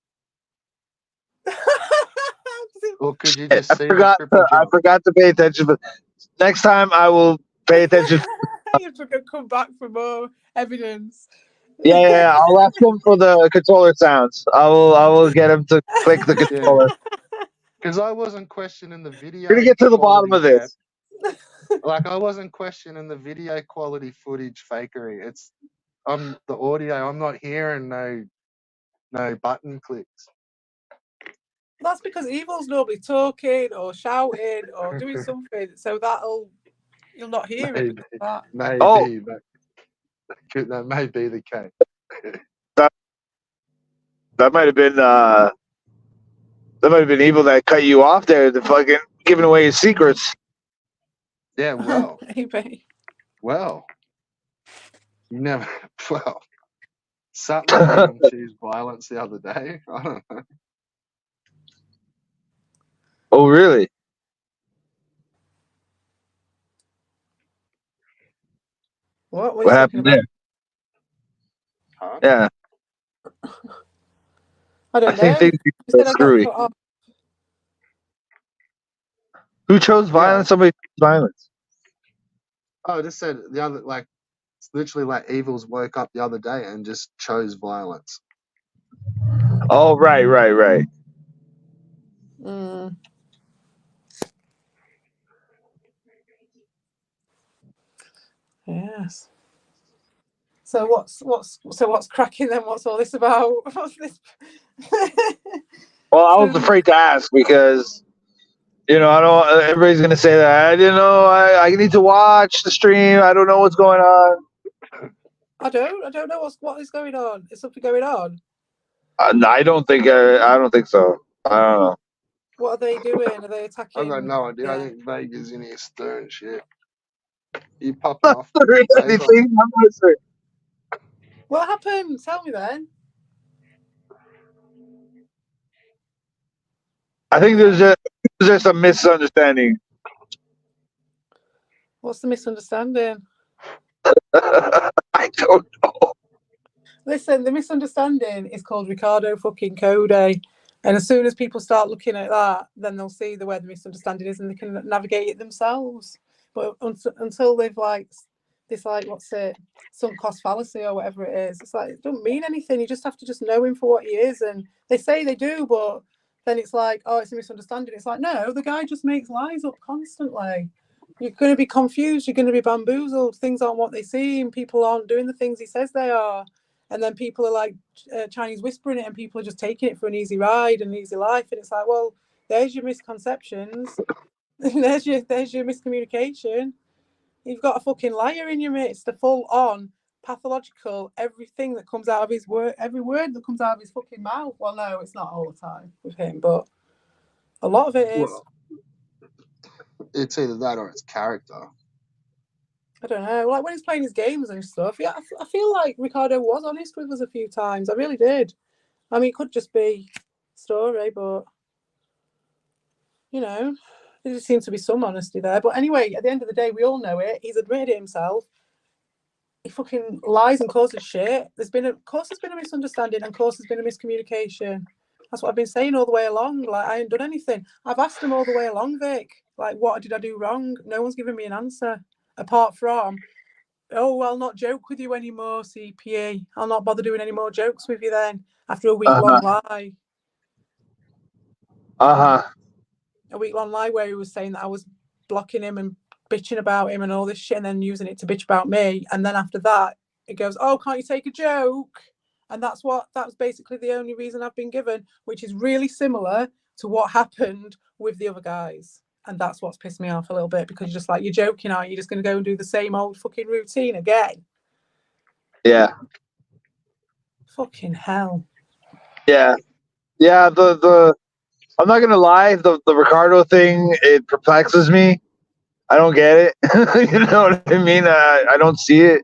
or could you just see the triple I jump? forgot to pay attention, but next time I will pay attention. You have to come back for more evidence. Yeah, yeah, yeah. I'll ask him for the controller sounds. I will get him to click the Yeah, controller. because I wasn't questioning the We're video gonna get to the bottom quality, of Kev. this. Like I wasn't questioning the video quality footage fakery. It's the audio. I'm not hearing no button clicks. That's because Evil's normally talking or shouting or doing something, so you'll not hear it. Maybe, That. Oh, maybe that may be the case. that that might have been evil that cut you off there. The fucking giving away his secrets. Yeah, well, Maybe. you never. Well, something made him choose violence the other day. I don't know. Oh, really? What are What you talking happened about? there? Huh? Yeah, I don't I think know. things You are said I got screwy. cut off. Who chose Yeah. violence? Somebody chose violence. Oh, I just said the other it's literally like Evils woke up the other day and just chose violence. Oh, right. Mm. Yes. So what's cracking then? What's all this about? What's this? Well, I was afraid to ask because I don't. Everybody's gonna say that. I didn't know. I need to watch the stream. I don't know what's going on. I don't know what is going on. Is something going on? I don't think. I don't think so. I don't know. What are they doing? Are they I've attacking? got no idea. I Yeah. think Vega's in here stirring shit. You popping off? Anything? I'm not sure. What happened? Tell me then. I think there's a misunderstanding. What's the misunderstanding? I don't know. Listen, the misunderstanding is called Ricardo fucking Code. And as soon as people start looking at that, then they'll see where the misunderstanding is and they can navigate it themselves. But until they've what's it, sunk cost fallacy or whatever it is, it's like, it doesn't mean anything. You just have to just know him for what he is. And they say they do, but then it's like, oh, it's a misunderstanding. It's like, no, the guy just makes lies up constantly. You're going to be confused. You're going to be bamboozled. Things aren't what they seem. People aren't doing the things he says they are. And then people are like Chinese whispering it and people are just taking it for an easy ride and an easy life. And it's like, well, there's your misconceptions. there's your miscommunication. You've got a fucking liar in your midst, a full-on pathological, everything that comes out of his word, every word that comes out of his fucking mouth. Well, no, it's not all the time with him, but a lot of it is. Well, it's either that or it's character. I don't know. Like when he's playing his games and stuff, yeah, I feel like Ricardo was honest with us a few times. I really did. I mean, it could just be story, but there just seems to be some honesty there. But anyway, at the end of the day, we all know it. He's admitted it himself. He fucking lies and causes shit. There's been a misunderstanding, and of course there's been a miscommunication. That's what I've been saying all the way along. Like, I ain't done anything. I've asked him all the way along, Vic. Like, what did I do wrong? No one's given me an answer apart from, oh, I'll not joke with you anymore, CPE. I'll not bother doing any more jokes with you then after a week-long lie. A week-long lie where he was saying that I was blocking him and bitching about him and all this shit and then using it to bitch about me. And then after that, it goes, oh, can't you take a joke? And that's basically the only reason I've been given, which is really similar to what happened with the other guys. And that's what's pissed me off a little bit, because you're just like, you're joking, aren't you? You're just going to go and do the same old fucking routine again. Yeah. Fucking hell. Yeah. Yeah. I'm not gonna lie. The Ricardo thing, it perplexes me. I don't get it. You know what I mean? I don't see it.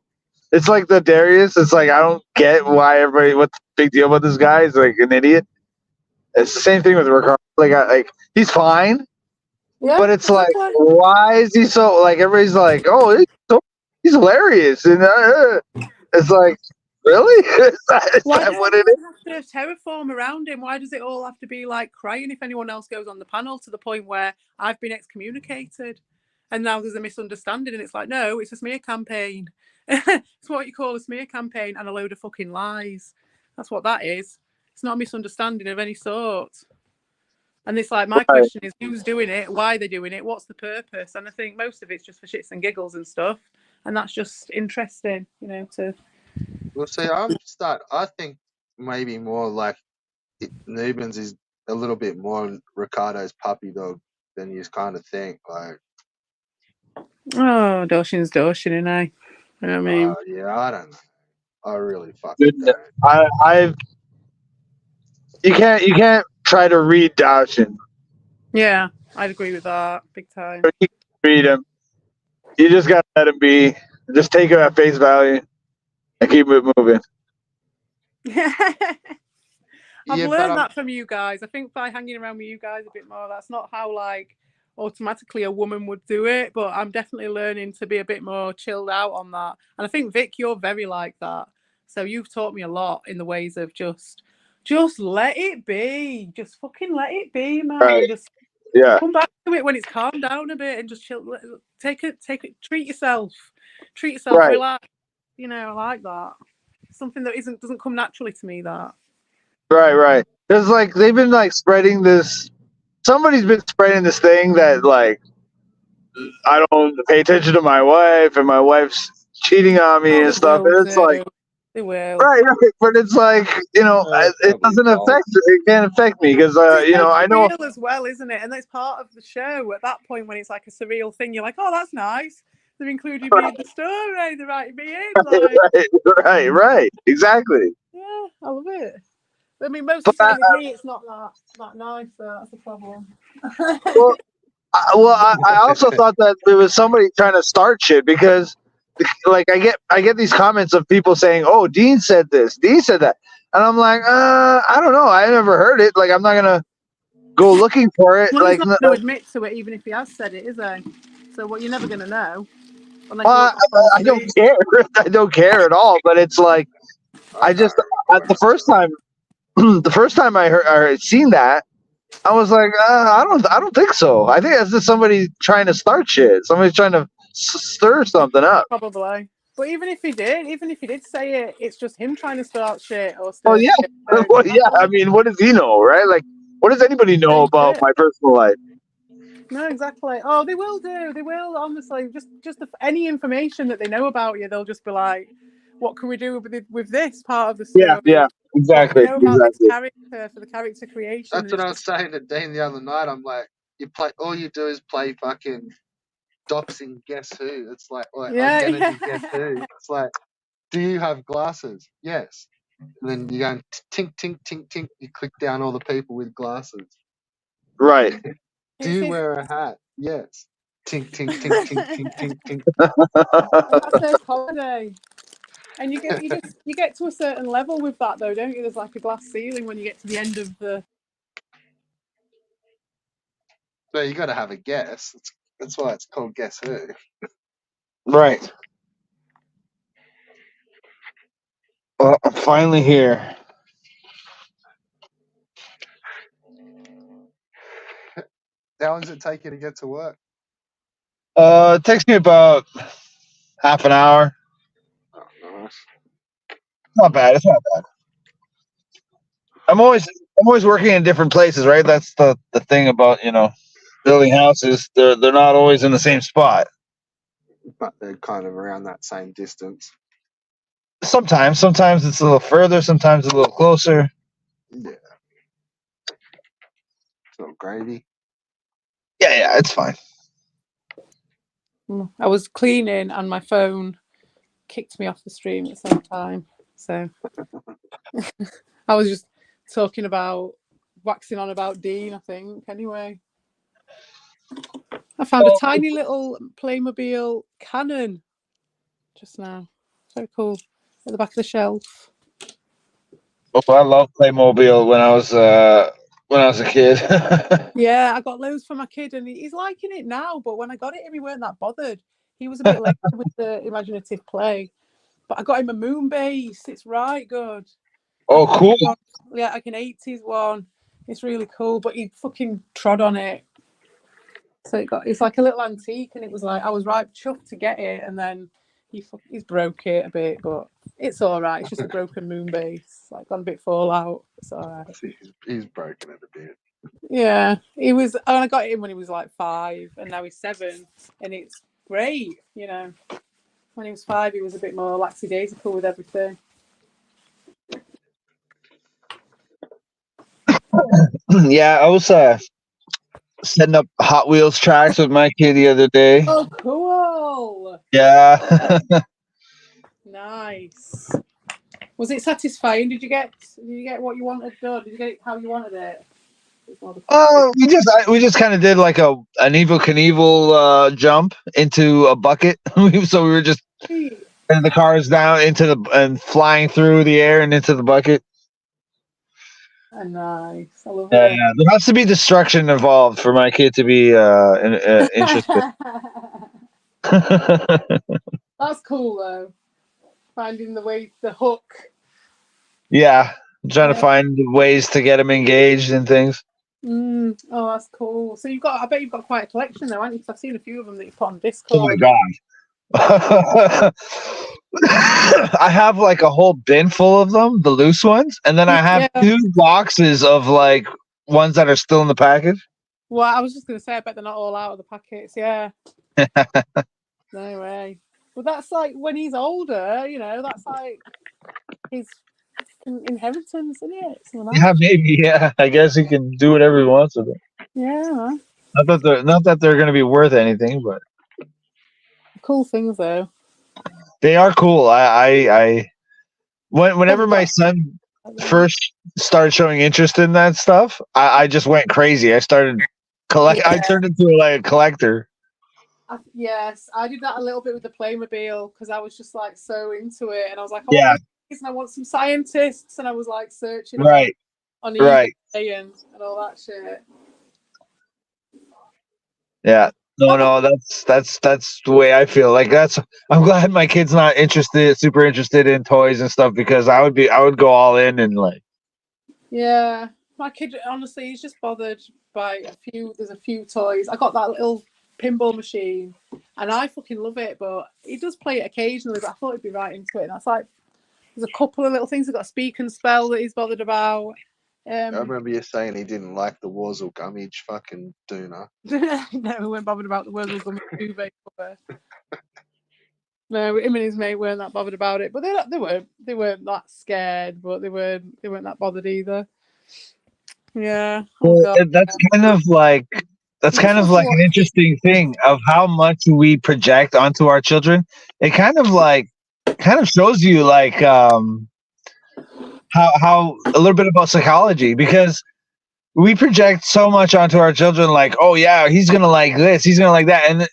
It's like the Darius. It's like I don't get why everybody. What's the big deal about this guy? He's like an idiot. It's the same thing with Ricardo. Like he's fine, Yeah, but it's exactly. like, why is he so like? Everybody's like, oh, he's hilarious, and it's like, really? is that Why what does it is? everyone have to terraform around him? Why does it all have to be like crying if anyone else goes on the panel, to the point where I've been excommunicated and now there's a misunderstanding, and it's like, no, it's a smear campaign. It's what you call a smear campaign, and a load of fucking lies. That's what that is. It's not a misunderstanding of any sort. And it's like, my question is, who's doing it? Why they're doing it? What's the purpose? And I think most of it's just for shits and giggles and stuff. And that's just interesting, you know, to... Well, see, I think maybe more like Nubens is a little bit more Ricardo's puppy dog than you kind of think. Like, Oh, Doshin's Doshin, you know what I mean? yeah, I don't know. I really fucking don't. You can't try to read Dawson. Yeah, I'd agree with that big time. You can't read him. You just gotta let him be. Just take him at face value and keep it moving. I've learned that from you guys. I think by hanging around with you guys a bit more, that's not how like automatically a woman would do it, but I'm definitely learning to be a bit more chilled out on that. And I think, Vic, you're very like that. So you've taught me a lot in the ways of just let it be. Just fucking let it be, man. Right. Just come back to it when it's calmed down a bit and just chill. Take it. Treat yourself. Right. Relax. You know, I like that. Something that doesn't come naturally to me. That. Right. There's like they've been like spreading this. Somebody's been spreading this thing that like I don't pay attention to my wife, and my wife's cheating on me and stuff. And it's like, they will. Right. But it's like, you know, it doesn't affect. It can't affect me because you know, I know surreal as well, isn't it? And that's part of the show. At that point, when it's like a surreal thing, you're like, oh, that's nice. They're including me in the story. They're writing me in. Like... Right. Exactly. Yeah, I love it. I mean, most of the time with me, it's not that nice. So that's a problem. I also thought that there was somebody trying to start shit because, like, I get these comments of people saying, "Oh, Dean said this, Dean said that," and I'm like, I don't know, I never heard it. Like, I'm not gonna go looking for it. Well, like, he's not going to admit to it, even if he has said it, is he? So what? You're never gonna know. I don't care. I don't care at all. But it's like, I just the first time I heard seen that, I was like, I don't think so. I think that's just somebody trying to start shit. Somebody's trying to stir something up. Probably. But even if he did say it, it's just him trying to start shit or stir shit. Well, yeah. I mean, what does he know, right? Like, what does anybody know about my personal life? No, exactly. Oh, they will do. They will, honestly. Just any information that they know about you, they'll just be like, what can we do with this part of the story? Yeah, exactly. You know about this character for the character creation. That's what I was saying to Dean the other night. I'm like, all you do is play fucking doxing Guess Who. It's like, Identity Guess Who. It's like, do you have glasses? Yes. And then you go and tink, tink, tink, tink. You click down all the people with glasses. Right. Do you wear a hat? Yes. Tink, tink, tink, tink, tink, tink, tink. That's their holiday. And you get to a certain level with that, though, don't you? There's like a glass ceiling when you get to the end of the... So you got to have a guess. That's why it's called Guess Who. Right. Well, I'm finally here. How long does it take you to get to work? It takes me about half an hour. Oh, nice. Not bad. It's not bad. I'm always working in different places, right? That's the thing about, you know, building houses. They're not always in the same spot. But they're kind of around that same distance. Sometimes it's a little further, sometimes a little closer. Yeah. So gravy. Yeah, it's fine. I was cleaning and my phone kicked me off the stream at the same time. So I was just talking about waxing on about Dean, I think. Anyway, I found a tiny little Playmobil cannon just now. So cool. At the back of the shelf. Oh, I love Playmobil when I was a kid. Yeah, I got loads for my kid and he's liking it now, but when I got it him, he weren't that bothered. He was a bit later with the imaginative play. But I got him a moon base. It's right good. Oh, cool. Yeah, like an 80s one. It's really cool, but he fucking trod on it. So it's like a little antique, and it was like I was right chuffed to get it, and then he's broke it a bit, but it's all right. It's just a broken moon base, like gone a bit fallout. It's all right. He's broken it a bit. Yeah, he was. And I got him when he was like 5, and now he's 7, and it's great. You know, when he was 5, he was a bit more lackadaisical with everything. Yeah, I was setting up Hot Wheels tracks with my kid the other day. Oh, cool! Yeah. Nice. Was it satisfying? Did you get what you wanted done? Did you get it how you wanted it? We just kind of did like an Evel Knievel jump into a bucket. So we were just and the cars down and flying through the air and into the bucket. Nice. I love Yeah, it. there has to be destruction involved for my kid to be interested. That's cool though. Finding the hook. Yeah, trying to find ways to get him engaged in things. Oh, that's cool. So I bet you've got quite a collection though, haven't you? Because I've seen a few of them that you put on Discord. Oh my god. I have like a whole bin full of them, the loose ones, and then I have 2 boxes of like ones that are still in the package. Well, I was just going to say, I bet they're not all out of the packets. Yeah. No way. But that's like when he's older, you know, that's like his inheritance, isn't it? Yeah, maybe. Yeah, I guess he can do whatever he wants with it. Yeah. Not that they're going to be worth anything, but cool things though. They are cool. Whenever my son first started showing interest in that stuff, I just went crazy. I started I turned into like a collector. Yes, I did that a little bit with the Playmobil because I was just like so into it, and I was like, yeah, and I want some scientists, and I was like searching on eBay and all that shit. Yeah. No, that's the way I feel. Like I'm glad my kid's not super interested in toys and stuff, because I would go all in and like. Yeah, my kid honestly he's just bothered by there's a few toys. I got that little pinball machine and I fucking love it, but he does play it occasionally, but I thought he'd be right into it. And that's like there's a couple of little things. I've got a speak and spell that he's bothered about. I remember you saying he didn't like the Wurzel Gummidge fucking doona. No, he weren't bothered about the Wurzel Gummidge duvet cover. No, him and his mate weren't that bothered about it, but they weren't that scared, but they weren't that bothered either. Yeah. That's kind of like an interesting thing of how much we project onto our children. It kind of shows you like how a little bit about psychology, because we project so much onto our children, like, oh yeah, he's gonna like this, he's gonna like that, and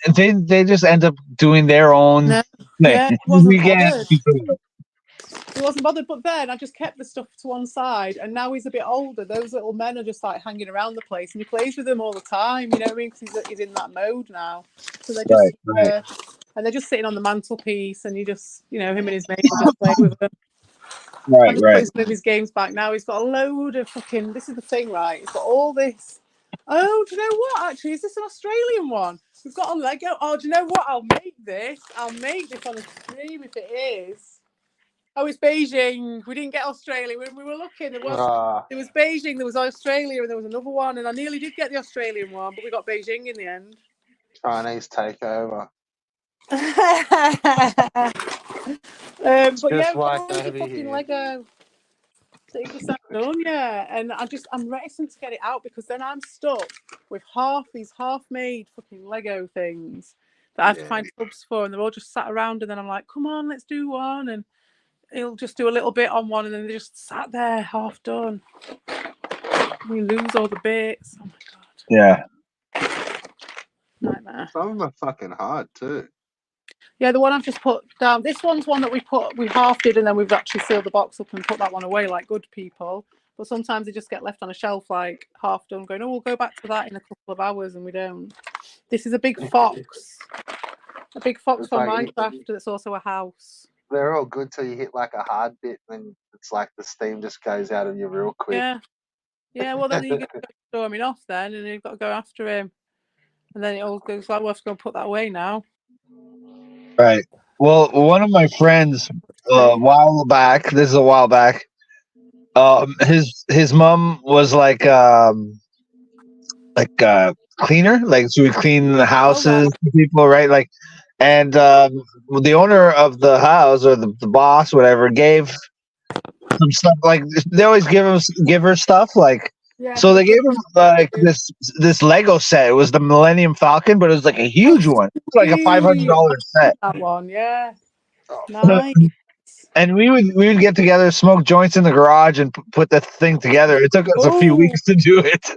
they just end up doing their own thing. Yeah, he wasn't bothered, but then I just kept the stuff to one side, and now he's a bit older. Those little men are just like hanging around the place, and he plays with them all the time. You know what I mean? Because he's in that mode now. So they're just and they're just sitting on the mantelpiece, and him and his mate will just play with them. I'm just putting some of his games back now. He's got a load of fucking. This is the thing, right? He's got all this. Oh, do you know what? Actually, is this an Australian one? We've got a Lego. Oh, do you know what? I'll make this on a stream if it is. Oh, it's Beijing. We didn't get Australia. When we were looking, there was Beijing, there was Australia, and there was another one. And I nearly did get the Australian one, but we got Beijing in the end. Chinese takeover. But yeah, just we've got like loads of over fucking here. Lego that you just haven't done, yeah. And I'm reticent to get it out because then I'm stuck with these half-made fucking Lego things that I have to find tubs for, and they're all just sat around. And then I'm like, come on, let's do one, and he'll just do a little bit on one, and then they just sat there half done. We lose all the bits. Oh my god. Yeah. Nightmare. Some of them are fucking hard too. Yeah, the one I've just put down. This one's one that we half did, and then we've actually sealed the box up and put that one away like good people. But sometimes they just get left on a shelf like half done, going, oh, we'll go back to that in a couple of hours, and we don't. This is a big fox. A big fox It's from like Minecraft that's also a house. they're all good till you hit like a hard bit, and then it's like the steam just goes out of you real quick. Yeah. Yeah, well, then you're going to go storming off then, and you've got to go after him. And then it all goes like, we'll have to go and put that away now. Right. Well, one of my friends, a while back, this is a while back, his mom was like cleaner, like she would clean the houses for people, right? Like, and the owner of the house or the boss, whatever, gave some stuff. Like they always give her stuff, like. Yeah, So they gave him like this Lego set. It was the Millennium Falcon, but it was like a huge one. It was like a $500 set. That one, yeah. Oh, Nice. And we would get together, smoke joints in the garage, and put the thing together. It took us a few weeks to do it.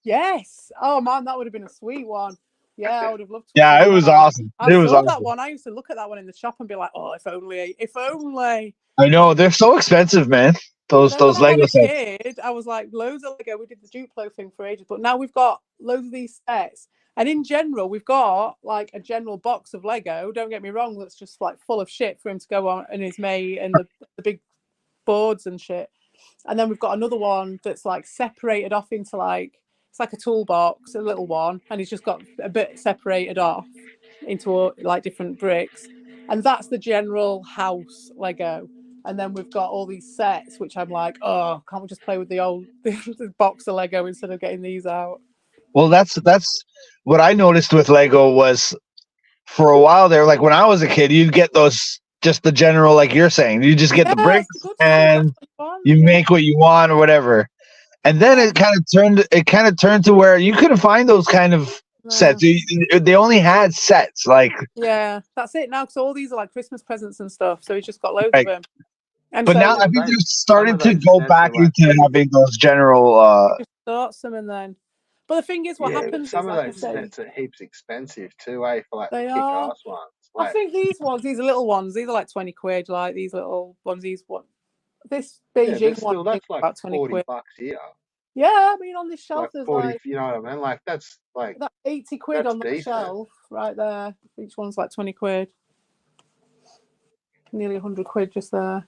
Yes. Oh man, that would have been a sweet one. Yeah, I would have loved to. Yeah, it was awesome. I it was saw awesome. that one. I used to look at that one in the shop and be like, "Oh, if only, if only." I know they're so expensive, man. Those When I Lego was a sets. kid, I was like, loads of Lego. We did the Duplo thing for ages, but now we've got loads of these sets. And in general, we've got like a general box of Lego. Don't get me wrong, that's just like full of shit for him to go on and his mate and the big boards and shit. And then we've got another one that's like separated off into like, it's like a toolbox, a little one, and he's just got a bit separated off into like different bricks. And that's the general house Lego. And then we've got all these sets, which I'm like, oh, can't we just play with the old the box of Lego instead of getting these out? Well, that's what I noticed with Lego was for a while there, like when I was a kid, you'd get those just the general, like you're saying, you just get the bricks and you make what you want or whatever. And then it kind of turned to where you couldn't find those kind of sets. They only had sets, like that's it now. Because all these are like Christmas presents and stuff. So he's just got loads of them. And but now I think they're starting to go back into having those general. Just start some and then. But the thing is, what happens some is, of like those I say, sets are heaps expensive too, eh? For like they the are. kick-ass ones. Like, I think these are little ones. These are like 20 quid. Like these little ones. This Beijing one. That's like about 20 $40 quid. Here. Yeah, I mean on this shelf like there's 40, like, you know what I mean? Like that's 80 quid on the shelf right there. Each one's like 20 quid. Nearly 100 quid just there.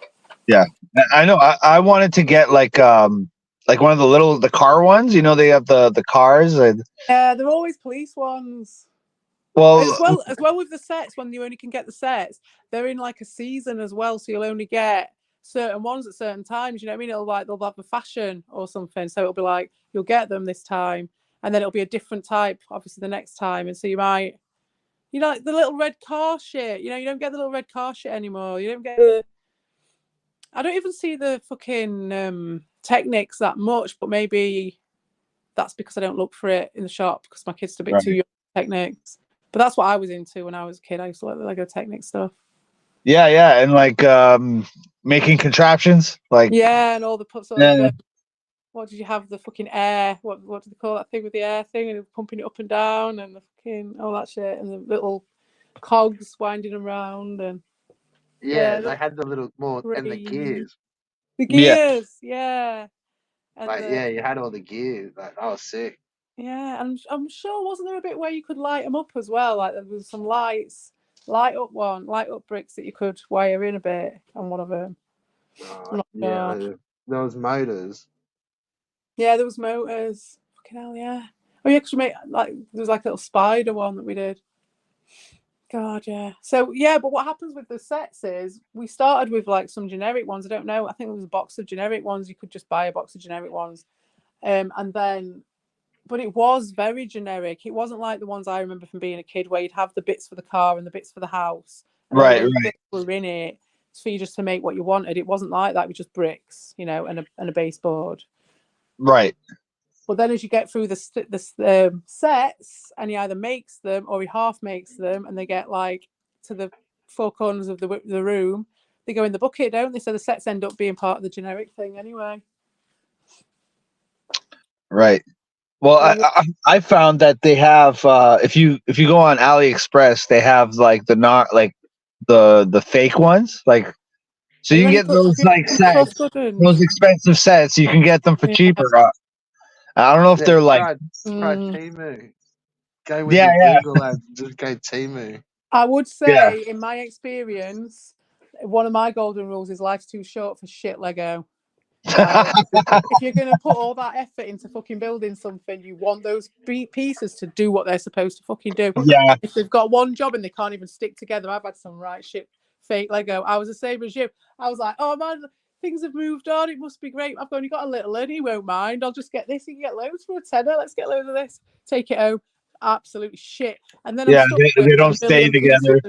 Yeah, I know. I wanted to get like one of the car ones. You know, they have the cars. And they're always police ones. Well, as well with the sets, when you only can get the sets, they're in like a season as well, so you'll only get certain ones at certain times. You know what I mean? It'll like they'll have a fashion or something, so it'll be like you'll get them this time, and then it'll be a different type, obviously the next time, and so you might, you know, like the little red car shit. You know, you don't get the little red car shit anymore. You don't get the. I don't even see the fucking Technics that much, but maybe that's because I don't look for it in the shop because my kids are a bit too young for Technics. But that's what I was into when I was a kid. I used to like the Lego Technic stuff. Yeah, and like making contraptions, like and all the what did you have? The fucking air. What did they call that thing with the air thing and pumping it up and down and the fucking all that shit and the little cogs winding around and they had the little more and the gears. The gears, yeah. And like you had all the gears. Like I was sick. Yeah, and I'm sure wasn't there a bit where you could light them up as well? Like there was some light up bricks that you could wire in a bit on one of them. There was motors. Yeah, there was motors. Fucking hell, yeah. Oh, you actually made like there was like a little spider one that we did. God, yeah. So yeah, but what happens with the sets is we started with like some generic ones. I don't know. I think there was a box of generic ones. You could just buy a box of generic ones, and then But it was very generic. It wasn't like the ones I remember from being a kid where you'd have the bits for the car and the bits for the house. And all Right, those right, bits were in it for you just to make what you wanted. It wasn't like that with just bricks, you know, and a baseboard. right. But then as you get through the sets, and he either makes them or he half makes them, and they get like to the four corners of the room, they go in the bucket, don't they? So the sets end up being part of the generic thing anyway. Right. Well, I found that they have if you go on AliExpress, they have like the fake ones, like so you can get those like sets, those expensive sets. You can get them for cheaper. I don't know if they're like try Temu. Go with yeah, your yeah. Google ads. Just go Temu. I would say, in my experience, one of my golden rules is life's too short for shit Lego. Like, if you're going to put all that effort into fucking building something, you want those pieces to do what they're supposed to fucking do. Yeah. If they've got one job and they can't even stick together, I've had some right shit fake Lego. I was the same as you. I was like, oh man, things have moved on. It must be great. I've only got a little and he won't mind. I'll just get this. You can get loads for a tenner. Let's get loads of this. Take it home. Absolutely shit. And then I'm stuck they don't stay together.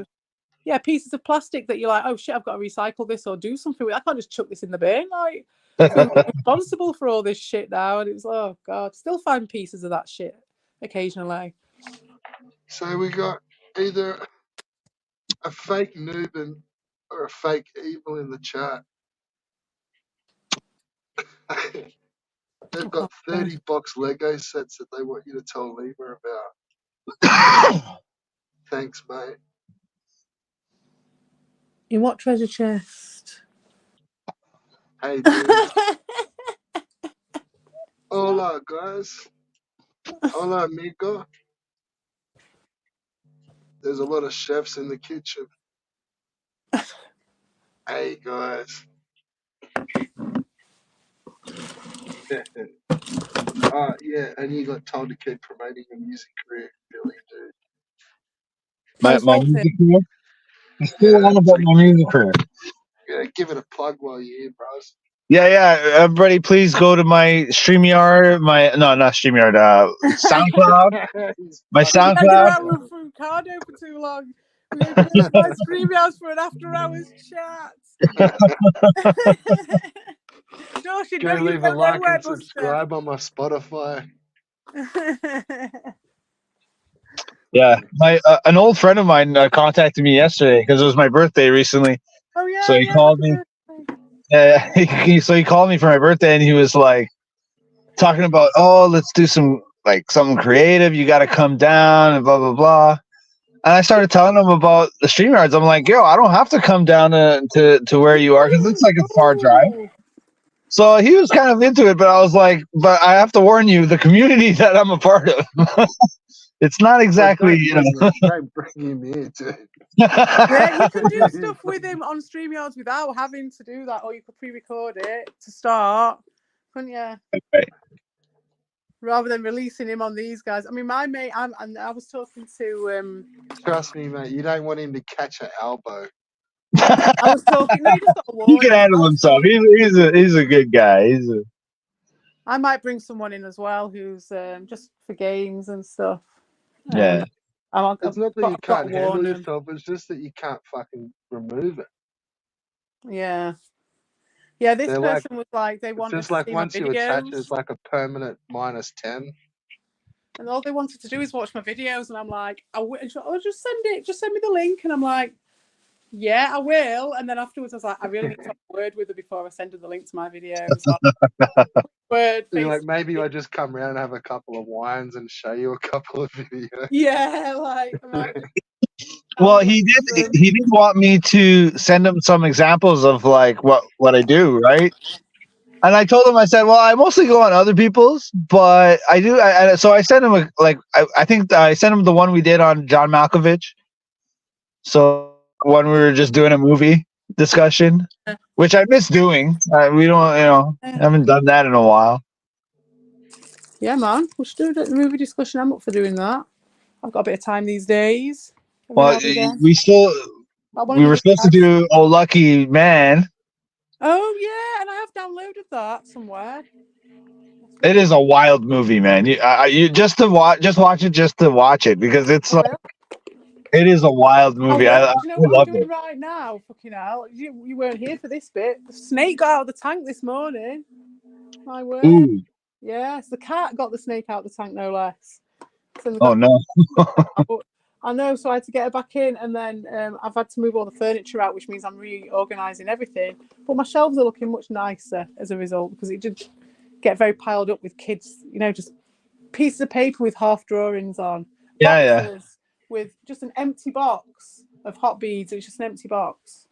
Pieces of plastic that you're like, oh shit, I've got to recycle this or do something with it. I can't just chuck this in the bin. Like, I feel responsible for all this shit now. And it was, oh god, still find pieces of that shit occasionally. So we got either a fake Nuben or a fake evil in the chat. They've got 30 box Lego sets that they want you to tell Lima about. Thanks, mate. In what treasure chest? Hey, dude. Hola, guys. Hola, amigo. There's a lot of chefs in the kitchen. Hey, guys. Yeah, and you got told to keep promoting your music career, Billy, dude. My music career? You're still on about my music career. Yeah, give it a plug while you're here, bros. Yeah. Everybody, please go to my StreamYard. Not StreamYard. SoundCloud. My SoundCloud. We were from Cardo for too long. We were going to my StreamYards for an after-hours chat. Josh, you go know leave a like and subscribe on my Spotify. Yeah, an old friend of mine contacted me yesterday because it was my birthday recently. Oh yeah. So he called me. So he called me for my birthday, and he was like talking about, oh, let's do something creative. You got to come down and blah blah blah. And I started telling him about the StreamYards. I'm like, yo, I don't have to come down to where you are because it's like a far drive. So he was kind of into it, but I was like, but I have to warn you, the community that I'm a part of. It's not exactly, Don't bring him here, dude. Yeah, you can do stuff with him on StreamYards without having to do that, or you could pre-record it to start, couldn't you? Okay. Rather than releasing him on these guys. I mean, my mate, I was talking to. Trust me, mate. You don't want him to catch an elbow. I was talking. No, you just got to warn he can handle himself. He's a good guy. I might bring someone in as well who's just for games and stuff. Yeah. It's not that you can't handle yourself, it's just that you can't fucking remove it. Yeah. Yeah, this person was like, they wanted just like to see once my you videos. attach it's like a permanent -10. And all they wanted to do is watch my videos, and I'm like, just send me the link. And I'm like, yeah, I will. And then afterwards I was like, I really need to have a word with her before I send her the link to my videos. You're like, maybe I just come around and have a couple of wines and show you a couple of videos. Yeah, well, he did want me to send him some examples of like what I do, right? And I told him, I said, well, I mostly go on other people's, but I do. So I sent him I think I sent him the one we did on John Malkovich. So when we were just doing a movie discussion, which I miss doing. We don't, haven't done that in a while. Yeah, man, we should do the movie discussion. I'm up for doing that. I've got a bit of time these days. Well, we were supposed to do Oh Lucky Man. Oh yeah, and I have downloaded that somewhere. It is a wild movie, man. You just watch it because it's I like will. it is a wild I movie. will. I Do you know what I'm love doing it. right now? Fucking hell. You weren't here for this bit. The snake got out of the tank this morning. My word. Ooh. Yes, the cat got the snake out of the tank, no less. So Oh no. I know, so I had to get her back in, and then I've had to move all the furniture out, which means I'm reorganising everything. But my shelves are looking much nicer as a result, because it did get very piled up with kids, just pieces of paper with half drawings on. Yeah. Boxes with just an empty box of hot beads. It's just an empty box.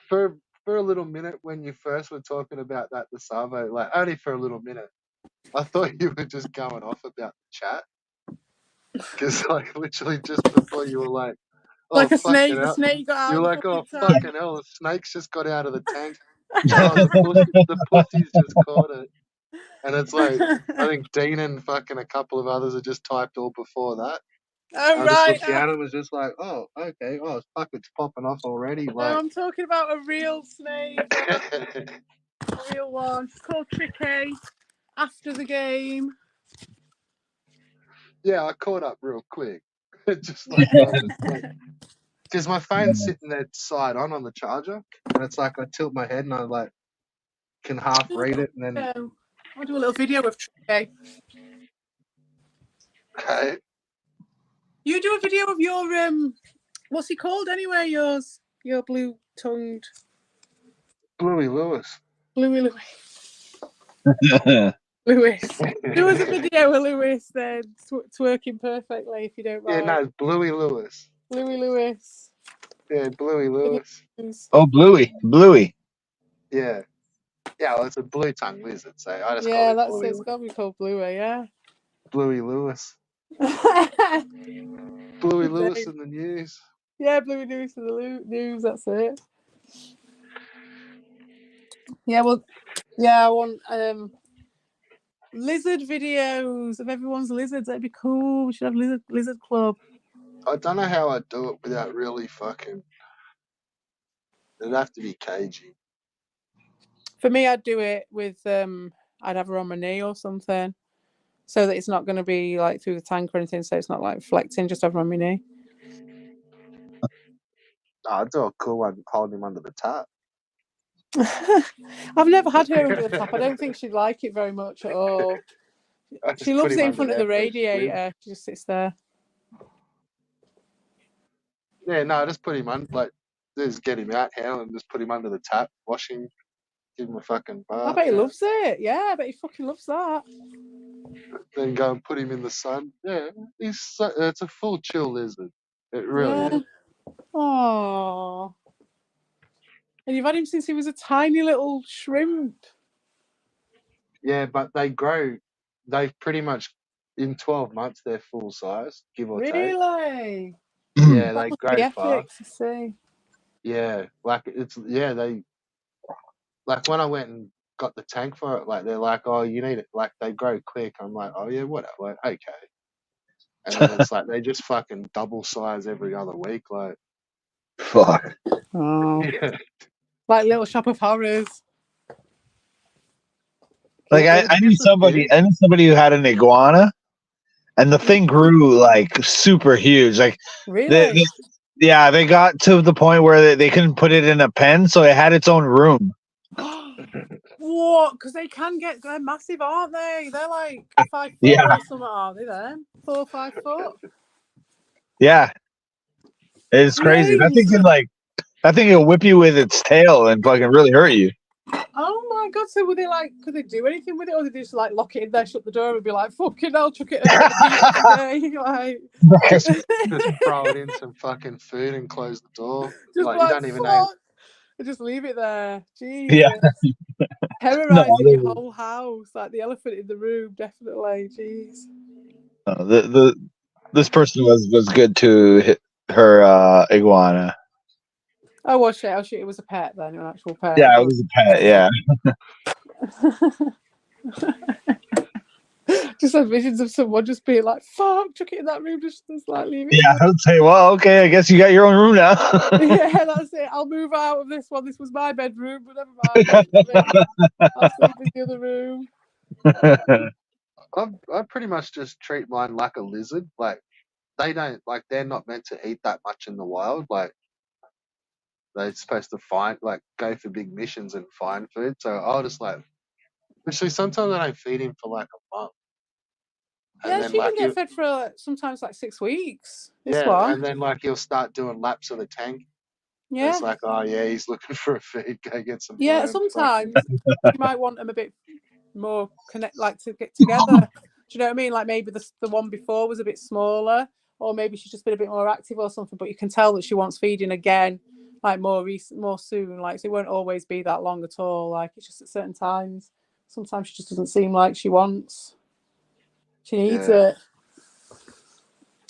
For a little minute when you first were talking about that, the Savo, like only for a little minute, I thought you were just going off about the chat. Because like literally just before you were like, oh, like a snake, hell. the snake got out. You're of the like, oh tank. fucking hell, the snake's just got out of the tank. Oh, the pussy's just caught it. And it's like, I think Dean and fucking a couple of others had just typed all before that. Oh, I just right. looked down and was just like, oh, okay, oh fuck, it's popping off already. No, Like, I'm talking about a real snake, a real one. She's called Tricky. After the game. yeah, I caught up real quick. Just like, because my phone's sitting there side on the charger, and it's like I tilt my head and I like can half read it, and then I'll do a little video of Tricky. okay. You do a video of your what's he called anyway? Your blue-tongued Bluey Lewis. Louis. Lewis. Do us a video of Lewis then, twerking perfectly if you don't mind. Yeah, no, it's Bluey Lewis. Louis Lewis. Yeah, Bluey Lewis. Oh, Bluey. Yeah. Yeah, well, it's a blue tongue lizard, so I just yeah, call it Bluey. it's got to be called Bluey, yeah. Bluey Lewis. Bluey Lewis in the news. Yeah, Bluey Lewis in the news, that's it. Yeah, well, yeah, I want lizard videos of everyone's lizards. That'd be cool. We should have lizard club. I don't know how I'd do it without really fucking... It'd have to be cagey. For me, I'd do it with, I'd have her on my knee or something, so that it's not going to be like through the tank or anything, so it's not like reflecting, just have her on my knee. I'd do a cool one holding him under the tap. I've never had her under the tap. I don't think she'd like it very much at all. She loves it in front of the radiator. She just sits there. Yeah, no, just put him on, like, just get him out here and just put him under the tap, wash him, give him a fucking bath. I bet he loves it. Yeah, I bet he fucking loves that. Then go and put him in the sun. Yeah, it's a full chill lizard. It really is. Aww. And you've had him since he was a tiny little shrimp. Yeah, but they grow. They've pretty much, in 12 months, they're full size, give or take. Really? Yeah, they grow fast. To see. Yeah, like they, like when I went and got the tank for it, like they're like, oh, you need it. Like they grow quick. I'm like, oh yeah, whatever. Like, okay. And then it's like they just fucking double size every other week. Like, fuck. Oh. Yeah. Like Little Shop of Horrors. Like I knew somebody who had an iguana, and the thing grew like super huge. Like really, they got to the point where they couldn't put it in a pen, so it had its own room. What? Because they're massive, aren't they? They're like 5 foot or something, aren't they? Then 4 or 5 foot. Yeah, it's crazy. That thing will whip you with its tail and fucking really hurt you. Oh my god! So could they do anything with it, or did they just like lock it in there, shut the door, and be like, "Fucking hell, chuck it in like, just throw it in some fucking food and close the door. Just like you don't even know. And just leave it there. Jesus. Yeah. Terrorizing your whole house, like the elephant in the room, definitely. Jeez. This person was good to her iguana. Oh, was she? Oh, shit, it was a pet then, an actual pet. Yeah, it was a pet, yeah. Just have visions of someone just being like, fuck, chuck it in that room, just like leave it. Yeah, I'd say, well, okay, I guess you got your own room now. Yeah, that's it. I'll move out of this one. This was my bedroom, but never mind. I'll sleep in the other room. I pretty much just treat mine like a lizard. Like they don't like they're not meant to eat that much in the wild. Like they're supposed to go for big missions and find food. So I'll just actually sometimes I don't feed him for like a month. And Yeah, then she can get fed for sometimes like 6 weeks. This one. and then he'll start doing laps of the tank. And Yeah. it's like, oh yeah, he's looking for a feed. Go get some. Yeah, worms. sometimes you might want them a bit more to get together. Do you know what I mean? Like maybe the one before was a bit smaller, or maybe she's just been a bit more active or something. But you can tell that she wants feeding again, like more soon. Like so it won't always be that long at all. Like it's just at certain times. Sometimes she just doesn't seem like she needs it.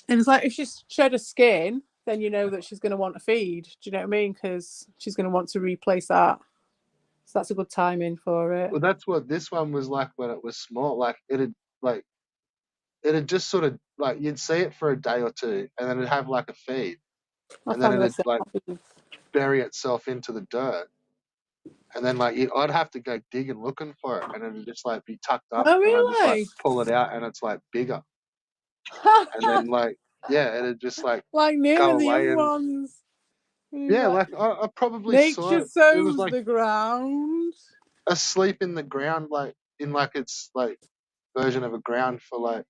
And it's like if she's shed her skin, then you know that she's going to want a feed. Do you know what I mean? Because she's going to want to replace that. So that's a good timing for it. Well, that's what this one was like when it was small. Like it'd just sort of you'd see it for a day or two, and then it'd have like a feed, and then it'd bury itself into the dirt, and then I'd have to go digging looking for it, and it'd just be tucked up, Oh, and I'd really? just pull it out, and it's bigger, and then it'd just like near go the away young and ones. yeah, I probably nature saw it. sows It was the ground. asleep in the ground, in its version of a ground for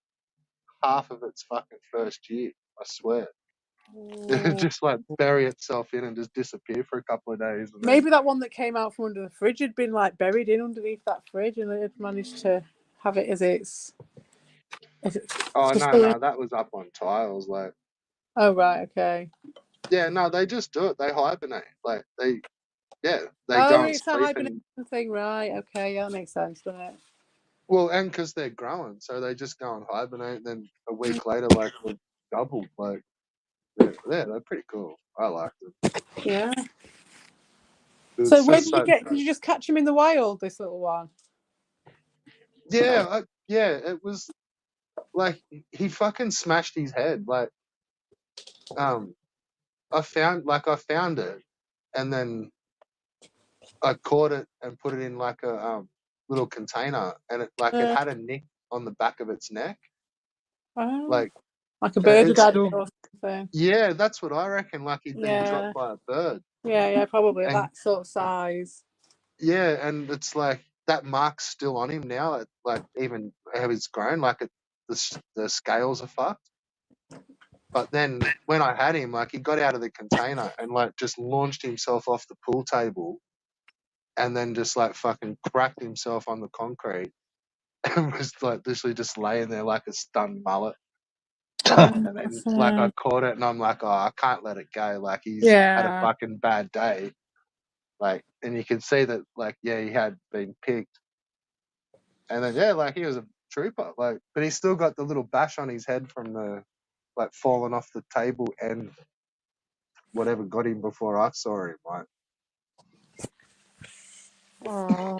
half of its fucking first year. I swear. It just bury itself in and just disappear for a couple of days. And maybe that one that came out from under the fridge had been buried in underneath that fridge, and it had managed to have it as its. Oh no, that was up on tiles. Oh right, okay. Yeah, no, they just do it. They hibernate. They go and it's a sleep hibernation thing, right? Okay, yeah, that makes sense, doesn't it? Well, and because they're growing, so they just go and hibernate. And then a week later, they're doubled. They're pretty cool. I like them. Yeah. So where did you get? Did you just catch him in the wild? This little one. Yeah, it was he fucking smashed his head. I found it, and then I caught it and put it in a little container, and it it had a nick on the back of its neck. Like a bird had had it or something. Yeah, that's what I reckon. He'd been dropped by a bird. Yeah, probably at that sort of size. Yeah, and it's that mark's still on him now. Even how he's grown, the scales are fucked. But then when I had him, he got out of the container and just launched himself off the pool table, and then just fucking cracked himself on the concrete, and was literally just laying there like a stunned mullet. And then I caught it, and I'm like, oh, I can't let it go. He's had a fucking bad day. And you can see that, he had been picked. And then, he was a trooper. But he's still got the little bash on his head from the, falling off the table and whatever got him before I saw him, Oh.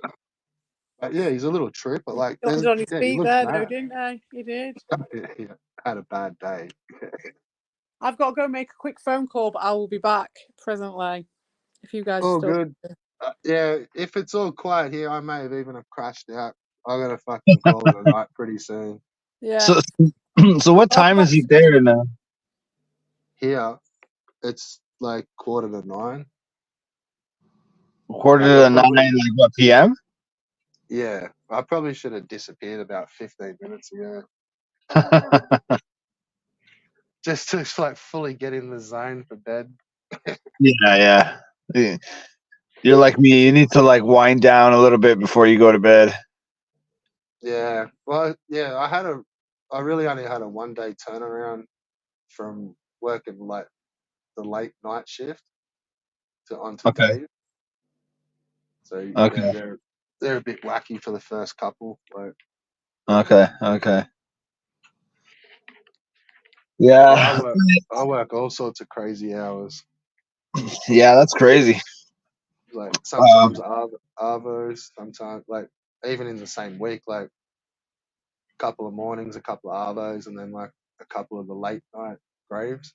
Yeah, he's a little trooper. He was on his feet there, though, didn't he? He did. He had a bad day. I've got to go make a quick phone call, but I will be back presently. If you guys all still good. If it's all quiet here, I may have even have crashed out. I gotta fucking call it a night pretty soon. Yeah. So what time is he there now? Here, it's 9:15. 9:15, what, PM? Yeah, I probably should have disappeared about 15 minutes ago. Just to fully get in the zone for bed. Yeah. You're like me. You need to wind down a little bit before you go to bed. Yeah. Well, yeah. I really only had a 1-day turnaround from working the late night shift onto days. So okay. They're a bit wacky for the first couple. Okay. Yeah. I work all sorts of crazy hours. Yeah, that's crazy. Sometimes arvos, sometimes even in the same week, a couple of mornings, a couple of arvos, and then a couple of the late night graves.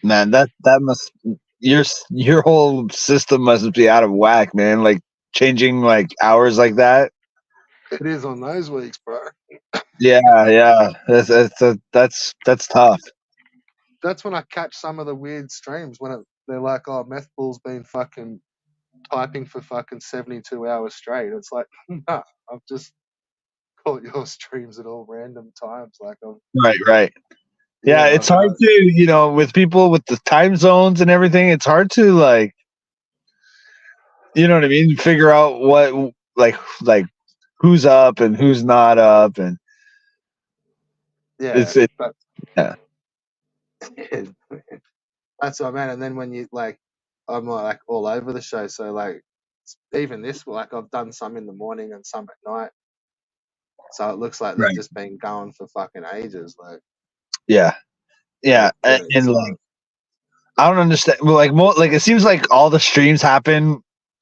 Man, that must your whole system must be out of whack, man. Changing hours like that. It is on those weeks, bro. Yeah. That's tough. That's when I catch some of the weird streams when they're like, "Oh, Methball's been fucking typing for fucking 72 hours straight." It's like, nah, I've just caught your streams at all random times. Like, Right. Yeah, it's hard to, with people with the time zones and everything, it's hard to like, you know what I mean, figure out what like who's up and who's not up, and yeah, it's it but yeah. that's what I mean. And then when you like, I'm like all over the show. So like, even this, like I've done some in the morning and some at night. So it looks like they've Right. just been going for fucking ages. Like, Yeah. it's And, getting like tough. I don't understand. Well, like it seems like all the streams happen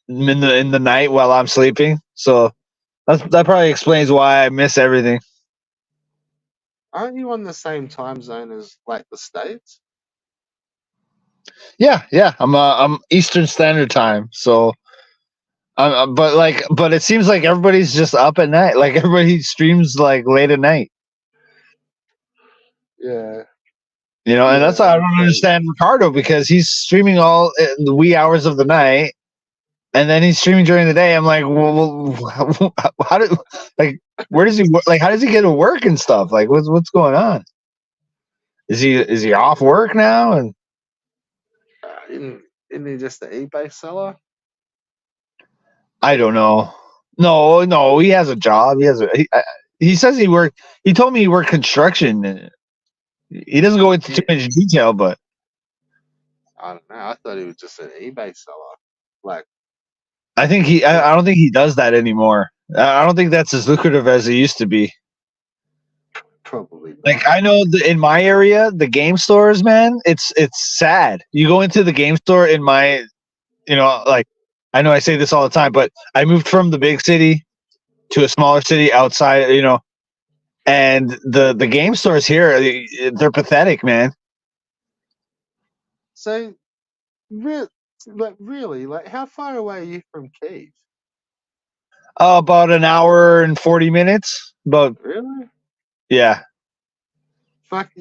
in the night while I'm sleeping. So that probably explains why I miss everything. Aren't you on the same time zone as like the States? Yeah. I'm Eastern Standard Time, so but it seems like everybody's just up at night. Like everybody streams like late at night. Yeah, And that's why I yeah. don't understand Ricardo, because he's streaming all in the wee hours of the night, and then he's streaming during the day. I'm like, well how do like where does he like how does he get to work and stuff? Like what's going on? Is he off work now? And Isn't he just the eBay seller? I don't know. No, he has a job. He says he worked. He told me he worked construction. He doesn't go into too much detail, but I don't know. I thought he was just an eBay seller. Like, I think I don't think he does that anymore. I don't think that's as lucrative as it used to be. probably not. Like I know in my area, the game stores, man, it's sad. You go into the game store in my, like I know I say this all the time, but I moved from the big city to a smaller city outside, and the game stores here, they're pathetic, man. So, really, like, how far away are you from Keith? About an hour and 40 minutes. But Really? yeah. Fuck,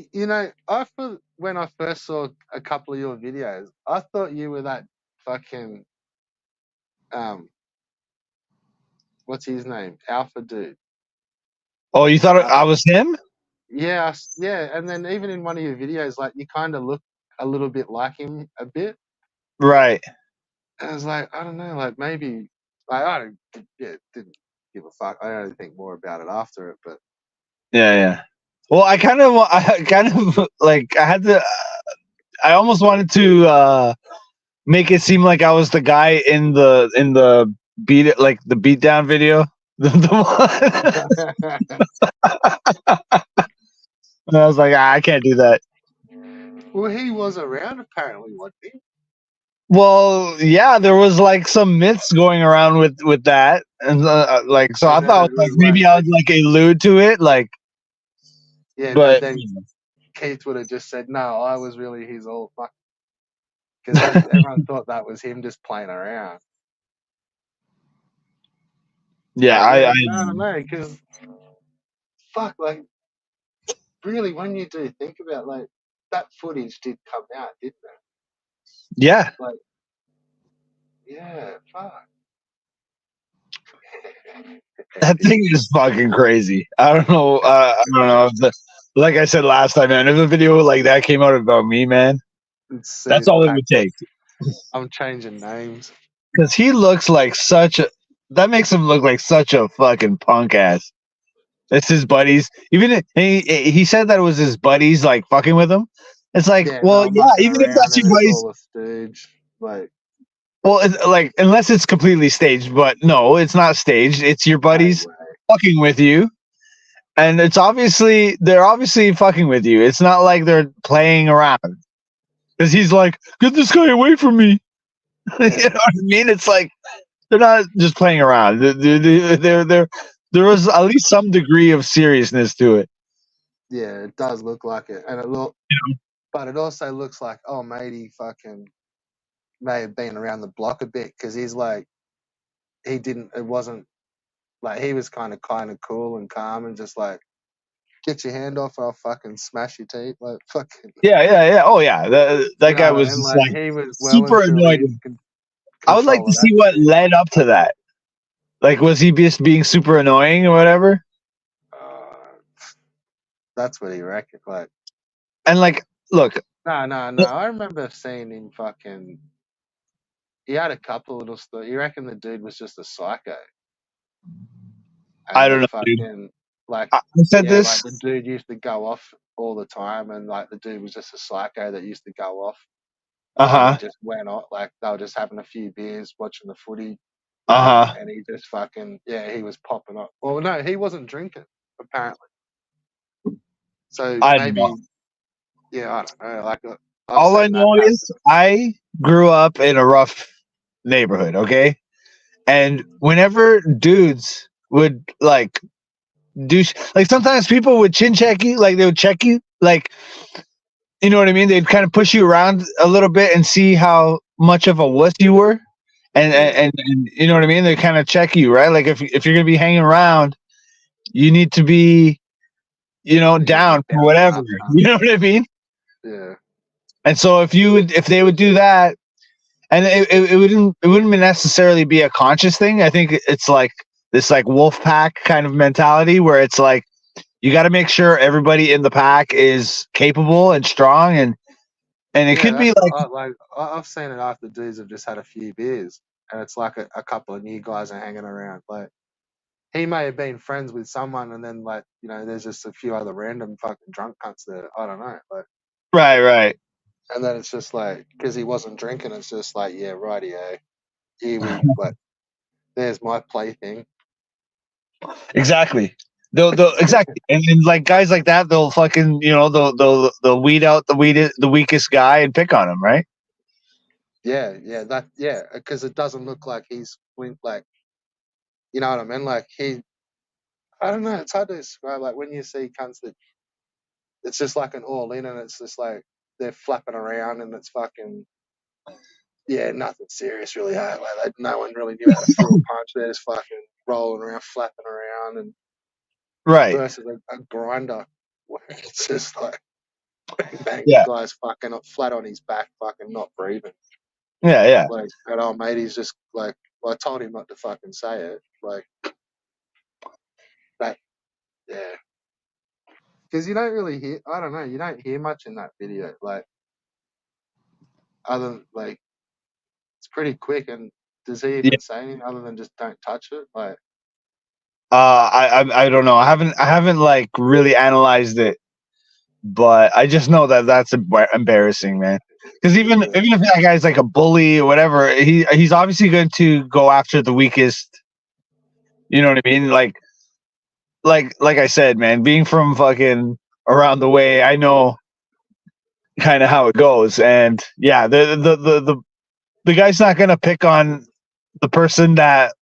when I first saw a couple of your videos, I thought you were that fucking what's his name, Alpha dude. Oh, you thought I was him? Yeah, and then even in one of your videos, like you kind of look a little bit like him, a bit. Right. And I was like, I don't know, like maybe, like didn't give a fuck. I don't think more about it after it, but Yeah. Well, I kind of like I had to. I almost wanted to make it seem like I was the guy in the beatdown video. And I was like, I can't do that. Well, he was around apparently, wasn't he? Well, yeah, there was like some myths going around with that, and like so And I then thought it like was maybe I would like allude to it, like, yeah, but but then Keith would have just said, no, I was really his old fuck. Because everyone thought that was him just playing around. yeah, I don't know, because fuck, like, really, when you do think about, like, that footage did come out, didn't it? yeah. Like, yeah, fuck. That thing is fucking crazy. I don't know. I don't know. Like I said last time, man, if a video like that came out about me, man, that's all it would take. I'm changing names. Because he looks like that makes him look like such a fucking punk ass. It's his buddies. Even he said that it was his buddies like fucking with him. It's like, well, yeah, even if that's your buddies. All a stooge, like. Well, it's like unless it's completely staged, but no, it's not staged. It's your buddies fucking with you, and they're obviously fucking with you. It's not like they're playing around. Because he's like, get this guy away from me. You know what I mean? It's like they're not just playing around. There was at least some degree of seriousness to it. Yeah, it does look like it, and but it also looks like, oh, matey fucking may have been around the block a bit, because he's like, it wasn't Like he was kind of cool and calm and just like, get your hand off, or I'll fucking smash your teeth. Like fucking. Yeah. Oh yeah, that guy was just Like like he was well and super truly annoyed. in I would like control to of that see what shit. led up to that. Like, was he just being super annoying or whatever? That's what he reckoned. Like, And like, look, no. I remember seeing him fucking. He had a couple of little stories. You reckon the dude was just a psycho? I And don't then know, dude. fucking like, I said yeah, this. like the dude used to go off all the time, and like the dude was just a psycho that used to go off, and he Uh just went off. Like they were just having a few beers, watching the footy, huh. and he just fucking he was popping up. Well, no, he wasn't drinking apparently. So I don't know. maybe, yeah, I don't know. Like I've All I seen that know happen. is I grew up in a rough neighborhood. Okay, and whenever dudes would like do like sometimes people would chin check you, like they would check you, like, you know what I mean? They'd kind of push you around a little bit and see how much of a wuss you were. And you know what I mean? They kind of check you, right? Like if you're gonna be hanging around, you need to be, down for whatever. You know what I mean? Yeah. And so if they would do that, and it wouldn't necessarily be a conscious thing. I think it's like this like wolf pack kind of mentality where it's like you got to make sure everybody in the pack is capable and strong, and it could be like I've seen it after dudes have just had a few beers, and it's like a couple of new guys are hanging around. Like he may have been friends with someone, and then like there's just a few other random fucking drunk cunts there. I don't know, like right. and then it's just like because he wasn't drinking, it's just like yeah, rightio, here we like there's my plaything. Exactly. They'll exactly, and like guys like that, they'll fucking they'll weed out the weakest guy and pick on him, right? Yeah, because it doesn't look like he's like, you know what I mean? Like I don't know. It's hard to describe. Like when you see cunts that, it's just like an all in, and it's just like they're flapping around, and it's fucking nothing serious really. Like no one really knew how to throw a punch. They're just fucking rolling around, flapping around, and Right. versus a grinder where it's just like bang, Yeah. the guy's fucking flat on his back, fucking not breathing. Yeah. Like that old mate, he's just like, well, I told him not to fucking say it, like that. Yeah. Because you don't really hear, I don't know, you don't hear much in that video. Like, other than, like, it's pretty quick. And does he even say anything other than just don't touch it? Like, I don't know. I haven't like really analyzed it, but I just know that that's embarrassing, man. Because even if that guy's like a bully or whatever, he's obviously going to go after the weakest. You know what I mean? Like I said, man, being from fucking around the way, I know kind of how it goes. And yeah, the guy's not gonna pick on the person that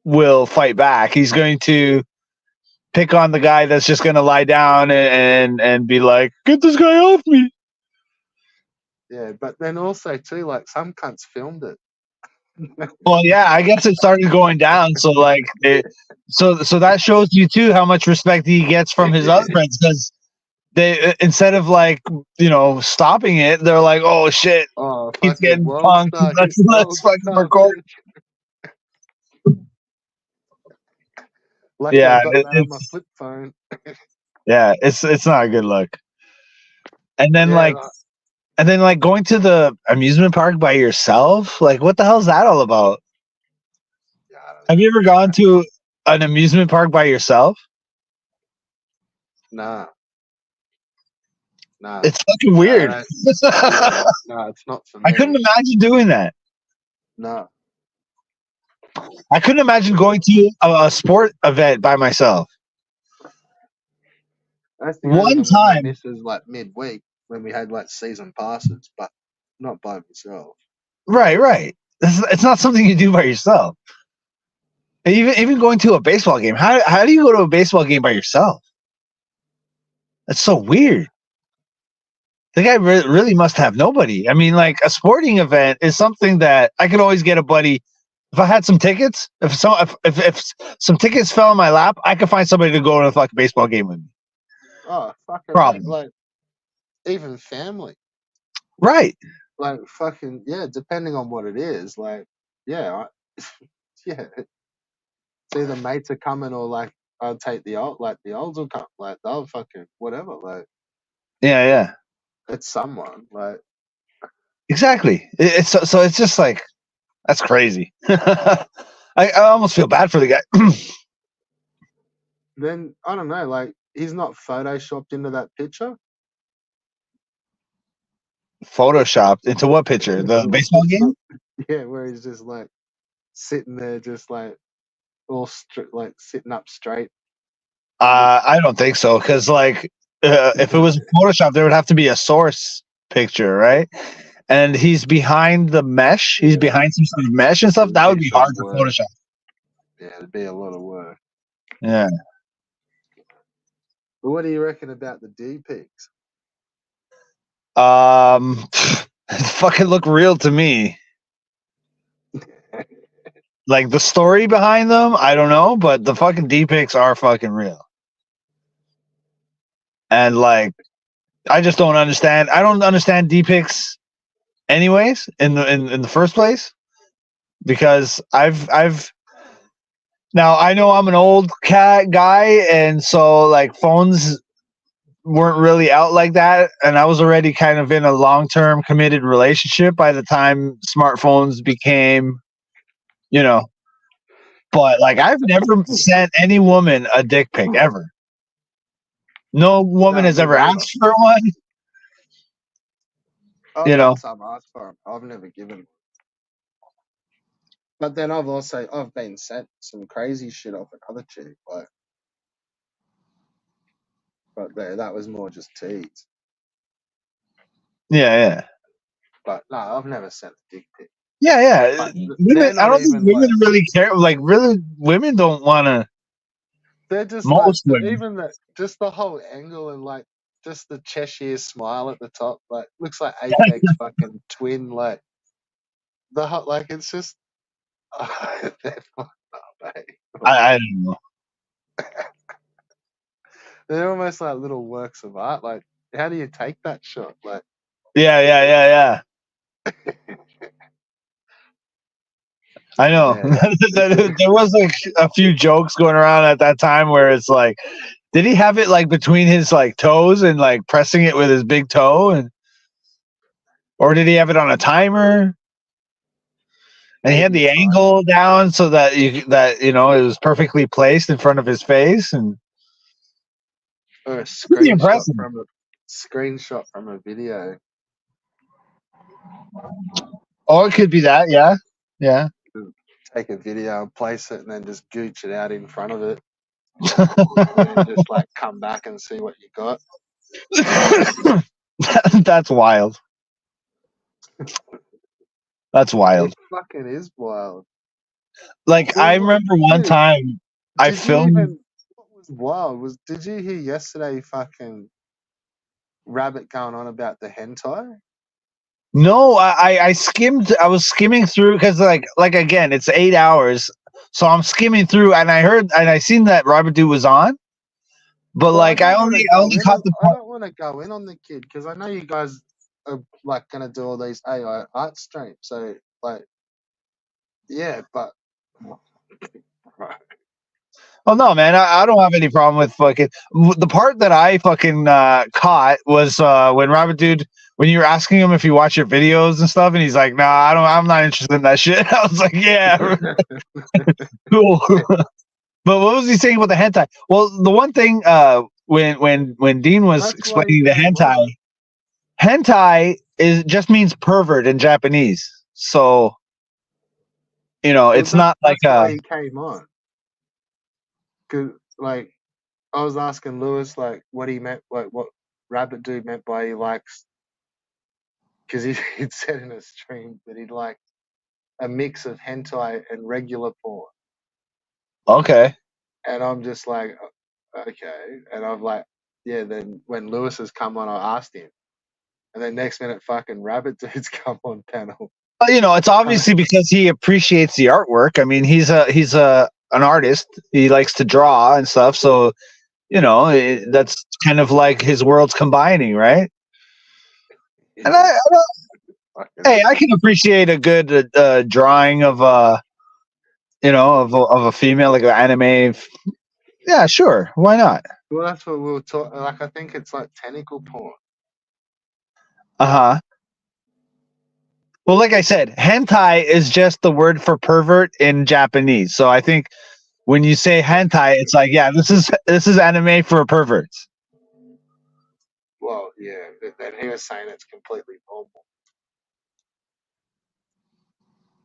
will fight back. He's going to pick on the guy that's just gonna lie down and be like, "Get this guy off me." yeah, but then also too, like some cunts filmed it. Well, yeah, I guess it started going down. So like, so that shows you too how much respect he gets from his other friends, because they, instead of like stopping it, they're like, "Oh shit, he's getting punked. Let's fucking record." Lucky I got that on my flip phone. Yeah, it's not a good look. And then like going to the amusement park by yourself, like what the hell's that all about? Have you ever gone to an amusement park by yourself? Nah. It's fucking weird. No, it's not for me. I couldn't imagine doing that. No. I couldn't imagine going to a sport event by myself. That's the one time. This is like midweek when we had like season passes, but not by myself. Right. It's not something you do by yourself. Even going to a baseball game. How do you go to a baseball game by yourself? That's so weird. The guy really must have nobody. I mean, like a sporting event is something that I could always get a buddy If I had some tickets, if some tickets fell in my lap, I could find somebody to go to a fucking baseball game with me. Oh, fucking right. Problem. Like, even family. Right. Like, fucking, yeah, depending on what it is. Like, yeah, yeah. It's either mates are coming or, like, I'll take the olds will come. Like, they'll fucking, whatever. Like, Yeah, yeah. it's someone. Like, Exactly. It's so it's just like that's crazy. I almost feel bad for the guy. then, I don't know, like, he's not photoshopped into that picture. Photoshopped into what picture? The baseball game? Yeah, where he's just, like, sitting there, just, like, all like, sitting up straight. I don't think so because like if it was Photoshop, there would have to be a source picture, right? And he's behind the mesh. He's behind some sort of mesh and stuff. That would be hard to Photoshop. Yeah, it'd be a lot of work. Yeah. But what do you reckon about the D pics? It fucking look real to me. Like the story behind them, I don't know, but the fucking D pics are fucking real. And like, I just don't understand. I don't understand D pics, anyways, in the first place, because I've now I know I'm an old cat guy, and so like phones weren't really out like that, and I was already kind of in a long-term committed relationship by the time smartphones became, you know. But like, I've never sent any woman a dick pic ever. No woman has ever asked for one. I've had some ask for them. I've never given them. But then I've been sent some crazy shit off another chick, like, but that was more just tease. Yeah, yeah. But no, I've never sent a dick pic. Yeah, yeah. But Women, I don't think women really care. Like, really, women don't want to. They're just most like, women. even just the whole angle and like just the Cheshire smile at the top, like looks like Apex's fucking twin. Like the whole, like it's just they're fucked up, eh? I don't know. They're almost like little works of art. Like, how do you take that shot? Like, Yeah. I know. yeah. There was like a few jokes going around at that time where it's like, did he have it like between his like toes and like pressing it with his big toe, and or did he have it on a timer? And he had the angle down so that it was perfectly placed in front of his face, and Or a pretty impressive. screenshot from a video. Oh, it could be that, yeah. Take a video and place it, and then just gooch it out in front of it, and then just like come back and see what you got. That's wild. That's wild. It fucking is wild. Like, I remember one time I filmed. What was wild was, did you hear yesterday fucking Rabbit going on about the hentai? No, I skimmed. I was skimming through because like again, it's 8 hours, so I'm skimming through, and I seen that Robert Dude was on, but like I only caught the part. I don't want to go in on the kid because I know you guys are like gonna do all these AI art streams, so like, yeah, but. Oh no, man! I don't have any problem with fucking. The part that I fucking caught was when Robert Dude, when you were asking him if you watch your videos and stuff, and he's like, "Nah, I don't. I'm not interested in that shit." I was like, "Yeah, cool." But what was he saying about the hentai? Well, the one thing when Dean was explaining the hentai just means pervert in Japanese. So it's not like why he came on. Cause like I was asking Lewis like what he meant, like what Rabbit Dude meant by he likes, because he'd said in a stream that he'd like a mix of hentai and regular porn. Okay. And I'm just like, okay. And I'm like, yeah. Then when Lewis has come on, I asked him, and then next minute, fucking Rabbit Dude's come on panel. You know, it's obviously because he appreciates the artwork. I mean, he's an artist. He likes to draw and stuff. So, you know, that's kind of like his worlds combining, right? And hey, I can appreciate a good drawing of you know, of a female, like an anime. Yeah, sure. Why not? Well, that's what we were talking. Like, I think it's like tentacle porn. Uh-huh. Well, like I said, hentai is just the word for pervert in Japanese. So I think when you say hentai, it's like, yeah, this is anime for perverts. Well, yeah, but then he was saying it's completely normal.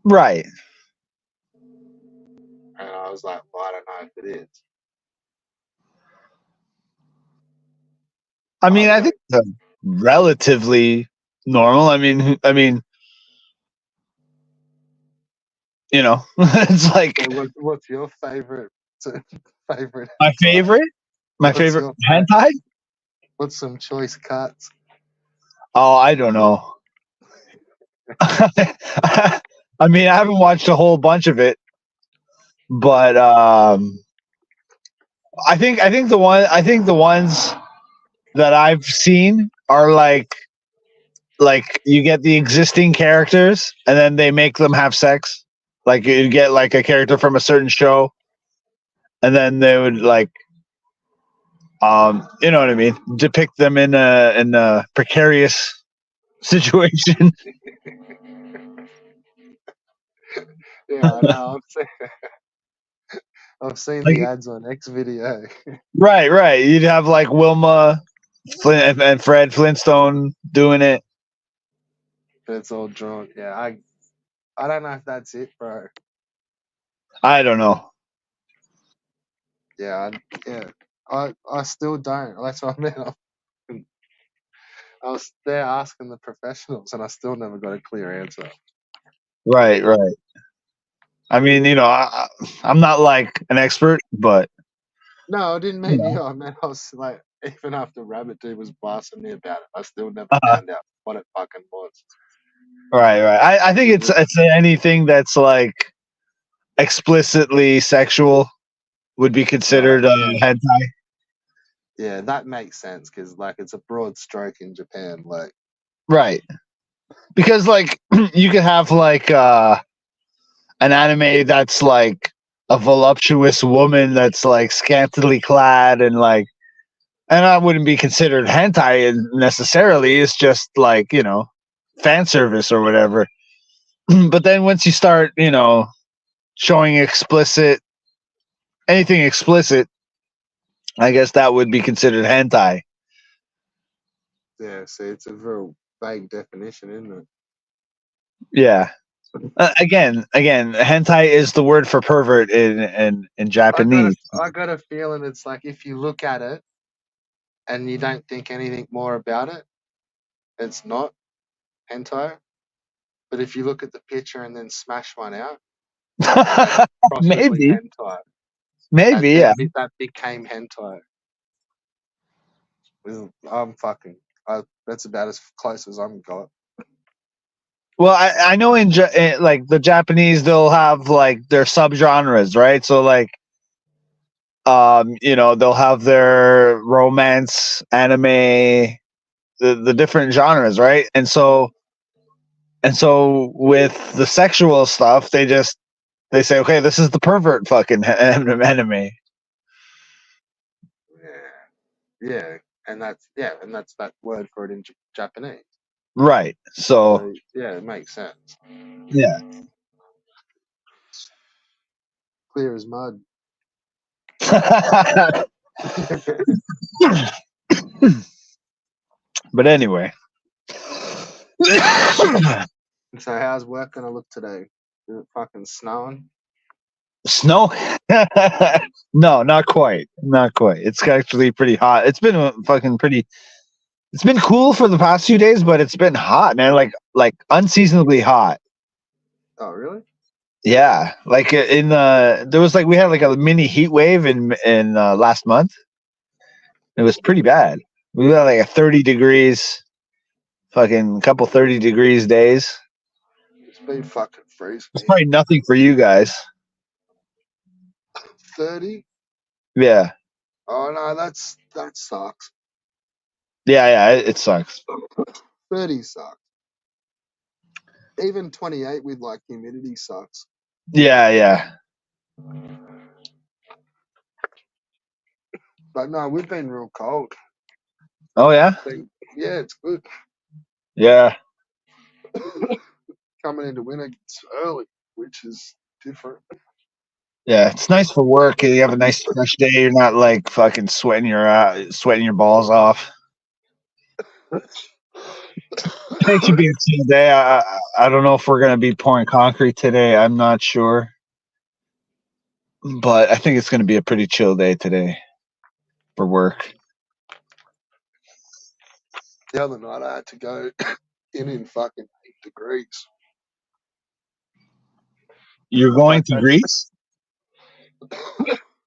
Right. And I was like, well, I don't know if it is. I mean, I think it's relatively normal. I mean, you know, it's like So what's your favorite? Favorite? my favorite? My What's favorite your hentai? What's some choice cuts? Oh, I don't know. I mean, I haven't watched a whole bunch of it, but I think the ones that I've seen are like you get the existing characters and then they make them have sex. Like you get like a character from a certain show, and then they would like you know what I mean, depict them in a precarious situation. Yeah, I know. I've seen Like, the ads on X video. right. You'd have like Wilma Flint and Fred Flintstone doing it. It's all drawn. Yeah, I don't know if that's it, bro. I don't know. Yeah, I still don't. That's what I mean. I was there asking the professionals, and I still never got a clear answer. Right. I mean, you know, I'm not like an expert, but No, I didn't mean you. I meant I was like, even after Rabbit Dude was blasting me about it, I still never found out what it fucking was. right. I think it's anything that's like explicitly sexual would be considered hentai. Yeah, that makes sense because like it's a broad stroke in Japan. Like, Right. Because like you could have like an anime that's like a voluptuous woman that's like scantily clad and that wouldn't be considered hentai necessarily. It's just like, you know, fan service or whatever. But then once you start, you know, showing anything explicit, I guess that would be considered hentai. yeah, see, it's a real vague definition, isn't it? Yeah. Again, hentai is the word for pervert in Japanese. I got a feeling it's like if you look at it and you don't think anything more about it, it's not hentai. But if you look at the picture and then smash one out, Maybe. hentai. Maybe, yeah. That became hentai. I'm fucking. That's about as close as I'm got. Well, I know in like the Japanese, they'll have like their subgenres, right? So like, you know, they'll have their romance, anime, the different genres, right? And so with the sexual stuff, they say, okay, this is the pervert fucking anime. Yeah, and that's that word for it in Japanese. Right. So yeah, it makes sense. Yeah. Clear as mud. But anyway. So how's work gonna look today? Is it fucking snowing? Snow? No, not quite. It's actually pretty hot. It's been it's been cool for the past few days, but it's been hot, man. Like unseasonably hot. Oh, really? Yeah. Like we had like a mini heat wave in last month. It was pretty bad. We had like a 30 degrees, fucking couple 30 degrees days. been fucking freezing. It's probably nothing for you guys. 30? Yeah. Oh no, that sucks. Yeah, it sucks. 30 sucks. Even 28 with like humidity sucks. Yeah. But no, we've been real cold. Oh yeah? Yeah, it's good. Yeah. Coming into winter, it's early, which is different. Yeah, it's nice for work. You have a nice fresh day. You're not like fucking sweating your balls off. Today should be a chill day. I don't know if we're gonna be pouring concrete today. I'm not sure, but I think it's gonna be a pretty chill day today for work. The other night I had to go in fucking 8 degrees. You're going to Greece?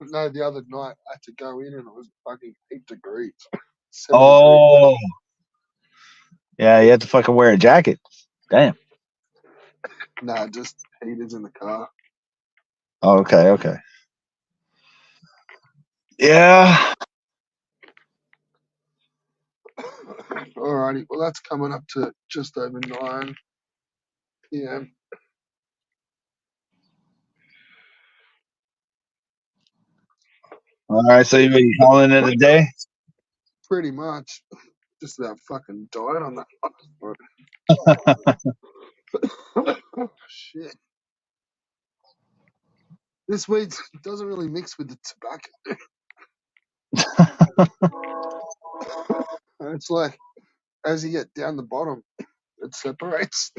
No, the other night I had to go in and it was fucking 8 degrees. 7 degrees. Oh, yeah. You have to fucking wear a jacket. Damn. Nah, just heaters in the car. Oh, okay. Yeah. Alrighty, well that's coming up to just over 9 p.m. All right. So you calling it a day? Pretty much. Just about fucking died on that one. Shit. This weed doesn't really mix with the tobacco. It's like as you get down the bottom, it separates.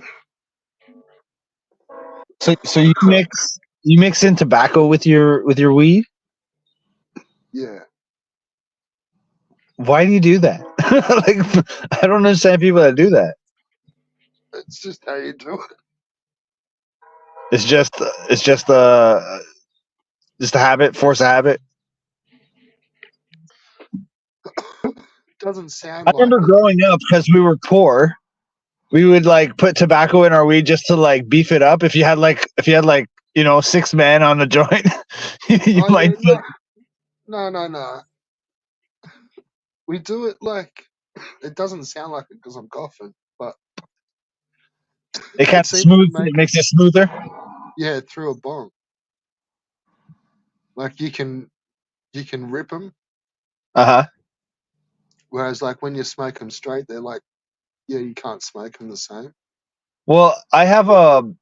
So you mix in tobacco with your weed? Yeah. Why do you do that? Like, I don't understand people that do that. It's just how you do it. It's just a habit, force a habit. Doesn't sound I like remember growing up because we were poor. We would like put tobacco in our weed just to like beef it up. If you had 6 men on the joint, you might. Yeah, no. We do it like it doesn't sound like it because I'm coughing, but It kind of smooths. It makes it smoother. Yeah, through a bong. Like you can rip them. Whereas like when you smoke them straight, they're like, yeah, you can't smoke them the same. Well, I have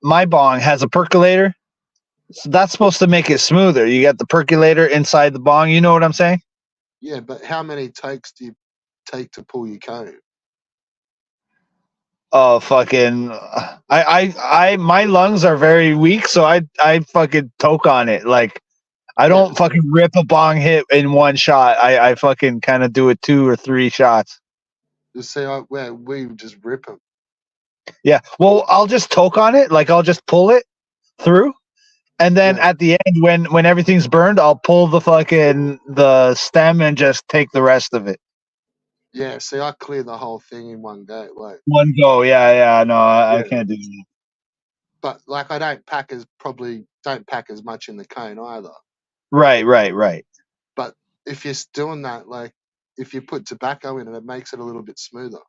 my bong has a percolator, so that's supposed to make it smoother. You got the percolator inside the bong. You know what I'm saying? Yeah, but how many takes do you take to pull your cone? Oh, fucking! My lungs are very weak, so I fucking toke on it. Like, I don't fucking rip a bong hit in one shot. I fucking kind of do it 2 or 3 shots. Just say, we just rip them. Yeah, well, I'll just toke on it. Like, I'll just pull it through, and then at the end, when everything's burned, I'll pull the stem and just take the rest of it. Yeah, see, I clear the whole thing in one go. Like one go, yeah. No, I can't do that. But like, I don't pack as much in the cone either. Right. But if you're doing that, like, if you put tobacco in it makes it a little bit smoother.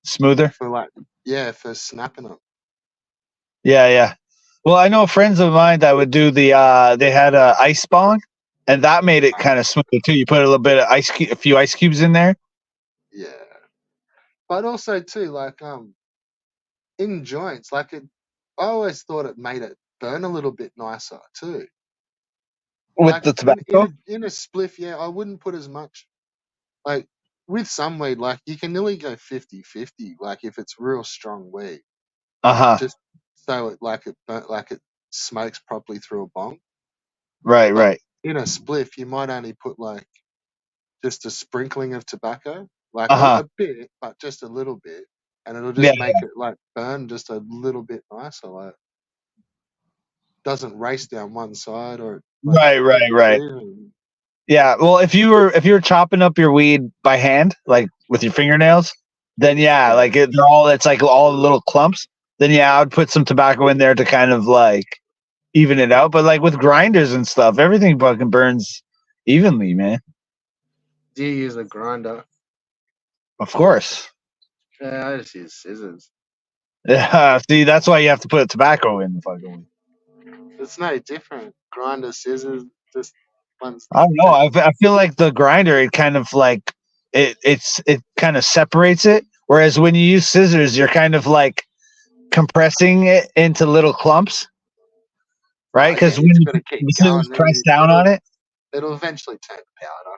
Smoother? For snapping them. Yeah. Well, I know friends of mine that would do they had a ice bong, and that made it kind of smoother too. You put a little bit of a few ice cubes in there. Yeah. But also too, like, in joints, like I always thought it made it burn a little bit nicer too. With like the tobacco? In a spliff, yeah, I wouldn't put as much. Like, with some weed, like, you can nearly go 50-50, like, if it's real strong weed. Just so it smokes properly through a bong. Right. In a spliff, you might only put, like, just a sprinkling of tobacco. Like, a bit, but just a little bit. And it'll just make it, like, burn just a little bit nicer. Like, doesn't race down one side or... Like, right. Yeah, well, if you were chopping up your weed by hand, like with your fingernails, then like it's like all the little clumps. then yeah, I would put some tobacco in there to kind of like even it out. But like with grinders and stuff, everything fucking burns evenly, man. Do you use a grinder? Of course. Yeah, I just use scissors. Yeah, see, that's why you have to put tobacco in the fucking one. It's no different. Grinder, scissors, just one's. I don't know. I feel like the grinder, it kind of like it kind of separates it. Whereas when you use scissors, you're kind of like compressing it into little clumps, right? Because Yeah, when you gotta keep the scissors going. press down on it, It'll eventually turn to powder.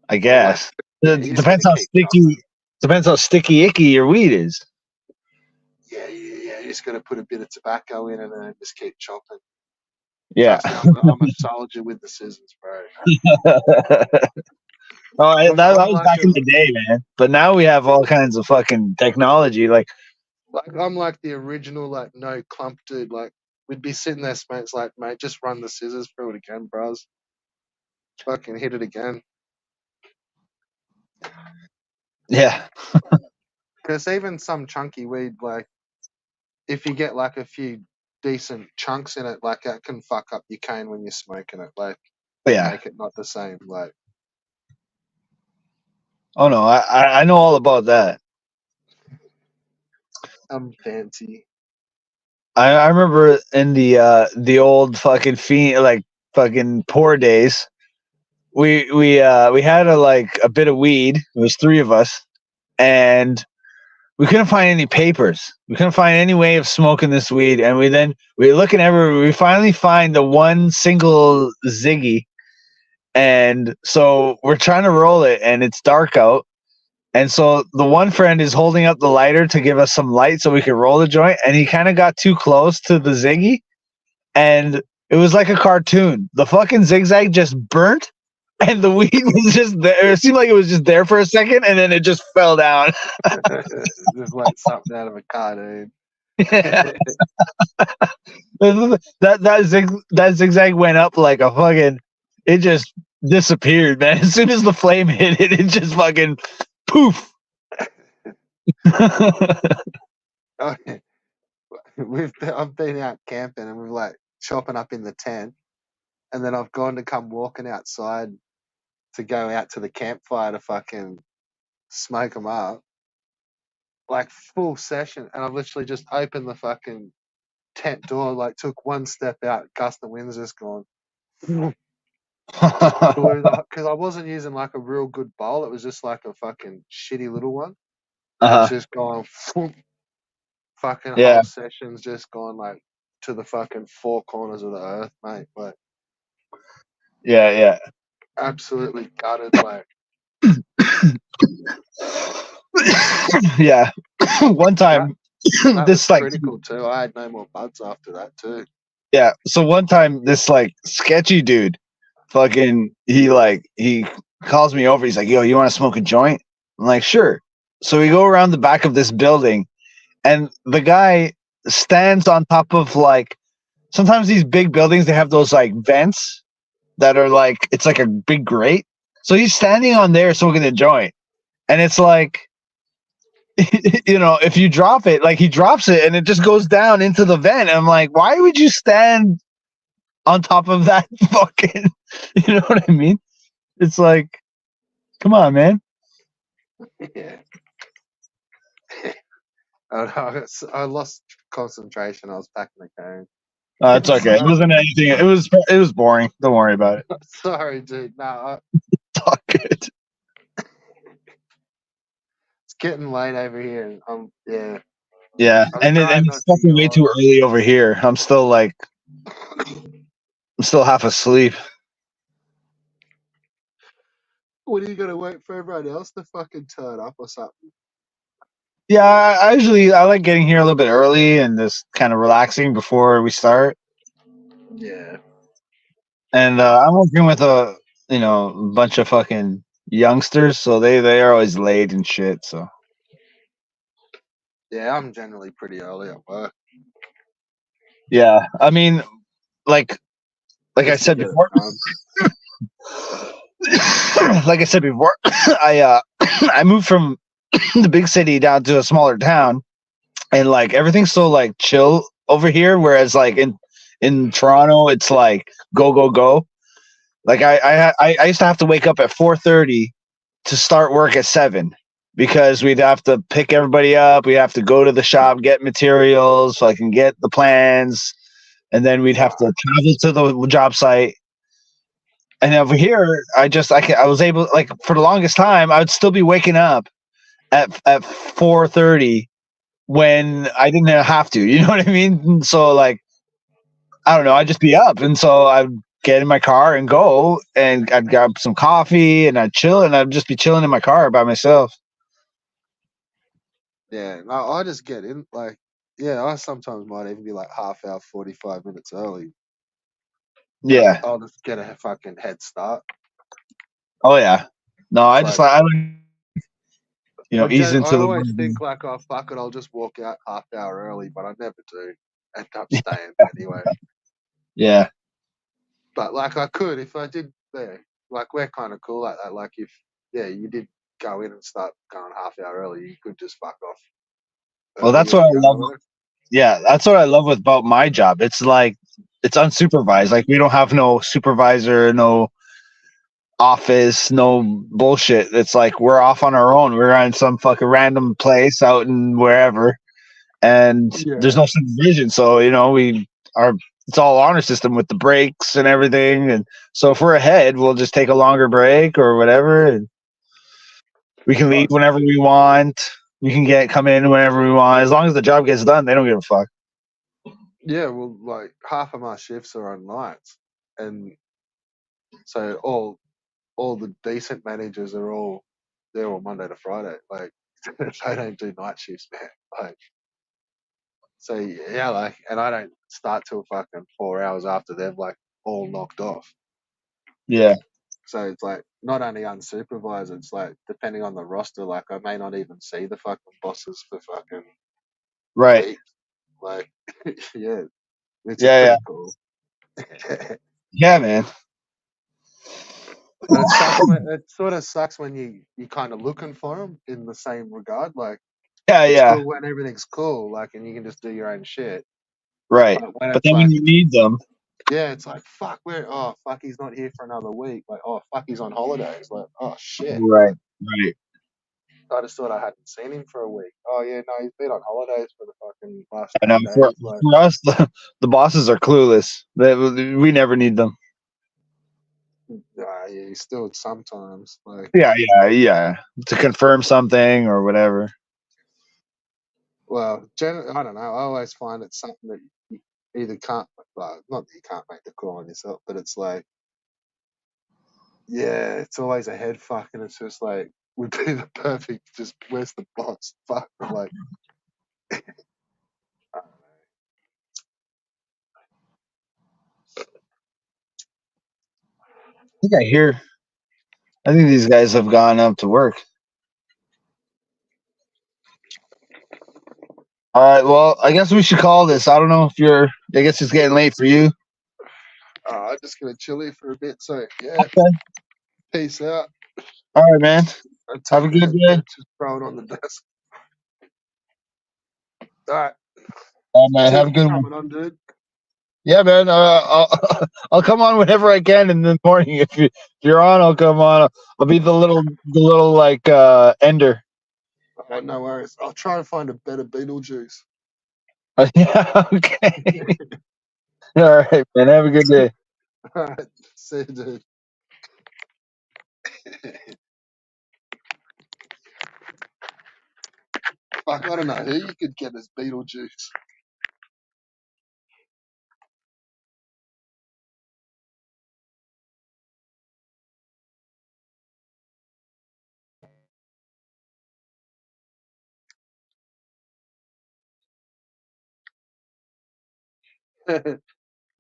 I guess Yeah, it you just depends gotta how keep sticky. chopping. Depends how sticky icky your weed is. Yeah. You just gotta put a bit of tobacco in and then just keep chopping. Yeah. Trust me, I'm a soldier with the scissors, bro. That I'm was like back in the day, man. But now we have all kinds of fucking technology. Like, I'm like the original like no clump dude. Like we'd be sitting there, mates. Like mate, just run the scissors through it again, bros. Fucking hit it again. yeah, Because even some chunky weed, like if you get like a few decent chunks in it, like that can fuck up your cane when you're smoking it. Like yeah. make it not the same. Like Oh no, I know all about that. I'm fancy. I remember in the old fucking fiend like fucking poor days. We had a bit of weed. It was 3 of us, and we couldn't find any papers. We couldn't find any way of smoking this weed, and we were looking everywhere. We finally find the one single Ziggy, and so we're trying to roll it, and it's dark out. And so the one friend is holding up the lighter to give us some light so we could roll the joint, and he kind of got too close to the Ziggy, and it was like a cartoon. The fucking zigzag just burnt, and the weed was just there. It seemed like it was just there for a second, and then it just fell down. Just like something out of a cartoon. that zigzag went up like a fucking. It just disappeared, man. As soon as the flame hit it, it just fucking poof. I've been out camping and we've like chopping up in the tent, and then I've gone to come walking outside to go out to the campfire to fucking smoke them up, like full session, and I've literally just opened the fucking tent door, like took one step out, gust of wind's just gone. Because I wasn't using like a real good bowl, it was just like a fucking shitty little one. It's just gone. Fucking Yeah. whole session's just gone like to the fucking 4 corners of the earth, mate. Like Yeah. absolutely gutted. Like yeah. One time, that this was like critical too. I had no more buds after that too. yeah. So one time, this like sketchy dude, fucking he calls me over. He's like, "Yo, you want to smoke a joint?" I'm like, "Sure." So we go around the back of this building, and the guy stands on top of like sometimes these big buildings they have those like vents that are like it's like a big grate. So he's standing on there smoking a joint, and it's like. You know, if you drop it, like he drops it and it just goes down into the vent. I'm like, why would you stand on top of that fucking, you know what I mean? It's like, come on, man. Yeah. I lost concentration. I was packing the cane. It's okay. It wasn't anything. It was boring. Don't worry about it. Sorry, dude. No, It's all good. it's getting late over here. And yeah. Yeah, I'm and trying it's not to fucking way yawn. too early over here. I'm still half asleep. What are you gonna wait for everyone else to fucking turn up or something? Yeah, I like getting here a little bit early and just kind of relaxing before we start. Yeah. And I'm working with a bunch of fucking youngsters, so they are always late and shit. So Yeah, I'm generally pretty early at work. yeah, I mean, like I said before, like I said before, I moved from the big city down to a smaller town, and like everything's so like chill over here. Whereas like in Toronto, it's like go go go. Like I used to have to wake up at 4:30 to start work at 7 because we'd have to pick everybody up. We'd have to go to the shop, get materials so I can get the plans, and then we'd have to travel to the job site. And over here, I was able, like, for the longest time I would still be waking up at 4:30 when I didn't have to. You know what I mean? So like I don't know, I'd just be up, and so I'd get in my car and go, and I'd grab some coffee and I'd chill, and I'd just be chilling in my car by myself. Yeah, no, I just get in. Like, yeah, I sometimes might even be like half hour, 45 minutes early. Like, Yeah. I'll just get a fucking head start. Oh yeah. No, It's I just like, like I like, ease I into the always morning. think like, oh fuck it, I'll just walk out half hour early, but I never do. End up staying anyway. Yeah. But like, I could if I did. Yeah, like we're kind of cool like that. Like if you did go in and start going half hour early, you could just fuck off Well, that's earlier what and I go to love. work. Yeah, that's what I love about my job. It's like it's unsupervised. Like we don't have no supervisor, no office, no bullshit. It's like we're off on our own. We're on some fucking random place out in wherever, and there's Yeah. no supervision. So we are. It's all honor system with the breaks and everything. And so if we're ahead, we'll just take a longer break or whatever, and we can leave Oh, whenever we want. We can come in whenever we want. As long as the job gets done, they don't give a fuck. yeah. Well, like half of my shifts are on nights, and so all the decent managers are they're all Monday to Friday. Like they don't do night shifts, man. Like so yeah, like and I don't start till fucking 4 hours after they've like all knocked off. Yeah. So it's like not only unsupervised, it's like depending on the roster, like I may not even see the fucking bosses for fucking Right. weeks. Like yeah, which is Yeah. Yeah. pretty cool. But Yeah, man. it sort of sucks when you kind of looking for them in the same regard. Like Yeah. it's Yeah. cool when everything's cool, like and you can just do your own shit. Right. But when But it's then when like you need them, yeah, it's like fuck, fuck, he's not here for another week. Like oh fuck, he's on holidays. Like oh shit, right. like Right. I just thought I hadn't seen him for a week. Oh yeah, no, he's been on holidays for the fucking last I know 10 days. Like for us, the bosses are clueless. We never need them. yeah, you still sometimes like Yeah. Yeah. Yeah. To confirm something or whatever. well, I don't know. I always find it's something that you either can't, well, not that you can't make the call on yourself, but it's like, yeah, it's always a head fuck, and it's just like, would be the perfect, just, where's the boss? Fuck, like, uh, I think these guys have gone up to work. All right. Well, I guess we should call this. I don't know if you're. I guess it's getting late for you. I'm just gonna chill here for a bit. So, yeah, Okay. peace out. All right, man. I Have a take the good day. headset, just throw it on the desk. All right, All right, man. cheers Have a for good one. coming on, dude. Yeah, man. I'll come on whenever I can in the morning. If you're on, I'll come on. I'll be the little like ender. All right, no worries. I'll try and find a better Beetlejuice. Yeah. Okay. All right, man. Have a good day. All right, see you, dude. Fuck, I don't know who you could get as Beetlejuice.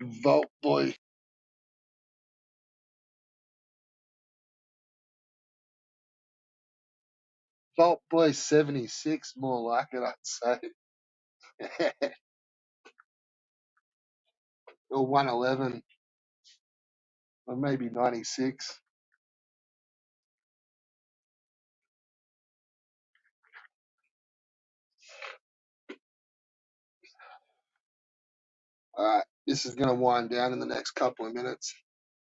Vault Boy. Vault Boy 76, more like it, I'd say. Or 111, or maybe 96. All right, this is gonna wind down in the next couple of minutes.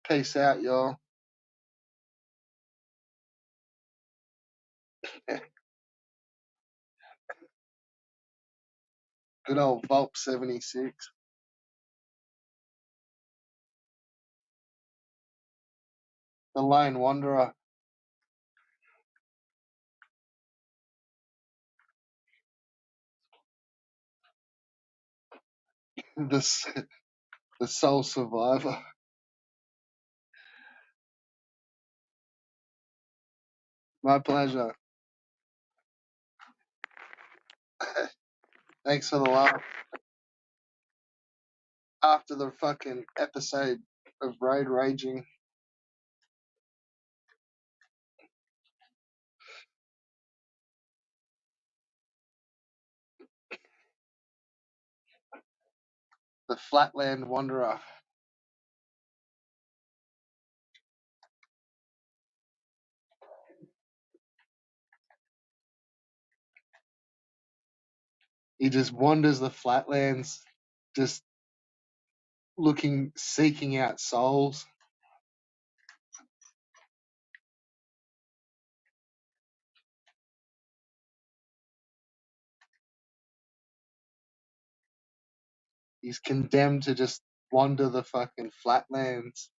Peace out, y'all. Good old Vault 76. The Lone Wanderer. The, the Soul Survivor. My pleasure. Thanks for the laugh. After the fucking episode of Road Raging, the Flatland Wanderer. He just wanders the flatlands, just seeking out souls. He's condemned to just wander the fucking flatlands.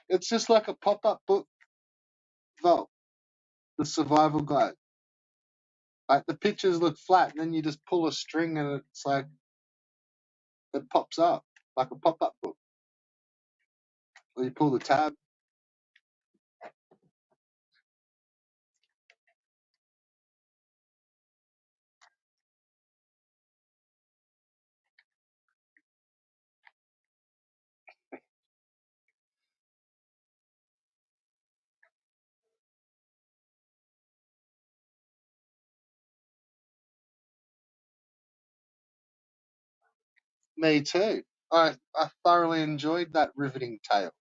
It's just like a pop-up book, Vault, the survival guide. Like the pictures look flat, and then you just pull a string, and it's like it pops up like a pop-up book. Or you pull the tab. Me too. I thoroughly enjoyed that riveting tale.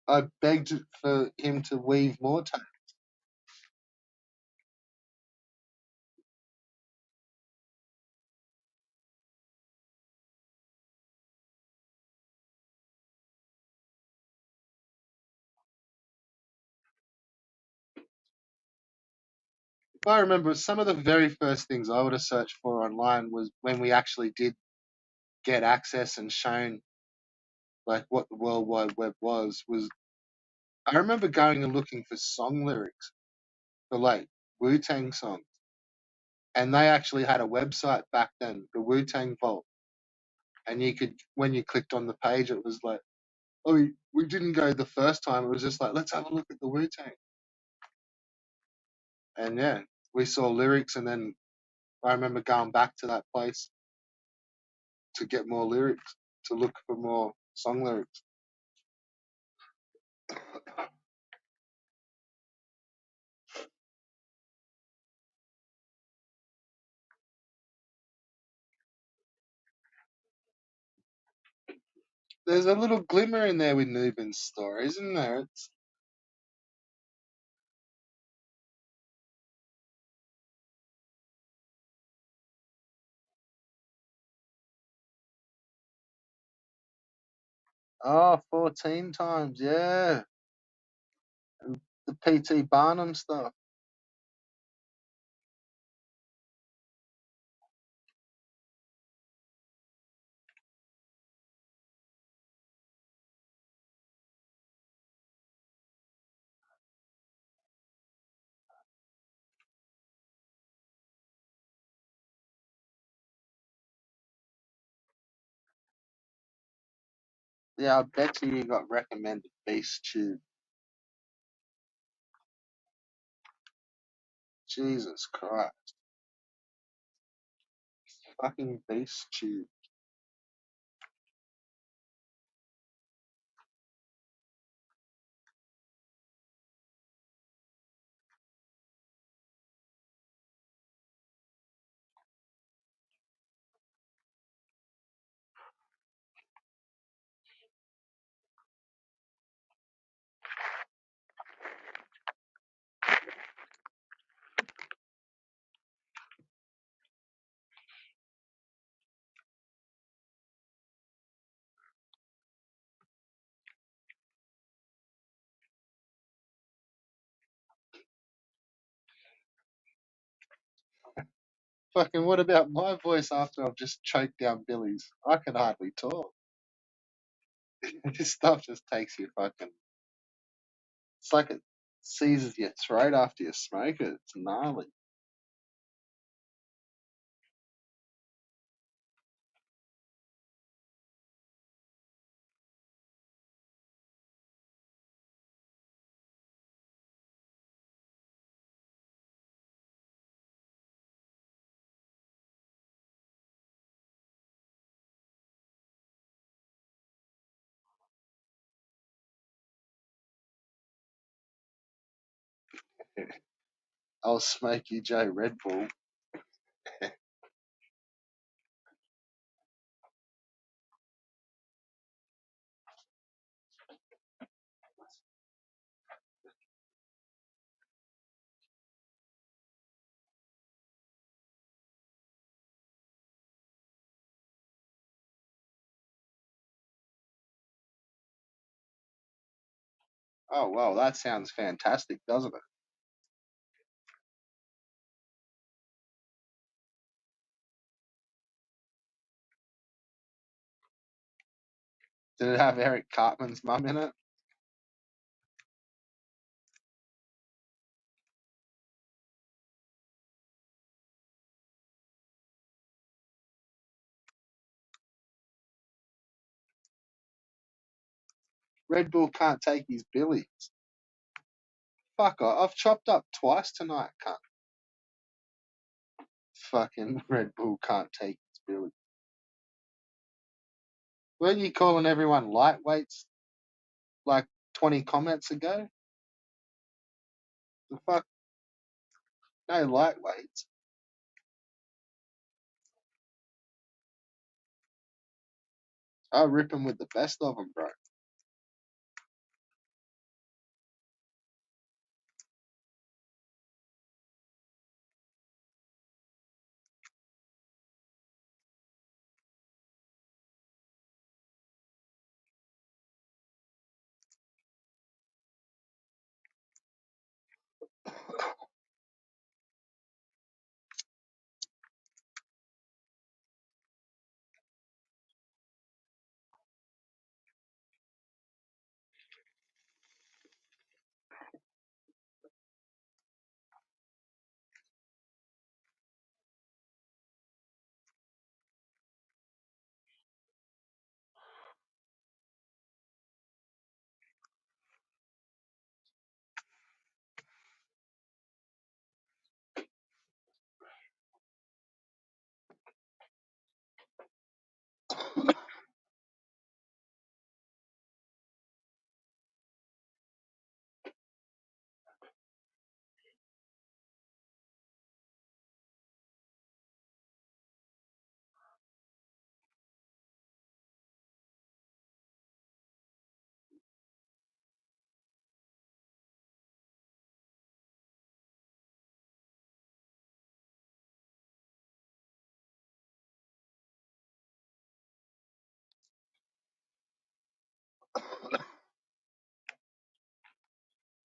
I begged for him to weave more tales. I remember some of the very first things I would have searched for online was when we actually did get access and shown like what the World Wide Web was I remember going and looking for song lyrics for like Wu-Tang songs. And they actually had a website back then, the Wu-Tang Vault. And you could, when you clicked on the page, it was like, oh, we didn't go the first time. It was just like, let's have a look at the Wu-Tang. And yeah, we saw lyrics, and then I remember going back to that place to get more lyrics, to look for more song lyrics. There's a little glimmer in there with Nuben's story, isn't there? It's, 14 times, yeah. And the P.T. Barnum stuff. Yeah, I bet you got recommended Beast Tube. Jesus Christ. Fucking Beast Tube. Fucking what about my voice after I've just choked down Billy's? I can hardly talk. This stuff just takes you fucking. It's like it seizes your throat after you smoke it. It's gnarly. I'll Smoky Joe Red Bull. Oh well, that sounds fantastic, doesn't it? Did it have Eric Cartman's mum in it? Red Bull can't take his Billy. Fuck off. I've chopped up twice tonight, cunt. Fucking Red Bull can't take his Billy. Weren't you calling everyone lightweights like 20 comments ago? The fuck? No lightweights. I'll rip him with the best of them, bro.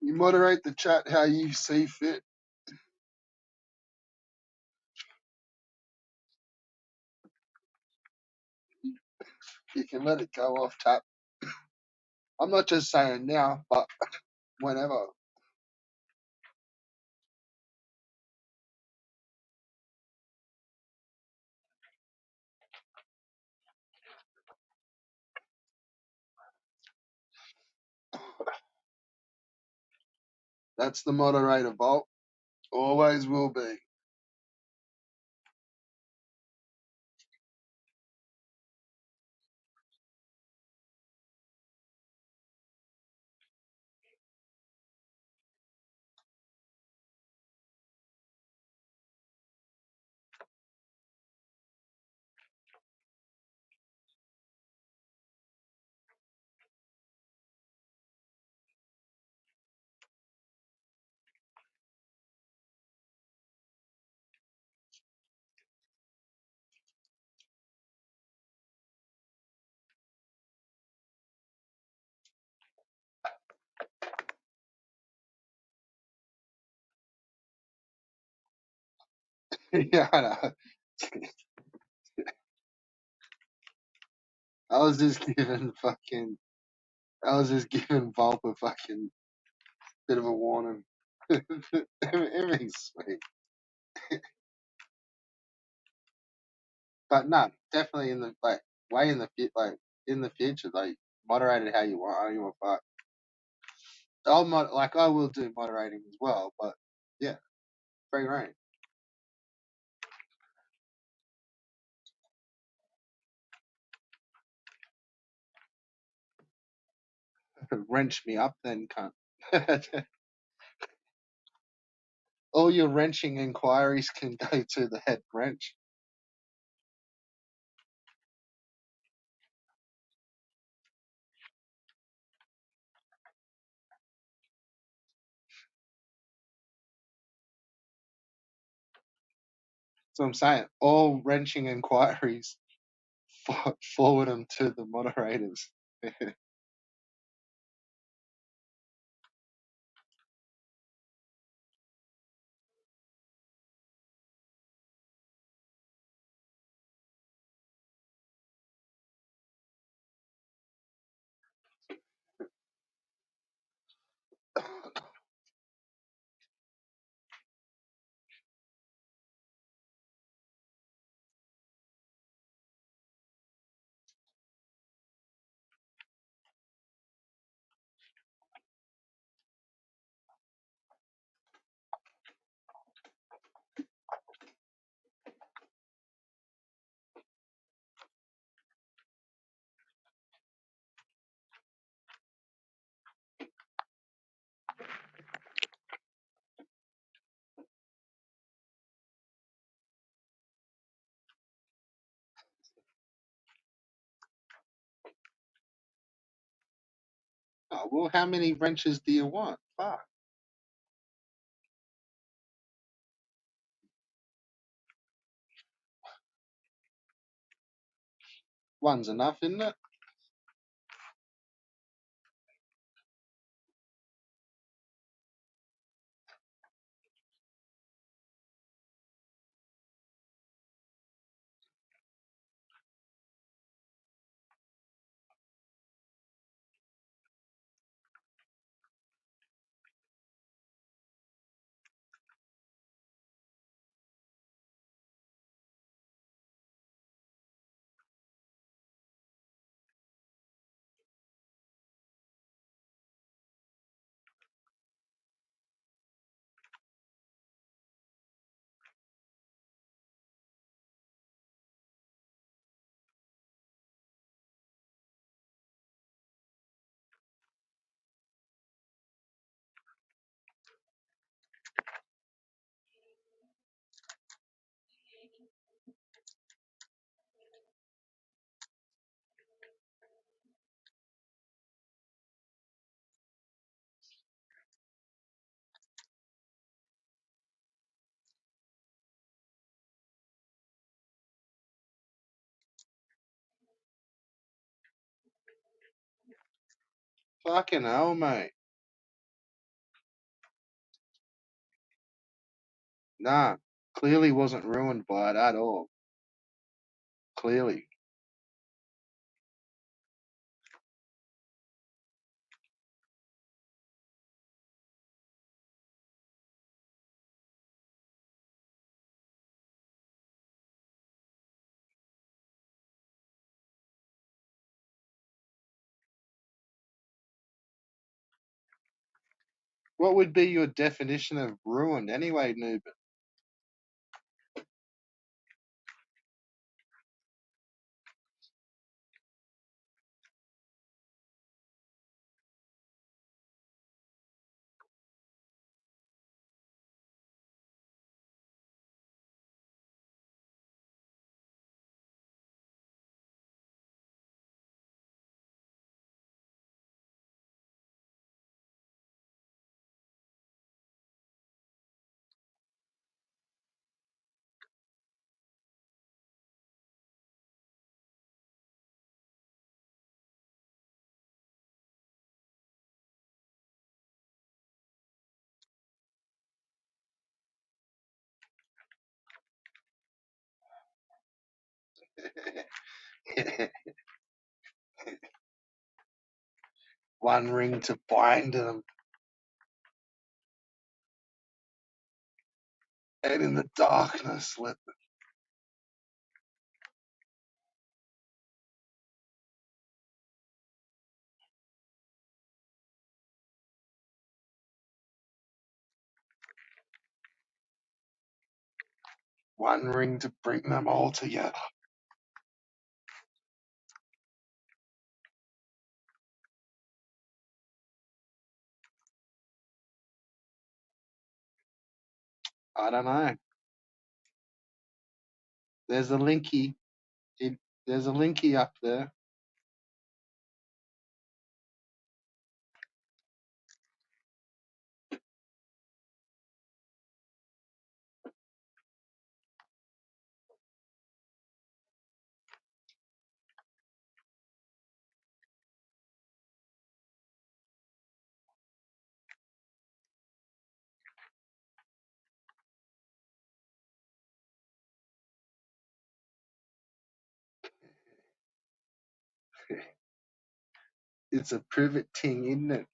You moderate the chat how you see fit. You can let it go off tap. I'm not just saying now, but whenever. That's the moderator vault. Always will be. Yeah, I know. I was just giving fucking. I was just giving Volp a fucking bit of a warning. Everything's sweet, but no, definitely in the way in the in the future, moderate it how you want. How you want, but I will do moderating as well. But yeah, free reign. Wrench me up, then, cunt. All your wrenching inquiries can go to the head wrench. So I'm saying all wrenching inquiries forward them to the moderators. Oh, well, how many wrenches do you want? Fuck, one's enough, isn't it? Fucking hell, mate. Nah, clearly wasn't ruined by it at all. Clearly. What would be your definition of ruined anyway, noob? One ring to bind them, and in the darkness let one ring to bring them all together. I don't know. There's a linky. There's a linky up there. It's a privet ting, isn't it?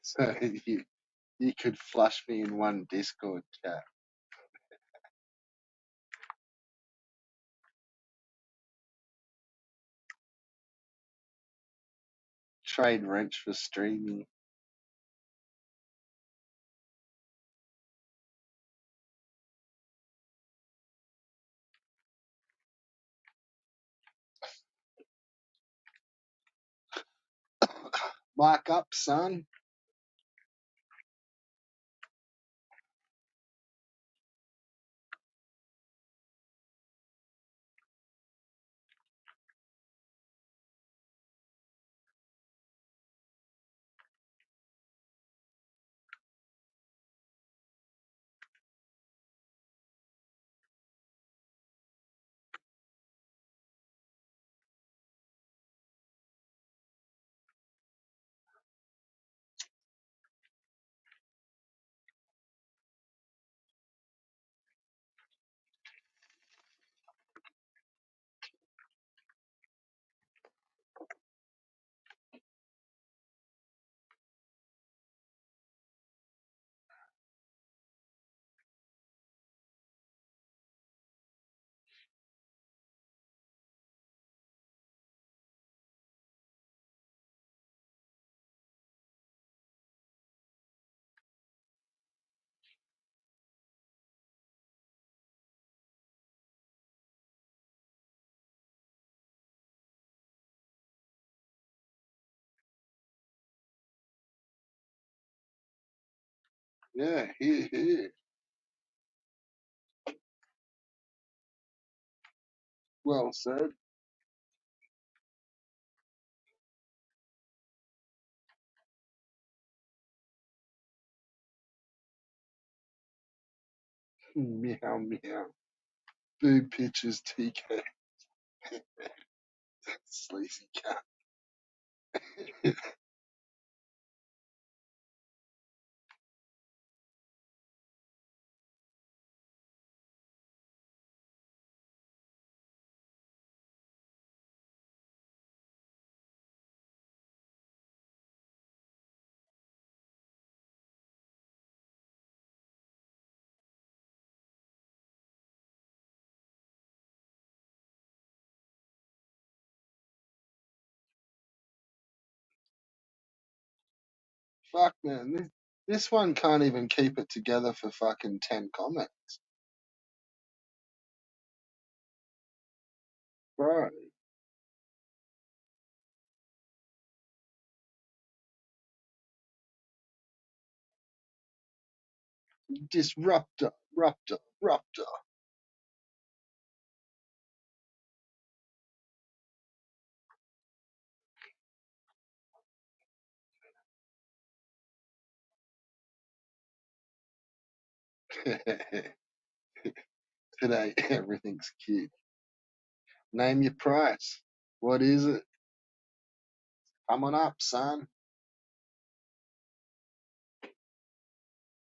So you could flush me in one Discord chat. Trade wrench for streaming. Mark up, son. Yeah, here. Well said. Meow meow. Boob pictures, TK. Sleazy cat. Fuck, man. This one can't even keep it together for fucking 10 comments. Bro, disruptor, ruptor. Today, everything's cute. Name your price. What is it? Come on up, son.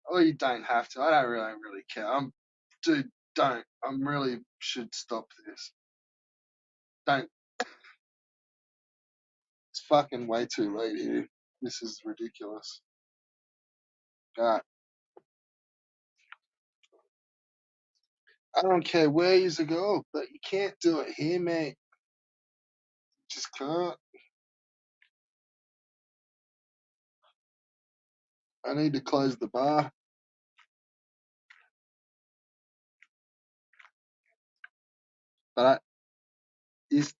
Oh, you don't have to. I don't really care. Dude, don't. Really should stop this. Don't. It's fucking way too late here. This is ridiculous. God, I don't care where you go, but you can't do it here, mate. Just can't. I need to close the bar. But is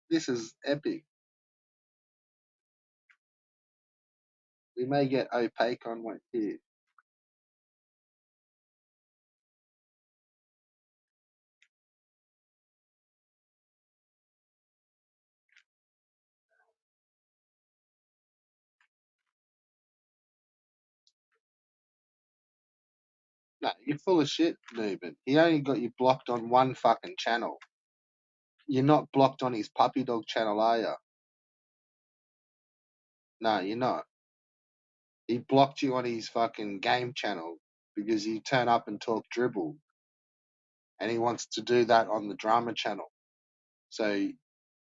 this is epic. We may get opaque on one here. Nah, you're full of shit, Newman. He only got you blocked on one fucking channel. You're not blocked on his puppy dog channel, are you? No, you're not. He blocked you on his fucking game channel because you turn up and talk dribble, and he wants to do that on the drama channel. So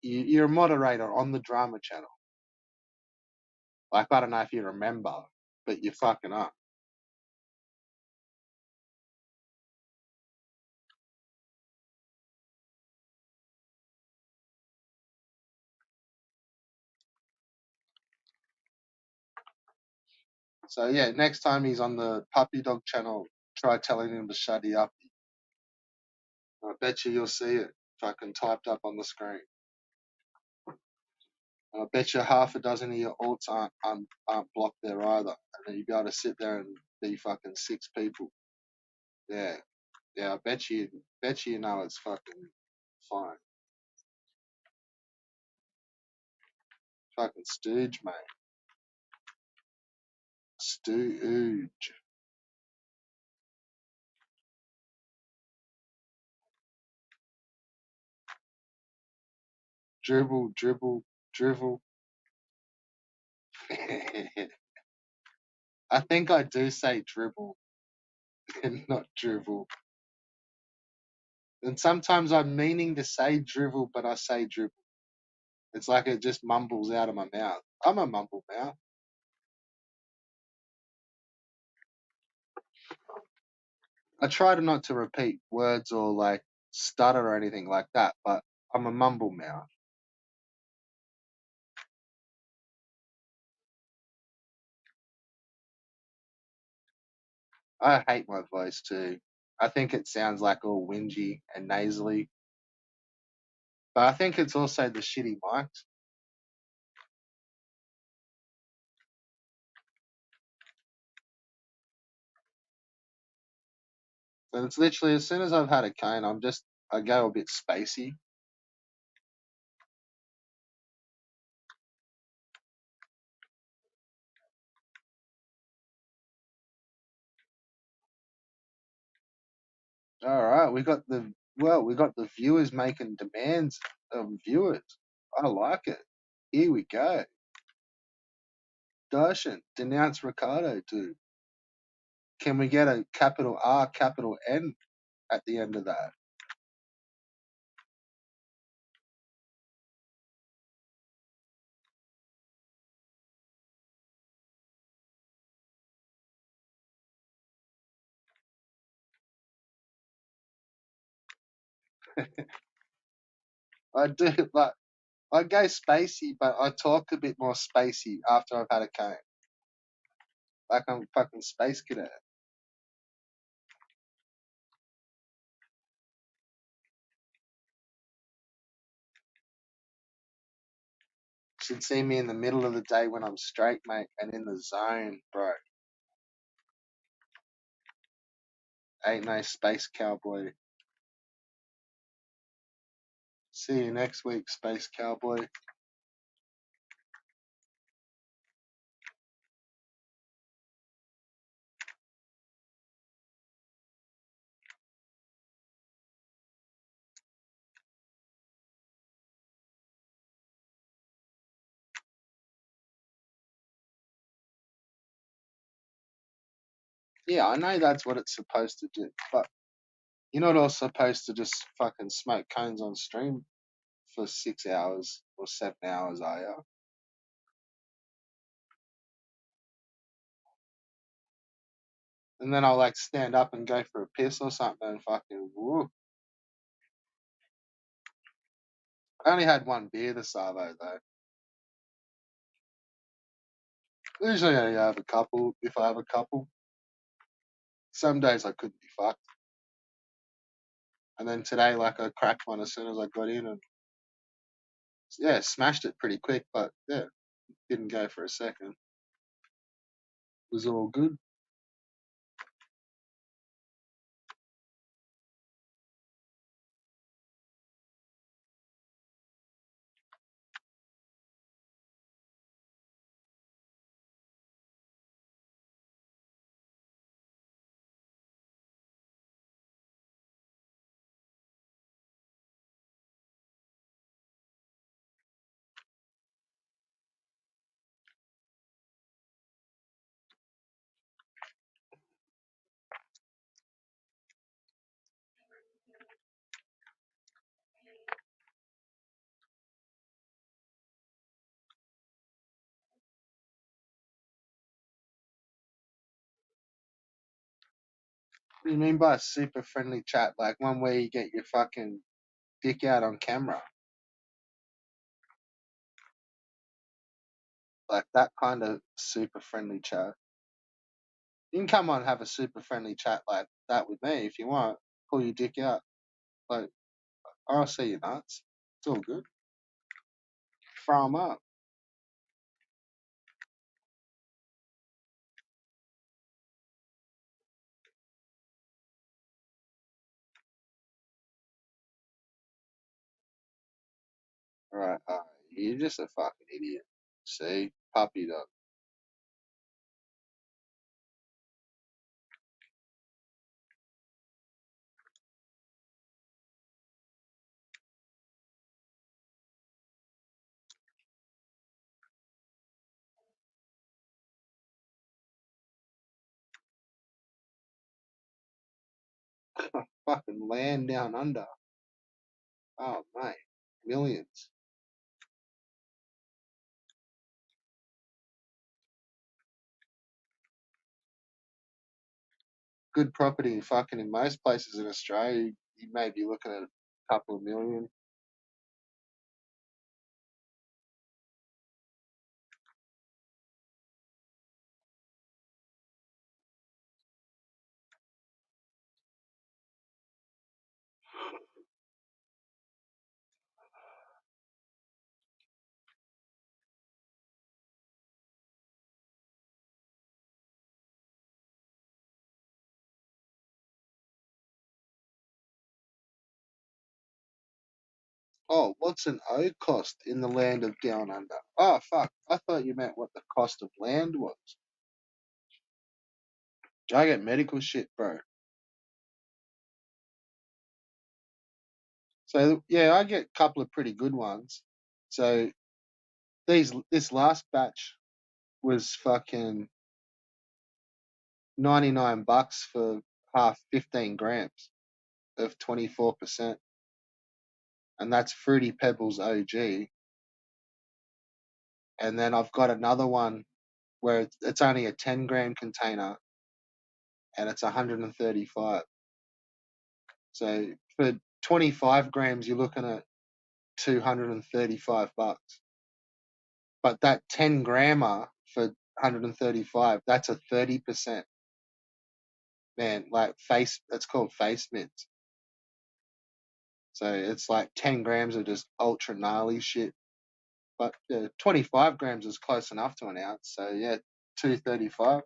you're a moderator on the drama channel. Like, I don't know if you remember, but you're fucking up. So yeah, next time he's on the puppy dog channel, try telling him to shut you up. I bet you'll see it fucking typed up on the screen. I bet you half a dozen of your alts aren't blocked there either, and then you'll be able to sit there and be fucking 6 people. Yeah, I bet you know it's fucking fine. Fucking stooge, mate. Stooge. Dribble, dribble, drivel. I think I do say dribble and not drivel. And sometimes I'm meaning to say drivel, but I say dribble. It's like it just mumbles out of my mouth. I'm a mumble mouth. I try to not to repeat words or like stutter or anything like that, but I'm a mumble mouth. I hate my voice too. I think it sounds like all whingy and nasally. But I think it's also the shitty mics. And it's literally as soon as I've had a cane, I go a bit spacey. All right, we got the viewers making demands of viewers. I like it. Here we go. Darshan, denounce Ricardo, dude. Can we get a capital R, capital N at the end of that? I do, but I go spacey, but I talk a bit more spacey after I've had a cane. Like I'm fucking space cadet. Should see me in the middle of the day when I'm straight, mate, and in the zone, bro. Ain't no space cowboy. See you next week, space cowboy. Yeah, I know that's what it's supposed to do, but you're not all supposed to just fucking smoke cones on stream for 6 hours or 7 hours, are you? And then I'll like stand up and go for a piss or something and fucking woo. I only had one beer this Savo though. Usually I only have a couple if I have a couple. Some days I couldn't be fucked. And then today, like, I cracked one as soon as I got in and, yeah, smashed it pretty quick, but yeah, didn't go for a second. It was all good. What do you mean by a super friendly chat? Like one where you get your fucking dick out on camera? Like that kind of super friendly chat? You can come on and have a super friendly chat like that with me if you want. Pull your dick out. Like, I'll see you nuts. It's all good. Throw 'em up. Alright, you're just a fucking idiot. See? Puppy dog. Fucking land down under. Oh, mate. Millions. Good property fucking in most places in Australia, you may be looking at a couple of million. Oh, what's an O cost in the land of down under? Oh, fuck. I thought you meant what the cost of land was. I get medical shit, bro. So, yeah, I get a couple of pretty good ones. So, this last batch was fucking $99 for half 15 grams of 24%. And that's Fruity Pebbles OG. And then I've got another one where it's only a 10-gram container and it's 135. So for 25 grams, you're looking at $235. But that 10 grammer for 135, that's a 30%. Man, like it's called face mints. So it's like 10 grams of just ultra gnarly shit. But 25 grams is close enough to an ounce. So yeah, 235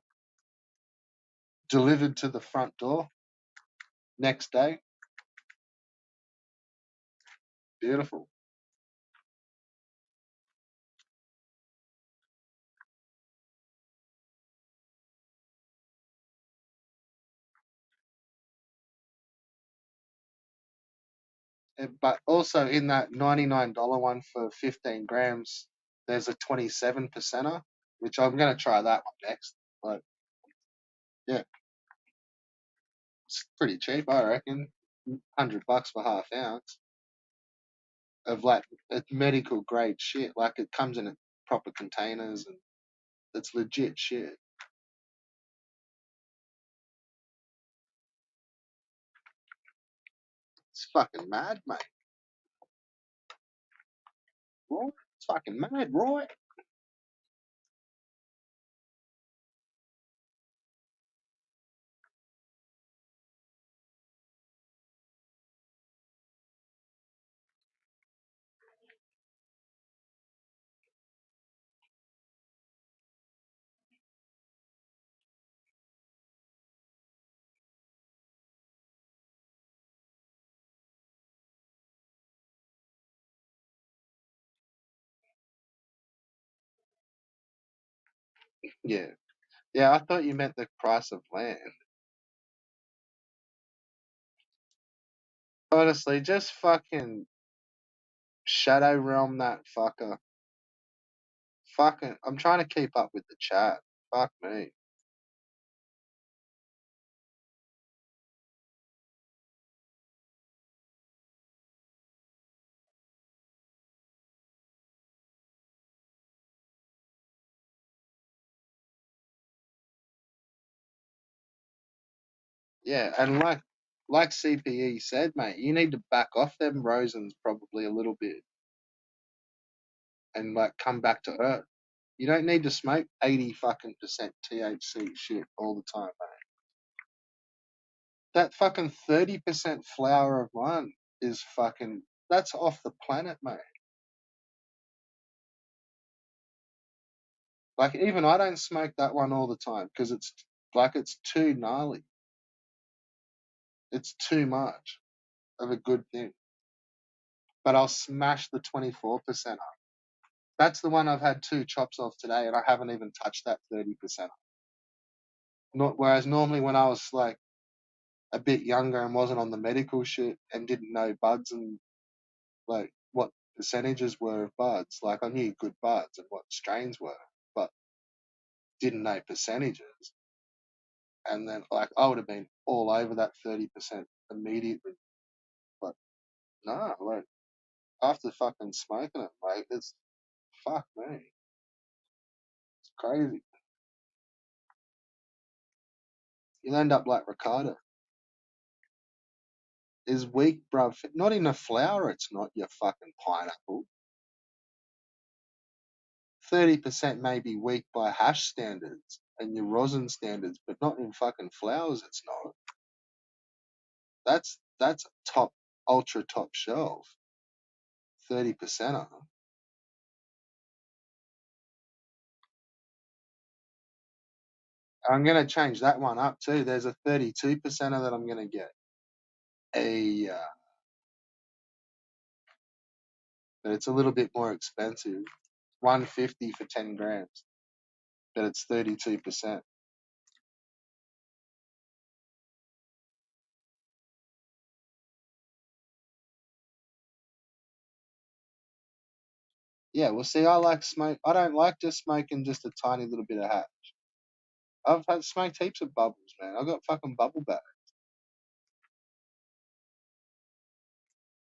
delivered to the front door next day. Beautiful. But also in that $99 one for 15 grams, there's a 27 percenter, which I'm going to try that one next. But yeah, It's pretty cheap, I reckon. $100 for half ounce of like it's medical grade shit. Like it comes in proper containers and it's legit shit. It's fucking mad, mate. Right? It's fucking mad, right? Yeah. Yeah, I thought you meant the price of land. Honestly, just fucking Shadow Realm that fucker. Fucking, I'm trying to keep up with the chat. Fuck me. Yeah, and like CPE said, mate, you need to back off them Rosens probably a little bit and like come back to earth. You don't need to smoke 80 fucking percent THC shit all the time, mate. That fucking 30% flower of mine is fucking, that's off the planet, mate. Like even I don't smoke that one all the time because it's like it's too gnarly. It's too much of a good thing. But I'll smash the 24% up. That's the one I've had 2 chops of today, and I haven't even touched that 30%. Not whereas normally when I was like a bit younger and wasn't on the medical shit and didn't know buds and like what percentages were of buds, like I knew good buds and what strains were, but didn't know percentages. And then like I would have been all over that 30% immediately. But no, like after fucking smoking it, like it's fuck me. It's crazy. You'll end up like Ricardo. Is weak, bruv. Not in a flower, it's not, your fucking pineapple. 30% may be weak by hash standards and your rosin standards, but not in fucking flowers, it's not. That's top, ultra top shelf. 30%er. I'm going to change that one up too. There's a 32%er that I'm going to get. But it's a little bit more expensive. 150 for 10 grams, but it's 32%. Yeah, well, see, I like smoke. I don't like just smoking just a tiny little bit of hash. I've had smoked heaps of bubbles, man. I got fucking bubble back.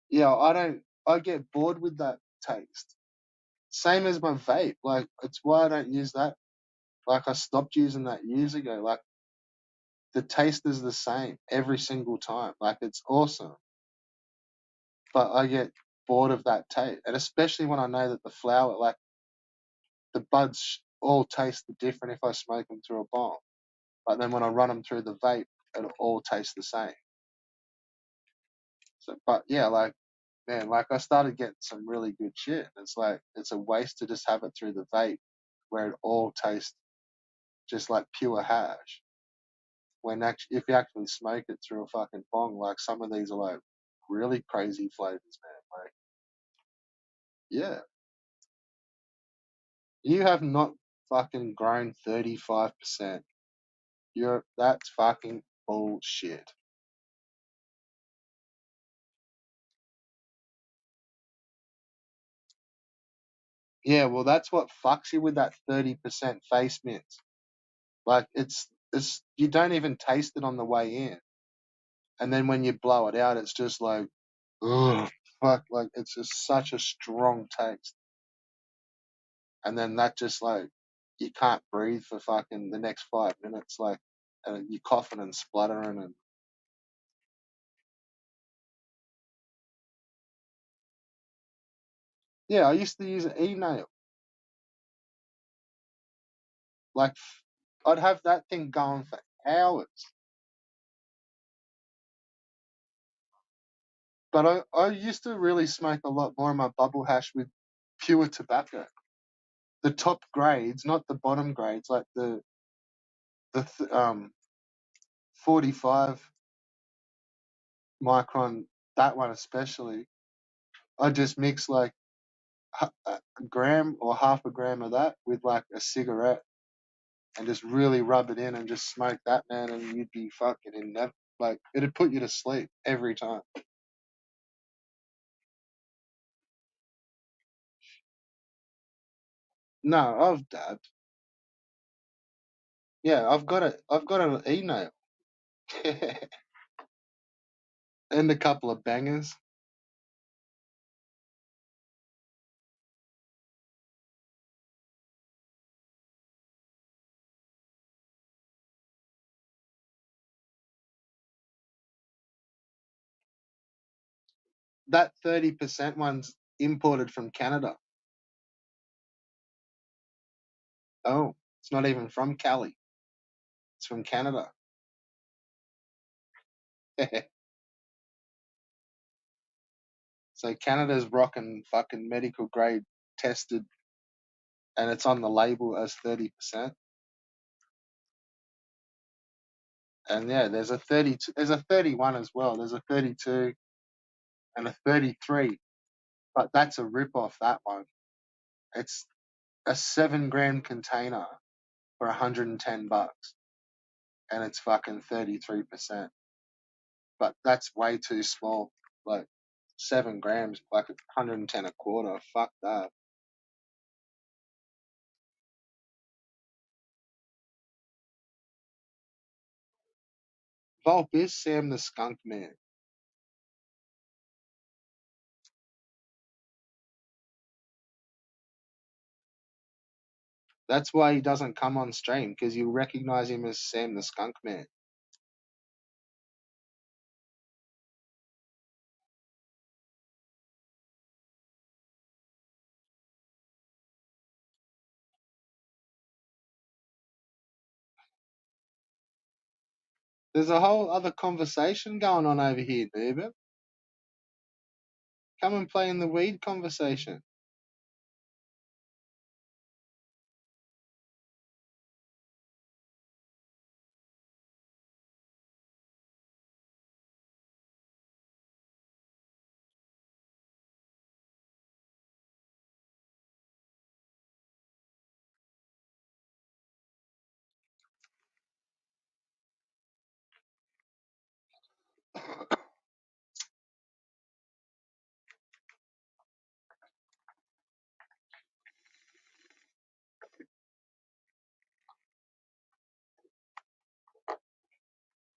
Yeah, I get bored with that taste. Same as my vape. Like, it's why I don't use that. Like, I stopped using that years ago. Like, the taste is the same every single time. Like, it's awesome. But I get bored of that taste. And especially when I know that the flower, like, the buds all taste different if I smoke them through a bomb. But then when I run them through the vape, it all tastes the same. So, but yeah, like, man, like I started getting some really good shit. It's like it's a waste to just have it through the vape where it all tastes just like pure hash. When actually, if you actually smoke it through a fucking bong, like some of these are like really crazy flavors, man. Like, yeah, you have not fucking grown 35%. That's fucking bullshit. Yeah, well, that's what fucks you with that 30% face mint. Like, it's you don't even taste it on the way in. And then when you blow it out, it's just like, ugh, fuck, like it's just such a strong taste. And then that just like, you can't breathe for fucking the next 5 minutes, like, and you're coughing and spluttering and yeah, I used to use an e-nail. Like, I'd have that thing going for hours. But I used to really smoke a lot more of my bubble hash with pure tobacco. The top grades, not the bottom grades, like the 45 micron, that one especially. I just mix like a gram or half a gram of that with like a cigarette and just really rub it in and just smoke that, man, and you'd be fucking in that. Like, it'd put you to sleep every time. No, I've dabbed. Yeah, I've got an e-nail and a couple of bangers. That 30% one's imported from Canada. Oh, it's not even from Cali. It's from Canada. So Canada's rocking fucking medical grade tested, and it's on the label as 30%. And yeah, there's a 32, there's a 31 as well. There's a 32 and a 33, but that's a rip off, that one. It's a 7 gram container for $110, and it's fucking 33%. But that's way too small. Like 7 grams, like 110 a quarter. Fuck that. Volp is Sam the Skunk Man. That's why he doesn't come on stream, because you recognize him as Sam the Skunk Man. There's a whole other conversation going on over here, David. Come and play in the weed conversation.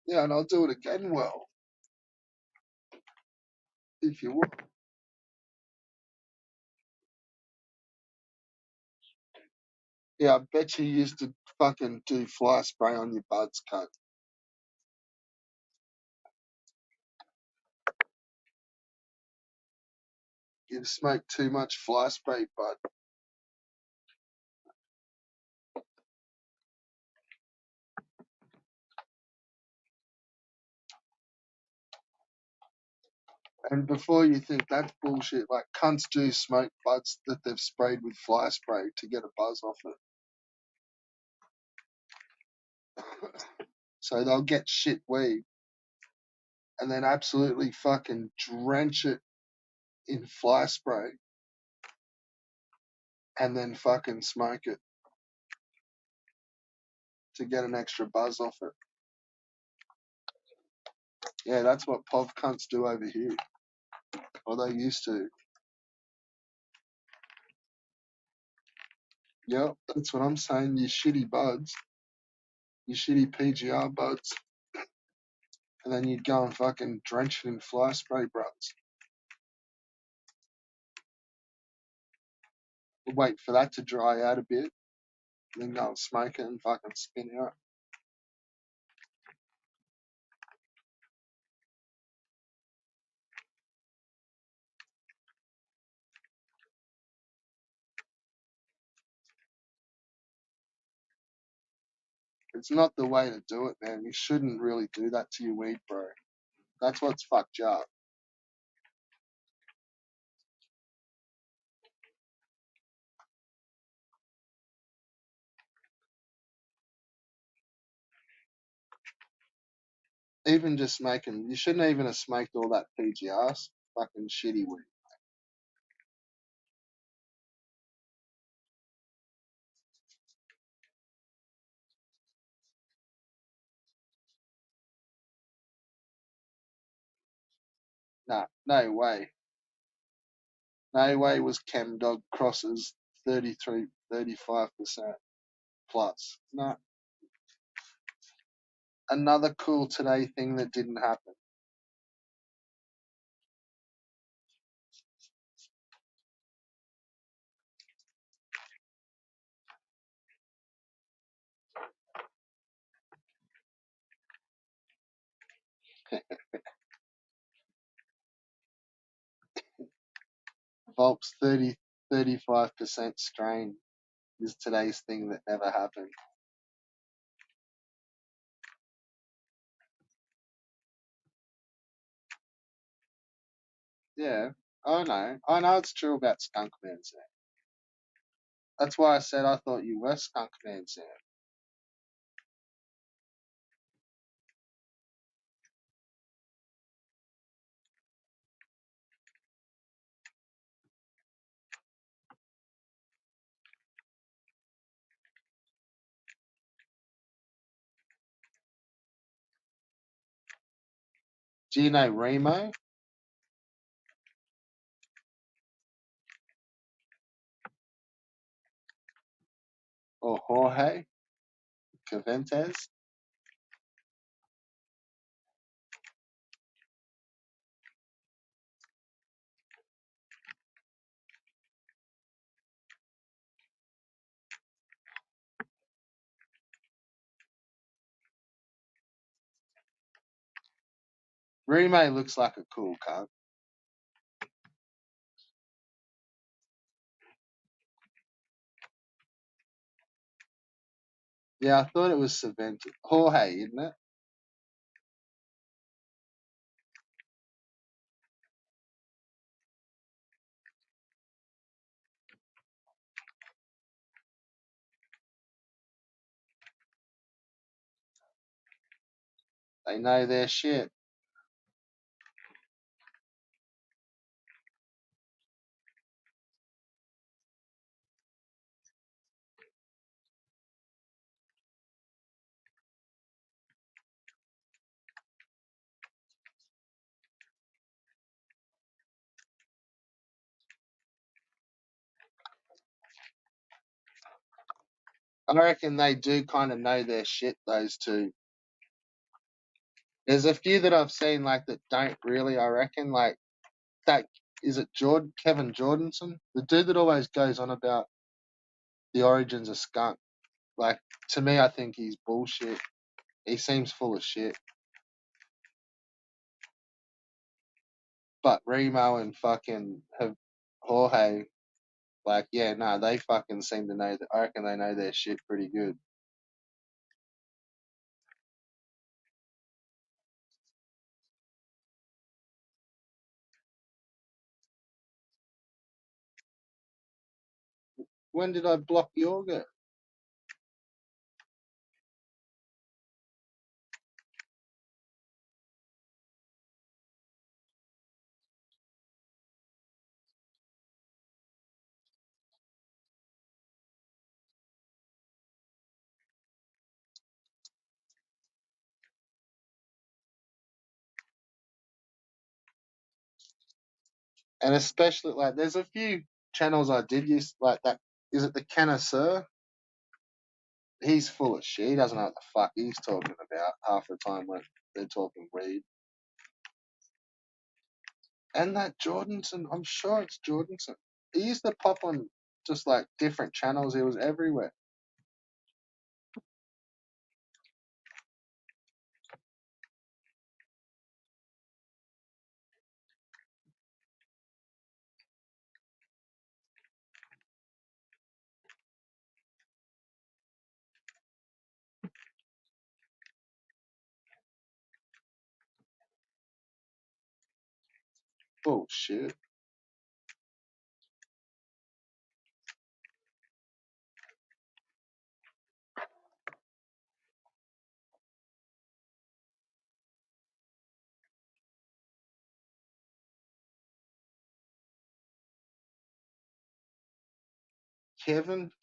Yeah, and I'll do it again well, if you want. Yeah, I bet you used to fucking do fly spray on your buds, cunt. You smoke too much fly spray, bud. And before you think that's bullshit, like cunts do smoke buds that they've sprayed with fly spray to get a buzz off it. So they'll get shit weed and then absolutely fucking drench it in fly spray and then fucking smoke it to get an extra buzz off it. Yeah, that's what POV cunts do over here. Or they used to. Yep, that's what I'm saying. You shitty buds. You shitty PGR buds. and then you'd go and fucking drench it in fly spray, brothers. Wait for that to dry out a bit, and then go and smoke it and fucking spin out. It's not the way to do it, man. You shouldn't really do that to your weed, bro. That's what's fucked you up. Even just smoking, you shouldn't even have smoked all that PGRs. Fucking shitty weed. Nah, no way. No way was Chem Dog crosses 33, 35% plus. No. Another cool today thing that didn't happen. Volp's 35% strain is today's thing that never happened. Yeah, I know. I know it's true about Skunk Man Sam. That's why I said I thought you were Skunk Man Sam. Do you know Remo or Jorge Caventes? Remo looks like a cool cunt. Yeah, I thought it was Cervantes. Jorge, isn't it? They know their shit. I reckon they do kind of know their shit, those two. There's a few that I've seen like that don't really, I reckon. Like that, is it Kevin Jordanson? The dude that always goes on about the origins of skunk. Like, to me, I think he's bullshit. He seems full of shit. But Remo and fucking Jorge, like, yeah, no, they fucking seem to know that. I reckon they know their shit pretty good. When did I block yoga? And especially, like, there's a few channels I did use, like that. Is it the Connoisseur? He's full of shit. He doesn't know what the fuck he's talking about half the time. When they're talking weed. And that Jordanson, I'm sure it's Jordanson. He used to pop on just like different channels. He was everywhere. Bullshit.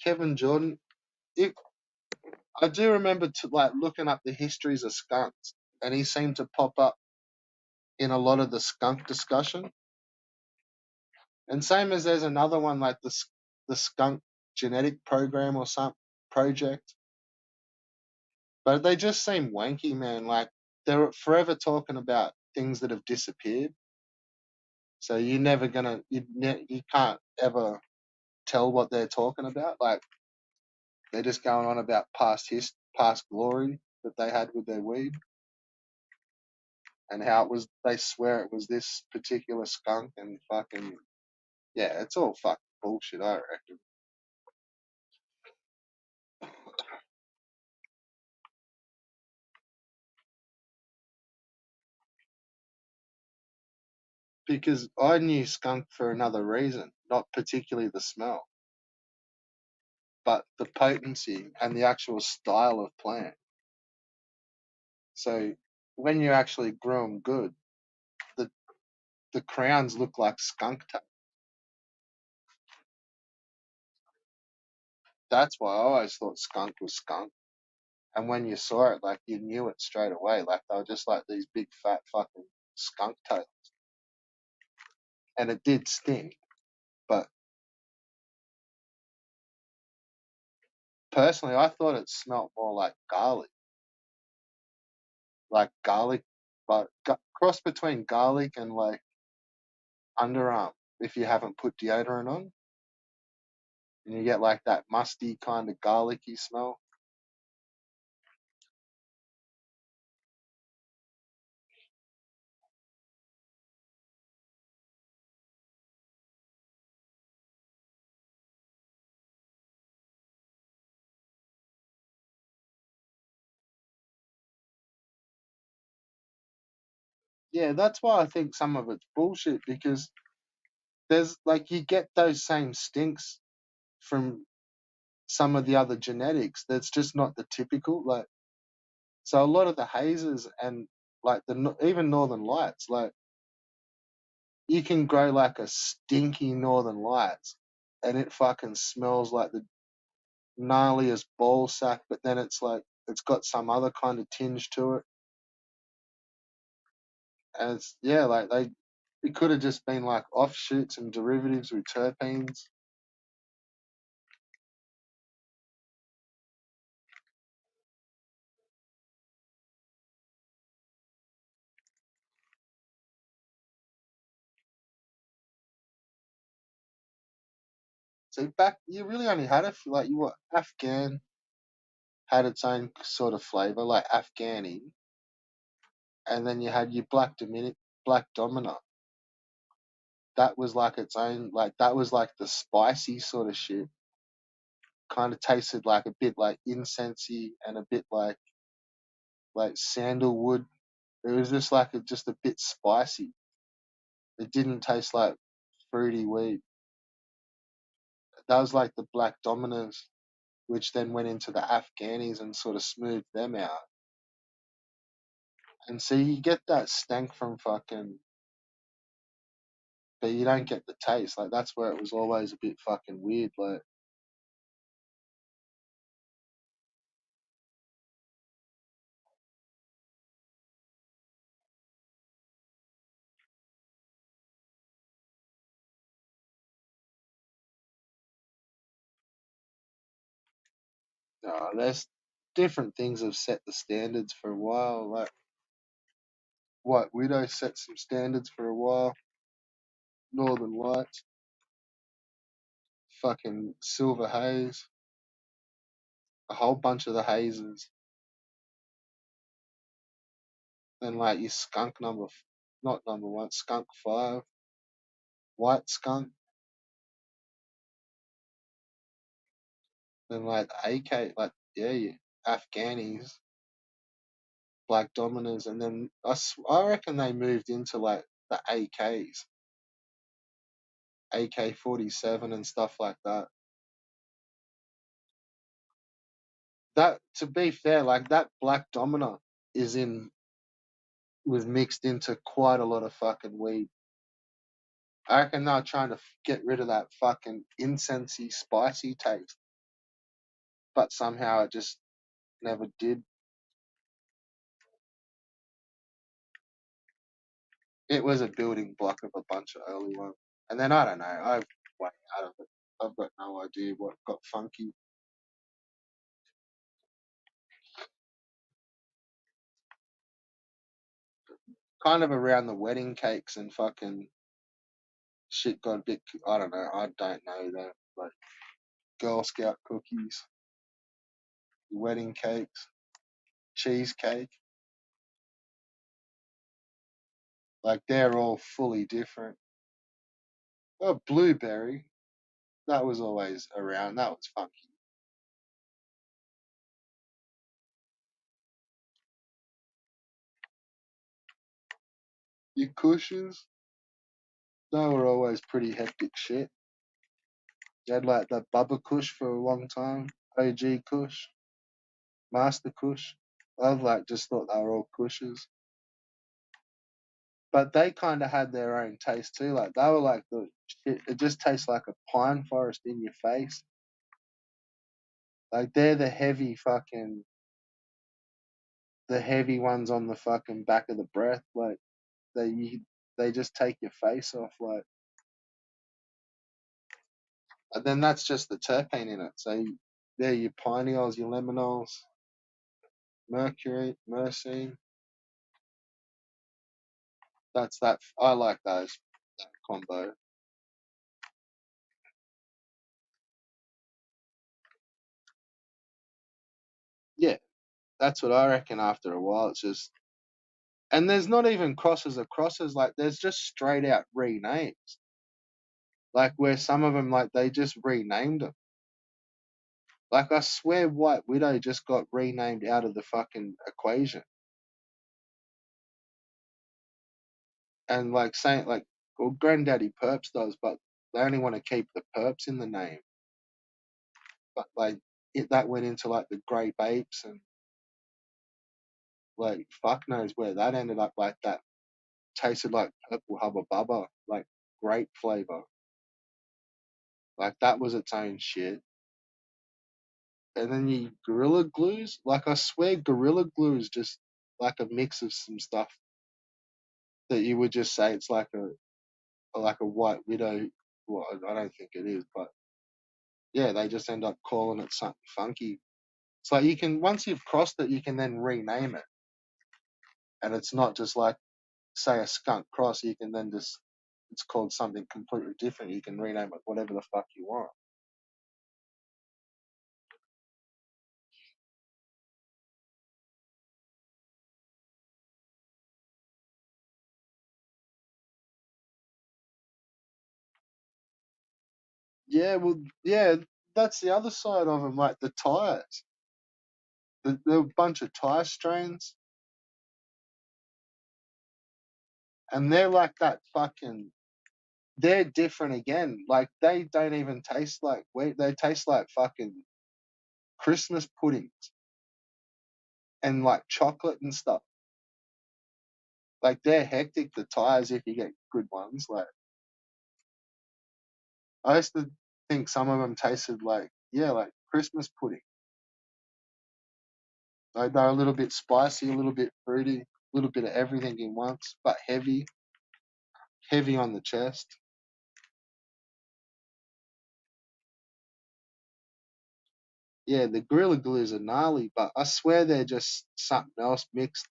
Kevin Jordan. If, I do remember like looking up the histories of skunks, and he seemed to pop up in a lot of the skunk discussion. And same as there's another one like the skunk genetic program or some project, but they just seem wanky, man. Like they're forever talking about things that have disappeared. So you're never gonna you can't ever tell what they're talking about. Like they're just going on about past glory that they had with their weed, and how it was. They swear it was this particular skunk, and fucking yeah, it's all fucking bullshit. I reckon. Because I knew skunk for another reason, not particularly the smell, but the potency and the actual style of plant. So when you actually grew them good, the the crowns look like skunk tail. That's why I always thought skunk was skunk. And when you saw it, like you knew it straight away. Like they were just like these big fat fucking skunk tails. And it did stink. But personally, I thought it smelled more like garlic, but cross between garlic and like underarm. If you haven't put deodorant on, and you get like that musty kind of garlicky smell. Yeah, that's why I think some of it's bullshit because there's like you get those same stinks from some of the other genetics that's just not the typical like so a lot of the hazes and like even northern lights like you can grow like a stinky northern lights and it fucking smells like the gnarliest ball sack, but then it's like it's got some other kind of tinge to it, and it's yeah like they it could have just been like offshoots and derivatives with terpenes. So back you really only had a few, like you what Afghan had its own sort of flavor like Afghani, and then you had your black domino. That was like its own like that was like the spicy sort of shit. Kind of tasted like a bit like incensey and a bit like sandalwood. It was just like just a bit spicy. It didn't taste like fruity weed. That was like the black dominos, which then went into the Afghanis and sort of smoothed them out. And so you get that stank from fucking, but you don't get the taste. Like that's where it was always a bit fucking weird. Like there's different things have set the standards for a while. Like White Widow set some standards for a while. Northern Lights, fucking Silver Haze, a whole bunch of the hazes. Then like your Skunk not number one, Skunk 5, White Skunk. Then like AK, like yeah, your Afghanis, Black Dominers, and then I reckon they moved into like the AKs, AK-47 and stuff like that. That, to be fair, like that Black Dominer is in was mixed into quite a lot of fucking weed. I reckon they're trying to get rid of that fucking incensey, spicy taste, but somehow it just never did. It was a building block of a bunch of early ones, and then I don't know. I've way out of it. I've got no idea what got funky. Kind of around the wedding cakes and fucking shit got a bit. I don't know. I don't know though. Like Girl Scout cookies, wedding cakes, cheesecake. Like they're all fully different. Oh, blueberry. That was always around. That was funky. Your cushions, they were always pretty hectic shit. You had like that Bubba Kush for a long time, OG Kush, Master Kush. I like just thought they were all Kushes. But they kind of had their own taste too. Like they were like the shit. It just tastes like a pine forest in your face. Like they're the heavy ones on the fucking back of the breath. Like they just take your face off. Like, and then that's just the terpene in it. So they're your pineals, your lemanols, mercury, myrcene. That's that. I like those, that combo. Yeah, that's what I reckon. After a while, it's just, and there's not even crosses of crosses. Like there's just straight out renames. Like where some of them, like they just renamed them. Like I swear, White Widow just got renamed out of the fucking equation. And like saying like, well, Granddaddy Perps does, but they only want to keep the Perps in the name. But like that went into like the Grey Bapes and like fuck knows where that ended up. Like that tasted like purple hubba bubba, like grape flavor. Like that was its own shit. And then you Gorilla Glues, like I swear Gorilla Glue is just like a mix of some stuff that you would just say it's like a White Widow. Well, I don't think it is, but yeah, they just end up calling it something funky. It's like you can, once you've crossed it, you can then rename it, and it's not just like say a skunk cross. You can then just, it's called something completely different. You can rename it whatever the fuck you want. Yeah, well, yeah, that's the other side of them, like the tires. There were a bunch of tire strains, and they're like that fucking. They're different again. Like they don't even taste like wheat. They taste like fucking Christmas puddings and like chocolate and stuff. Like they're hectic. The tires, if you get good ones. Like I used to think some of them tasted like, yeah, like Christmas pudding. Like they're a little bit spicy, a little bit fruity, a little bit of everything in once, but heavy on the chest. Yeah, the Gorilla Glues are gnarly, but I swear they're just something else mixed.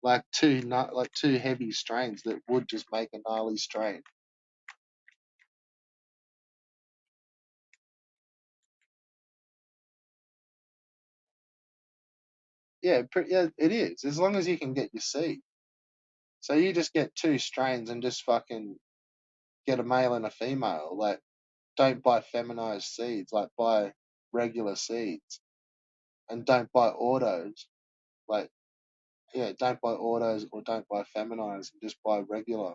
like two heavy strains that would just make a gnarly strain. Yeah, yeah, it is. As long as you can get your seed. So you just get two strains and just fucking get a male and a female. Like, don't buy feminized seeds. Like, buy regular seeds, and don't buy autos. Like, yeah, don't buy autos or don't buy feminized. Just buy regular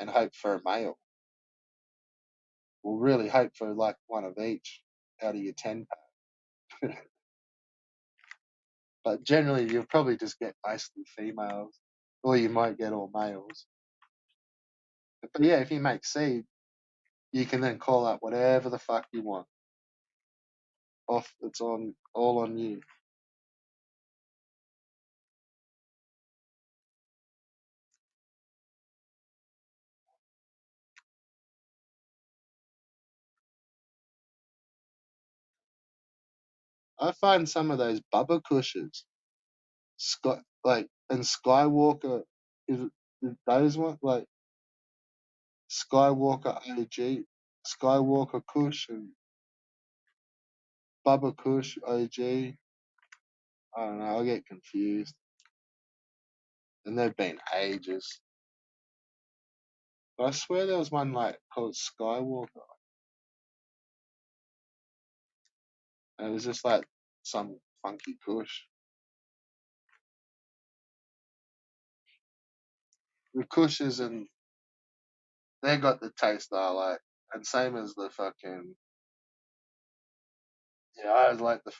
and hope for a male. Well, really hope for like one of each out of your 10 pack. But generally, you'll probably just get mostly females, or you might get all males. But yeah, if you make seed, you can then call up whatever the fuck you want. Off, it's on all on you. I find some of those Bubba Cushes, and Skywalker is those ones like Skywalker OG, Skywalker Kush, and Bubba Kush OG. I don't know. I get confused, and they've been ages. But I swear there was one like called Skywalker, and it was just like some funky Kush. The Kushes and they got the taste that I like, and same as the fucking yeah. I like the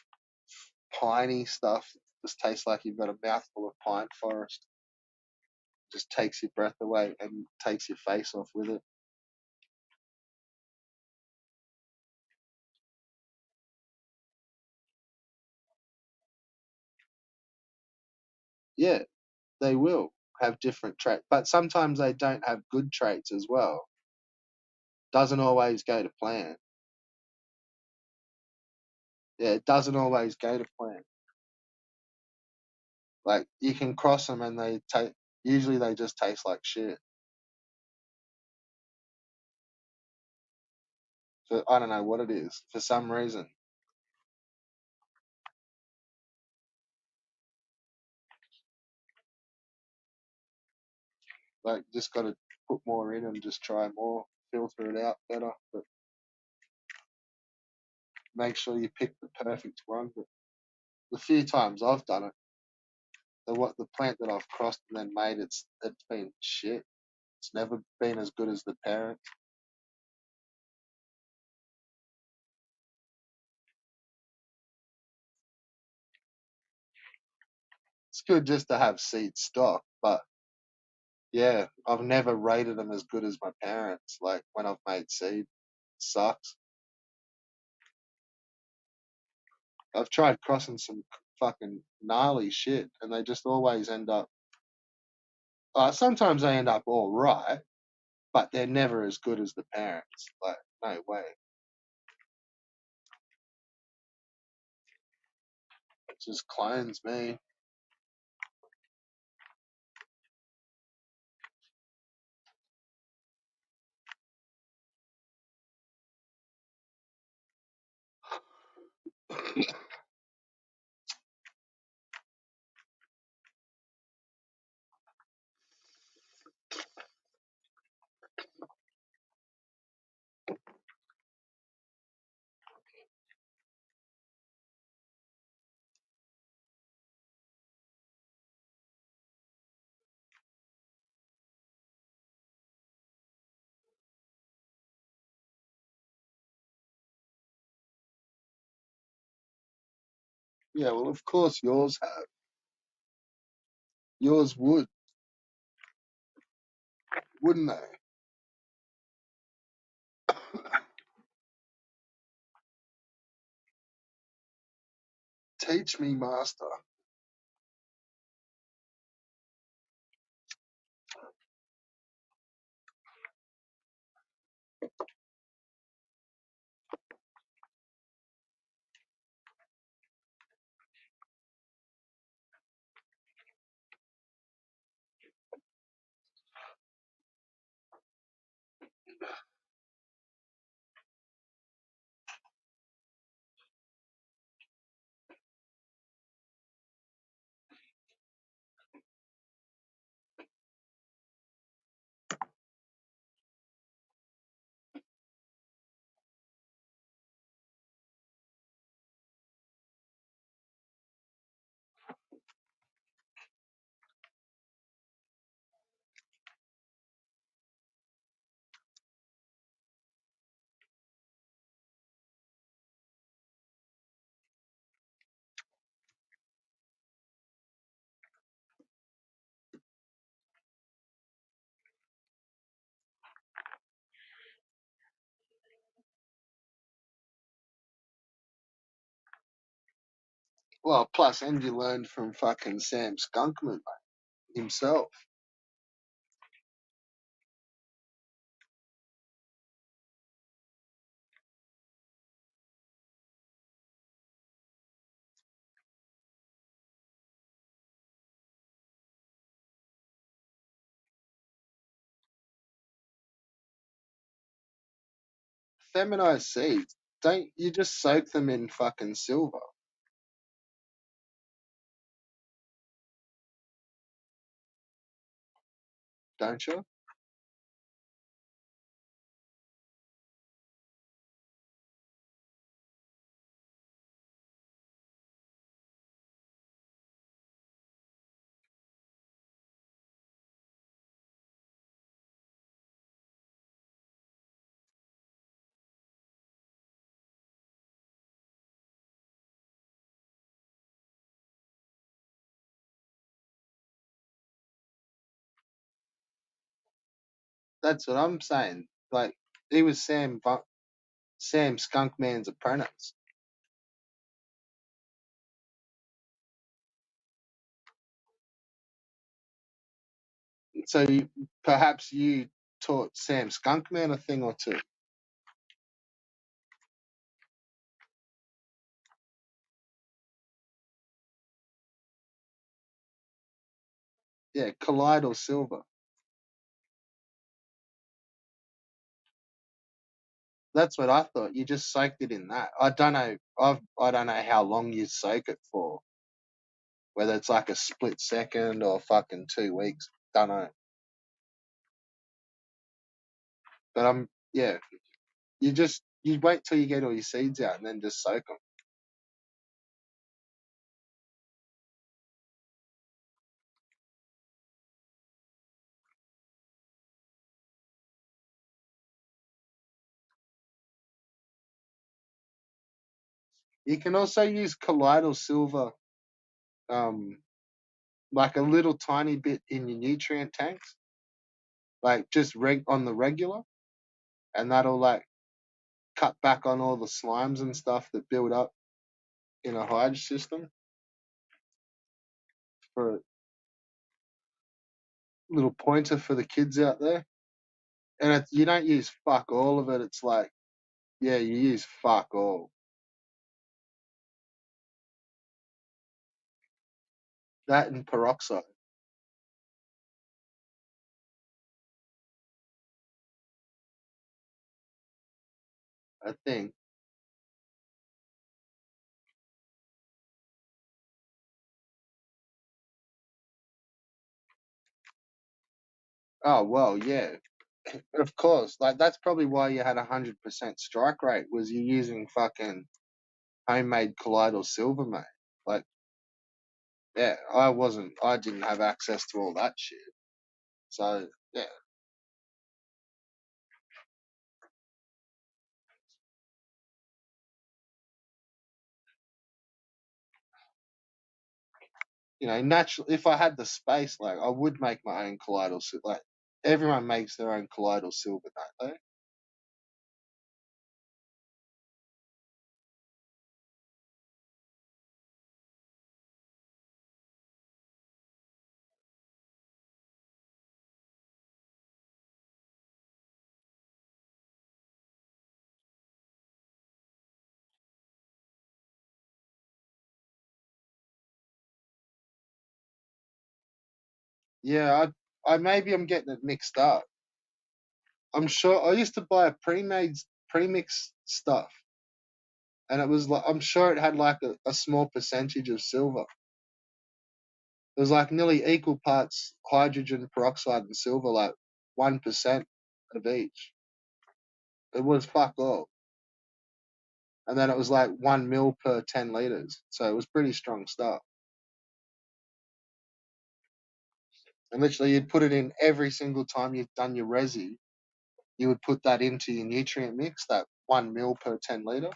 piney stuff. Just tastes like you've got a mouthful of pine forest. Just takes your breath away and takes your face off with it. Yeah, they will have different traits, but sometimes they don't have good traits as well. Doesn't always go to plan. Yeah, it doesn't always go to plan. Like you can cross them and they take. Usually they just taste like shit. So I don't know what it is for some reason. Like just got to put more in and just try more, filter it out better. But make sure you pick the perfect one. But the few times I've done it, the plant that I've crossed and then made, it's been shit. It's never been as good as the parent. It's good just to have seed stock, but yeah, I've never rated them as good as my parents. Like when I've made seed, sucks. I've tried crossing some fucking gnarly shit, and they just always end up. Sometimes they end up all right, but they're never as good as the parents. Like no way. It just clones me. Yeah, well, of course yours have. Yours wouldn't they? Teach me, master. Well, plus, and you learned from fucking Sam Skunkman, mate, himself. Feminized seeds, don't you just soak them in fucking silver, don't you? That's what I'm saying. Like, he was Sam Skunkman's apprentice. So perhaps you taught Sam Skunkman a thing or two. Yeah, colloidal silver. That's what I thought. You just soaked it in that. I don't know. I don't know how long you soak it for. Whether it's like a split second or fucking 2 weeks. Don't know. But yeah. You wait till you get all your seeds out and then just soak them. You can also use colloidal silver, um, like a little tiny bit in your nutrient tanks, like just on the regular, and that'll like cut back on all the slimes and stuff that build up in a hydro system. For a little pointer for the kids out there, and you don't use fuck all of it. It's like, yeah, you use fuck all. That and peroxide, I think. Oh well, yeah, of course. Like that's probably why you had 100% strike rate, was you using fucking homemade colloidal silver, mate. Like, yeah, I didn't have access to all that shit. So yeah, naturally, if I had the space, like I would make my own colloidal silver. Like everyone makes their own colloidal silver, don't they? Yeah, I maybe I'm getting it mixed up. I'm sure I used to buy a premixed stuff, and it was like I'm sure it had like a small percentage of silver. It was like nearly equal parts hydrogen peroxide and silver, like 1% of each. It was fuck all, and then it was like 1 mil per 10 liters, so it was pretty strong stuff. And literally, you'd put it in every single time you've done your resi. You would put that into your nutrient mix, that 1 mil per 10 liter,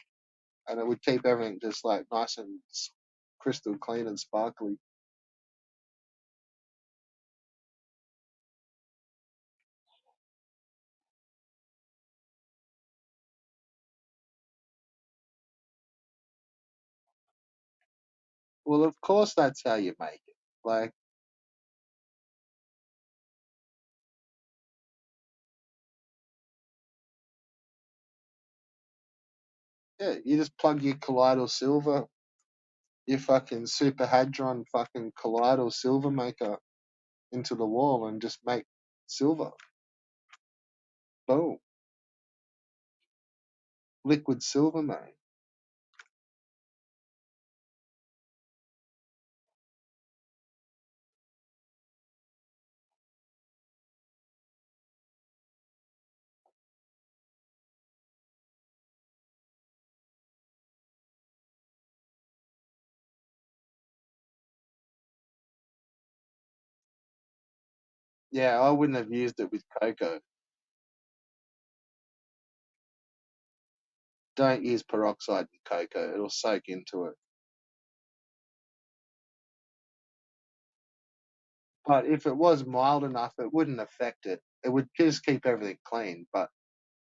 and it would keep everything just like nice and crystal clean and sparkly. Well, of course that's how you make it. Like, yeah, you just plug your colloidal silver, your fucking super hadron fucking colloidal silver maker into the wall and just make silver. Boom. Liquid silver, mate. Yeah, I wouldn't have used it with cocoa. Don't use peroxide in cocoa. It'll soak into it. But if it was mild enough, it wouldn't affect it. It would just keep everything clean, but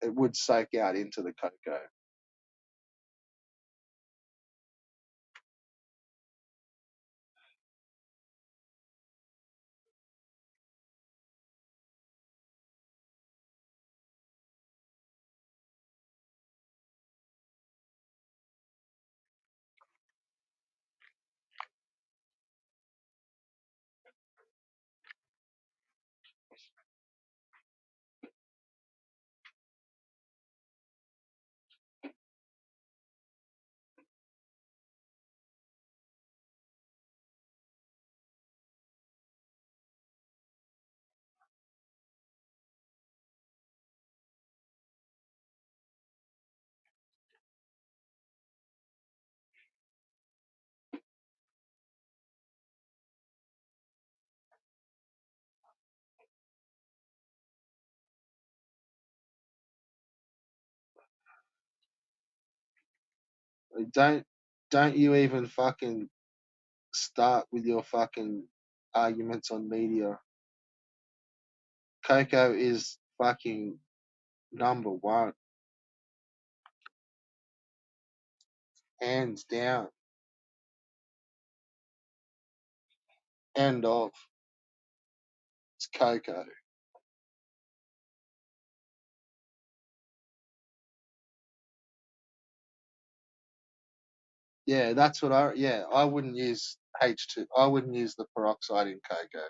it would soak out into the cocoa. Don't don't you even fucking start with your fucking arguments on media. Cocoa is fucking number one, hands down. End of. It's cocoa. Yeah, that's what I. Yeah, I wouldn't use H2. I wouldn't use the peroxide in cocoa.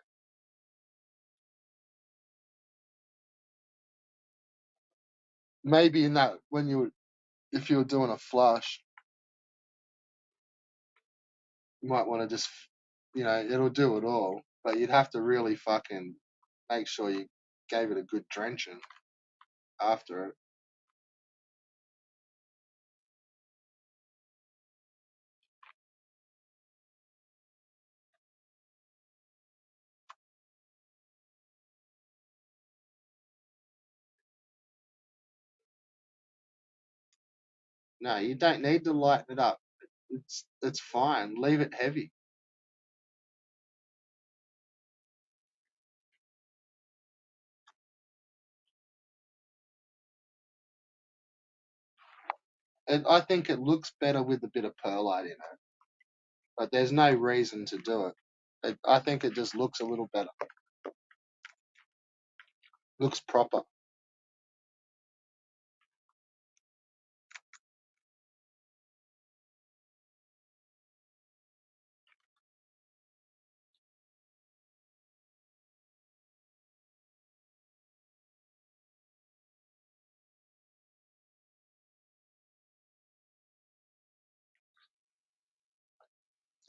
Maybe in that when if you were doing a flush, you might want to just, it'll do it all, but you'd have to really fucking make sure you gave it a good drenching after it. No, you don't need to lighten it up. It's fine. Leave it heavy. And I think it looks better with a bit of perlite in it, but there's no reason to do it. I think it just looks a little better. Looks proper.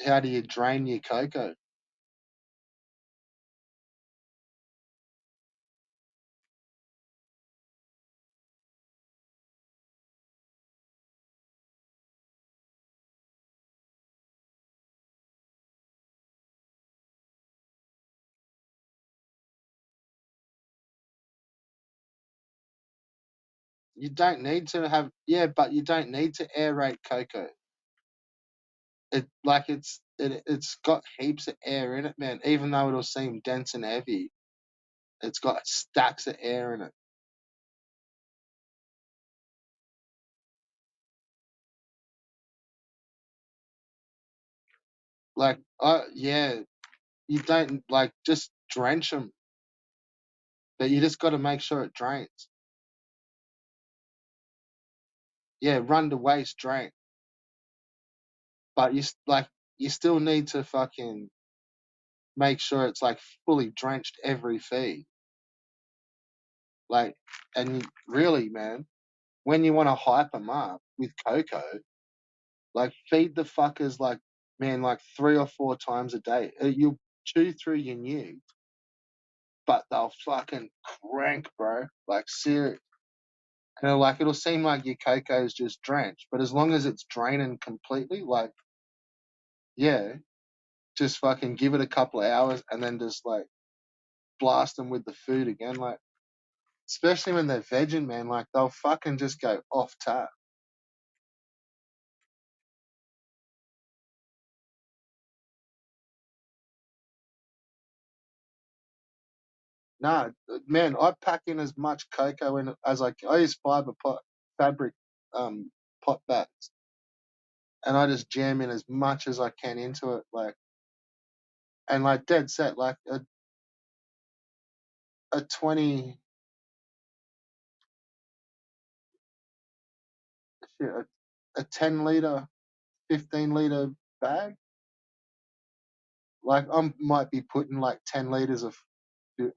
How do you drain your cocoa? You don't need to have, yeah, but you don't need to aerate cocoa. It's got heaps of air in it, man. Even though it'll seem dense and heavy, it's got stacks of air in it. Like, yeah, you don't like just drench them, but you just got to make sure it drains. Yeah, run to waste, drain. But you still need to fucking make sure it's like fully drenched every feed. Like, and really, man, when you want to hype them up with cocoa, like feed the fuckers like, man, like 3 or 4 times a day. You'll chew through your new, but they'll fucking crank, bro. Like serious. And like it'll seem like your cocoa's just drenched, but as long as it's draining completely, like yeah, just fucking give it a couple of hours and then just like blast them with the food again. Like especially when they're vegging, man, like they'll fucking just go off tap. Nah, man, I pack in as much cocoa in it as I use fabric pot bags, and I just jam in as much as I can into it, like and like dead set, like a 20 shit, a 10 liter, 15 liter bag. Like I might be putting like 10 liters of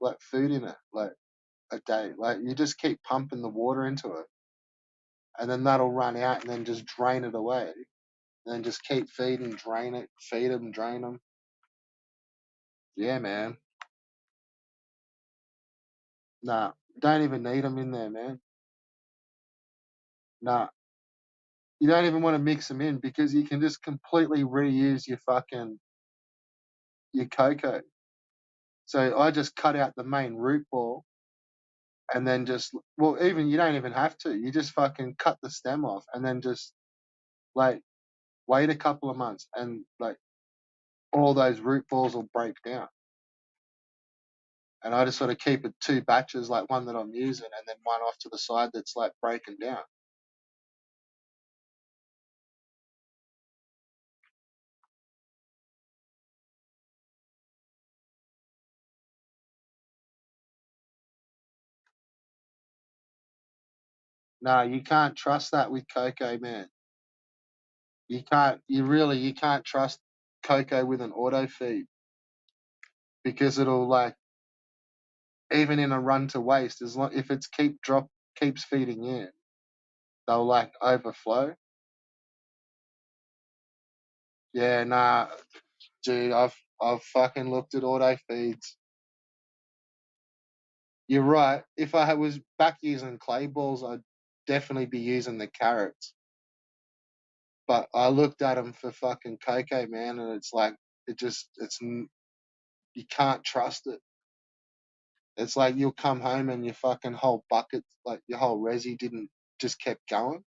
like food in it, like a day. Like you just keep pumping the water into it, and then that'll run out, and then just drain it away, and then just keep feeding, drain it, feed them, drain them. Yeah, man. Nah, don't even need them in there, man. Nah, you don't even want to mix them in because you can just completely reuse your cocoa. So I just cut out the main root ball and then just well, even you don't even have to. You just fucking cut the stem off and then just like wait a couple of months and like all those root balls will break down. And I just sort of keep it 2 batches, like one that I'm using and then one off to the side that's like breaking down. No, you can't trust that with cocoa, man. You can't trust cocoa with an auto feed because it'll like even in a run to waste, as long if it's keeps feeding in, they'll like overflow. Yeah, nah, dude, I've fucking looked at auto feeds. You're right. If I was back using clay balls, I'd definitely be using the carrots. But I looked at them for fucking cocoa, man, and it's like you can't trust it. It's like you'll come home and your fucking whole bucket, like your whole resi didn't just kept going.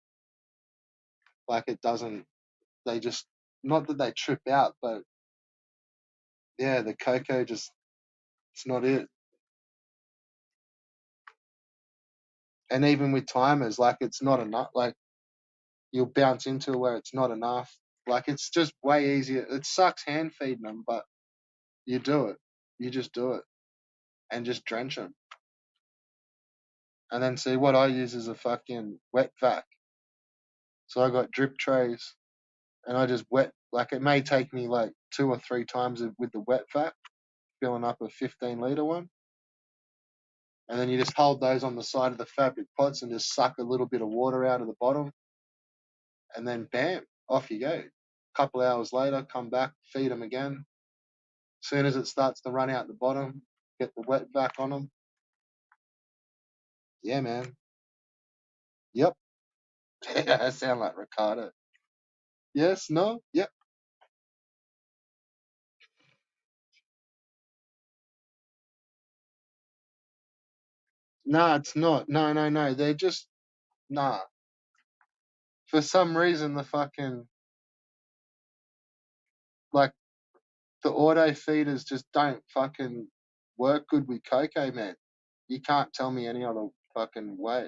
Like it doesn't. They just not that they trip out, but yeah, the cocoa just it's not it. And even with timers, like it's not enough. Like you'll bounce into where it's not enough. Like it's just way easier. It sucks hand feeding them, but you do it. You just do it and just drench them. And then see what I use is a fucking wet vac. So I got drip trays and I just wet. Like it may take me like 2 or 3 times with the wet vac, filling up a 15 liter one. And then you just hold those on the side of the fabric pots and just suck a little bit of water out of the bottom. And then bam, off you go. A couple hours later, come back, feed them again. As soon as it starts to run out the bottom, get the wet vac on them. Yeah, man. Yep. I sound like Ricardo. Yes, no, yep. Nah, it's not. No, no, no. They're just, nah. For some reason, the fucking, like, the auto feeders just don't fucking work good with cocoa, man. You can't tell me any other fucking way.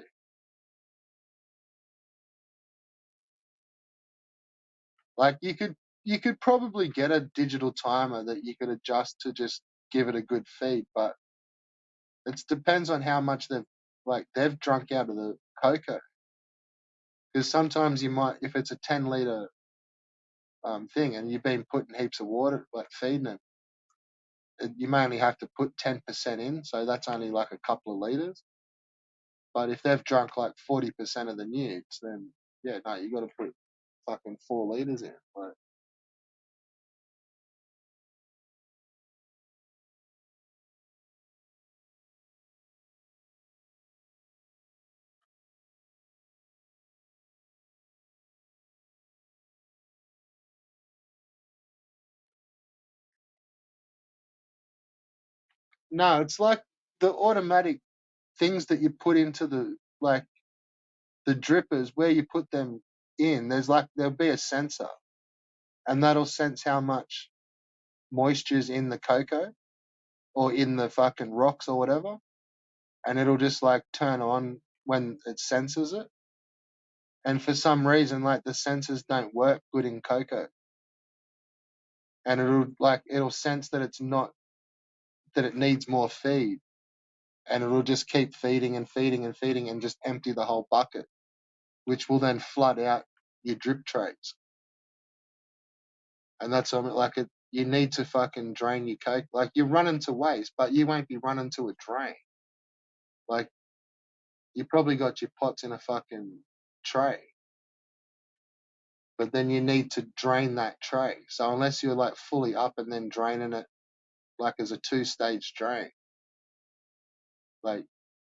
Like, you could you could probably get a digital timer that you could adjust to just give it a good feed, but it depends on how much they've drunk out of the cocoa. Because sometimes you might, if it's a 10 liter thing and you've been putting heaps of water, like feeding it, you may only have to put 10% in, so that's only like a couple of liters. But if they've drunk like 40% of the nukes, then yeah, no, you got to put fucking 4 liters in. Like, no, it's like the automatic things that you put into the drippers where you put them in. There'll be a sensor, and that'll sense how much moisture's in the cocoa or in the fucking rocks or whatever, and it'll just like turn on when it senses it. And for some reason, like the sensors don't work good in cocoa, and it'll sense that it's not that it needs more feed, and it'll just keep feeding and feeding and feeding and just empty the whole bucket, which will then flood out your drip trays. And that's what I mean, like you need to fucking drain your coke. Like you're running to waste, but you won't be running to a drain. Like you probably got your pots in a fucking tray, but then you need to drain that tray. So unless you're like fully up and then draining it like as a 2-stage drain, like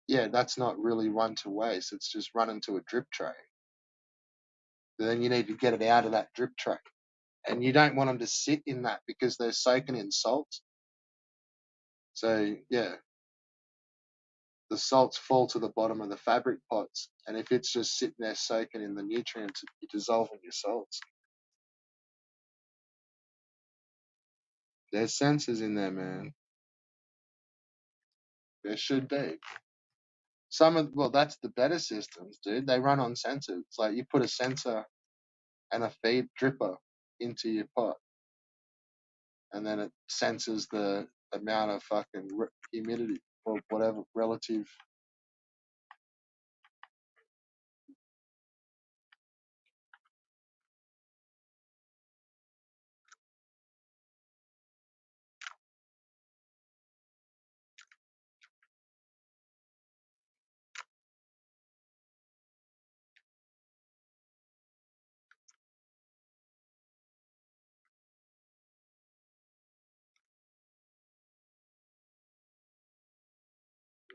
yeah, that's not really run to waste. It's just running to a drip tray. But then you need to get it out of that drip tray, and you don't want them to sit in that because they're soaking in salts. So yeah, the salts fall to the bottom of the fabric pots, and if it's just sitting there soaking in the nutrients, you're dissolving your salts. There's sensors in there, man. There should be. That's the better systems, dude. They run on sensors. It's like you put a sensor and a feed dripper into your pot, and then it senses the amount of fucking humidity or whatever relative.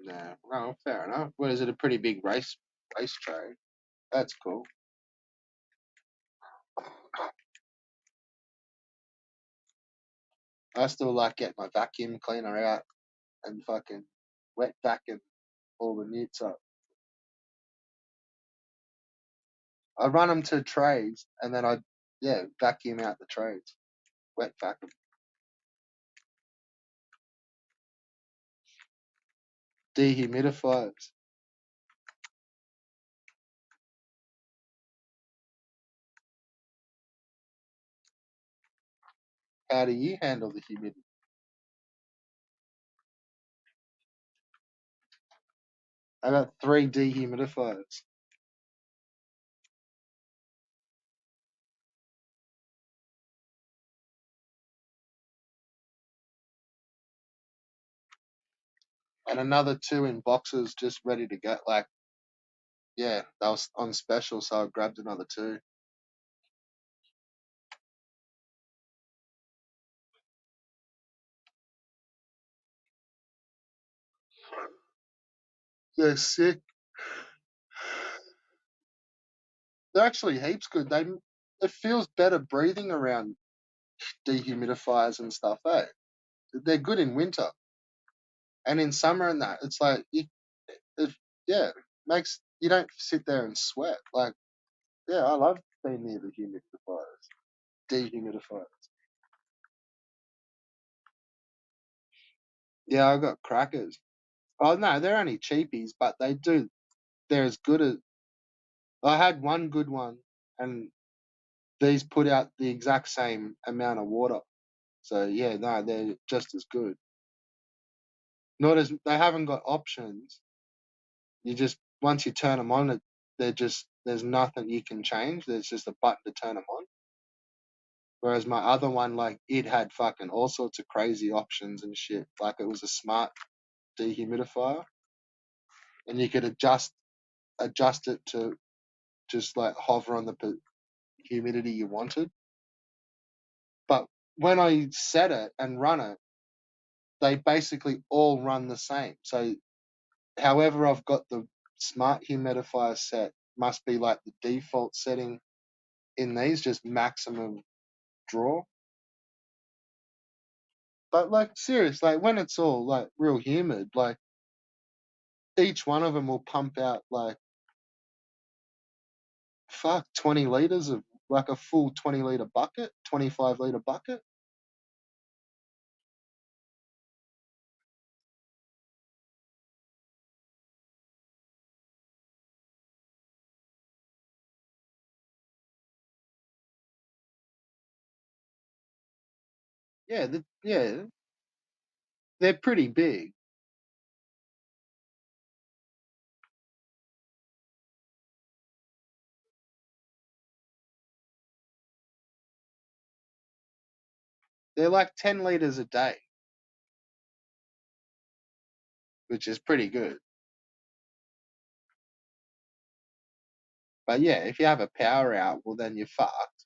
Nah, no, fair enough. What is it? A pretty big race tray. That's cool. I still like getting my vacuum cleaner out and fucking wet vacuum all the newts up. I run them to trays and then I vacuum out the trays, wet vacuum. Dehumidifiers. How do you handle the humidity? I got 3 dehumidifiers. And another 2 in boxes just ready to go. Like, yeah, that was on special, so I grabbed another 2. They're sick. They're actually heaps good. It feels better breathing around dehumidifiers and stuff, eh? They're good in winter. And in summer and that, it's like makes you don't sit there and sweat. Like, yeah, I love being near the dehumidifiers. Yeah, I got crackers. Oh no, they're only cheapies, but they're as good as. I had one good one, and these put out the exact same amount of water. So yeah, no, they're just as good. Not as they haven't got options. You just once you turn them on, there's nothing you can change. There's just a button to turn them on. Whereas my other one, like it had fucking all sorts of crazy options and shit. Like it was a smart dehumidifier, and you could adjust it to just like hover on the humidity you wanted. But when I set it and run it, they basically all run the same. So however I've got the smart humidifier set must be like the default setting in these, just maximum draw. But like serious, like when it's all like real humid, like each one of them will pump out like 20 liters of like a full 20-liter bucket, 25-liter bucket. Yeah, they're pretty big. They're like 10 liters a day, which is pretty good. But yeah, if you have a power out, well then you're fucked.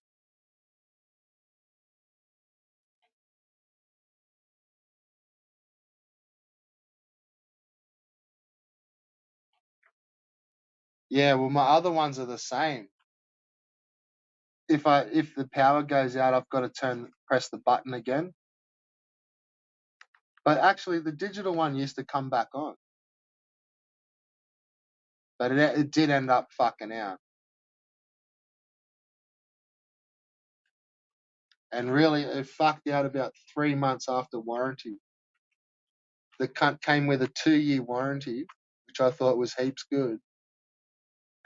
Yeah, well my other ones are the same. If the power goes out, I've got to press the button again. But actually, the digital one used to come back on, but it did end up fucking out. And really, it fucked out about 3 months after warranty. The cunt came with a 2-year warranty, which I thought was heaps good,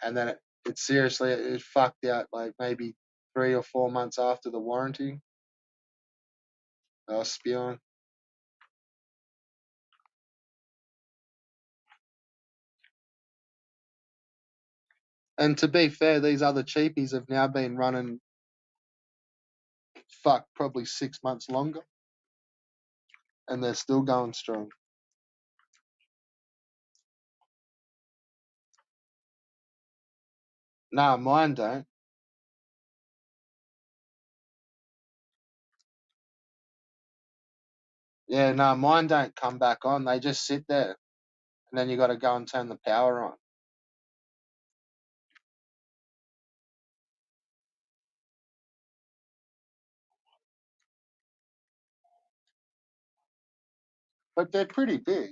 and then it seriously it fucked out like maybe 3 or 4 months after the warranty. I was spewing. And to be fair, these other cheapies have now been running probably 6 months longer, and they're still going strong. Nah, mine don't. Yeah, no, mine don't come back on. They just sit there, and then you got to go and turn the power on. But they're pretty big.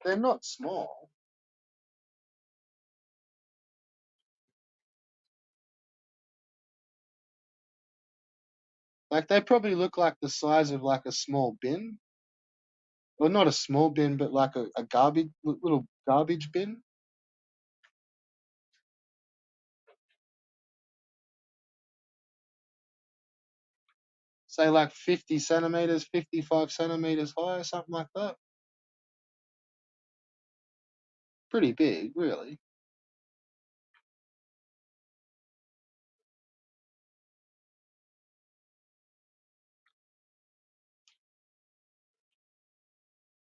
They're not small. Like they probably look like the size of like a small bin, or not a small bin, but like a garbage little garbage bin. Say like 50 centimeters, 55 centimeters high, or something like that. Pretty big, really.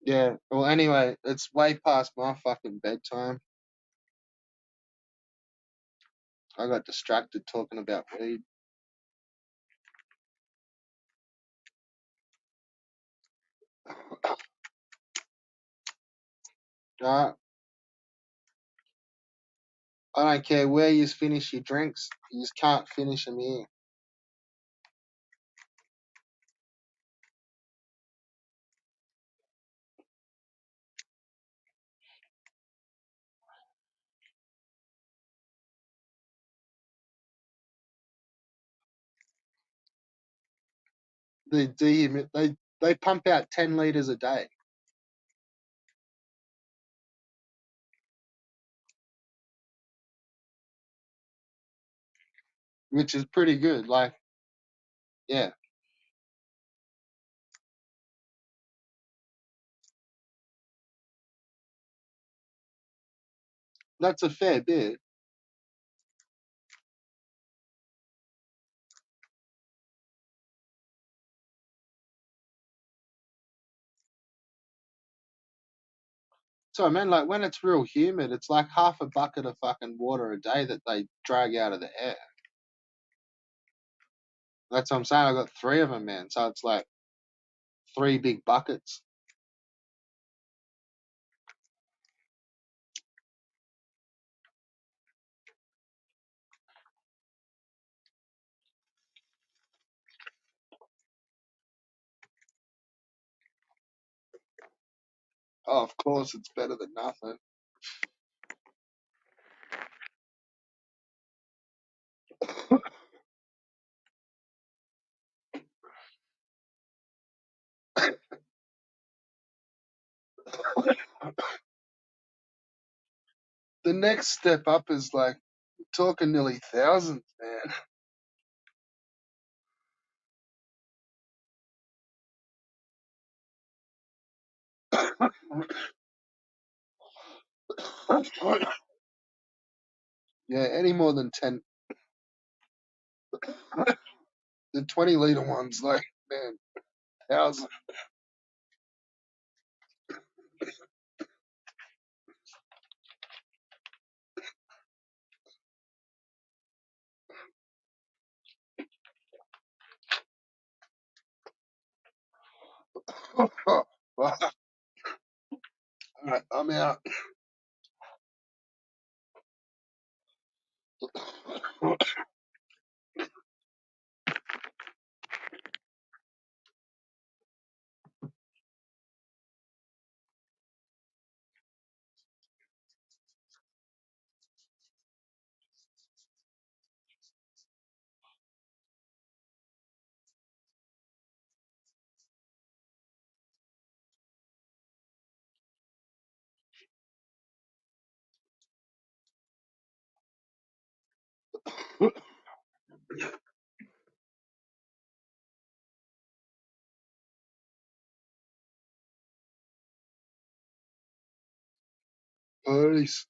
Yeah. Well, anyway, it's way past my fucking bedtime. I got distracted talking about weed. Alright. I don't care where you finish your drinks, you just can't finish them here. They pump out 10 liters a day, which is pretty good. Like Yeah, that's a fair bit. So, man, like when it's real humid, it's like half a bucket of fucking water a day that they drag out of the air. That's what I'm saying. I got three of them, man. So it's like three big buckets. Oh, of course, it's better than nothing. The next step up is like talking nearly thousands, man. Yeah, any more than 10, the 20-liter ones, like, man, thousand. All right, I'm out. Peace.